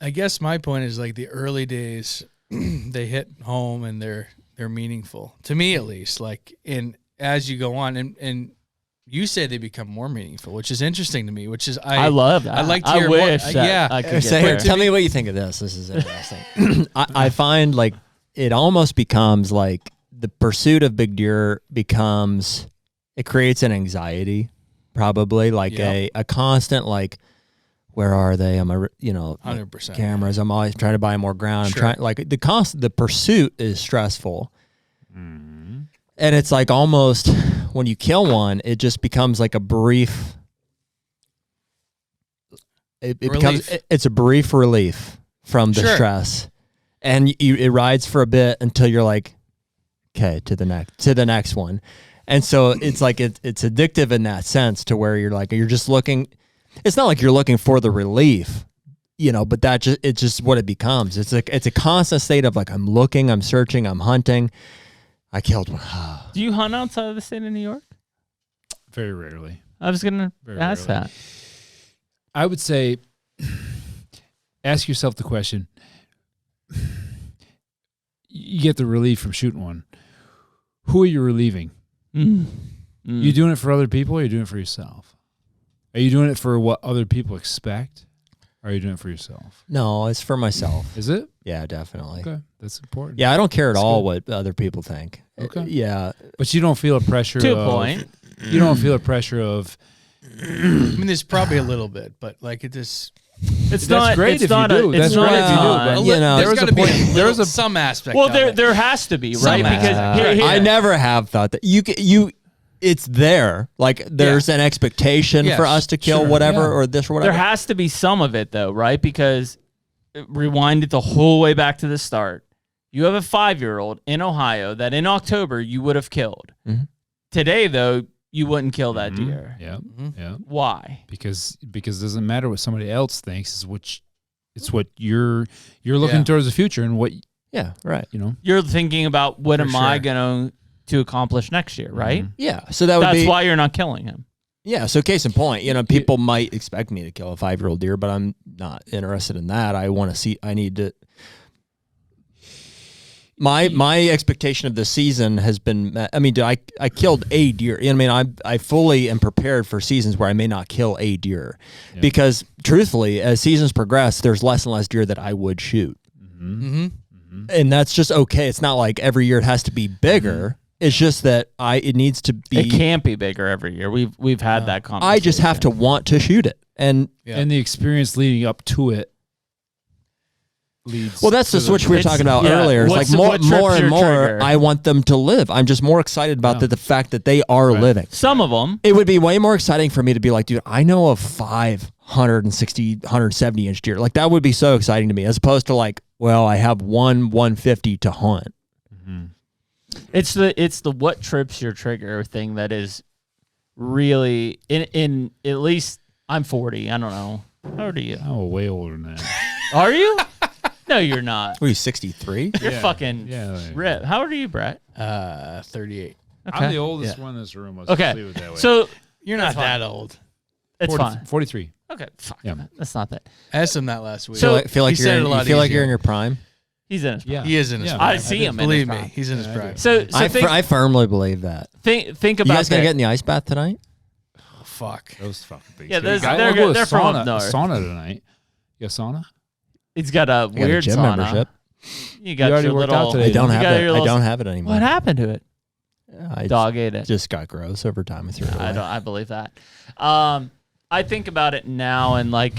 I guess my point is like the early days, they hit home and they're meaningful to me at least. Like as you go on and you say they become more meaningful, which is interesting to me. Which is I love that. I like to hear more. Yeah, I could tell me what you think of this. This is interesting. I find like it almost becomes like the pursuit of big deer becomes it creates an anxiety, probably like a constant like. Where are they? I'm 100% cameras. I'm always trying to buy more ground. I'm trying like the pursuit is stressful. And it's like almost when you kill one, it just becomes like a brief. It's a brief relief from the stress, and it rides for a bit until you're like, okay, to the next one, and so it's like it's addictive in that sense to where you're just looking. It's not like you're looking for the relief, but it's just what it becomes. It's a constant state of like I'm looking, I'm searching, I'm hunting. I killed one. Do you hunt outside of the state of New York? Very rarely. I was gonna ask that. I would say, ask yourself the question. You get the relief from shooting one. Who are you relieving? You doing it for other people, or are you doing it for yourself? Are you doing it for what other people expect? Or are you doing it for yourself? No, it's for myself. Is it? Yeah, definitely. Okay, that's important. Yeah, I don't care at all what other people think. Okay. Yeah. But you don't feel a pressure to a point. You don't feel a pressure of... I mean, there's probably a little bit, but like it just... That's great if you do. That's great if you do. But there's got to be some aspect. Well, there has to be, right? Because I never have thought that you it's there. Like there's an expectation for us to kill whatever or this or whatever. There has to be some of it though, right? Because rewind it the whole way back to the start. You have a 5-year-old in Ohio that in October you would have killed. Today though, you wouldn't kill that deer. Yeah. Yeah. Why? Because it doesn't matter what somebody else thinks. It's what you're looking towards the future and what. Yeah. Right. You're thinking about what am I going to accomplish next year, right? Yeah. So that's why you're not killing him. Yeah. So case in point, people might expect me to kill a 5-year-old deer, but I'm not interested in that. I want to see. I need to. My expectation of the season has been met. I mean, I killed a deer. I mean, I fully am prepared for seasons where I may not kill a deer, because truthfully, as seasons progress, there's less and less deer that I would shoot, and that's just okay. It's not like every year it has to be bigger. It's just that it needs to be. It can't be bigger every year. We've had that conversation. I just have to want to shoot it, and the experience leading up to it. Well, that's the switch we were talking about earlier. It's like more and more, trigger? I want them to live. I'm just more excited about the fact that they are living. Some of them. It would be way more exciting for me to be like, dude, I know of 560, 170 inch deer. Like that would be so exciting to me, as opposed to like, well, I have 150 to hunt. It's the what trips your trigger thing that is really in at least I'm 40. I don't know. How old are you? I'm way older than that. Are you? No, you're not. What are you, 63? You're fucking rip. How old are you, Brett? 38. Okay. I'm the oldest one in this room. Okay. Leave it that way. So you're not that old. It's fine. 43. Okay. Fuck. Yeah. That's not that. I asked him that last week. So feel like you're in your prime. He's in his prime. Yeah. He is in his prime. I see him. Believe me, he's in his prime. So I firmly believe that. Think about. You guys gonna get in the ice bath tonight? Oh, fuck. Those fucking things. Yeah, they're from up north. Sauna tonight. You got sauna? It's got a weird gym sauna. membership. You got your little. I don't have it. I don't have it anymore. What happened to it? Dog ate it. Just got gross over time. I threw it away. I believe that. I think about it now, and like,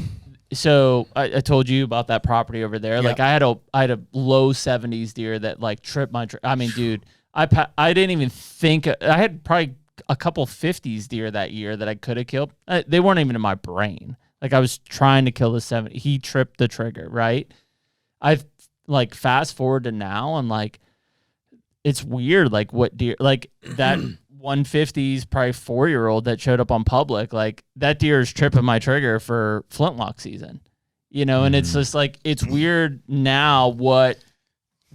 so I told you about that property over there. Yep. Like I had a low 70s deer that like tripped my. I mean, dude, I didn't even think. I had probably a couple 50s deer that year that I could have killed. They weren't even in my brain. Like I was trying to kill the 70. He tripped the trigger, right? I like fast forward to now, and like it's weird, like what deer, like that 150's probably 4-year-old that showed up on public, like that deer is tripping my trigger for flintlock season, you know, and it's just like it's weird now what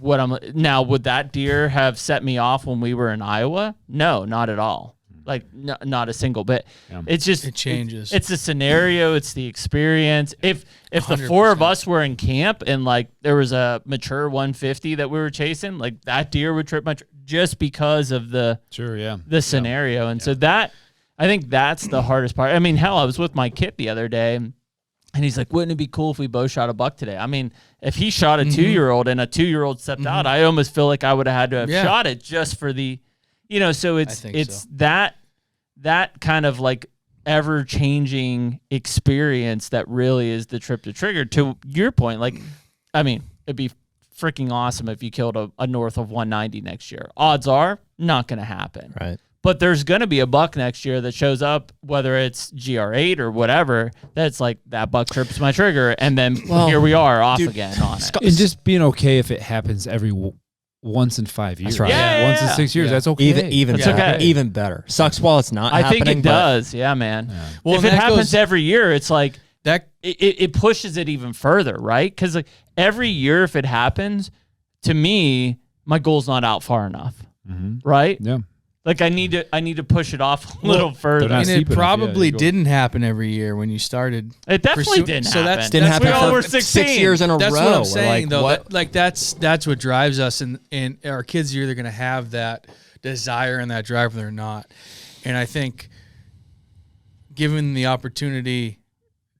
I'm now. Would that deer have set me off when we were in Iowa? No, not at all. Like not a single bit. Yeah. It's just it changes. It's the scenario. It's the experience. If 100%. The 4 of us were in camp and like there was a mature 150 that we were chasing, like that deer would trip my just because of the scenario. And so that I think that's the hardest part. I mean, hell, I was with my kid the other day, and he's like, "Wouldn't it be cool if we both shot a buck today?" I mean, if he shot a 2-year-old and a 2-year-old stepped out, I almost feel like I would have had to have shot it just for the. You know, so it's that kind of like ever-changing experience that really is the trip to trigger. To your point, like, I mean, it'd be freaking awesome if you killed a north of 190 next year. Odds are not going to happen. Right. But there's going to be a buck next year that shows up, whether it's GR8 or whatever, that's like, that buck trips my trigger, and then here we are off again on it. And just being okay if it happens once in 5 years. That's right. Yeah, once in 6 years. That's okay. Even better. Sucks while it's not happening. I think it does. Yeah, man. Yeah. Well, if it happens every year, it's like that. It pushes it even further, right? Because like every year, if it happens, to me, my goal's not out far enough, right? Yeah. Like I need to push it off a little further. And it probably didn't happen every year when you started. It definitely didn't happen. So that didn't happen for 6 years in a row. That's what I'm saying, though. That's what drives us, and our kids are either going to have that desire and that drive or they're not. And I think given the opportunity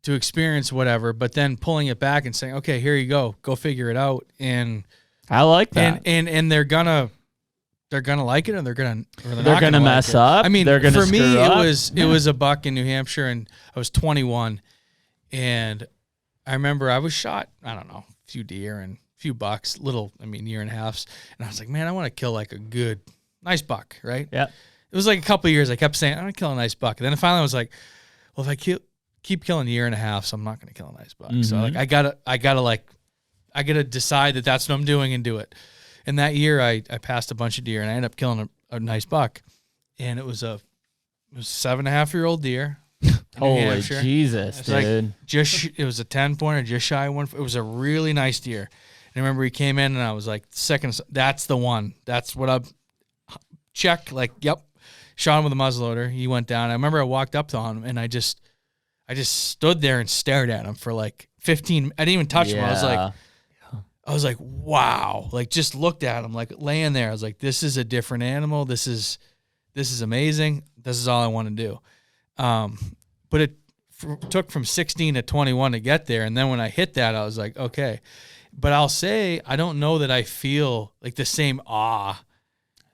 to experience whatever, but then pulling it back and saying, okay, here you go figure it out. And I like that. And they're gonna like it, and they're gonna mess up. I mean, they're gonna for me, up. it was a buck in New Hampshire, and I was 21, and I remember I was shot, I don't know, a few deer and a few bucks, year and a halves, and I was like, man, I want to kill like a good, nice buck, right? Yeah. It was like a couple of years I kept saying, I want to kill a nice buck, and then finally I was like, well, if I keep killing a year and a half, so I'm not gonna kill a nice buck. So like I gotta decide that that's what I'm doing and do it. And that year, I passed a bunch of deer, and I ended up killing a nice buck. And it was a 7.5-year-old deer. Holy Jesus, dude! It was a 10-pointer, just shy of one. It was a really nice deer. And I remember he came in, and I was like, that's the one. That's what I check. Like, yep. Shot him with a muzzleloader. He went down. I remember I walked up to him, and I just stood there and stared at him for like 15. I didn't even touch him. I was like, wow, like just looked at him, like laying there. I was like, this is a different animal. This is amazing. This is all I want to do. But it took from 16 to 21 to get there. And then when I hit that, I was like, okay. But I'll say, I don't know that I feel like the same awe.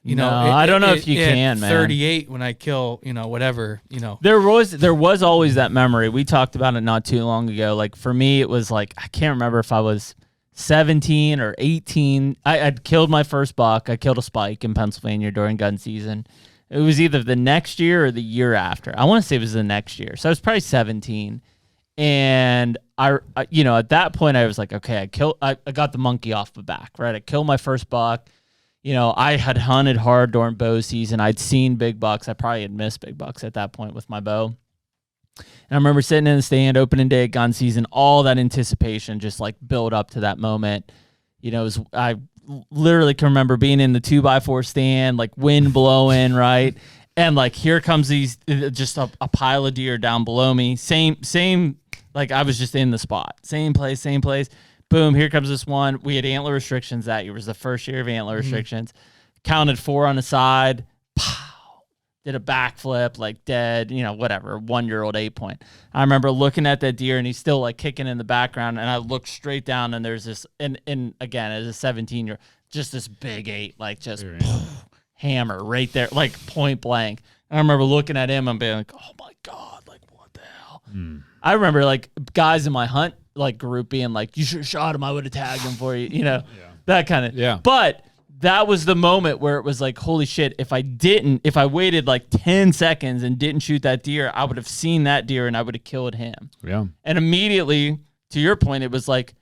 I don't know if you can, man. 38 when I kill, whatever, There was always that memory. We talked about it not too long ago. Like for me, it was like, I can't remember if I was 17 or 18. I'd killed my first buck. I killed a spike in Pennsylvania during gun season. It was either the next year or the year after. I want to say it was the next year. So I was probably 17. And I at that point I was like, okay, I got the monkey off the back, right? I killed my first buck. I had hunted hard during bow season. I'd seen big bucks. I probably had missed big bucks at that point with my bow. And I remember sitting in the stand, opening day at gun season, all that anticipation just like build up to that moment. I literally can remember being in the 2x4 stand, like wind blowing, right? And like, here comes just a pile of deer down below me. Same, like I was just in the spot. Same place. Boom, here comes this one. We had antler restrictions that year. It was the first year of antler restrictions. Counted 4 on the side. Pow. Did a backflip, like dead, whatever, 1-year-old 8-point. I remember looking at that deer, and he's still like kicking in the background, and I looked straight down, and there's this, and again, as a 17-year, just this big 8, like just hammer right there, like point blank. And I remember looking at him and being like, oh my God, like what the hell? I remember like guys in my hunt like group being like, you should have shot him, I would have tagged him for you, that kind of, But that was the moment where it was like, holy shit, if I waited like 10 seconds and didn't shoot that deer, I would have seen that deer and I would have killed him. Yeah. And immediately, to your point, it was like,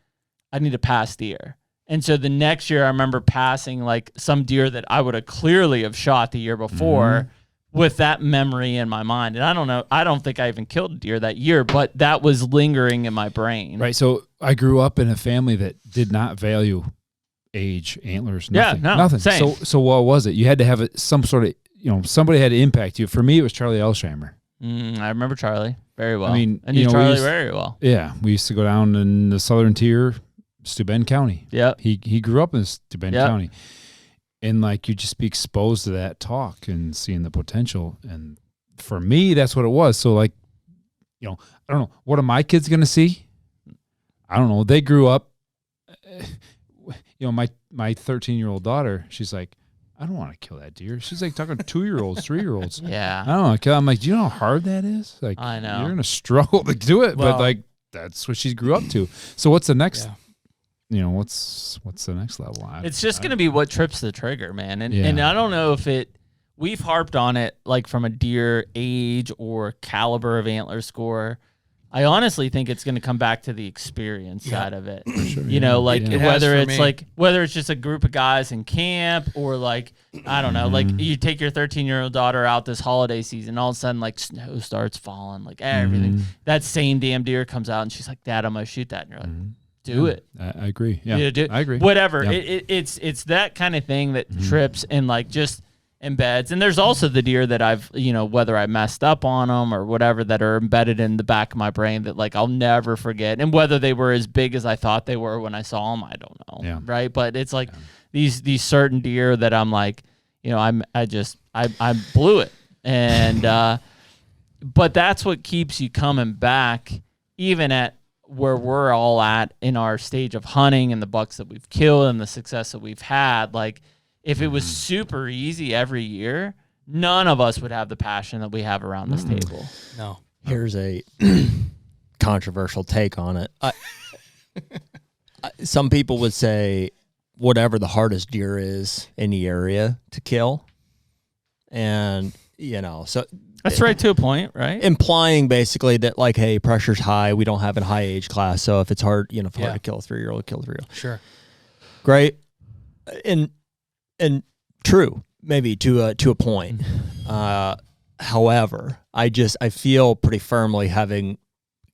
I need to pass deer. And so the next year I remember passing like some deer that I would have clearly have shot the year before with that memory in my mind. And I don't think I even killed a deer that year, but that was lingering in my brain. Right. So I grew up in a family that did not value age, antlers, nothing. Nothing. Same. So what was it? You had to have some sort of, somebody had to impact you. For me, it was Charlie Elsheimer. I remember Charlie very well. I mean, I knew Charlie very well. Yeah. We used to go down in the southern tier, Steuben County. Yep. He grew up in Steuben County. And like you just be exposed to that talk and seeing the potential. And for me, that's what it was. So like, I don't know. What are my kids going to see? I don't know. They grew up, my 13-year-old daughter, she's like, I don't want to kill that deer. She's like talking to 2-year-olds, 3-year-olds. Yeah. I don't want to kill. I'm like, do you know how hard that is? Like, I know. You're going to struggle to do it. But like, that's what she grew up to. So what's the next what's the next level? It's just going to be what trips the trigger, man. And I don't know if we've harped on it like from a deer age or caliber of antler score. I honestly think it's going to come back to the experience side of it. Sure, whether it's just a group of guys in camp or like, I don't know, like you take your 13-year-old daughter out this holiday season, all of a sudden like snow starts falling, like everything. That same damn deer comes out and she's like, Dad, I'm going to shoot that. And you're like, do it. I agree. Yeah, I agree. Whatever. Yeah. It's that kind of thing that trips and like just embeds. And there's also the deer that I've, whether I messed up on them or whatever, that are embedded in the back of my brain that like I'll never forget. And whether they were as big as I thought they were when I saw them, I don't know. Yeah. Right. But it's like these certain deer that I'm like, I blew it. And, but that's what keeps you coming back, even at where we're all at in our stage of hunting and the bucks that we've killed and the success that we've had. Like, if it was super easy every year, none of us would have the passion that we have around this table. No. Here's a controversial take on it. Some people would say whatever the hardest deer is in the area to kill. And, so that's right to a point, right? Implying basically that like, hey, pressure's high. We don't have a high age class. So if it's hard, hard to kill a 3-year-old, kill a 3-year-old. Sure. Great. And true, maybe to a point. However, I feel pretty firmly, having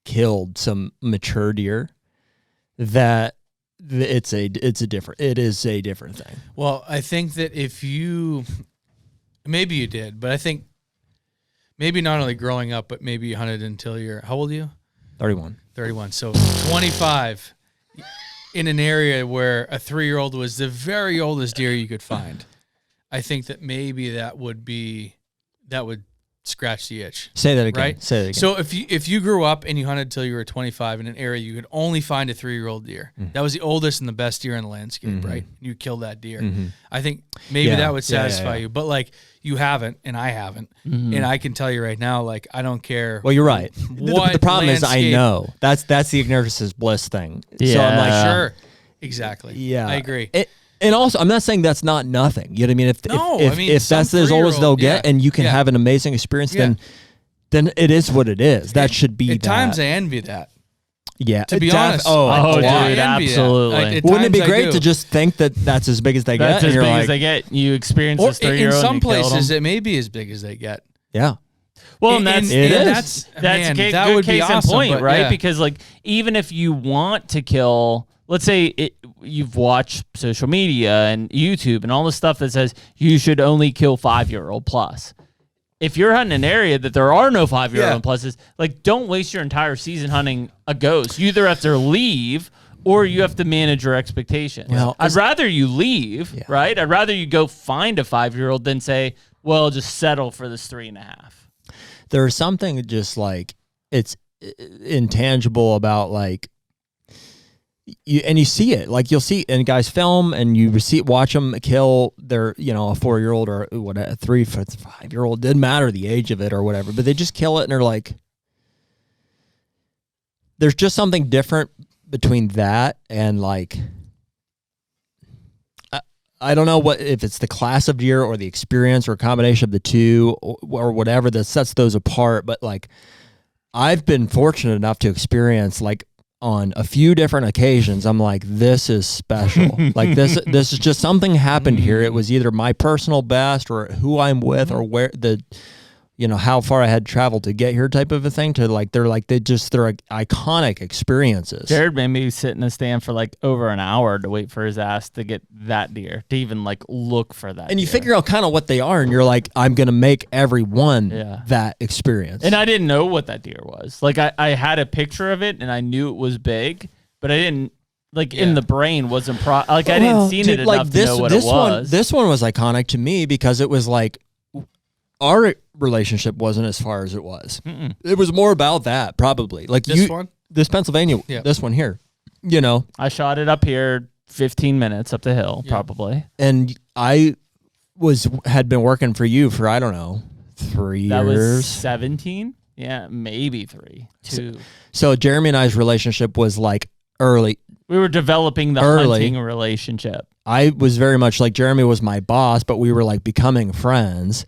killed some mature deer, that it is a different thing. Well, I think that maybe you did, but I think maybe not only growing up, but maybe you hunted until how old are you? 31. So 25. In an area where a 3-year-old was the very oldest deer you could find, I think that maybe that would scratch the itch. Say that again. Right? Say that again. So if you grew up and you hunted till you were 25 in an area you could only find a 3-year-old deer, that was the oldest and the best deer in the landscape, right? You killed that deer. I think maybe that would satisfy you. But like, you haven't, and I haven't, and I can tell you right now, like, I don't care. Well, you're right. The problem is, I know that's the ignorance is bliss thing. Yeah. So I'm like, sure, exactly. Yeah, I agree. And also, I'm not saying that's not nothing. You know what I mean? If that's as old as they'll get, and you can have an amazing experience, then it is what it is. That should be. At times, I envy that. Yeah, to be honest. Dude, absolutely. Wouldn't it be great to just think that that's as big as they get? That's as big as they get. You experience this 3-year-old. In some places, it may be as big as they get. Yeah. Well, and that's man, a good that would case be awesome, in point, right? Yeah. Because like, even if you want to kill, let's say you've watched social media and YouTube and all the stuff that says you should only kill 5-year-old plus. If you're hunting an area that there are no 5-year-old pluses, like, don't waste your entire season hunting a ghost. You either have to leave or you have to manage your expectations. Well, I'd rather you leave, right? I'd rather you go find a 5-year-old than say, well, just settle for this 3.5. There's something just like, it's intangible about like, you see it, like you'll see, and guys film, and you watch them kill their, a 4-year-old or what, a 5-year-old, didn't matter the age of it or whatever, but they just kill it, and they're like, there's just something different between that and like, I don't know if it's the class of deer or the experience or a combination of the two or whatever that sets those apart, but like, I've been fortunate enough to experience like on a few different occasions, I'm like, this is special. Like this is just something happened here. It was either my personal best or who I'm with or where how far I had traveled to get here type of a thing to like, they're iconic experiences. Jared made me sit in a stand for like over an hour to wait for his ass to get that deer, to even like look for that. And you deer. figure out kind of what they are and you're like, I'm going to make everyone that experience. And I didn't know what that deer was. Like I had a picture of it and I knew it was big, but I didn't in the brain wasn't I didn't see it enough to know what it was. This one was iconic to me because it was like, our relationship wasn't as far as it was. Mm-mm. It was more about that, probably. Like this Pennsylvania, this one here, I shot it up here 15 minutes up the hill, probably. And I had been working for you for, I don't know, 3 years. That was 17? Yeah, maybe 3, 2. So Jeremy and I's relationship was like early. We were developing the hunting relationship. I was very much like, Jeremy was my boss, but we were like becoming friends.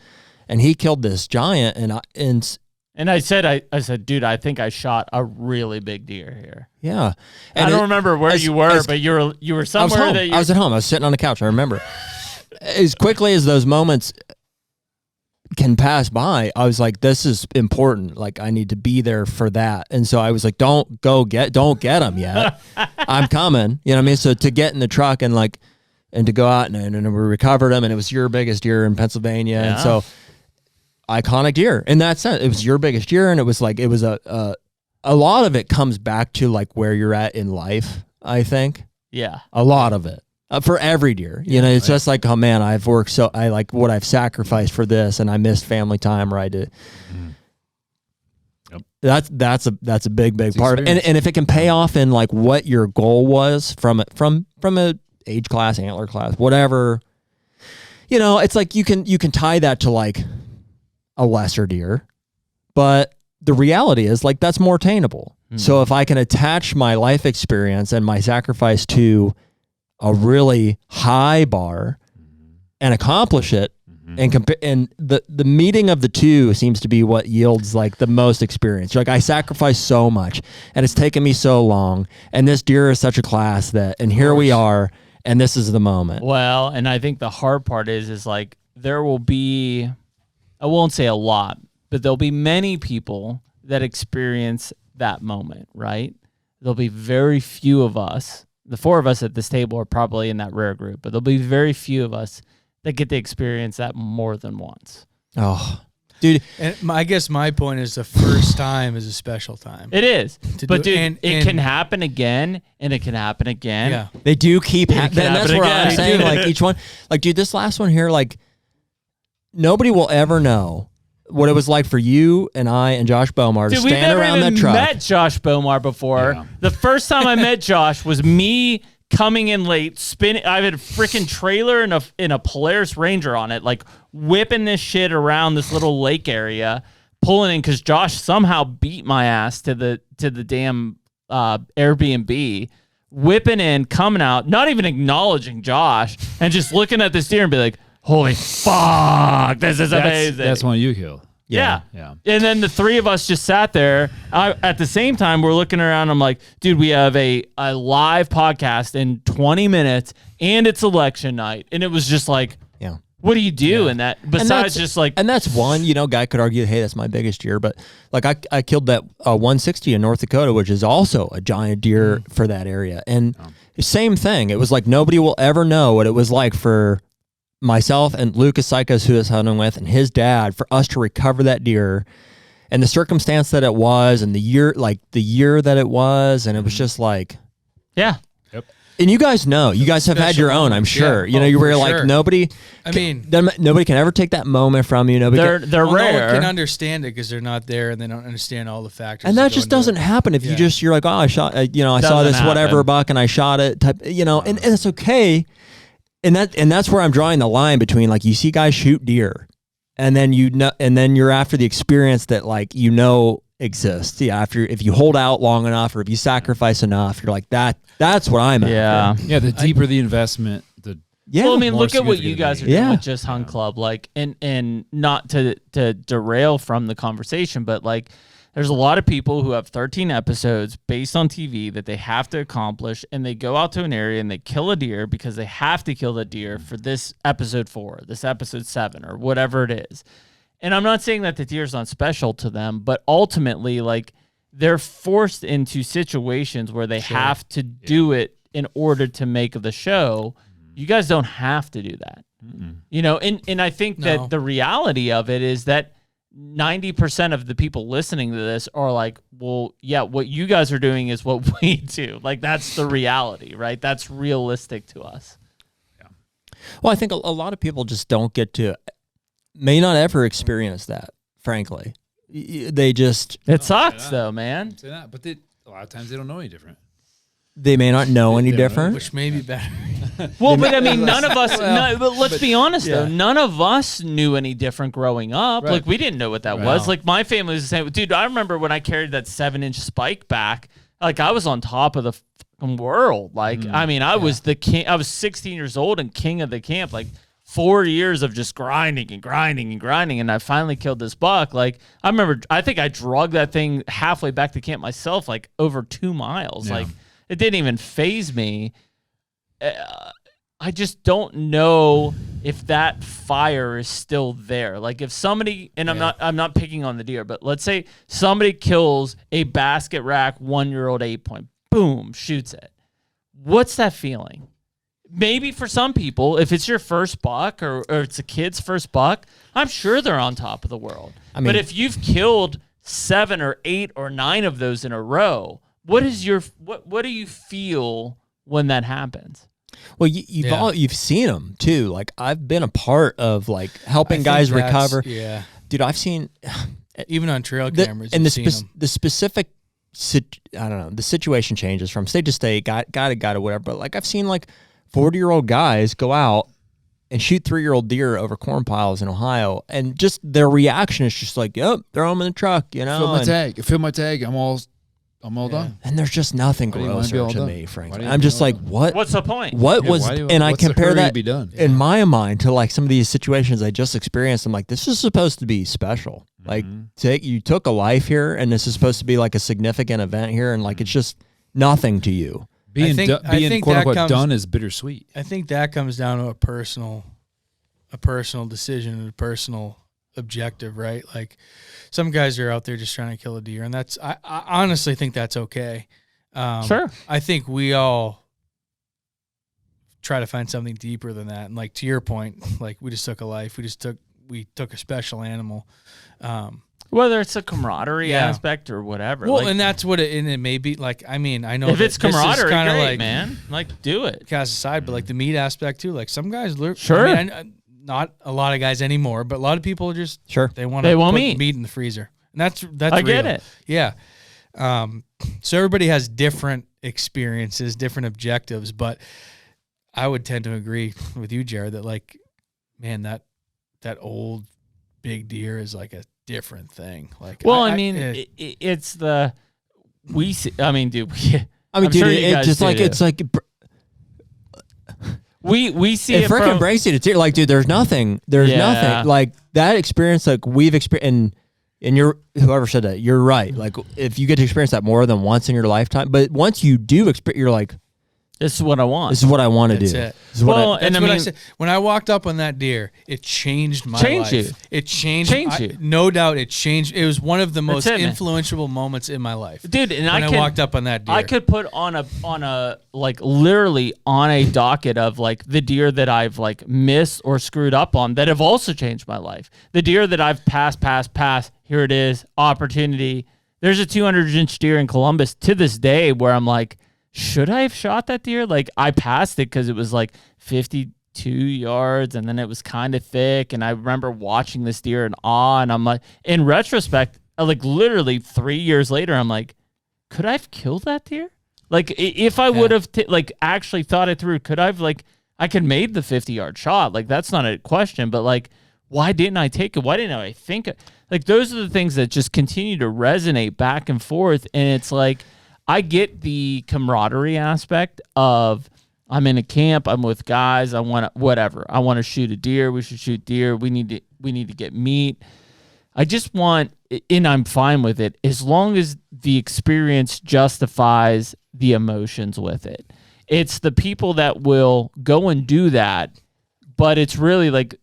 And he killed this giant, and I said, dude, I think I shot a really big deer here. Yeah, and I don't remember where you were, but you were somewhere. I was at home. I was sitting on the couch. I remember. As quickly as those moments can pass by, I was like, this is important. Like, I need to be there for that. And so I was like, don't get him yet. I'm coming. You know what I mean? So to get in the truck and to go out and we recovered him, and it was your biggest deer in Pennsylvania, and so. Iconic deer in that sense. It was your biggest deer, and it was a lot of it comes back to like where you're at in life, I think. Yeah. A lot of it. For every deer. It's just like, oh man, I've worked I like what I've sacrificed for this, and I missed family time, or I did. Yep. That's a big part of it. And if it can pay off in like what your goal was from a age class, antler class, whatever, it's like you can tie that to like a lesser deer, but the reality is like that's more attainable. So if I can attach my life experience and my sacrifice to a really high bar and accomplish it, and the meeting of the two seems to be what yields like the most experience. Like I sacrificed so much, and it's taken me so long, and this deer is such a class and here we are, and this is the moment. Well, and I think the hard part is like there will be, I won't say a lot, but there'll be many people that experience that moment, right? There'll be very few of us. The 4 of us at this table are probably in that rare group, but there'll be very few of us that get to experience that more than once. Oh, dude. And I guess my point is the first time is a special time. It is. But dude, it can happen again, and it can happen again. Yeah. They do keep happening. That's what I'm saying. Like each one, like dude, this last one here, like, nobody will ever know what it was like for you and I and Josh Bomar to stand around that truck. I've never met Josh Bomar before. Yeah. The first time I met Josh was me coming in late, spinning. I had a freaking trailer in a Polaris Ranger on it, like whipping this shit around this little lake area, pulling in because Josh somehow beat my ass to the damn Airbnb. Whipping in, coming out, not even acknowledging Josh, and just looking at this deer and be like, holy fuck, this is amazing. That's one you killed. Yeah. And then the 3 of us just sat there. At the same time, we're looking around. I'm like, dude, we have a live podcast in 20 minutes, and it's election night. And it was just like, what do you do in that? Besides just like... And that's one, guy could argue, hey, that's my biggest deer. But like I killed that 160 in North Dakota, which is also a giant deer for that area. And same thing. It was like nobody will ever know what it was like for myself and Lucas Sykes, who I was hunting with, and his dad, for us to recover that deer and the circumstance that it was and the year that it was. And it was just like... Yeah. And you guys know, you guys have had your own, I'm sure. You were like, nobody can ever take that moment from you. They're rare. No one can understand it because they're not there and they don't understand all the factors. And that just doesn't happen if you're like, oh, I shot, I saw this whatever buck and I shot it, and it's okay. And that's where I'm drawing the line between like you see guys shoot deer, and then you're after the experience that exists. Yeah, if you hold out long enough or if you sacrifice enough, you're like that. That's what I'm at. Yeah. The deeper the investment, well, I mean, look at what you guys are doing with Just Hunt Club, like, and not to derail from the conversation, but like there's a lot of people who have 13 episodes based on TV that they have to accomplish, and they go out to an area and they kill a deer because they have to kill the deer for this episode 4, this episode 7, or whatever it is. And I'm not saying that the deer's not special to them, but ultimately, like, they're forced into situations where they have to do it in order to make the show. You guys don't have to do that. You know, and I think that the reality of it is that 90% of the people listening to this are like, well, yeah, what you guys are doing is what we do. Like, that's the reality, right? That's realistic to us. Yeah. Well, I think a lot of people just don't get to, may not ever experience that, frankly. They just... It sucks, though, man. Say that, but a lot of times they don't know any different. They may not know any different. Which may be better. Well, but I mean, none of us, but let's be honest, though. None of us knew any different growing up. Right. Like, we didn't know what that was. Like, my family was the same. Dude, I remember when I carried that 7-inch spike back, like, I was on top of the fucking world. Like, I mean, I was the king. I was 16 years old and king of the camp. Like, 4 years of just grinding and grinding and grinding, and I finally killed this buck. Like, I remember, I think I drugged that thing halfway back to camp myself, like, over 2 miles. Like, it didn't even faze me. I just don't know if that fire is still there. Like, if somebody, and I'm not picking on the deer, but let's say somebody kills a basket rack 1-year-old 8-point, boom, shoots it. What's that feeling? Maybe for some people, if it's your first buck or it's a kid's first buck, I'm sure they're on top of the world. I mean, but if you've killed 7 or 8 or 9 of those in a row, what do you feel when that happens? Well, you've seen them too. Like, I've been a part of, like, helping guys recover. Yeah, dude, I've seen even on trail cameras. And the specific, I don't know, the situation changes from state to state, got to whatever. But, like, I've seen, like, 40-year-old guys go out and shoot 3-year-old deer over corn piles in Ohio, and just their reaction is just like, "Yep, throw them in the truck," you know. Fill my tag. I'm all done. And there's just nothing grosser to me, frankly. I'm just like, what? What's the point? What was? And I compare that in my mind to, like, some of these situations I just experienced. I'm like, this is supposed to be special. Like, you took a life here, and this is supposed to be like a significant event here, and, like, it's just nothing to you. Being quote unquote done is bittersweet. I think that comes down to a personal decision and a personal objective, right? Like, some guys are out there just trying to kill a deer, and I honestly think that's okay. Sure. I think we all try to find something deeper than that. And, like, to your point, like, we just took a life. We took a special animal. Whether it's a camaraderie aspect or whatever. Well, like, and that's what it may be. Like, I mean, I know if it's camaraderie, kind of, like, man, like, do it. Cast aside, but, like, the meat aspect too. Like, some guys look. Sure. I mean, not a lot of guys anymore, but a lot of people just they want meat in the freezer, and that's I real. get it. Yeah. So everybody has different experiences, different objectives, but I would tend to agree with you, Jared, that, like, man, that old big deer is like a different thing. Like, well, it's the we see. I mean, dude. Dude, it's just like it's like. We see it freaking breaks you to tears. Like, dude, there's nothing like that experience. Like, we've experienced, and you're, whoever said that, you're right. Like, if you get to experience that more than once in your lifetime, but once you do experience, you're like, this is what I want. This is what I want to do. It. That's what I said. When I walked up on that deer, it changed my life. You. It changed you. No doubt it changed. It was one of the most influential moments in my life. Dude, and when I walked up on that deer. I could put on a like, literally on a docket of, like, the deer that I've, like, missed or screwed up on that have also changed my life. The deer that I've passed, here it is, opportunity. There's a 200-inch deer in Columbus to this day where I'm like, should I have shot that deer? Like, I passed it because it was, like, 52 yards, and then it was kind of thick, and I remember watching this deer in awe, and I'm like, in retrospect, like, literally 3 years later, I'm like, could I have killed that deer? Like, if I would have, actually thought it through, could I have, like, I could made the 50-yard shot. Like, that's not a question, but, like, why didn't I take it? Why didn't I think it? Like, those are the things that just continue to resonate back and forth, and it's like, I get the camaraderie aspect of, I'm in a camp, I'm with guys, I want to shoot a deer, we should shoot deer, we need to get meat. I just want, and I'm fine with it as long as the experience justifies the emotions with it. It's the people that will go and do that, but it's really like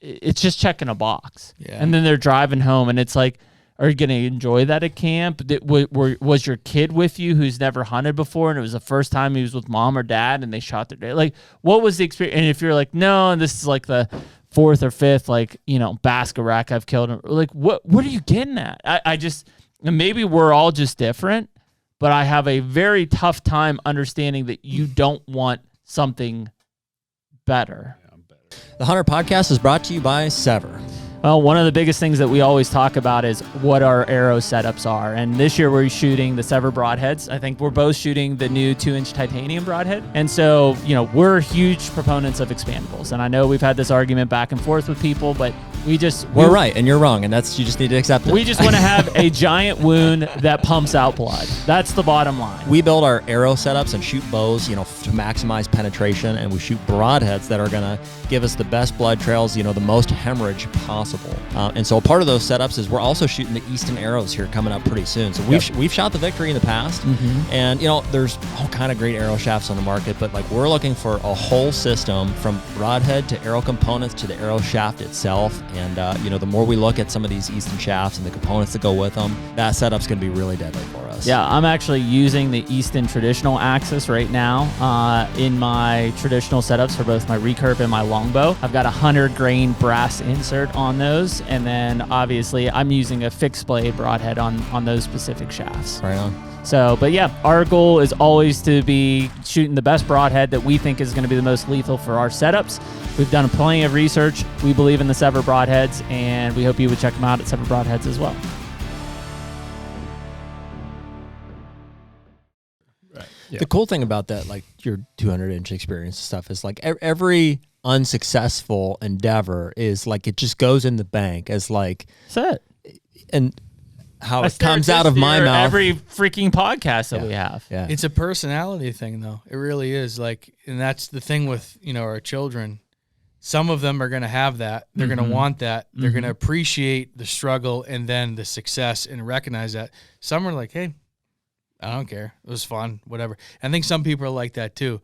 it's just checking a box. Yeah. And then they're driving home, and it's like, are you going to enjoy that at camp? Was your kid with you who's never hunted before, and it was the first time he was with mom or dad, and they shot their day? Like, what was the experience? And if you're like, no, and this is like the fourth or fifth, like, basket rack I've killed, like, what are you getting at? I just, and maybe we're all just different, but I have a very tough time understanding that you don't want something better. The HUNTR Podcast is brought to you by Sever. Well, one of the biggest things that we always talk about is what our arrow setups are. And this year we're shooting the Sever broadheads. I think we're both shooting the new 2-inch titanium broadhead. And so, we're huge proponents of expandables. And I know we've had this argument back and forth with people, but we're right and you're wrong, and you just need to accept it. We just want to have a giant wound that pumps out blood. That's the bottom line. We build our arrow setups and shoot bows, to maximize penetration, and we shoot broadheads that are going to give us the best blood trails, the most hemorrhage possible. And so part of those setups is we're also shooting the Easton arrows here coming up pretty soon. So we've shot the Victory in the past, and there's all kind of great arrow shafts on the market, but like we're looking for a whole system from broadhead to arrow components to the arrow shaft itself. And the more we look at some of these Easton shafts and the components that go with them, that setup's going to be really deadly for us. Yeah, I'm actually using the Easton traditional axis right now in my traditional setups for both my recurve and my longbow. I've got a 100-grain brass insert on those, and then obviously I'm using a fixed blade broadhead on those specific shafts. Right on. So, but yeah, our goal is always to be shooting the best broadhead that we think is going to be the most lethal for our setups. We've done plenty of research. We believe in the Sever broadheads, and we hope you would check them out at Sever Broadheads as well. Right. Yeah. The cool thing about that, like your 200-inch experience stuff, is like every unsuccessful endeavor is like it just goes in the bank as like that's it. And how it comes out of my mouth every freaking podcast that we have. Yeah. It's a personality thing, though. It really is. Like, and that's the thing with our children. Some of them are going to have that. They're going to want that. They're going to appreciate the struggle and then the success and recognize that. Some are like, hey, I don't care. It was fun, whatever. I think some people are like that too.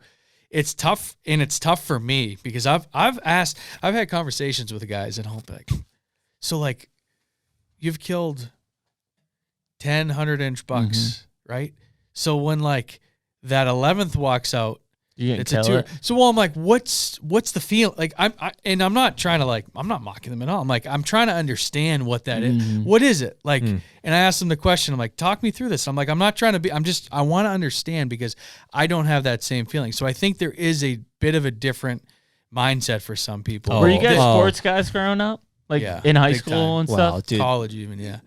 It's tough, and it's tough for me because I've had conversations with the guys at home, like, so like, you've killed 10 100-inch bucks, right? So when like that 11th walks out, it's a 2. So I'm like, what's the feel? Like I'm not trying to I'm not mocking them at all. I'm like, I'm trying to understand what that is. What is it? Like, and I asked them the question. I'm like, talk me through this. I'm like, I'm not trying to be, I want to understand because I don't have that same feeling. So I think there is a bit of a different mindset for some people. Were you guys sports guys growing up? Like in high school and stuff? Dude. College even, yeah.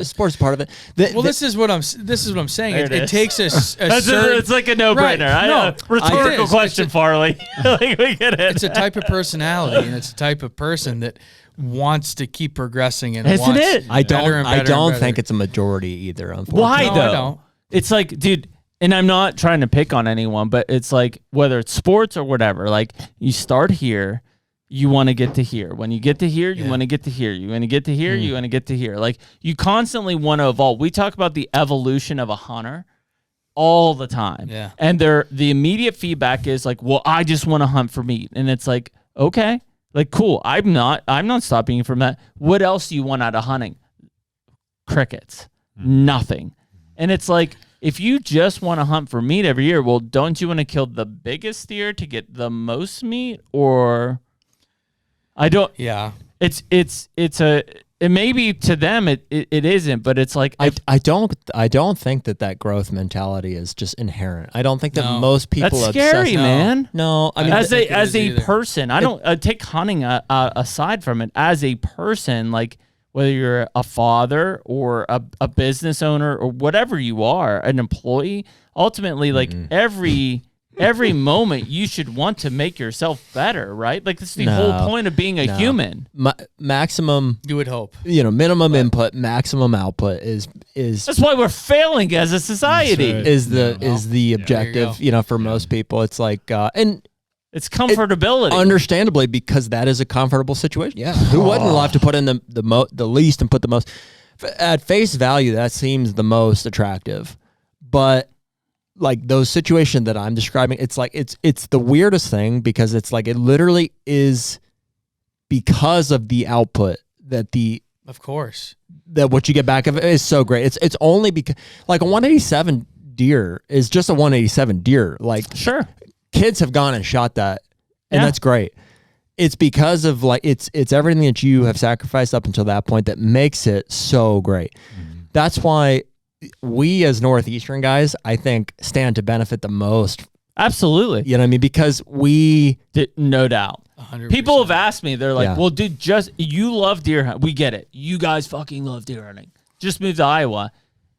Sports part of it. This is what I'm saying. It takes a certain. It's like a no-brainer. Right. Rhetorical question, Farley. Like, we get it. It's a type of personality, and it's a type of person that wants to keep progressing and Isn't wants it? I don't think it's a majority either. Unfortunately, why though? I don't. It's like, dude. And I'm not trying to pick on anyone, but it's like whether it's sports or whatever. Like you start here. You want to get to here. When you get to here, you want to get to here. You want to get to here, you want to get to here. Like, you constantly want to evolve. We talk about the evolution of a hunter all the time. Yeah. And the immediate feedback is like, well, I just want to hunt for meat. And it's like, okay, like, cool. I'm not stopping you from that. What else do you want out of hunting? Crickets. Nothing. And it's like, if you just want to hunt for meat every year, well, don't you want to kill the biggest deer to get the most meat? Or... I don't. Yeah. It maybe to them it isn't, but it's like I don't think that growth mentality is just inherent. I don't think that most people that's scary, man. No, I mean as a person, I don't take hunting aside from it. As a person, like whether you're a father or a business owner or whatever you are, an employee, ultimately, like every moment you should want to make yourself better, right? Like this is the whole point of being a human. Maximum, you would hope. Minimum input, maximum output is. That's why we're failing as a society. Is the objective? For most people, it's like and It's comfortability. Understandably, because that is a comfortable situation. Yeah. Who wouldn't love to put in the least and put the most? At face value, that seems the most attractive. But like those situations that I'm describing, it's like it's the weirdest thing because it's like it literally is because of the output that of course that what you get back of it is so great. It's only because like a 187 deer is just a 187 deer. Like sure, kids have gone and shot that, and that's great. It's because of like it's everything that you have sacrificed up until that point that makes it so great. Mm-hmm. That's why we as Northeastern guys, I think, stand to benefit the most. Absolutely. You know what I mean? Because no doubt. 100%. People have asked me, they're like, well, dude, you love deer hunting. We get it. You guys fucking love deer hunting. Just move to Iowa.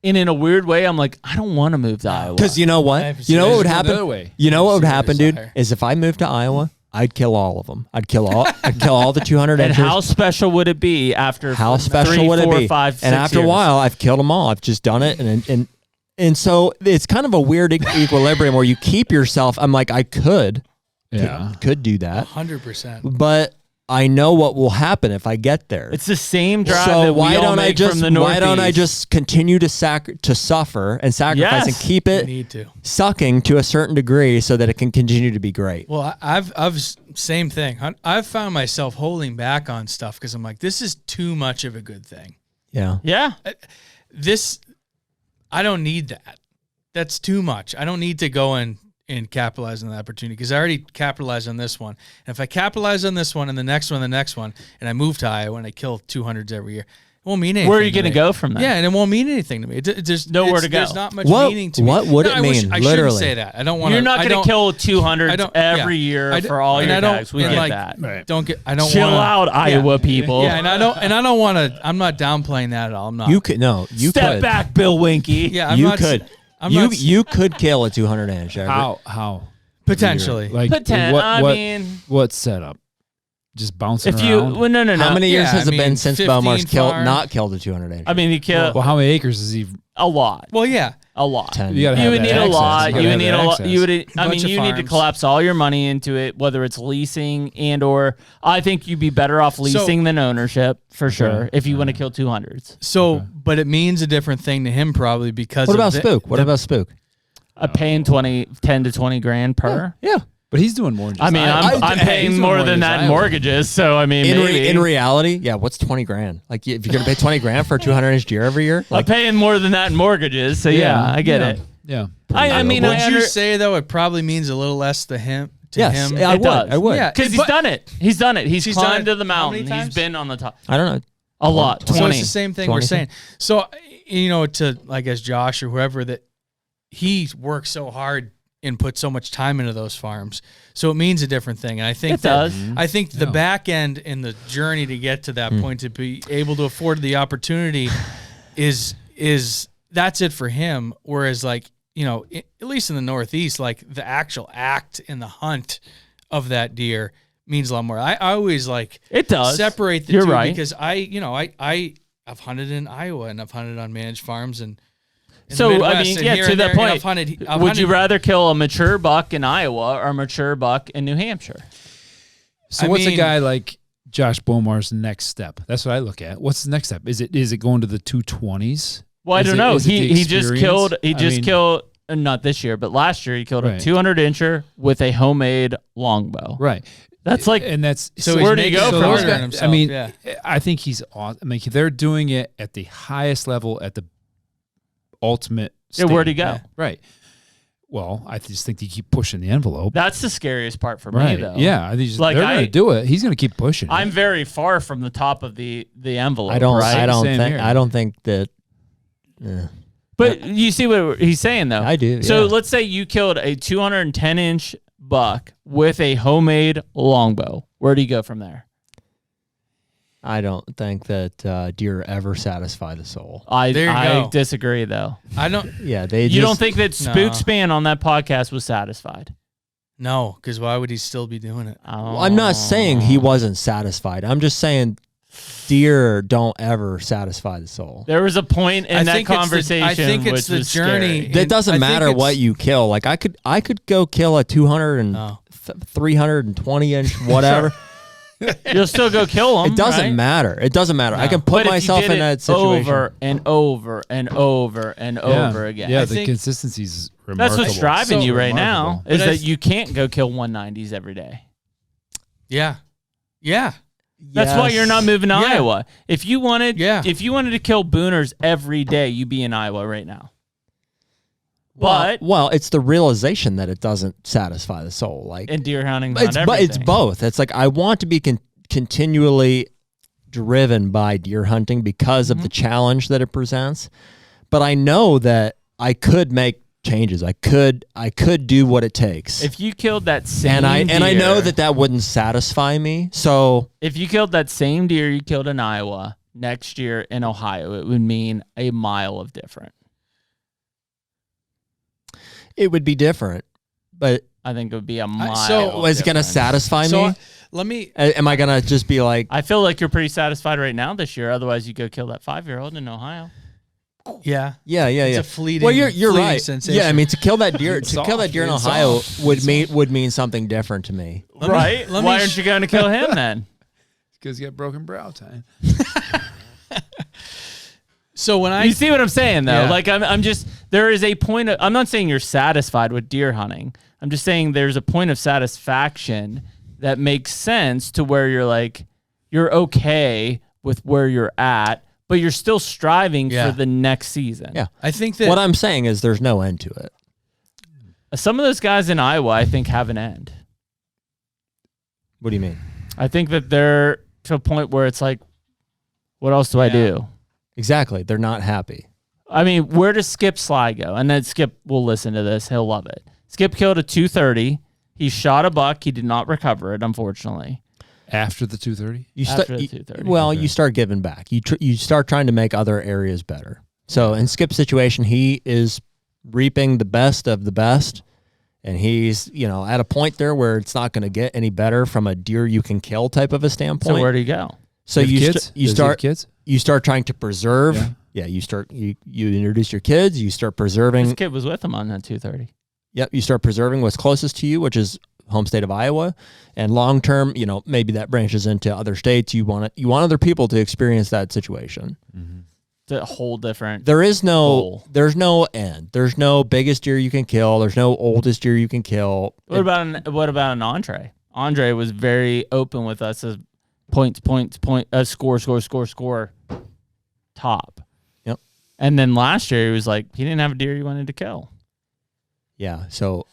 And in a weird way, I'm like, I don't want to move to Iowa. Because you know what? You know what would happen? You know what would happen, dude? Is if I moved to Iowa, I'd kill all of them. I'd kill all the 200 And inchers. how special would it be after how special 3, would 4, it be? 5, 6 and after years? a while, I've killed them all. I've just done it, and so it's kind of a weird equilibrium where you keep yourself. I'm like, I could do that, 100%. but I know what will happen if I get there. It's the same drive so that why we all don't make I just from the Northeast. why don't I just continue to suffer and sacrifice and keep it sucking to a certain degree so that it can continue to be great. Well, I've same thing. I've found myself holding back on stuff because I'm like, this is too much of a good thing. Yeah. I don't need that. That's too much. I don't need to go and capitalize on the opportunity because I already capitalized on this one. And if I capitalize on this one and the next one, and I move to Iowa and I kill 200s every year, it won't mean anything. Where are you going to go from that? Yeah, and it won't mean anything to me. There's nowhere to go. There's not much meaning to me. What would it mean? I literally, shouldn't say that. I don't want. You're not going to kill 200s every year for all your guys. We get that. Right. I don't chill out, Iowa people. Yeah, and I don't want to. I'm not downplaying that at all. I'm not. You could step back, Bill Winky. Yeah, you could kill a 200 inch. How? Potentially. Like what setup? Just bouncing around? No. How many years has it been since Belmar's not killed a 200 inch? I mean, he killed. Well, how many acres is he? A lot. Well, yeah. A lot. 10. You would need a lot. You would need a lot. You need to farms. collapse all your money into it, whether it's leasing or I think you'd be better off leasing than ownership for sure if you want to kill 200s. So, but it means a different thing to him probably because. What about Spook? What about Spook? Paying 10 to 20 grand per. Yeah. But he's doing more than just I mean, I'm paying more than that in mortgages, so I mean, in reality, what's 20 grand? Like, if you're gonna pay 20 grand for a 200 inch deer every year, I'm paying more than that in mortgages. So I get it. Yeah. I mean, would you say though it probably means a little less to him? Yes, him? I would. Yeah, because he's done it. He's done it. He's climbed to the mountain. He's been on the top. I don't know. A lot. 20. So it's the same thing we're saying. So to I guess Josh or whoever that he worked so hard and put so much time into those farms. So it means a different thing. And I think I think the back end and the journey to get to that point to be able to afford the opportunity is that's it for him. Whereas at least in the Northeast, like the actual act in the hunt of that deer means a lot more. I always it does separate the You're two right. because I've hunted in Iowa and I've hunted on managed farms and so Midwest, I mean, to that point, would you rather kill a mature buck in Iowa or a mature buck in New Hampshire? So what's a guy like Josh Beaumar's next step? That's what I look at. What's the next step? Is it going to the 220s? Well, I don't know. He just killed. Not this year, but last year he killed a 200 incher with a homemade longbow. Right. That's so where do you go from there? I mean, I think he's awesome. I mean, they're doing it at the highest level, at the ultimate state. Where'd he go? Right. Well, I just think they keep pushing the envelope. That's the scariest part for me, though. Yeah, I think they're going to do it. He's going to keep pushing. I'm very far from the top of the envelope. I don't think that. But you see what he's saying, though. I do. So let's say you killed a 210 inch buck with a homemade longbow. Where do you go from there? I don't think that deer ever satisfy the soul. I disagree, though. I don't. Yeah, you don't think that Spookspan on that podcast was satisfied? No, because why would he still be doing it? Well, I'm not saying he wasn't satisfied. I'm just saying deer don't ever satisfy the soul. There was a point in that conversation. I think it's the journey. It doesn't matter what you kill. Like I could go kill a 320 inch whatever. You'll still go kill them. It doesn't matter. It doesn't matter. No. I can put myself in that situation over and over and over and over again. Yeah, the consistency's remarkable. That's what's driving you right now is that you can't go kill 190s every day. Yeah. Yeah. That's why you're not moving to Iowa. If you wanted to kill booners every day, you'd be in Iowa right now. But it's the realization that it doesn't satisfy the soul. Like and deer hunting, it's both. It's like I want to be continually driven by deer hunting because of the challenge that it presents. But I know that I could make changes. I could do what it takes. If you killed that same deer, and I know that wouldn't satisfy me. So if you killed that same deer you killed in Iowa next year in Ohio, it would mean a mile of different. It would be different, but I think it would be a mile. So is it going to satisfy me? Let me. Am I going to just be like? I feel like you're pretty satisfied right now this year. Otherwise, you go kill that 5-year-old in Ohio. Yeah. It's a fleeting. Well, you're right. Sensation. Yeah, I mean to kill that deer in Ohio would mean something different to me. Right? Why aren't you going to kill him then? Because you got broken brow time. So you see what I'm saying though, like I'm just there is a point of, I'm not saying you're satisfied with deer hunting. I'm just saying there's a point of satisfaction that makes sense to where you're like you're okay with where you're at, but you're still striving for the next season. Yeah, I think that what I'm saying is there's no end to it. Some of those guys in Iowa, I think, have an end. What do you mean? I think that they're to a point where it's like, what else do I do? Exactly. They're not happy. I mean, where does Skip Sly go? And then Skip will listen to this. He'll love it. Skip killed a 230. He shot a buck. He did not recover it, unfortunately. After the 230? After the 230. Well, you start giving back. You start trying to make other areas better. So in Skip's situation, he is reaping the best of the best. And he's, at a point there where it's not going to get any better from a deer you can kill type of a standpoint. So where do you go? So you start trying to preserve. Yeah. You introduce your kids. You start preserving. This kid was with him on that 230. Yep. You start preserving what's closest to you, which is home state of Iowa. And long term, maybe that branches into other states. You want other people to experience that situation. Mm-hmm. It's a whole different. There's no end. There's no biggest deer you can kill. There's no oldest deer you can kill. What about an Andre? Andre was very open with us as points, score, top. Yep. And then last year he was like, he didn't have a deer he wanted to kill. Yeah. So,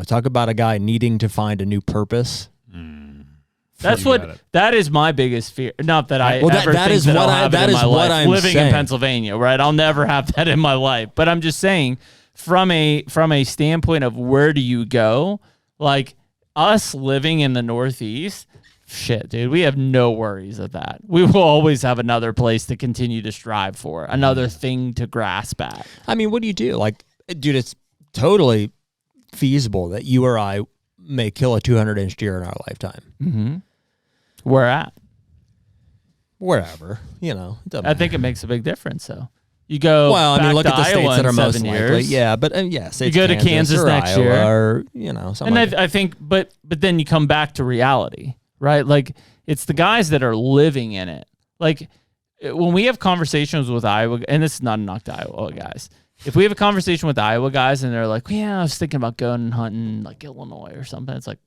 talk about a guy needing to find a new purpose. That is my biggest fear. Not that I that is what I'm living saying. in Pennsylvania, right? I'll never have that in my life. But I'm just saying, from a standpoint of where do you go, like us living in the Northeast, shit, dude, we have no worries of that. We will always have another place to continue to strive for, another thing to grasp at. I mean, what do you do? Like, dude, it's totally feasible that you or I may kill a 200-inch deer in our lifetime. Mm-hmm. Where at? Wherever, I think it makes a big difference, though. You go. Well, I mean, look at the Iowa states that are most years. likely. Yeah, but you go to Kansas next Iowa year, or something. And I think, but then you come back to reality, right? Like it's the guys that are living in it. Like when we have conversations with Iowa, and this is not a knock to Iowa guys. If we have a conversation with Iowa guys and they're like, yeah, I was thinking about going and hunting like Illinois or something. It's like,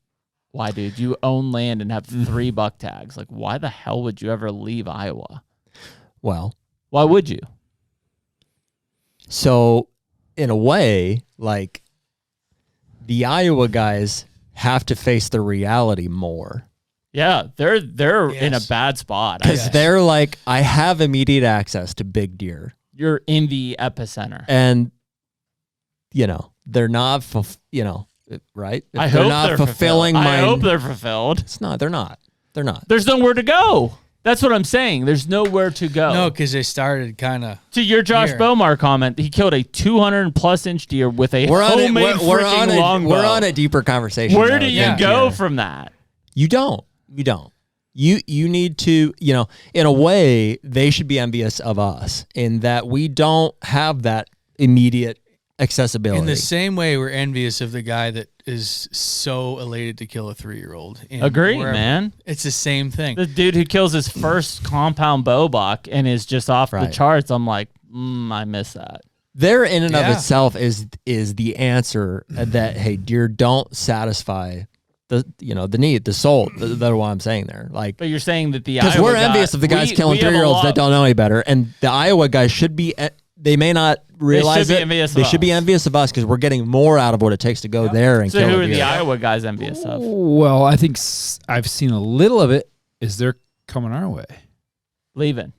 why, dude? You own land and have 3 buck tags. Like, why the hell would you ever leave Iowa? Well, why would you? So, in a way, like the Iowa guys have to face the reality more. Yeah, they're in a bad spot because they're like, I have immediate access to big deer. You're in the epicenter, and they're not, right? I hope they're fulfilling. I hope they're fulfilled. It's not. They're not. They're not. There's nowhere to go. That's what I'm saying. There's nowhere to go. No, because they started kind of. To your Josh Bomar comment, he killed a 200+ inch deer with a homemade freaking longbow. We're on a deeper conversation. Where do you go from that? You don't. You need to, in a way, they should be envious of us in that we don't have that immediate accessibility. In the same way, we're envious of the guy that is so elated to kill a 3-year-old. Agree, man. It's the same thing. The dude who kills his first compound bow buck and is just off the charts. I'm like, I miss that. There in and of itself is the answer that, hey, deer don't satisfy the need, the soul. That's what I'm saying there. Like, but you're saying that the because we're envious of the guys killing 3-year-olds that don't know any better, and the Iowa guys should be. They may not realize it. They should be envious of us because we're getting more out of what it takes to go there and kill. So who are the Iowa guys envious of? Well, I think I've seen a little of it. Is they're coming our way, leaving?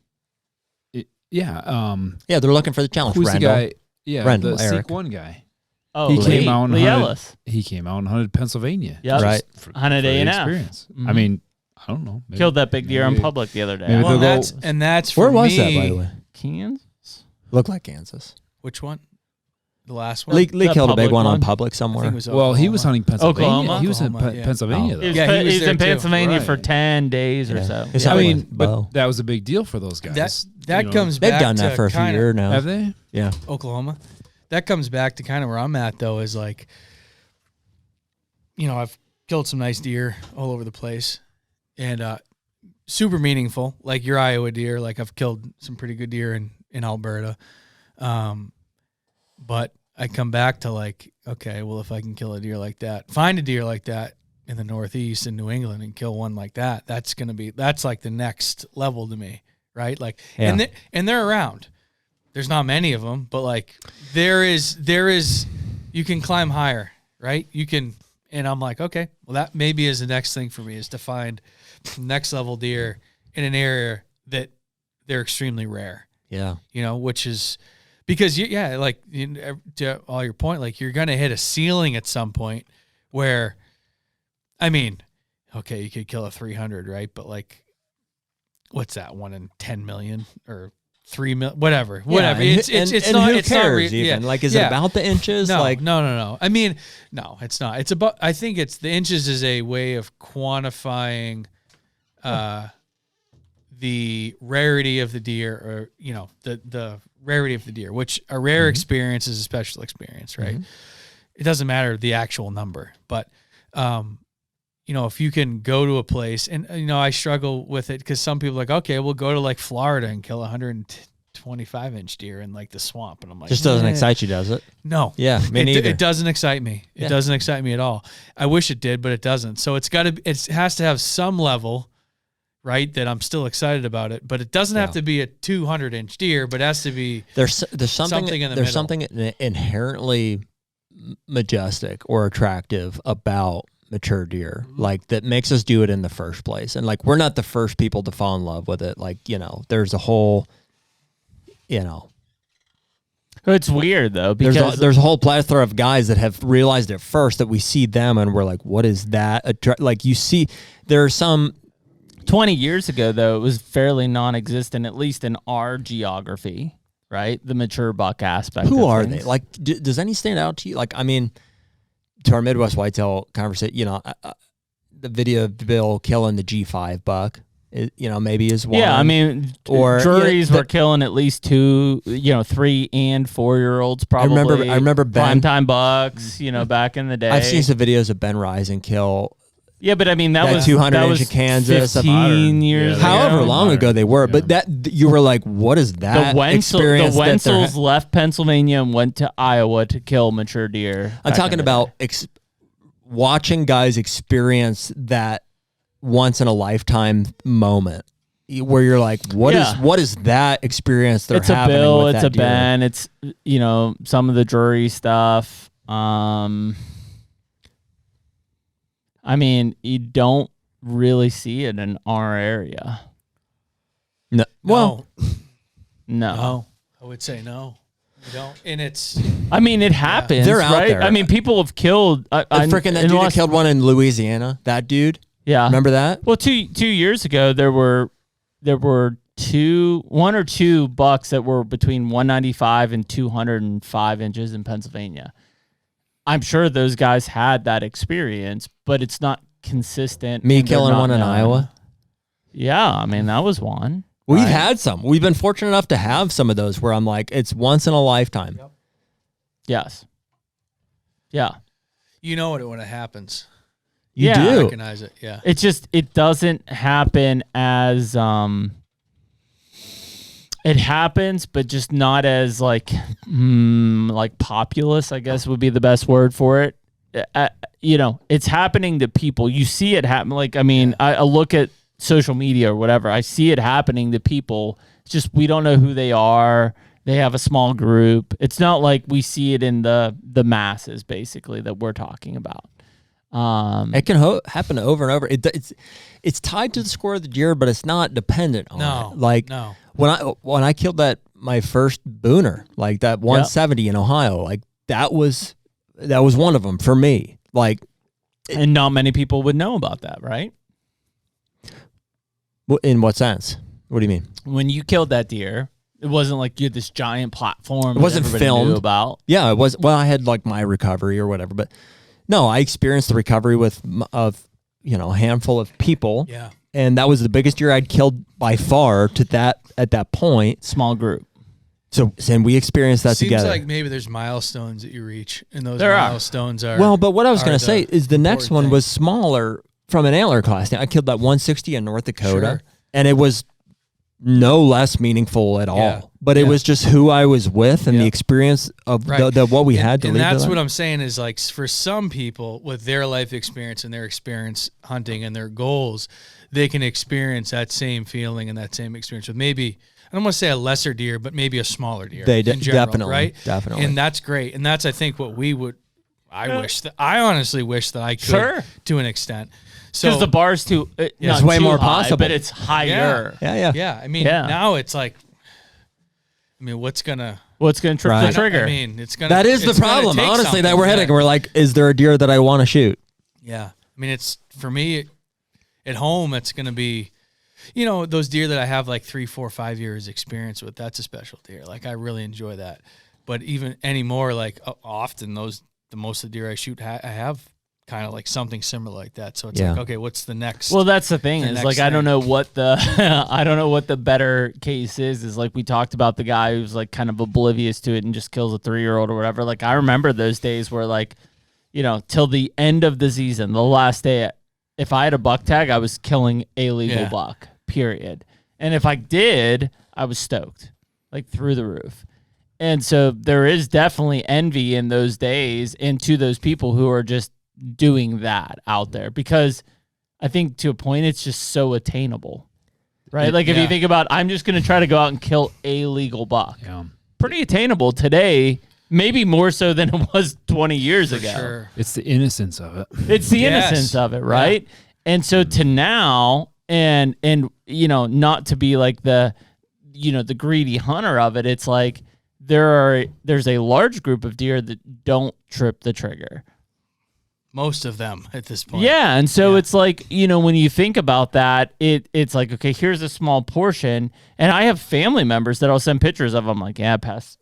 Yeah. They're looking for the challenge. Who's Randall. the guy? Yeah, Randall, the Eric. Seek One guy. Oh, he came out and He came out and hunted Pennsylvania. Yeah, right. Hunted A&F. Experience. I mean, I don't know. Killed that big deer in public the other day. Well, that's for where was me, that, by the way? Kansas. Looked like Kansas. Which one? The last one? Lee killed a big one on one? public somewhere. He was hunting Pennsylvania. Oklahoma? He was in Oklahoma, yeah. Pennsylvania, though. Yeah, he was there in too. Pennsylvania Right. for 10 days or so. It's I not mean, like but bow. that was a big deal for those guys. That comes They've back done to that for a few kinda- years now. Have they? Yeah. Oklahoma. That comes back to kind of where I'm at, though, is like, I've killed some nice deer all over the place and super meaningful, like your Iowa deer. Like I've killed some pretty good deer in Alberta. But I come back to like, okay, well, if I can kill a deer like that, find a deer like that in the Northeast in New England and kill one like that, that's like the next level to me, right? Like, and they're around. There's not many of them, but like there is, you can climb higher, right? You can, and I'm like, okay, well that maybe is the next thing for me is to find next level deer in an area that they're extremely rare. Yeah. Which is because to all your point, like you're going to hit a ceiling at some point where, I mean, okay, you could kill a 300, right? But like, what's that? 1 in 10 million or 3 million, whatever. It's not. Who It's cares not even. Like, is it about the inches? No, like, no. I mean, no, it's not. It's about. I think it's the inches is a way of quantifying, the rarity of the deer, or the rarity of the deer, which a rare experience is a special experience, right? It doesn't matter the actual number, but if you can go to a place, and I struggle with it because some people are like, okay, we'll go to like Florida and kill 125-inch deer in like the swamp, and I'm like, just doesn't excite you, does it? No. Yeah, me neither. It doesn't excite me. It doesn't excite me at all. I wish it did, but it doesn't. So it has to have some level, right, that I'm still excited about it, but it doesn't have to be a 200-inch deer, but it has to be there's something in the middle. Something inherently majestic or attractive about mature deer, like that makes us do it in the first place. And like, we're not the first people to fall in love with it. Like, there's a whole, It's weird though, because there's a whole plethora of guys that have realized at first that we see them and we're like, what is that? Like you see, there are some 20 years ago though, it was fairly non-existent, at least in our geography, right? The mature buck aspect. Who of are things. they? Like, does any stand out to you? Like, I mean, to our Midwest whitetail conversation, the video of Bill killing the G5 buck, maybe is one. Yeah, I mean, or juries were killing at least 2, 3 and 4-year-olds probably. I remember Ben primetime bucks, back in the day. I've seen some videos of Ben Risen kill. Yeah, but I mean that was 200-inch in Kansas, 15 years ago. However long ago they were, but that you were like, what is that experience? The Wenzels left Pennsylvania and went to Iowa to kill mature deer. I'm talking about watching guys experience that once in a lifetime moment where you're like, what is that experience they're having? It's a Bill, with it's that a deer? Ben, it's some of the jury stuff. I mean, you don't really see it in our area. No. Well, no. I would say no. You don't. And it's. I mean, it happens. They're out right? there. I mean, people have killed. that dude that killed one in Louisiana. That dude. Yeah. Remember that? Well, two years ago, there were 1 or 2 bucks that were between 195 and 205 inches in Pennsylvania. I'm sure those guys had that experience, but it's not consistent. Me killing one in Iowa. Yeah, I mean, that was one. We've had some. We've been fortunate enough to have some of those where I'm like, it's once in a lifetime. Yep. Yes. Yeah. You know it when it happens. You Yeah. do. Recognize it. Yeah. It just, it doesn't happen as, it happens, but just not as like populous, I guess would be the best word for it. You know, it's happening to people. You see it happen. Like, I mean, I look at social media or whatever. I see it happening to people. It's just, we don't know who they are. They have a small group. It's not like we see it in the masses, basically, that we're talking about. It can happen over and over. It's tied to the score of the deer, but it's not dependent on it. Like when I killed my first booner, like that 170 in Ohio, like that was one of them for me. Like, and not many people would know about that, right? In what sense? What do you mean? When you killed that deer, it wasn't like you had this giant platform. It wasn't that everybody filmed knew about. Yeah, it was. Well, I had like my recovery or whatever, but no, I experienced the recovery of a handful of people. Yeah. And that was the biggest deer I'd killed by far at that point. Small group. So, and we experienced that Seems together. like maybe there's milestones that you reach, and those There are. milestones are. Well, but what I was going to say is the next one thing. was smaller from an antler class. Now, I killed that 160 in North Dakota, Sure. and it was no less meaningful at all. Yeah. But it was just who I was with and the Yeah. experience of Right. what we had to and lead that's to what that. I'm saying is like for some people with their life experience and their experience hunting and their goals, they can experience that same feeling and that same experience with maybe, I don't want to say a lesser deer, but maybe a smaller deer. They in general, definitely, right? definitely. And that's great. And that's, I think, what we would, I honestly wish that I could Sure. to an extent. So Because the bar's too, It's not way too more high, possible. but it's higher. Yeah. yeah, I mean, Yeah. now it's like, I mean, what's going to Trip Right. the trigger? I mean, it's going to. That is the problem, honestly, that we're heading. We're like, is there a deer that I want to shoot? Yeah. I mean, it's for me at home, it's going to be, those deer that I have like 3, 4, 5 years experience with, that's a special deer. Like I really enjoy that. But even anymore, like often most of the deer I shoot, I have kind of like something similar like that. So it's like, okay, what's the next? Well, that's the thing. Is next like I don't thing. know what the I don't know what the better case is. Is like we talked about the guy who's like kind of oblivious to it and just kills a 3-year-old or whatever. Like I remember those days where like, till the end of the season, the last day, if I had a buck tag, I was killing a legal buck. Period. And if I did, I was stoked, like through the roof. And so there is definitely envy in those days and to those people who are just doing that out there, because I think to a point it's just so attainable, right? Like if you think about, I'm just going to try to go out and kill a legal buck. Yeah. Pretty attainable today, maybe more so than it was 20 years ago. Sure. It's the innocence of it. It's the Yes. innocence of it, right? Yeah. And so to now, and not to be like the greedy hunter of it, it's like there's a large group of deer that don't trip the trigger. Most of them at this point. Yeah, and so it's like, when you think about that, it's like, okay, here's a small portion, and I have family members that I'll send pictures of. I'm like, yeah, pass.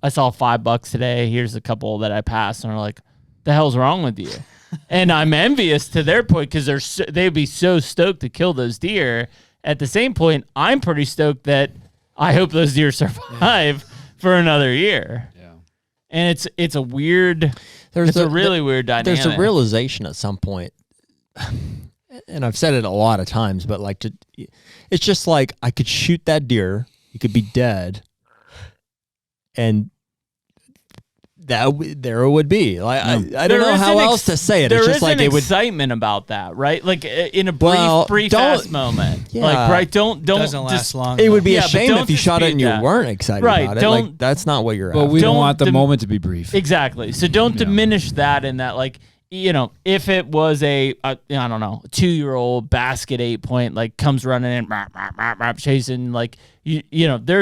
I saw $5 today. Here's a couple that I passed, and they're like, the hell's wrong with you? And I'm envious to their point because they'd be so stoked to kill those deer. At the same point, I'm pretty stoked that I hope those deer survive for another year. Yeah, and it's a weird. It's a really weird dynamic. There's a realization at some point, and I've said it a lot of times, but it's just like I could shoot that deer, he could be dead, and there it would be. Like I don't know how else to say it. It's just like it would excitement about that, right? Like in a brief fast moment. Yeah. Like right, don't Doesn't last long. It would be a but shame don't if you shot it and you dispute that. weren't excited about it. Like that's not what you're But after. we don't Don't want the dim- moment to be brief. Exactly. So don't diminish that in that, like, if it was a I don't know, 2-year-old basket 8-point, like comes running in, chasing, like, there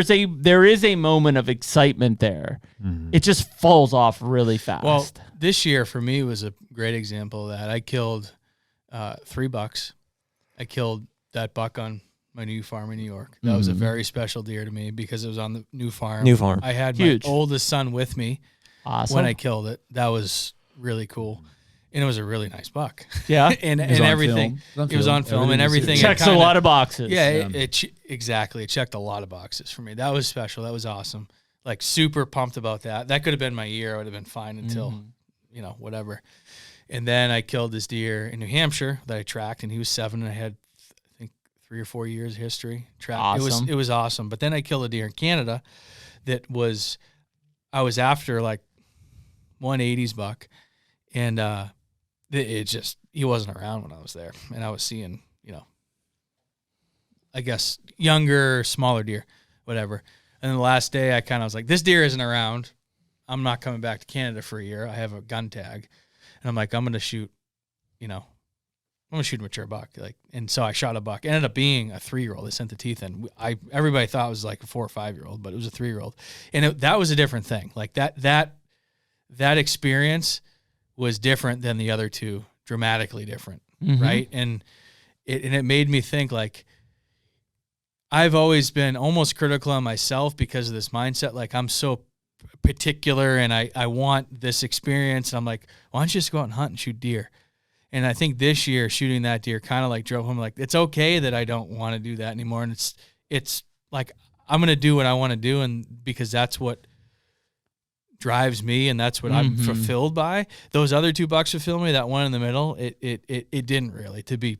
is a moment of excitement there. Mm-hmm. It just falls off really fast. Well, this year for me was a great example of that. I killed 3 bucks. I killed that buck on my new farm in New York. That was a very special deer to me because it was on the new farm. I had Huge. my oldest son with me awesome. when I killed it. That was really cool. And it was a really nice buck. Yeah. and everything. It was on film and everything. Checks a lot of boxes. Yeah, exactly. It checked a lot of boxes for me. That was special. That was awesome. Like super pumped about that. That could have been my year. I would have been fine until, whatever. And then I killed this deer in New Hampshire that I tracked, and he was 7, and I had, I think, 3 or 4 years history. Awesome. It was awesome. But then I killed a deer in Canada that I was after like 180s buck, and he wasn't around when I was there, and I was seeing, I guess younger, smaller deer, whatever. And then the last day I kind of was like, this deer isn't around. I'm not coming back to Canada for a year. I have a gun tag. And I'm like, I'm going to shoot a mature buck. And so I shot a buck. It ended up being a 3-year-old. They sent the teeth in. Everybody thought it was like a 4 or 5-year-old, but it was a 3-year-old. And that was a different thing. Like that experience was different than the other two, dramatically different. Mm-hmm. Right. And it made me think, like, I've always been almost critical on myself because of this mindset. Like, I'm so particular and I want this experience. And I'm like, why don't you just go out and hunt and shoot deer? And I think this year shooting that deer kind of like drove home, like, it's okay that I don't want to do that anymore. And it's like, I'm going to do what I want to do. And because that's what drives me and that's what I'm fulfilled by. Those other 2 bucks fulfilled me. That one in the middle, it didn't really, to be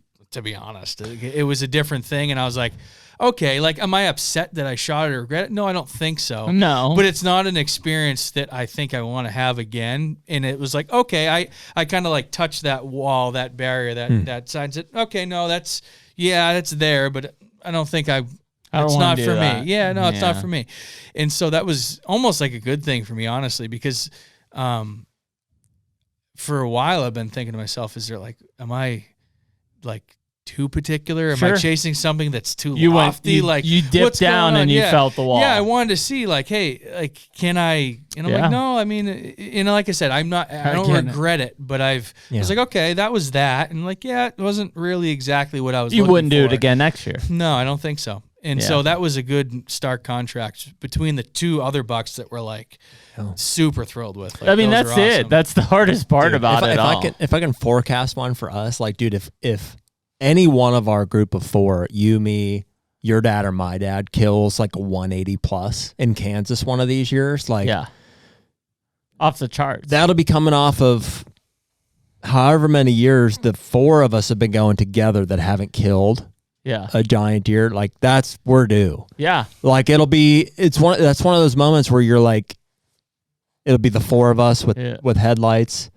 honest. It was a different thing. And I was like, okay, like, am I upset that I shot it or regret it? No, I don't think so. No. But it's not an experience that I think I want to have again. And it was like, okay, I kind of like touched that wall, that barrier, that side, and said, okay, no, that's there, but I don't think it's not for me. Yeah, no, it's not for me. And so that was almost like a good thing for me, honestly, because for a while I've been thinking to myself, am I like too particular? Am I chasing something that's too lofty? You dipped down and you felt the wall. Yeah, I wanted to see, like, hey, like, can I? And I'm like, no, I mean, like I said, I don't regret it, but I was like, okay, that was that, and like, yeah, it wasn't really exactly what I was. You looking wouldn't for. do it again next year. No, I don't think so. And so that was a good stark contrast between the 2 other bucks that were like super thrilled with. Like, I mean, that's it. That's the hardest part about it all. If I can forecast one for us, like, dude, if any one of our group of 4, you, me, your dad, or my dad, kills like a 180 plus in Kansas one of these years, like, off the charts. That'll be coming off of however many years the 4 of us have been going together that haven't killed a giant deer. Like, we're due. Yeah. Like, that's one of those moments where you're like, it'll be the 4 of us with headlights.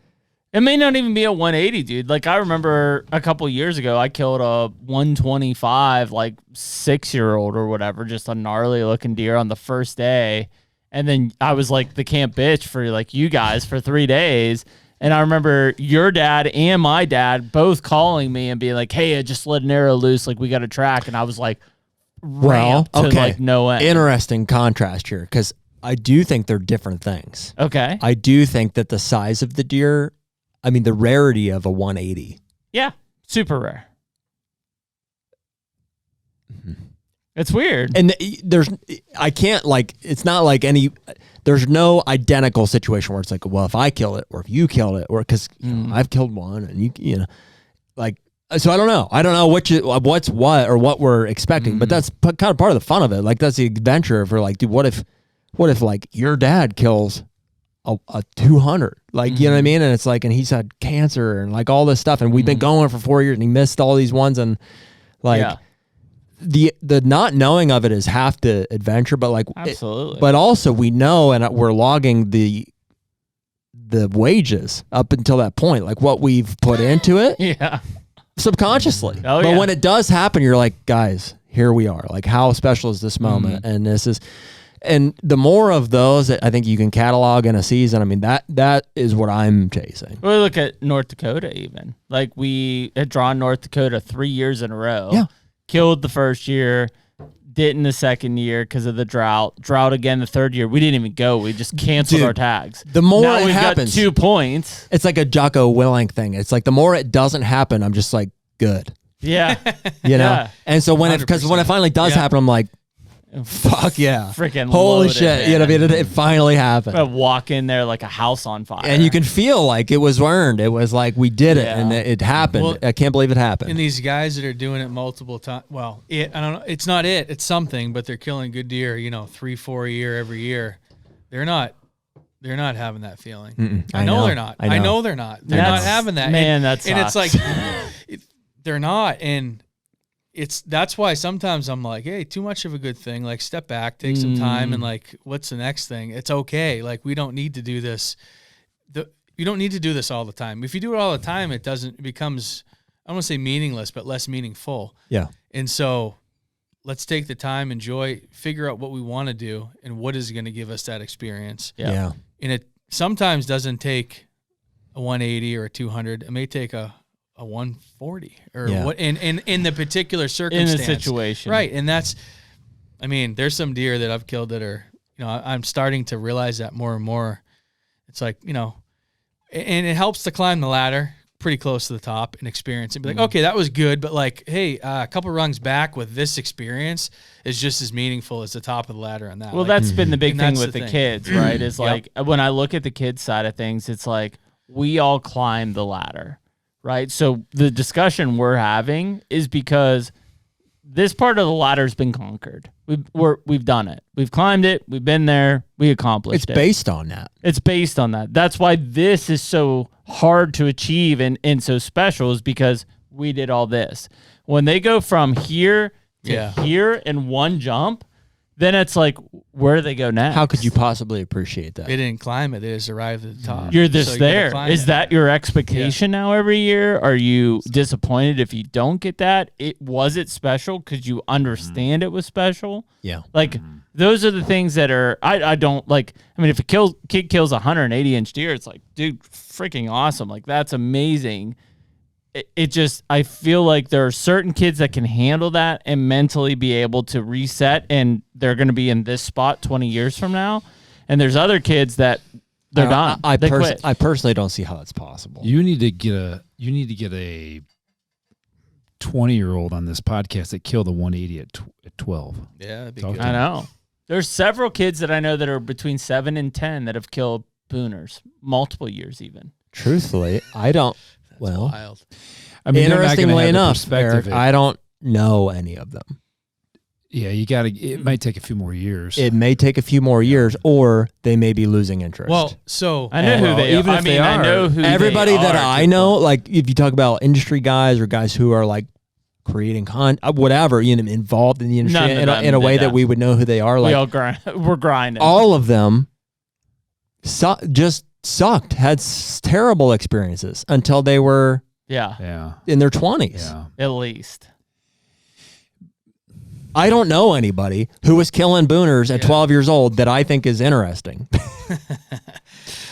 It may not even be a 180, dude. Like, I remember a couple years ago, I killed a 125, like, 6-year-old or whatever, just a gnarly looking deer on the first day. And then I was like the camp bitch for like you guys for 3 days. And I remember your dad and my dad both calling me and being like, hey, I just let an arrow loose. Like, we got a track. And I was like, ramped to like no end. Interesting contrast here, because I do think they're different things. Okay. I do think that the size of the deer, I mean, the rarity of a 180. Yeah. Super rare. It's weird. And it's not like there's no identical situation where it's like, well, if I kill it or if you kill it, or because I've killed one and so I don't know. I don't know what's what or what we're expecting, but that's kind of part of the fun of it. Like, that's the adventure for like, dude, what if like your dad kills a 200, like, you know what I mean? And it's like, and he's had cancer and like all this stuff. And we've been going for 4 years and he missed all these ones. And like the not knowing of it is half the adventure, but like, absolutely. But also we know, and we're logging the wages up until that point, like what we've put into it subconsciously. But when it does happen, you're like, guys, here we are. Like, how special is this moment? And this is, and the more of those that I think you can catalog in a season, I mean, that is what I'm chasing. We look at North Dakota even. Like, we had drawn North Dakota 3 years in a row. Yeah. Killed the first year, didn't the second year because of the drought. Drought again the third year. We didn't even go. We just canceled our tags. The more now it we've happens, got 2 points. It's like a Jocko Willink thing. It's like the more it doesn't happen, I'm just like, good. Yeah. You know? And so when it finally does happen, I'm like, Fuck yeah. Freaking holy loaded, shit. man. You know what I mean? It finally happened. I walk in there like a house on fire. And you can feel like it was earned. It was like we did it and it happened. Well, I can't believe it happened. And these guys that are doing it multiple times, well, I don't know, it's not it's something, but they're killing good deer, 3-4 a year every year. They're not having that feeling. I know they're not. I know they're not. They're not having that. Man, that's and it's like they're not. And that's why sometimes I'm like, hey, too much of a good thing. Like, step back, take some time, and like, what's the next thing? It's okay. Like, we don't need to do this. You don't need to do this all the time. If you do it all the time, it becomes, I don't want to say meaningless, but less meaningful. Yeah. And so let's take the time, enjoy, figure out what we want to do and what is going to give us that experience. Yeah. And it sometimes doesn't take a 180 or a 200. It may take a 140 or what in the particular circumstance. In the situation. Right. And there's some deer that I've killed that are, I'm starting to realize that more and more. It's like, and it helps to climb the ladder pretty close to the top and experience and be like, okay, that was good. But like, hey, a couple rungs back with this experience is just as meaningful as the top of the ladder on that. Well, that's been the big thing with the kids, right? Is like, when I look at the kids side of things, it's like, we all climb the ladder, right? So the discussion we're having is because this part of the ladder has been conquered. We've done it. We've climbed it. We've been there. We accomplished it. It's based on that. It's based on that. That's why this is so hard to achieve and so special, is because we did all this. When they go from here to here in one jump, then it's like, where do they go next? How could you possibly appreciate that? They didn't climb it. They just arrived at the top. You're there. Is that your expectation now every year? Are you disappointed if you don't get that? Was it special because you understand it was special? Yeah. Like, those are the things that are, I don't like. I mean, if a kid kills a 180-inch deer, it's like, dude, freaking awesome. Like, that's amazing. It just, I feel like there are certain kids that can handle that and mentally be able to reset, and they're going to be in this spot 20 years from now. And there's other kids that they're done. They quit. I personally don't see how that's possible. You need to get a 20-year-old on this podcast that killed a 180 at 12. Yeah, that'd be good. I know. There's several kids that I know that are between 7 and 10 that have killed booners, multiple years even. Truthfully, I don't. Well, wild. I mean, interestingly enough, Eric, I don't know any of them. Yeah, it might take a few more years. It may take a few more years, or they may be losing interest. Well, so I know who they are. Even if they are. I know who everybody they are. that I know, like if you talk about industry guys or guys who are like creating content, whatever, involved in the industry in a way that we would know who they are. Like, we're grinding. All of them just sucked, had terrible experiences until they were in their 20s. Yeah. At least. I don't know anybody who was killing booners at 12 years old that I think is interesting.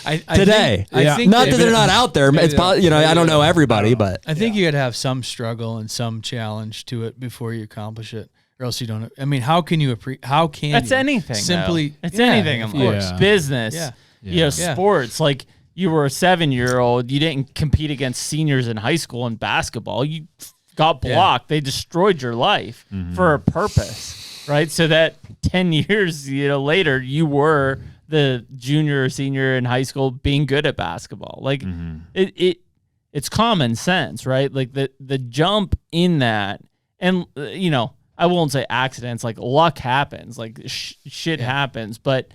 I think not that they're not out there. It's I don't know everybody, but I think you got to have some struggle and some challenge to it before you accomplish it, or else you don't. I mean, how can you That's anything. Simply, it's anything. Of course, business. Yeah. Sports. Like, you were a 7-year-old. You didn't compete against seniors in high school in basketball. You got blocked. They destroyed your life for a purpose, right? So that 10 years later, you were the junior or senior in high school being good at basketball. Like, it's common sense, right? Like, the jump in that, and I won't say accidents. Like, luck happens. Like, shit happens, but.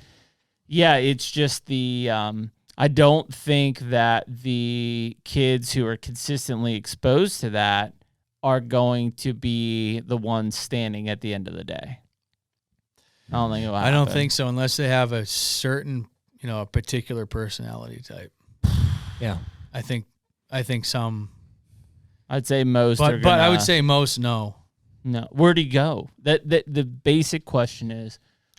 Yeah, it's just I don't think that the kids who are consistently exposed to that are going to be the ones standing at the end of the day. I don't think it'll happen. I don't think so, unless they have a certain, a particular personality type. Yeah. I think some. I'd say most are but I would say most no. No. Where do you go? The basic question is,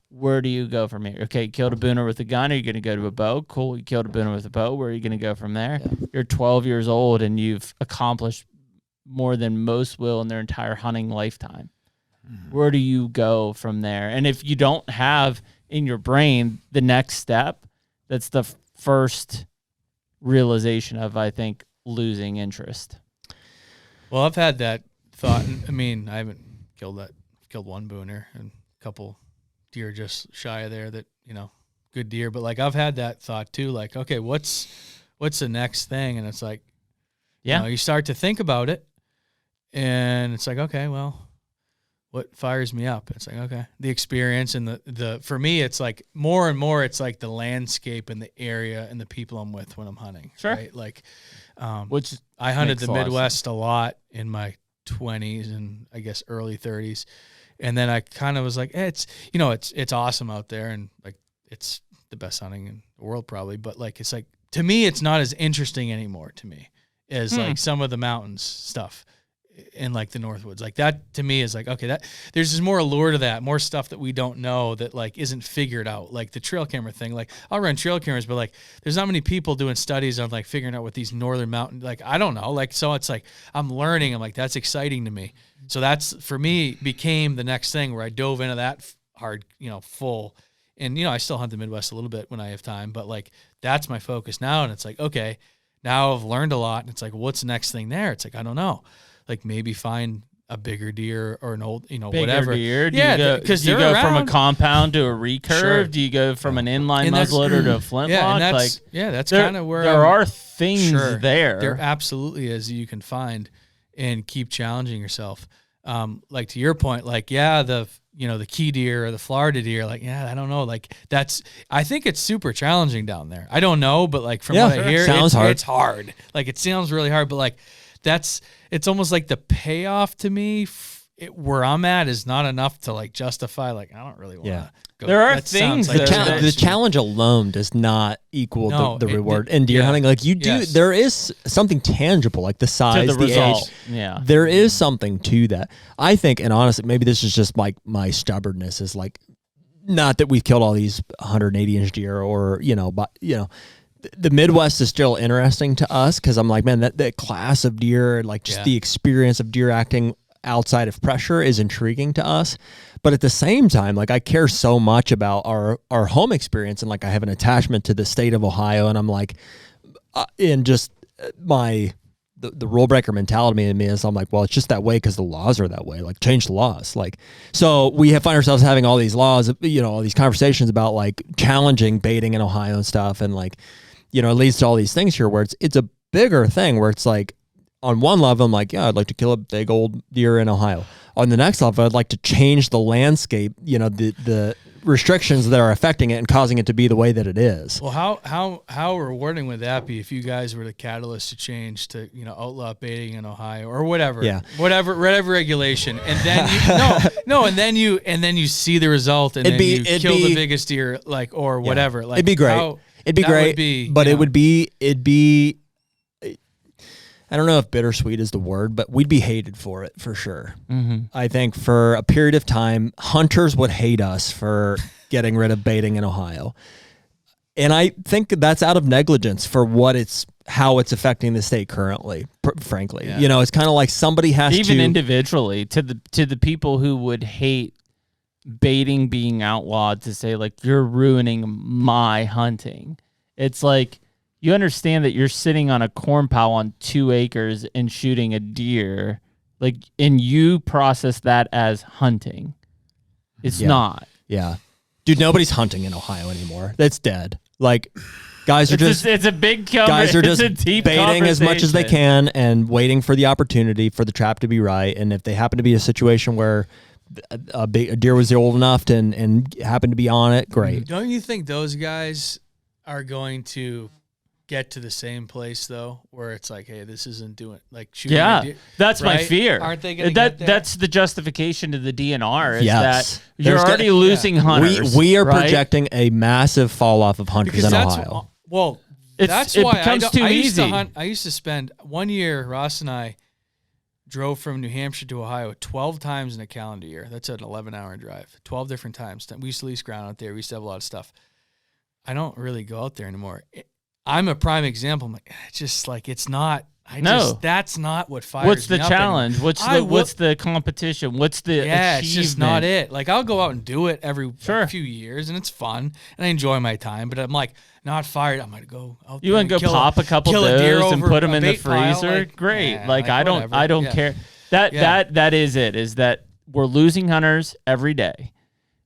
where do you go from here? Okay, you killed a booner with a gun. Are you going to go to a bow? Cool. You killed a booner with a bow. Where are you going to go from there? Yeah. You're 12 years old and you've accomplished more than most will in their entire hunting lifetime. Where do you go from there? And if you don't have in your brain the next step, that's the first realization of, I think, losing interest. Well, I've had that thought. I mean, I haven't killed one booner and a couple deer just shy of there that, good deer. But like, I've had that thought too, like, okay, what's the next thing? And it's like, you start to think about it and it's like, okay, well, what fires me up? It's like, okay, the experience and the for me, it's like more and more, it's like the landscape and the area and the people I'm with when I'm hunting. Sure. Right. Like, which I hunted the Midwest a lot in my 20s and I guess early 30s. And then I kind of was like, it's awesome out there. And like, it's the best hunting in the world probably. But like, it's like, to me, it's not as interesting anymore to me as like some of the mountains stuff in like the Northwoods. Like that to me is like, okay, that there's just more allure to that, more stuff that we don't know that like isn't figured out. Like the trail camera thing, like I'll run trail cameras, but like there's not many people doing studies of like figuring out what these northern mountain, like, I don't know. Like, so it's like, I'm learning. I'm like, that's exciting to me. So that's for me became the next thing where I dove into that hard, full. And, I still hunt the Midwest a little bit when I have time, but like, that's my focus now. And it's like, okay, now I've learned a lot. And it's like, what's the next thing there? It's like, I don't know. Like maybe find a bigger deer or an old, bigger whatever. Deer? Do you go from a compound to a recurve? Sure. Do you go from an inline muzzleloader to a flintlock? That's kind of where there are things there. There absolutely is you can find and keep challenging yourself. Like to your point, like, the key deer or the Florida deer, like, I don't know. Like I think it's super challenging down there. I don't know, but like from what I hear, it's hard. Like it sounds really hard, but like it's almost like the payoff to me where I'm at is not enough to like justify, like, I don't really want to go. There are things like the challenge alone does not equal the reward in deer hunting. Like there is something tangible, like the size, the result. age. Yeah. There is something to that. I think, and honestly, maybe this is just like my stubbornness is like, not that we've killed all these 180-inch deer or, but, the Midwest is still interesting to us because I'm like, man, that class of deer, like just the experience of deer acting outside of pressure is intriguing to us. But at the same time, like I care so much about our home experience and like I have an attachment to the state of Ohio, and I'm like, in just the rule breaker mentality in me is I'm like, well, it's just that way because the laws are that way. Like change the laws. Like, so we find ourselves having all these laws, all these conversations about like challenging baiting in Ohio and stuff. And like, it leads to all these things here where it's a bigger thing where it's like, on one level, I'm like, I'd like to kill a big old deer in Ohio. On the next level, I'd like to change the landscape, the restrictions that are affecting it and causing it to be the way that it is. Well, how rewarding would that be if you guys were the catalyst to change to, outlaw baiting in Ohio or whatever, whatever regulation, and then and then you see the result, and you kill the biggest deer, like, or whatever. Like, it'd be great. It'd be great, but it'd be. I don't know if bittersweet is the word, but we'd be hated for it for sure. Mm-hmm. I think for a period of time, hunters would hate us for getting rid of baiting in Ohio. And I think that's out of negligence for how it's affecting the state currently, frankly. Yeah. It's kind of like somebody has to... Even individually, to the people who would hate baiting being outlawed, to say, like, you're ruining my hunting. It's like... You understand that you're sitting on a corn pile on 2 acres and shooting a deer, like, and you process that as hunting. It's not. Yeah. Dude, nobody's hunting in Ohio anymore. That's dead. Like, guys are it's a big guys are just baiting as much as they can and waiting for the opportunity for the trap to be right. And if they happen to be a situation where a deer was old enough and happened to be on it, great. Don't you think those guys are going to get to the same place though, where it's like, hey, this isn't doing like shooting. Yeah, that's my fear. Aren't they going to get there? That's the justification to the DNR is that you're already losing hunters. We are projecting a massive fall off of hunters in Ohio. Well, that's why I used to hunt. I used to spend 1 year. Ross and I drove from New Hampshire to Ohio 12 times in a calendar year. That's an 11-hour drive. 12 different times. We used to lease ground out there. We used to have a lot of stuff. I don't really go out there anymore. I'm a prime example. I'm like, it's just like, it's not. That's not what fires me up. What's the challenge? What's the competition? What's the achievement? It's just not it. Like, I'll go out and do it every few years, and it's fun, and I enjoy my time. But I'm like, not fired. I'm gonna go out there. You want to go pop a couple of those and put them in the freezer? Like, great. Like I don't care. That is it. Is that we're losing hunters every day.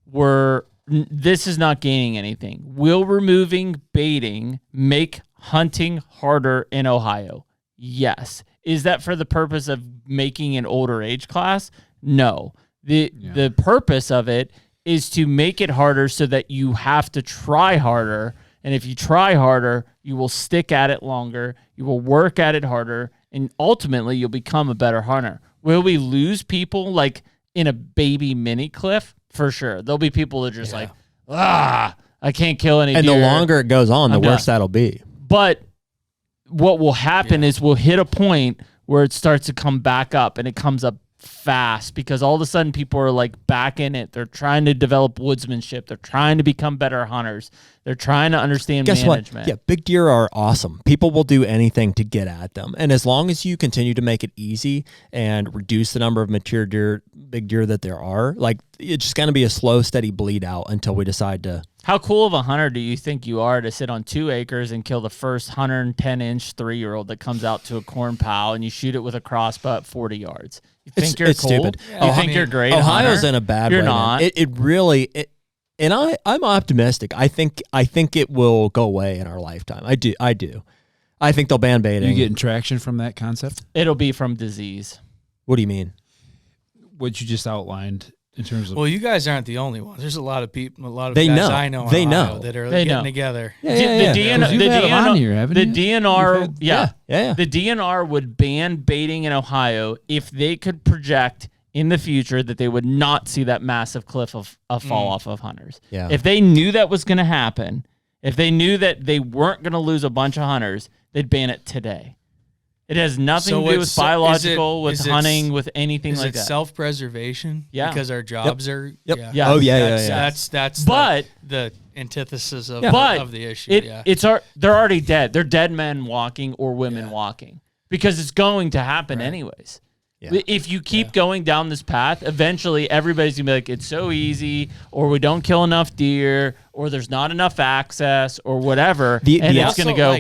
We're this is not gaining anything. Will removing baiting make hunting harder in Ohio? Yes. Is that for the purpose of making an older age class? No. The purpose of it is to make it harder so that you have to try harder. And if you try harder, you will stick at it longer. You will work at it harder. And ultimately, you'll become a better hunter. Will we lose people like in a baby mini cliff? For sure. There'll be people that are just like, I can't kill any deer. And the longer it goes on, the worse that'll be. But what will happen is we'll hit a point where it starts to come back up, and it comes up fast because all of a sudden people are like back in it. They're trying to develop woodsmanship. They're trying to become better hunters. They're trying to understand management. What? Yeah, big deer are awesome. People will do anything to get at them. And as long as you continue to make it easy and reduce the number of mature deer, big deer that there are, like it's just going to be a slow, steady bleed out until we decide to. How cool of a hunter do you think you are to sit on 2 acres and kill the first 110-inch 3-year-old that comes out to a corn pile and you shoot it with a crossbow at 40 yards? You think you're it's cool? Stupid. You think you're great? Ohio's in a bad way. You're not. It really. And I'm optimistic. I think it will go away in our lifetime. I do. I think they'll ban baiting. You getting traction from that concept? It'll be from disease. What do you mean? What you just outlined in terms of. Well, you guys aren't the only ones. There's a lot of people, a lot of guys I know in Ohio that are getting together. The DNR, yeah. The DNR would ban baiting in Ohio if they could project in the future that they would not see that massive cliff of fall off of hunters. Yeah. If they knew that was going to happen, if they knew that they weren't going to lose a bunch of hunters, they'd ban it today. It has nothing to do with biological, with hunting, with anything like that. Is it self-preservation? Yeah. Because our jobs are... Yep. Yeah. Oh, yeah. That's but the antithesis of the issue. They're already dead. They're dead men walking or women walking because it's going to happen anyways. Yeah. If you keep going down this path, eventually everybody's going to be like, it's so easy, or we don't kill enough deer, or there's not enough access, or whatever, and it's going to go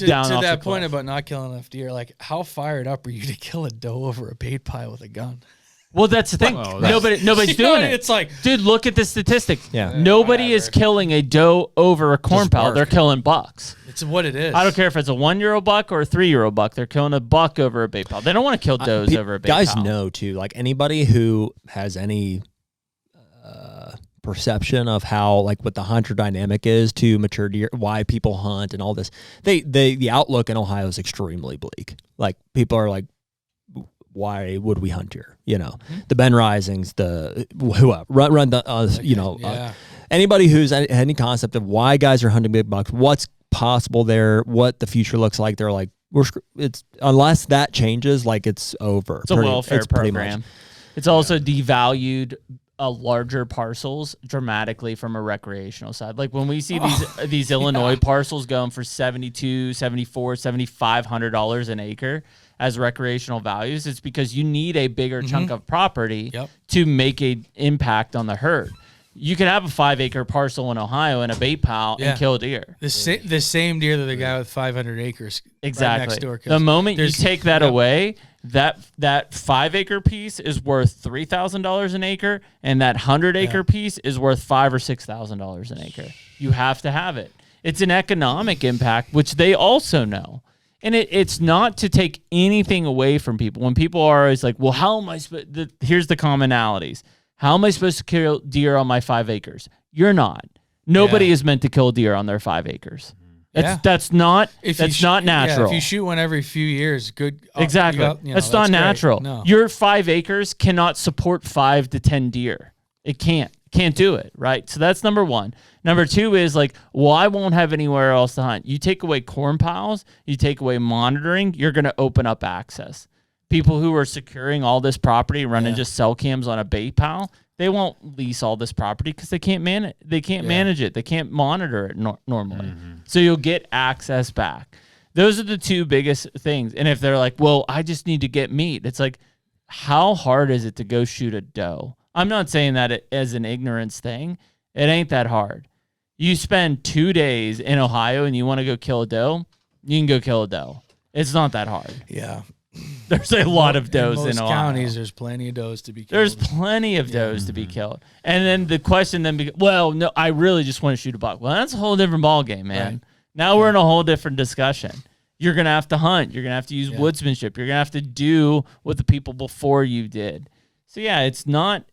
down to off that the point cliff. about not killing enough deer, like how fired up are you to kill a doe over a bait pile with a gun? Well, that's the thing. Nobody's doing it. It's like, dude, look at the statistic. Yeah. Nobody is killing a doe over a corn pile. They're killing bucks. It's what it is. I don't care if it's a 1-year-old buck or a 3-year-old buck. They're killing a buck over a bait pile. They don't want to kill does over a bait pile. Guys know too. Like anybody who has any perception of how like what the hunter dynamic is to mature deer, why people hunt and all this, the outlook in Ohio is extremely bleak. Like people are like, why would we hunt here? You know, the Ben Risings, the whoever run the anybody who's any concept of why guys are hunting big bucks, what's possible there, what the future looks like. They're like, it's unless that changes, like it's over. It's a welfare program. It's also devalued larger parcels dramatically from a recreational side. Like when we see these Illinois parcels going for $7,200, $7,400, $7,500 an acre as recreational values, it's because you need a bigger chunk of property to make an impact on the herd. You can have a 5-acre parcel in Ohio and a bait pile and kill deer. The same deer that the guy with 500 acres right next door kills. The moment you take that away, that 5-acre piece is worth $3,000 an acre, and that 100-acre piece is worth $5,000 or $6,000 an acre. You have to have it. It's an economic impact, which they also know. And it's not to take anything away from people. When people are always like, well, how am I supposed here's the commonalities. How am I supposed to kill deer on my 5 acres? You're not. Nobody is meant to kill deer on their 5 acres. That's not natural. Yeah, if you shoot one every few years, good. Exactly. That's not natural. No. Your 5 acres cannot support 5 to 10 deer. It can't. Can't do it, right? So that's number one. Number two is like, well, I won't have anywhere else to hunt. You take away corn piles, you take away monitoring, you're going to open up access. People who are securing all this property, running just cell cams on a bait pile, they won't lease all this property because they can't manage. They can't manage it. They can't monitor it normally. So you'll get access back. Those are the two biggest things. And if they're like, well, I just need to get meat, it's like, how hard is it to go shoot a doe? I'm not saying that as an ignorance thing. It ain't that hard. You spend 2 days in Ohio and you want to go kill a doe, you can go kill a doe. It's not that hard. Yeah. There's a lot of does in most Ohio. counties. There's plenty of does to be killed. There's plenty of does to be killed. And then the question well, no, I really just want to shoot a buck. Well, that's a whole different ballgame, man. Right. Now we're in a whole different discussion. You're going to have to hunt. You're going to have to use woodsmanship. You're going to have to do what the people before you did. So yeah, it's not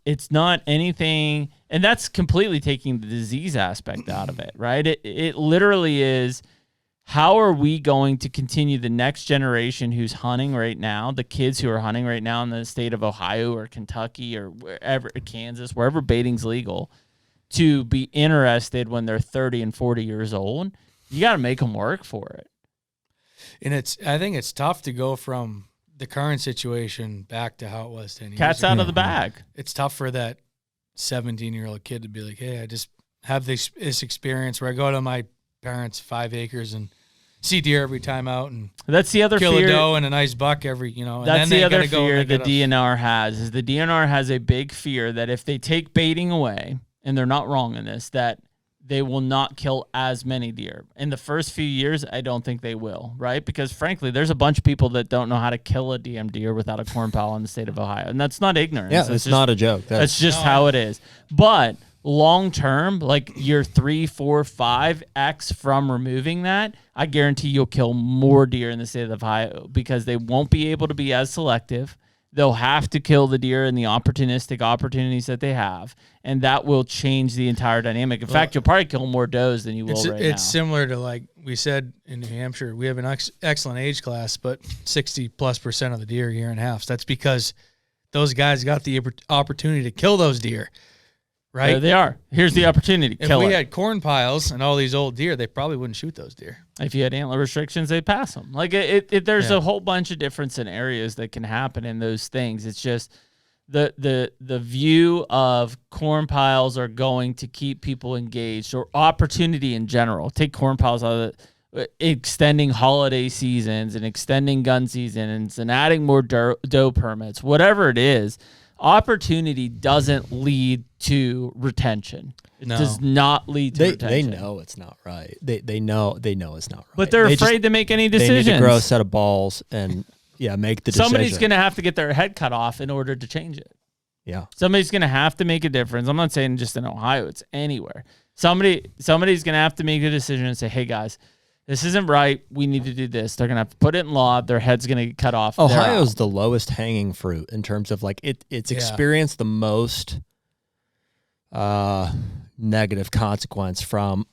anything, and that's completely taking the disease aspect out of it, right? It literally is, how are we going to continue the next generation who's hunting right now, the kids who are hunting right now in the state of Ohio or Kentucky or wherever, Kansas, wherever baiting's legal, to be interested when they're 30 and 40 years old? You got to make them work for it. And I think it's tough to go from the current situation back to how it was 10 years Cat's ago. out of the bag. It's tough for that 17-year-old kid to be like, hey, I just have this experience where I go to my parents' 5 acres and see deer every time out, and that's the other kill fear. a doe and a nice buck every, and that's then the other fear the DNR has, is the DNR has a big fear that if they take baiting away, and they're not wrong in this, that they will not kill as many deer. In the first few years, I don't think they will, right? Because frankly, there's a bunch of people that don't know how to kill a damn deer without a corn pile in the state of Ohio. And that's not ignorance. Yeah, it's not a joke. That's just how it is. But long term, like you're 3, 4, 5x from removing that, I guarantee you'll kill more deer in the state of Ohio because they won't be able to be as selective. They'll have to kill the deer in the opportunistic opportunities that they have, and that will change the entire dynamic. In fact, you'll probably kill more does than you will right now. It's similar to, like we said, in New Hampshire, we have an excellent age class, but 60+% of the deer are year and a half. So that's because those guys got the opportunity to kill those deer, right? There they are. Here's the opportunity. If we had corn piles and all these old deer, they probably wouldn't shoot those deer. If you had antler restrictions, they'd pass them. Like there's a whole bunch of different scenarios that can happen in those things. It's just the view of corn piles are going to keep people engaged, or opportunity in general. Take corn piles out of extending holiday seasons and extending gun seasons and adding more doe permits, whatever it is. Opportunity doesn't lead to retention. It does not lead to retention. They know it's not right. They know it's not right. But they're afraid to make any decisions. They need to grow a set of balls and make the decision. Somebody's going to have to get their head cut off in order to change it. Yeah. Somebody's going to have to make a difference. I'm not saying just in Ohio. It's anywhere. Somebody's going to have to make a decision and say, hey, guys, this isn't right. We need to do this. They're going to have to put it in law. Their head's going to get cut off. Ohio's the lowest hanging fruit in terms of like it's experienced the most negative consequence from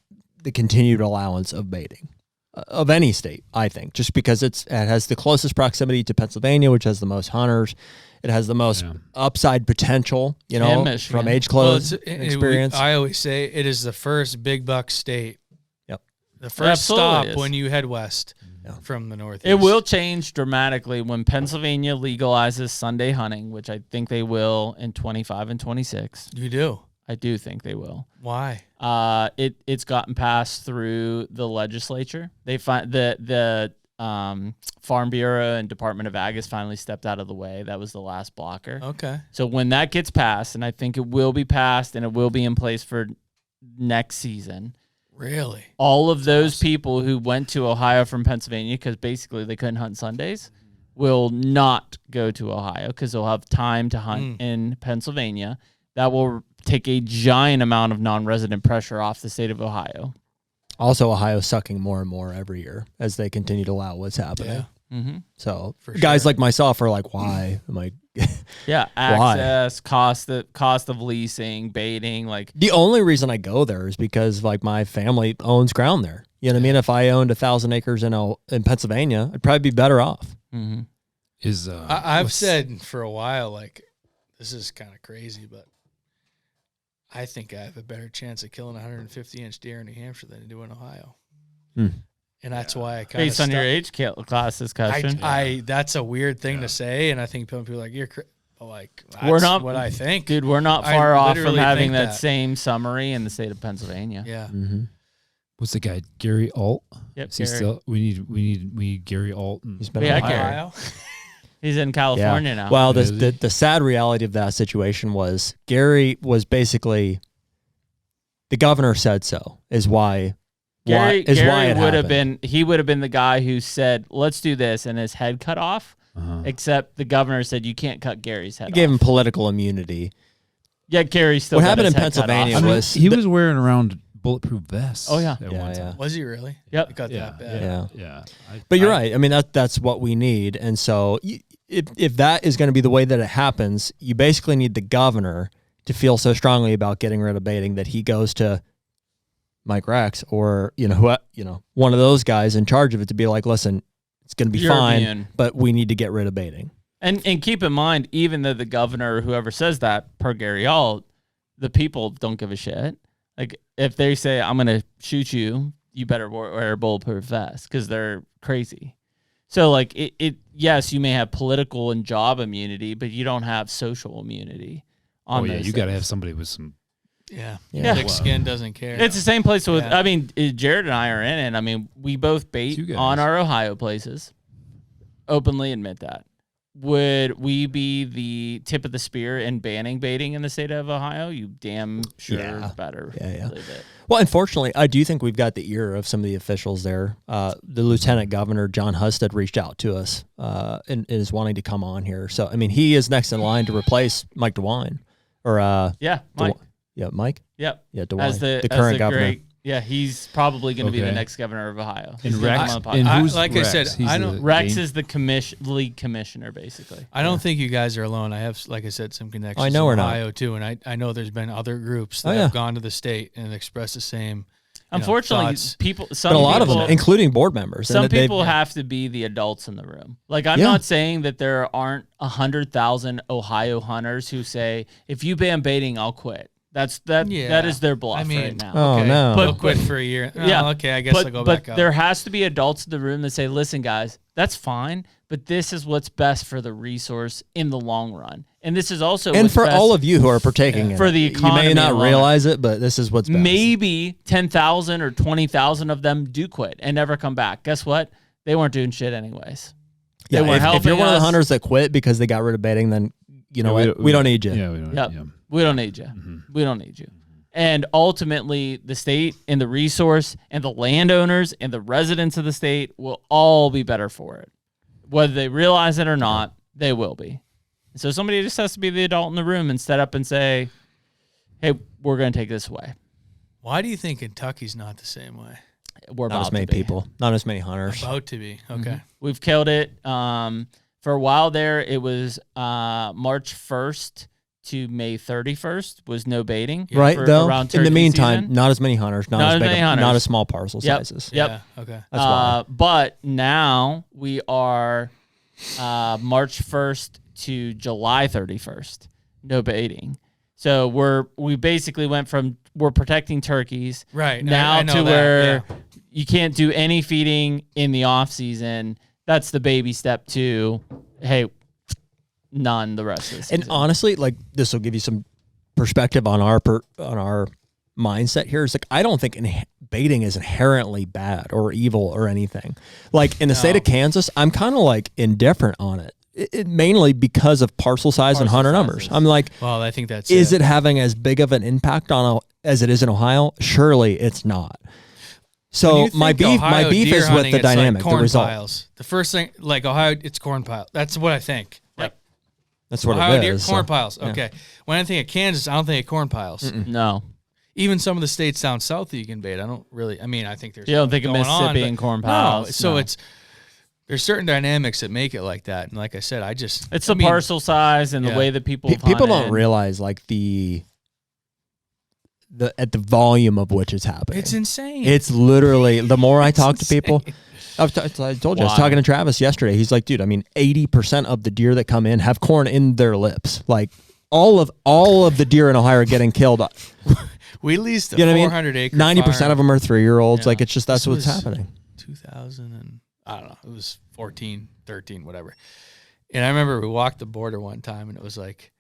the continued allowance of baiting of any state, I think, just because it has the closest proximity to Pennsylvania, which has the most hunters. It has the most upside potential, from age close experience. I always say it is the first big buck state. Yep. The first stop when you head west from the northeast. It will change dramatically when Pennsylvania legalizes Sunday hunting, which I think they will in 25 and 26. You do? I do think they will. Why? It's gotten passed through the legislature. They find the Farm Bureau and Department of Ag has finally stepped out of the way. That was the last blocker. Okay. So when that gets passed, and I think it will be passed and it will be in place for next season. Really? All of those people who went to Ohio from Pennsylvania because basically they couldn't hunt Sundays will not go to Ohio because they'll have time to hunt in Pennsylvania. That will take a giant amount of non-resident pressure off the state of Ohio. Also, Ohio's sucking more and more every year as they continue to allow what's happening. Yeah. Mm-hmm. So guys like myself are like, why? I'm like, access, cost of leasing, baiting. Like the only reason I go there is because like my family owns ground there. You know what I mean? If I owned 1,000 acres in Pennsylvania, I'd probably be better off. Mm-hmm. I've said for a while, like, this is kind of crazy, but I think I have a better chance of killing a 150-inch deer in New Hampshire than I do in Ohio. And that's why I kind of based on your age class discussion. That's a weird thing to say, and I think people are like, "You're like." That's we're not what I think, dude. We're not far off from having that same summary in the state of Pennsylvania. Yeah. Mm-hmm. What's the guy? Gary Alt. Yep. Is he still? We need Gary Alt. He's been in Ohio. He's in California now. Well, the sad reality of that situation was Gary was basically the governor said so is why. Gary would have been the guy who said, let's do this, and his head cut off. except the governor said you can't cut Gary's head He off. gave him political immunity. Yeah, Gary still What got happened his in head cut Pennsylvania off. was He was wearing around bulletproof vests. Oh, yeah. at Yeah, one yeah. time. Was he really? Yep. It got that bad. Yeah. Yeah. But you're right. I mean, that's what we need. And so if that is going to be the way that it happens, you basically need the governor to feel so strongly about getting rid of baiting that he goes to Mike Rex or, one of those guys in charge of it to be like, listen, it's going to be You're fine, being- but we need to get rid of baiting. And keep in mind, even though the governor or whoever says that, per Gary Alt, the people don't give a shit. Like, if they say, I'm going to shoot you, you better wear a bulletproof vest because they're crazy. So, like, yes, you may have political and job immunity, but you don't have social immunity. You got to have somebody with some. Yeah. Yeah. Thick skin doesn't care. It's the same place with, Yeah. I mean, Jared and I are in it. I mean, we both bait You guys. on our Ohio places. Openly admit that. Would we be the tip of the spear in banning baiting in the state of Ohio? You damn sure better believe it. Well, unfortunately, I do think we've got the ear of some of the officials there. The Lieutenant Governor, John Husted, reached out to us and is wanting to come on here. So, I mean, he is next in line to replace Mike DeWine. Mike. Mike? Yep. Yeah, DeWine, As the current governor. He's probably going to be the Okay. next governor of Ohio. And He's gonna Rex, come on the and podcast. who's like I Rex? said, He's I the don't- Rex game- is the league commissioner, basically. I don't think you guys are alone. I have, like I said, some connections I know we're in not. Ohio too, and I know there's been other groups that Oh, yeah. have gone to the state and expressed the same. Unfortunately, thoughts. some But a lot of people, them, including board members. some and they've- people have to be the adults in the room. Like, I'm Yeah. not saying that there aren't 100,000 Ohio hunters who say, if you ban baiting, I'll quit. That is their bluff I mean, right now. Oh, okay, no. I'll quit for a year. Yeah. Okay, I guess I'll go back out. there has to be adults in the room that say, listen, guys, that's fine, but this is what's best for the resource in the long run. And this is also and what's for best all of you who are partaking in for it. the You economy may not alone. realize it, but this is what's best. Maybe 10,000 or 20,000 of them do quit and never come back. Guess what? They weren't doing shit anyways. Yeah, They weren't if you're helping one of the us. hunters that quit because they got rid of baiting, then you know what? We don't need you. Yeah, we don't. Yep. Yeah. We don't need you. We don't need you. And ultimately, the state and the resource and the landowners and the residents of the state will all be better for it. Whether they realize it or not, they will be. So somebody just has to be the adult in the room and step up and say, hey, we're going to take this away. Why do you think Kentucky's not the same way? We're Not about as many to be. people, not as many hunters. About to be. Okay. We've killed it. For a while there, it was March 1st to May 31st was no baiting. Right, for though. around In the turkey meantime, season. not as many hunters, not as big, many hunters. not as small parcel Yep. sizes. Yep. Yeah. Okay. That's why. But now we are March 1st to July 31st. No baiting. So we basically went from we're protecting turkeys Right. now I know to that, where yeah. you can't do any feeding in the off season. That's the baby step to, hey, none the rest of the season. And honestly, like this will give you some perspective on our mindset here. It's like I don't think baiting is inherently bad or evil or anything. Like in the state of Kansas, I'm kind of like indifferent on it. It mainly because of parcel size and hunter numbers. sizes. I'm like, Well, I think that's is it having as big of an impact as it is in Ohio? Surely it's not. When So you my think Ohio beef deer is with hunting, the it's like dynamic, the corn result. piles. The first thing, like Ohio, it's corn pile. That's what I think. Like That's what Ohio it deer, is. corn so, piles. yeah. Okay. When I think of Kansas, I don't think of corn piles. no. Even some of the states down south that you can bait, I don't really. I mean, I think there's. You don't think of going Mississippi on, and but corn no, piles? so No. there's certain dynamics that make it like that, and like I said, It's I the mean, parcel size and yeah. the way that people People don't hunted. realize like the at the volume of which it's happening. It's insane. It's literally the more I It's talk to people. I told you I was Wow. talking to Travis yesterday. He's like, dude, I mean, 80% of the deer that come in have corn in their lips. Like all of the deer in Ohio are getting killed. we leased a You know what I mean? 400 acre. 90% of them are 3-year-olds. Yeah. Like it's just that's This what's was- happening. 2000 and I don't know. It was 14, 13, whatever. And I remember we walked the border one time, and it was like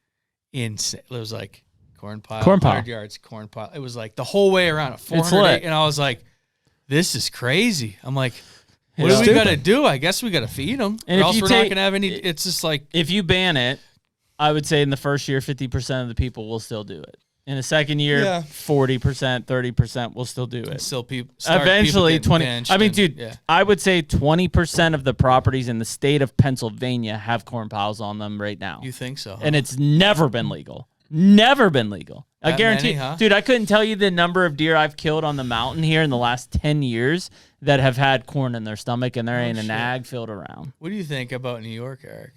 insane. It was like corn pile, Corn pile. 100 yards, corn pile. It was like the whole way around a 400 lit. acre, and I was like, "This is crazy." I'm like, "What It's do we stupid. got to do? I guess we got to feed them, And or if else you we're not take- gonna have any." It's just like If you ban it, I would say in the first year, 50% of the people will still do it. In the second year, Yeah. 40%, 30% will still do it. Still Eventually, 20. I mean, dude, yeah. I would say 20% of the properties in the state of Pennsylvania have corn piles on them right now. You think so? Huh? And it's never been legal. Never been legal. I That guarantee. many, huh? Dude, I couldn't tell you the number of deer I've killed on the mountain here in the last 10 years that have had corn in their stomach and there ain't an ag field around. What do you think about New York, Eric?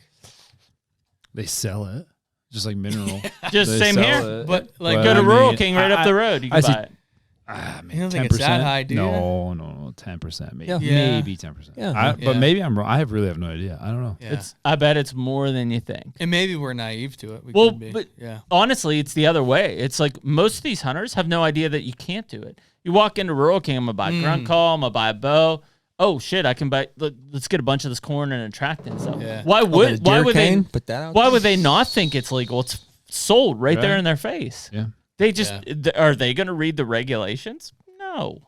They sell it. Just like mineral. Just They same sell here. it. But like, Go to I Rural mean, King right up the road. You can buy it. Man, You don't think it's that high, do you? No, 10%, maybe, Yeah. maybe 10%. Yeah. But maybe I'm wrong. I really have no idea. I don't know. Yeah. I bet it's more than you think. And maybe we're naive to it. We Well, could be. but yeah. honestly, it's the other way. It's like most of these hunters have no idea that you can't do it. You walk into Rural King, I'm gonna buy a grunt call, I'm gonna buy a bow. Oh shit, I can buy. Let's get a bunch of this corn and attractant stuff. Yeah. Why would they? Put that out Why there? would they not think it's legal? It's sold right there Right. in their face. Yeah. They just are they going to read the regulations? No,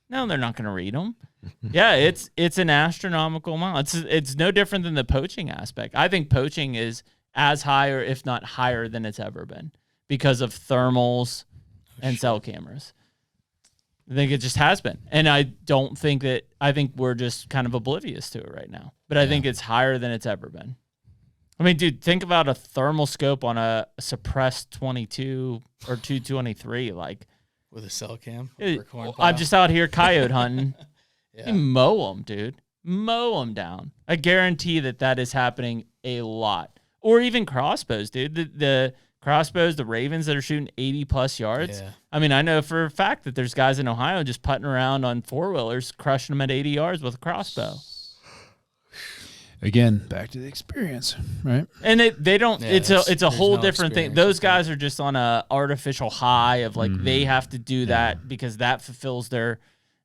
they're not going to read them. Yeah, it's an astronomical amount. It's no different than the poaching aspect. I think poaching is as high or if not higher than it's ever been because of thermals and cell cameras. I think it just has been. And I don't think that I think we're just kind of oblivious to it right now. But I think it's higher than it's ever been. I mean, dude, think about a thermal scope on a suppressed 22 or 223. Like, With a cell cam. it- over a corn I'm pile. just out here coyote hunting. Yeah. You mow them, dude. Mow them down. I guarantee that is happening a lot. Or even crossbows, dude. The crossbows, the Ravens that are shooting 80 plus yards. Yeah. I mean, I know for a fact that there's guys in Ohio just putting around on four-wheelers, crushing them at 80 yards with a crossbow. Again, back to the experience, right? And they don't. Yeah, it's a there's whole no different thing. experience Those with that. guys are just on a artificial high of like they have to do that because that fulfills their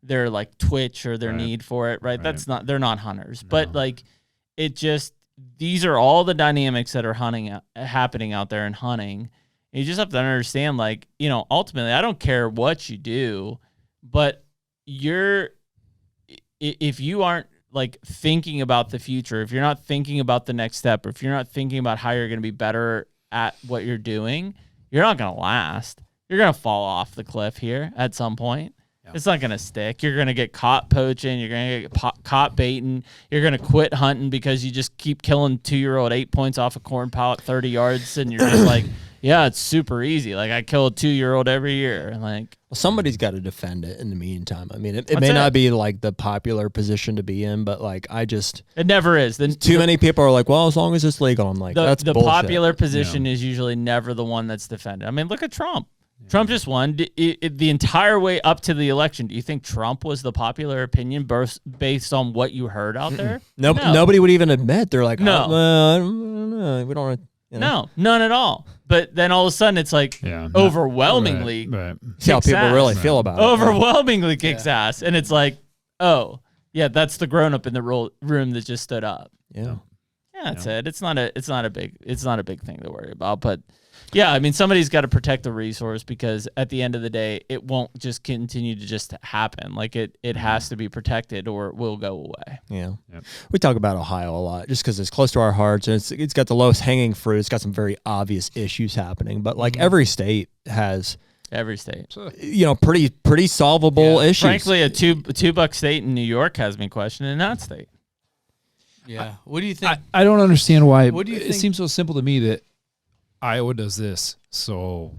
like twitch or their need for it. Right? That's not. They're not hunters, but like it just. These are all the dynamics that are happening out there in hunting. And you just have to understand, like, you know, ultimately, I don't care what you do, but if you aren't like thinking about the future, if you're not thinking about the next step, or if you're not thinking about how you're going to be better at what you're doing, you're not going to last. You're going to fall off the cliff here at some point. Yeah. It's not going to stick. You're going to get caught poaching. You're going to get caught baiting. You're going to quit hunting because you just keep killing 2-year-old 8 points off a corn pile at 30 yards. And you're just like, yeah, it's super easy. Like I kill a 2-year-old every year. Like, well, somebody's got to defend it in the meantime. I mean, it That's may it. not be like the popular position to be in, but like it never is. Too many people are like, well, as long as it's legal. I'm like, that's the bullshit. popular position is usually never the one that's defended. I mean, look at Trump. Trump just won the entire way up to the election. Do you think Trump was the popular opinion based on what you heard out there? No. Nobody would even admit. They're like, No. I don't know. We don't want to. You know. No, none at all. But then all of a sudden it's like overwhelmingly Right. See how kicks people ass. really feel about it. Overwhelmingly kicks ass. And it's like, oh, yeah, that's the grown up in the room that just stood up. Yeah. Yeah, that's it. It's not a big thing to worry about. But yeah, I mean, somebody's got to protect the resource because at the end of the day, it won't just continue to just happen. Like it has to be protected or it will go away. Yeah. Yep. We talk about Ohio a lot just because it's close to our hearts and it's got the lowest hanging fruit. It's got some very obvious issues happening, but like every state has, Every state. you know, pretty solvable issues. Frankly, a $2 state in New York has me questioning that state. Yeah. What do you think? I don't understand why. What do you it think- seems so simple to me that Iowa does this. So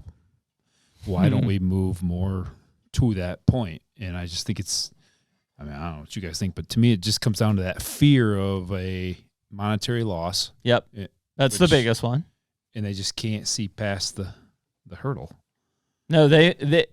why don't we move more to that point? And I just think I don't know what you guys think, but to me, it just comes down to that fear of a monetary loss. Yep. That's the biggest one. And they just can't see past the hurdle. No, the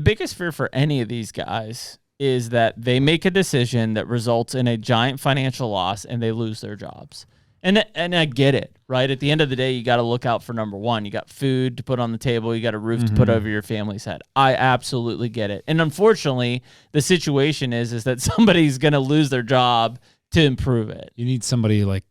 biggest fear for any of these guys is that they make a decision that results in a giant financial loss and they lose their jobs. And I get it, right? At the end of the day, you got to look out for number one. You got food to put on the table. You got a roof to put over your family's head. I absolutely get it. And unfortunately, the situation is that somebody's going to lose their job to improve it. You need somebody like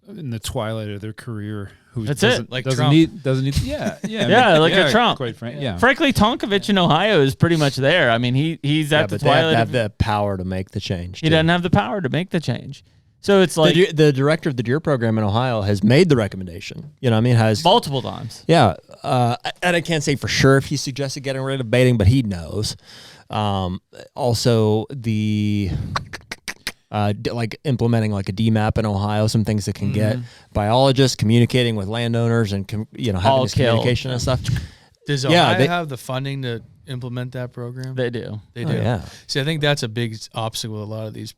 in the twilight of their career who That's doesn't, it. Like doesn't Trump. need Yeah, like a Trump. Quite frankly, yeah. Frankly, Tonkovich in Ohio is pretty much there. I mean, he's at the but they have twilight to of have the power to make the change. He doesn't have the power to make the change. So it's like the director of the deer program in Ohio has made the recommendation. You know what I mean? Has multiple times. Yeah. And I can't say for sure if he suggested getting rid of baiting, but he knows. Also the like implementing like a DMAP in Ohio, some things that can get biologists communicating with landowners and having this communication and stuff. Does Ohio have the funding to implement that program? They do. They do. Yeah. See, I think that's a big obstacle. A lot of these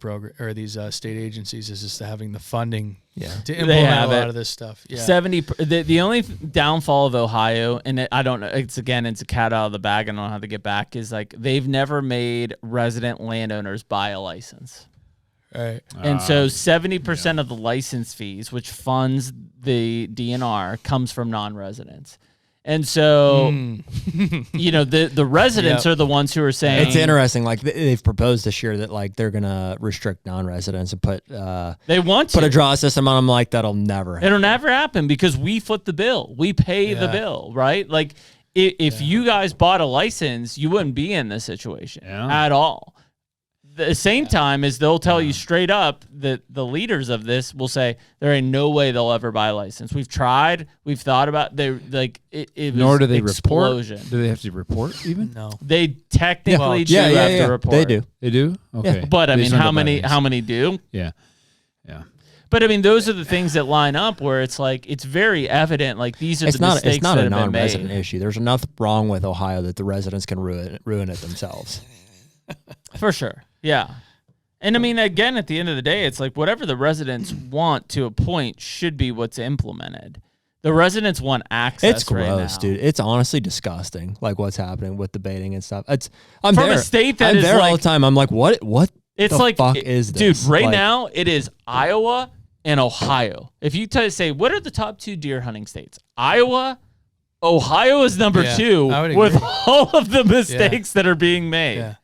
state agencies is just having the funding to implement a lot of this stuff. Yeah. 70. The only downfall of Ohio, and I don't know, it's a cat out of the bag. I don't know how to get back. Is like they've never made resident landowners buy a license. Right. And so 70% of the license fees, which funds the DNR, comes from non-residents. And so, the residents are the ones who are saying it's interesting. Like they've proposed this year that like they're gonna restrict non-residents and put they want to put a draw system on them. Like that'll never happen. It'll never happen because we foot the bill. We pay the bill, right? Like if you guys bought a license, you wouldn't be in this situation at all. The same time as they'll tell you straight up that the leaders of this will say there ain't no way they'll ever buy a license. We've tried, we've thought about it. Nor do they explosion. report. Do they have to report even? No, they technically do have to report. They do. They do. Okay, but I mean, how many do? Yeah. But I mean, those are the things that line up where it's like it's very evident. Like these are the mistakes that have been made. It's not a non-resident issue. There's enough wrong with Ohio that the residents can ruin it themselves. For sure. Yeah. And I mean, again, at the end of the day, it's like whatever the residents want to a point should be what's implemented. The residents want access. It's gross, right now. dude. It's honestly disgusting, like what's happening with the baiting and stuff. I'm from there. A state that I'm is there like, all the time. I'm like, what? It's the like, fuck is this, dude? Right now, it is Iowa and Ohio. If you say what are the top 2 deer hunting states, Iowa. Ohio is number 2 with all of the mistakes that are being made. Yeah.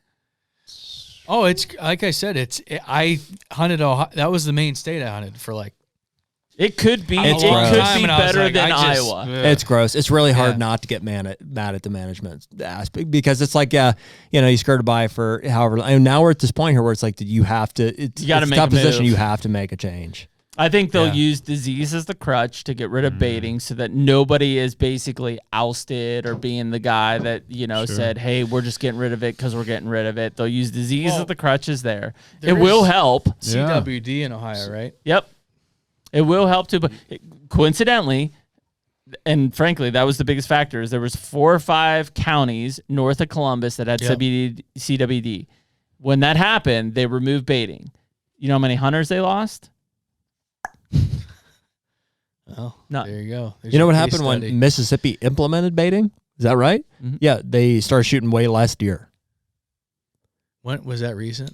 Oh, it's like I said. I hunted Ohio. That was the main state I hunted for. Like, it could be. It could be better than Iowa. It's gross. It's really hard not to get mad at the management aspect because it's like, you skirted by for however. And now we're at this point here where it's like, you have to. You got to make a position. You have to make a change. I think they'll use disease as the crutch to get rid of baiting so that nobody is basically ousted or being the guy that, said, hey, we're just getting rid of it because we're getting rid of it. They'll use disease as the crutches there. It will help. CWD in Ohio, right? Yep. It will help too. But coincidentally, and frankly, that was the biggest factor, is there was 4 or 5 counties north of Columbus that had CWD. When that happened, they removed baiting. You know how many hunters they lost? Well, there you go. You know what happened when Mississippi implemented baiting? Is that right? Mm-hmm. Yeah, they started shooting way less deer. When was that recent?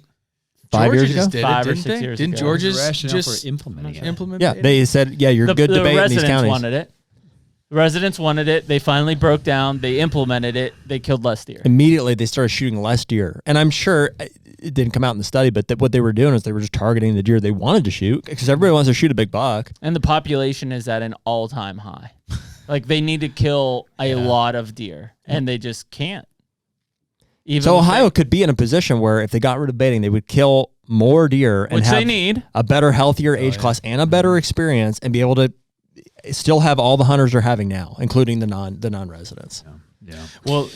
5 years ago? 5 or 6 years ago. Didn't Georgia's just implement Yeah, they said, you're good to bait in these counties. Wanted it. The residents wanted it. They finally broke down. They implemented it. They killed less deer. Immediately, they started shooting less deer. And I'm sure it didn't come out in the study, but what they were doing is they were just targeting the deer they wanted to shoot because everybody wants to shoot a big buck. And the population is at an all-time high. Like, they need to kill a lot of deer, and they just can't. So Ohio could be in a position where if they got rid of baiting, they would kill more deer and have a better, healthier age class and a better experience and be able to still have all the hunters they're having now, including the non-residents. Yeah. Well,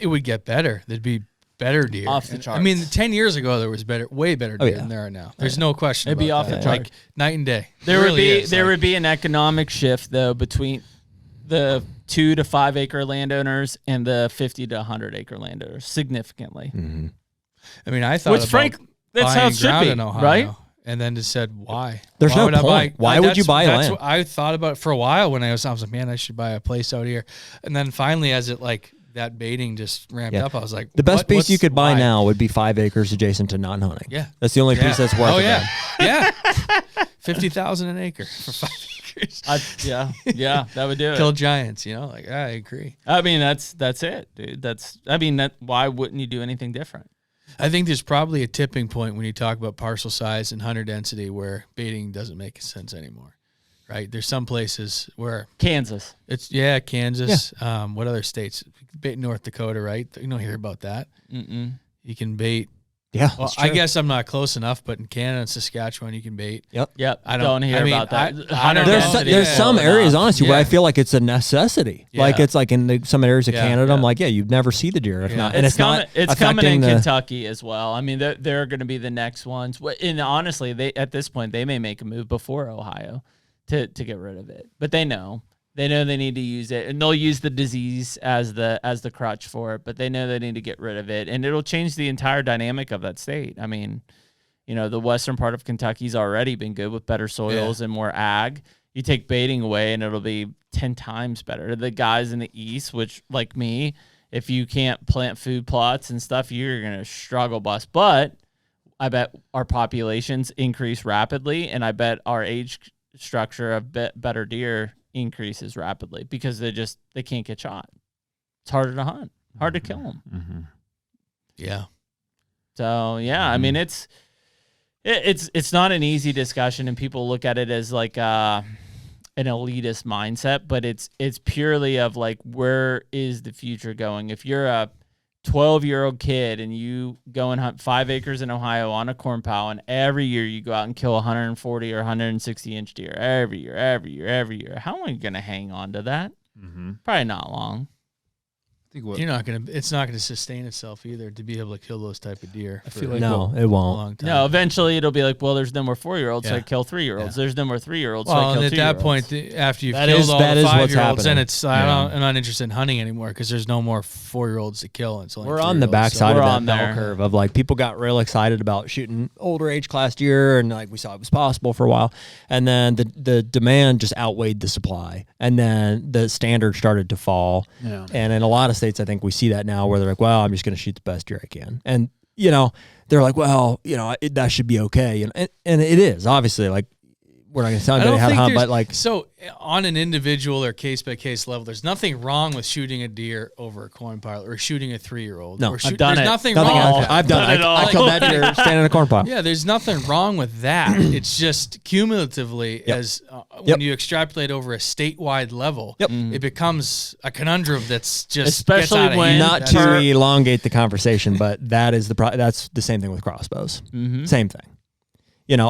it would get better. There'd be better deer. Off the charts. I mean, 10 years ago, there was way better deer than there are now. There's no question. It'd be off the charts. Like night and day. There would be an economic shift, though, between the 2 to 5 acre landowners and the 50 to 100 acre landowners significantly. Mm-hmm. I mean, I thought that's how it should be, in Ohio, right? And then just said, why? There's no point. Why would you buy land? What I thought about it for a while when I was like, man, I should buy a place out here. And then finally, as it that baiting just ramped up, I was like, the best piece you could buy now would be 5 acres adjacent to non-hunting. Yeah. That's the only piece that's worth it. Oh, yeah. Yeah. $50,000 an acre for 5 acres. That would do it. Kill giants, I agree. I mean, that's it, dude. Why wouldn't you do anything different? I think there's probably a tipping point when you talk about parcel size and hunter density where baiting doesn't make sense anymore, right? There's some places where Kansas. Kansas. Yeah. What other states? Bait North Dakota, right? You don't hear about that. Mm-mm. You can bait Yeah. Well, I guess I'm not close enough, but in Canada and Saskatchewan, you can bait. Yep. I don't hear about that. I don't know. There's some areas, honestly, where I feel like it's a necessity. Yeah. Like it's like in some areas of Canada, I'm yeah. like, you'd never see the deer if not. And it's coming, it's coming in the, Kentucky as well. I mean, they're going to be the next ones. And honestly, at this point, they may make a move before Ohio to get rid of it. But they know. They know they need to use it, and they'll use the disease as the crutch for it, but they know they need to get rid of it, and it'll change the entire dynamic of that state. I mean, the western part of Kentucky's already been good with better soils and more ag. You take baiting away, and it'll be 10 times better. The guys in the east, which, like me, if you can't plant food plots and stuff, you're going to struggle bust. But I bet our populations increase rapidly, and I bet our age structure of better deer increases rapidly because they can't get shot. It's harder to hunt, hard to kill them. Mm-hmm. Yeah. So I mean it's not an easy discussion, and people look at it as like an elitist mindset, but it's purely of like, where is the future going? If you're a 12-year-old kid and you go and hunt 5 acres in Ohio on a corn pile, and every year you go out and kill 140 or 160 inch deer every year, how long are you going to hang on to that? Mm-hmm. Probably not long. It's not gonna sustain itself either to be able to kill those type of deer. I feel like it a won't. long time. No, eventually it'll be like, well, there's no more 4-year-olds, so I Yeah. kill 3-year-olds. Yeah. There's no more 3-year-olds, so I Well, kill and at 2-year-olds. that point, after you've That killed is- all that the is what's 5-year-olds, then happening. it's I'm not interested in hunting anymore because there's no more 4-year-olds to kill. It's only We're on the 3-year-olds, backside We're of on that there. bell curve of like people got real excited about shooting older age class deer, and like we saw it was possible for a while, and then the demand just outweighed the supply, and then the standard started to fall. Yeah. And in a lot of states, I think we see that now where they're like, well, I'm just going to shoot the best deer I can, and they're like, well, that should be okay, and it is obviously like. We're not going to tell anybody how to hunt, but like, so on an individual or case by case level, there's nothing wrong with shooting a deer over a corn pile or shooting a 3-year-old. No, or I've done there's it. nothing nothing wrong. I've done. Done it all. I killed that deer standing in a corn pile. Yeah, there's nothing wrong with that. It's just cumulatively, Yep. as Yep. when you extrapolate over a statewide level, Yep. it becomes a conundrum that's just Especially gets out of when- hand. Not That's- to elongate the conversation, but that is that's the same thing with crossbows. Mhm. Same thing.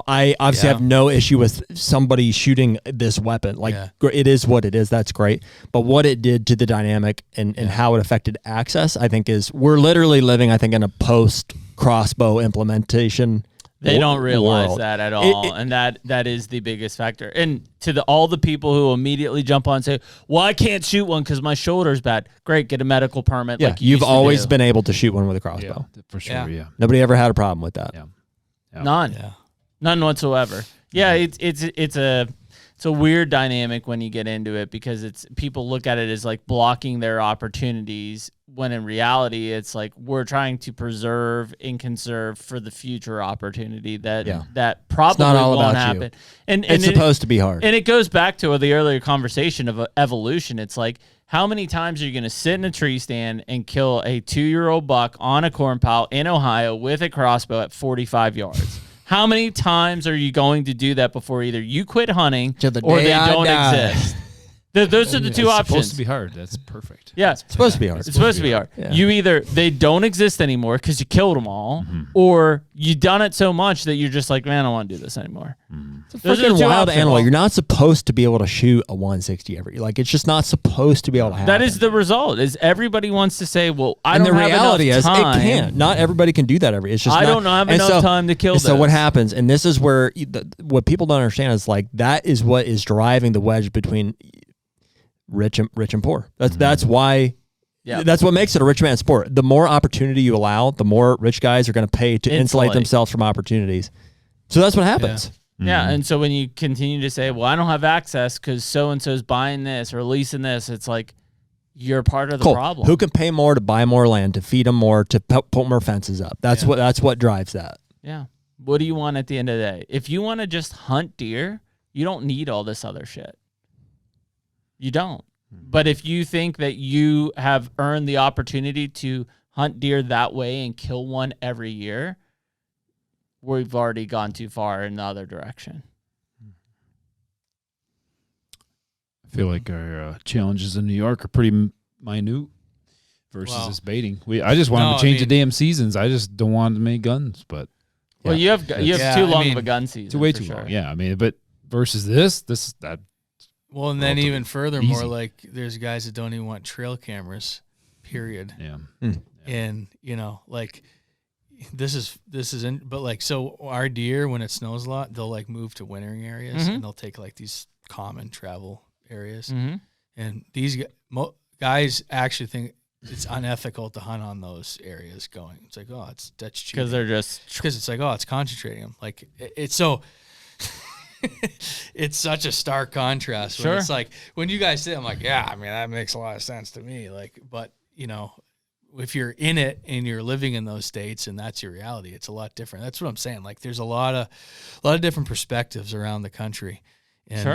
I obviously have no issue with somebody shooting this weapon. Like, it is what it is. That's great. But what it did to the dynamic and how it affected access, I think we're literally living, I think, in a post crossbow implementation. They don't realize world. that at all, and that is the biggest factor. And to all the people who immediately jump on and say, well, I can't shoot one because my shoulder's bad. Great, get a medical permit. Yeah, like you you've used to always do. been able to shoot one with a crossbow. Yeah, for sure. Yeah. Yeah. Nobody ever had a problem with that. Yeah. None. Yeah. None whatsoever. Yeah, it's a weird dynamic when you get into it, because people look at it as like blocking their opportunities, when in reality it's like we're trying to preserve and conserve for the future opportunity that probably not all won't about you. happen. And It's supposed to be hard. And it goes back to the earlier conversation of evolution. It's like, how many times are you going to sit in a tree stand and kill a 2-year-old buck on a corn pile in Ohio with a crossbow at 45 yards? How many times are you going to do that before either you quit hunting Till the or day they I don't die. exist? Those are the two It's options. supposed to be hard. That's perfect. Yeah, It's supposed to be hard. it's supposed to be hard. Yeah. You either they don't exist anymore because you killed them all, or you done it so much that you're just like, man, I don't want to do this anymore. It's a Those are the freaking two wild options. animal. You're not supposed to be able to shoot a 160 every. Like, it's just not supposed to be able to happen. That is the result. Is everybody wants to say, well, I And don't the have reality enough is, time. it can't. Not everybody can do that every. It's just I don't have and enough time to kill and So this. what happens, and this is where what people don't understand is like that is what is driving the wedge between rich and poor. That's why. Yeah. That's what makes it a rich man's sport. The more opportunity you allow, the more rich guys are going to pay to insulate themselves from opportunities. So that's what happens. Yeah, and so when you continue to say, well, I don't have access because so-and-so's buying this or leasing this, it's like you're part of the problem. Who can pay more to buy more land, to feed them more, to put more fences up? That's what drives that. Yeah. What do you want at the end of the day? If you want to just hunt deer, you don't need all this other shit. You don't. But if you think that you have earned the opportunity to hunt deer that way and kill one every year, we've already gone too far in the other direction. I feel like our challenges in New York are pretty minute versus this baiting. I just want them to change the damn seasons. I just don't want to make guns, but well, you have too long of a gun season. It's way too long. Yeah, I mean, but versus that. Well, and then even furthermore, like there's guys that don't even want trail cameras, period. Yeah. And like this isn't, but like, so our deer, when it snows a lot, they'll like move to wintering areas and they'll take like these common travel areas. And these guys actually think it's unethical to hunt on those areas going. It's like, oh, that's cheating. Because it's like, oh, it's concentrating them. Like it's so, it's such a stark contrast. When it's like, when you guys say, I'm like, yeah, I mean, that makes a lot of sense to me. Like, but if you're in it and you're living in those states and that's your reality, it's a lot different. That's what I'm saying. Like there's a lot of different perspectives around the country. And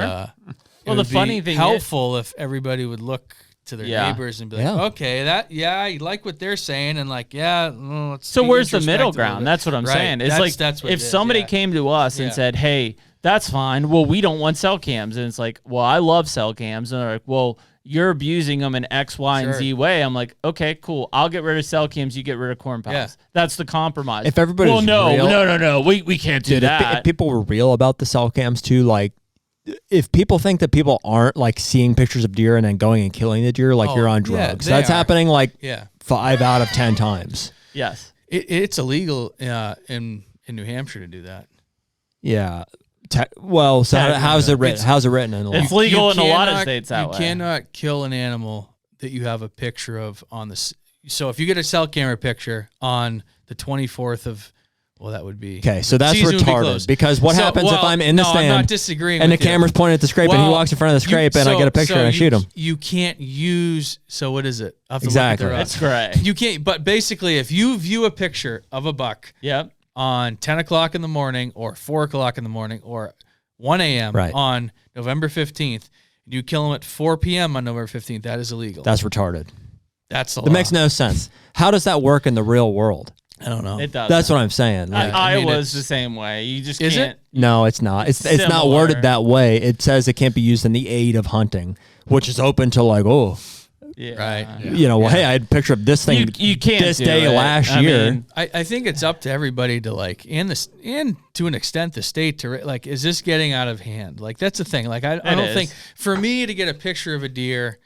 well, the funny thing helpful if everybody would look to their neighbors and be like, okay, I like what they're saying, and like, let's so where's the middle ground? That's what I'm saying. It's that's if somebody came to us and said, hey, that's fine. Well, we don't want cell cams. And it's like, well, I love cell cams. And they're like, well, you're abusing them in X, Y, and Z way. I'm like, okay, cool. I'll get rid of cell cams. You get rid of corn pals. Yeah. That's the compromise. If everybody's no. We can't do that. If people were real about the cell cams too, like, if people think that people aren't like seeing pictures of deer and then going and killing the deer, like you're on drugs. That's happening like 5 out of 10 times. Yes. It's illegal in New Hampshire to do that. Yeah. Well, so how's it written? How's it written in the law? It's legal in a lot of states that way. You cannot kill an animal that you have a picture of on the. So if you get a cell camera picture on the 24th of, well, that would be okay. So that's retarded because what happens if I'm in the stand? I'm not disagreeing. And the camera's pointed at the scrape, and he walks in front of the scrape, and I get a picture and I shoot him. You can't use. So what is it? Exactly. That's correct. You can't. But basically, if you view a picture of a buck, on 10 o'clock in the morning or 4 o'clock in the morning or 1 a.m. on November 15th, you kill them at 4 p.m. on November 15th, that is illegal. That's retarded. That's the law. It makes no sense. How does that work in the real world? I don't know. It does. That's what I'm saying. Like, Iowa's the same way. You just can't. Is it? No, it's not. It's not worded that way. It says it can't be used in the aid of hunting, which is open to like, right. Hey, I had a picture of this thing you can't this day last year. I think it's up to everybody to like, and to an extent the state to like, is this getting out of hand? Like that's the thing. Like I don't think for me to get a picture of a deer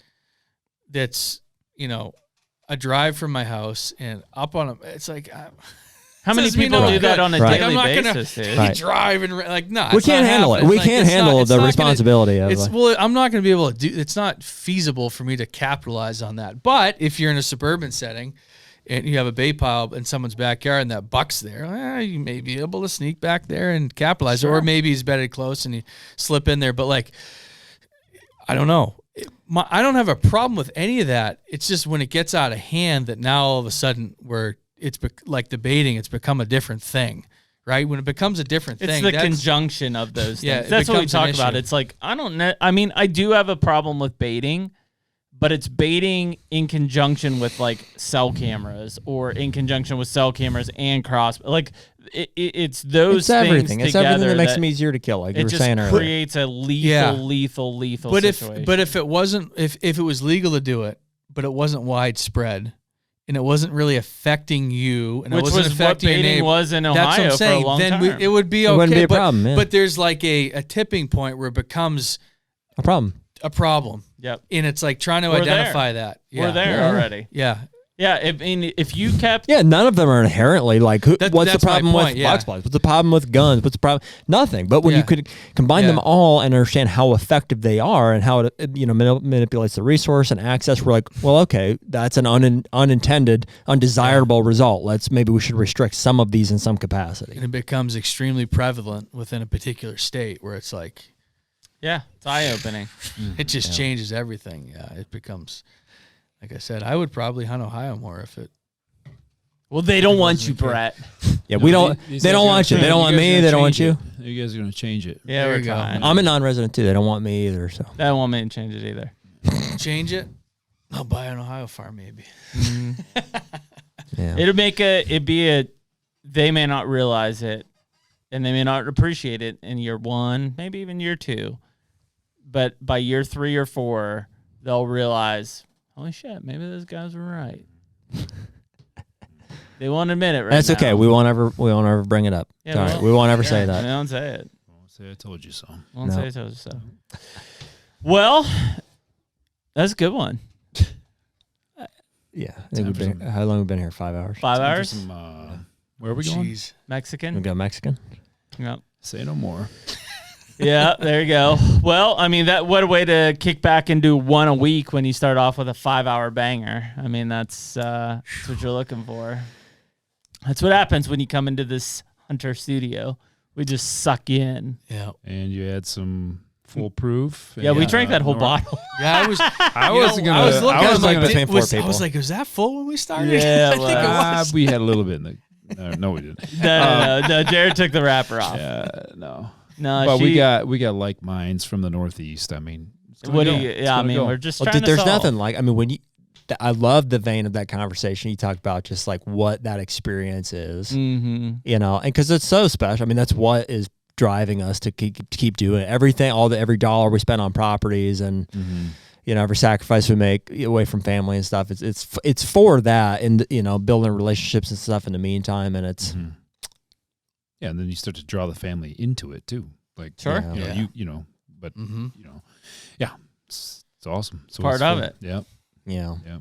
that's a drive from my house and up on it's like. How many people do that on a daily basis? I'm not going to drive and like, no. We can't handle it. We can't handle the responsibility of it. Well, I'm not going to be able to do. It's not feasible for me to capitalize on that. But if you're in a suburban setting and you have a bay pile in someone's backyard and that buck's there, you may be able to sneak back there and capitalize. Or maybe he's bedded close and you slip in there. But like, I don't know. I don't have a problem with any of that. It's just when it gets out of hand that now all of a sudden it's like debating. It's become a different thing, right? When it becomes a different thing, it's the conjunction of those things. That's what we talk about. It's like I don't know. I mean, I do have a problem with baiting, but it's baiting in conjunction with like cell cameras or in conjunction with cell cameras and cross. Like it's those things everything. Together. It's everything that makes them easier to kill. Like you were saying earlier, it just creates a lethal situation. But if it wasn't, if it was legal to do it, but it wasn't widespread. And it wasn't really affecting you, and it wasn't affecting your neighbor. Baiting was in Ohio for a long time. It would be okay. It wouldn't be a problem. But there's like a tipping point where it becomes a problem. Yep. And it's like trying to identify that. We're there already. Yeah. Yeah, I mean, if you kept... Yeah, none of them are inherently like, what's the problem with box plots? What's the problem with guns? What's the problem? Nothing. But when you could combine them all and understand how effective they are and how it manipulates the resource and access, we're like, well, okay, that's an unintended, undesirable result. Maybe we should restrict some of these in some capacity. And it becomes extremely prevalent within a particular state where it's like... Yeah, it's eye-opening. It just changes everything. Yeah, it becomes... Like I said, I would probably hunt Ohio more if it. Well, they don't want you, Brett. Yeah, we don't. They don't want you. They don't want me. They don't want you. You guys are going to change it. Yeah, we're trying. I'm a non-resident too. They don't want me either. So they don't want me to change it either. Change it? I'll buy an Ohio farm maybe. Yeah. It'd be a. They may not realize it, and they may not appreciate it in year 1, maybe even year 2, but by year 3 or 4, they'll realize. Holy shit, maybe those guys were right. They won't admit it right That's now. okay. We won't ever bring it up. Yeah, All right. We won't ever say We that. don't say it. Won't say I told you so. Won't No. say I told you so. Well, that's a good one. Yeah. I think how long have we been here? 5 hours. 5 hours? Some, where are we going? Jeez. Mexican? We got Mexican. Yep. Say no more. Yeah, there you go. Well, I mean, what a way to kick back and do one a week when you start off with a 5-hour banger. I mean, that's what you're looking for. That's what happens when you come into this Hunter studio. We just suck you in. Yeah. And you had some foolproof. Yeah, we drank that whole bottle. Yeah, I was. I wasn't gonna. I was looking. I was like, between four I people. was like, was that full when we started? Yeah, I think it was. We had a little bit in the. No, we didn't. No, Jared took the wrapper off. No. No, But we got like minds from the Northeast. I mean, What do you? Yeah, I mean, we're just trying to there's solve. nothing like. I mean, when you. I love the vein of that conversation. You talked about just like what that experience is, Mm-hmm. you know, and because it's so special. I mean, that's what is driving us to keep doing it. Everything, every dollar we spend on properties and, you know, every sacrifice we make away from family and stuff. It's for that and, you know, building relationships and stuff in the meantime. And it's, yeah. And then you start to draw the family into it too. Like, Sure. you know, but you know, yeah, it's awesome. So Part it's of fun. it. Yeah. yeah. Yeah.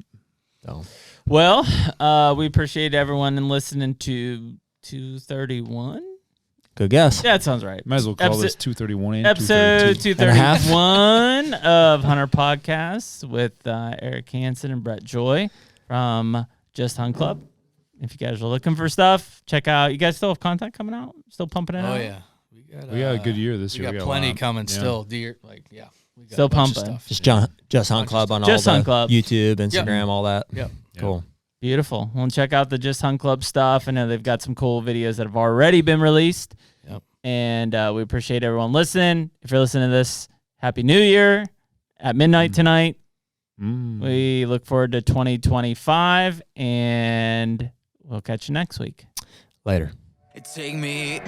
So. Well, we appreciate everyone and listening to 231. Good guess. Yeah, that sounds right. Might as well call this 231 and Episode 232. 231 of HUNTR Podcast with Eric Hansen and Brett Joy from Just Hunt Club. If you guys are looking for stuff, check out. You guys still have content coming out? Still pumping it out? Oh yeah, We got a good year this year. We got plenty coming still. Deer, like we got Still a bunch of pumping. stuff. Just Hunt Club on Just all Hunt the Club. YouTube, Instagram, all that. Yep. Cool. Beautiful. Well, check out the Just Hunt Club stuff. I know they've got some cool videos that have already been released. Yep. And we appreciate everyone listening. If you're listening to this, Happy New Year at midnight tonight. We look forward to 2025, and we'll catch you next week. Later. Take me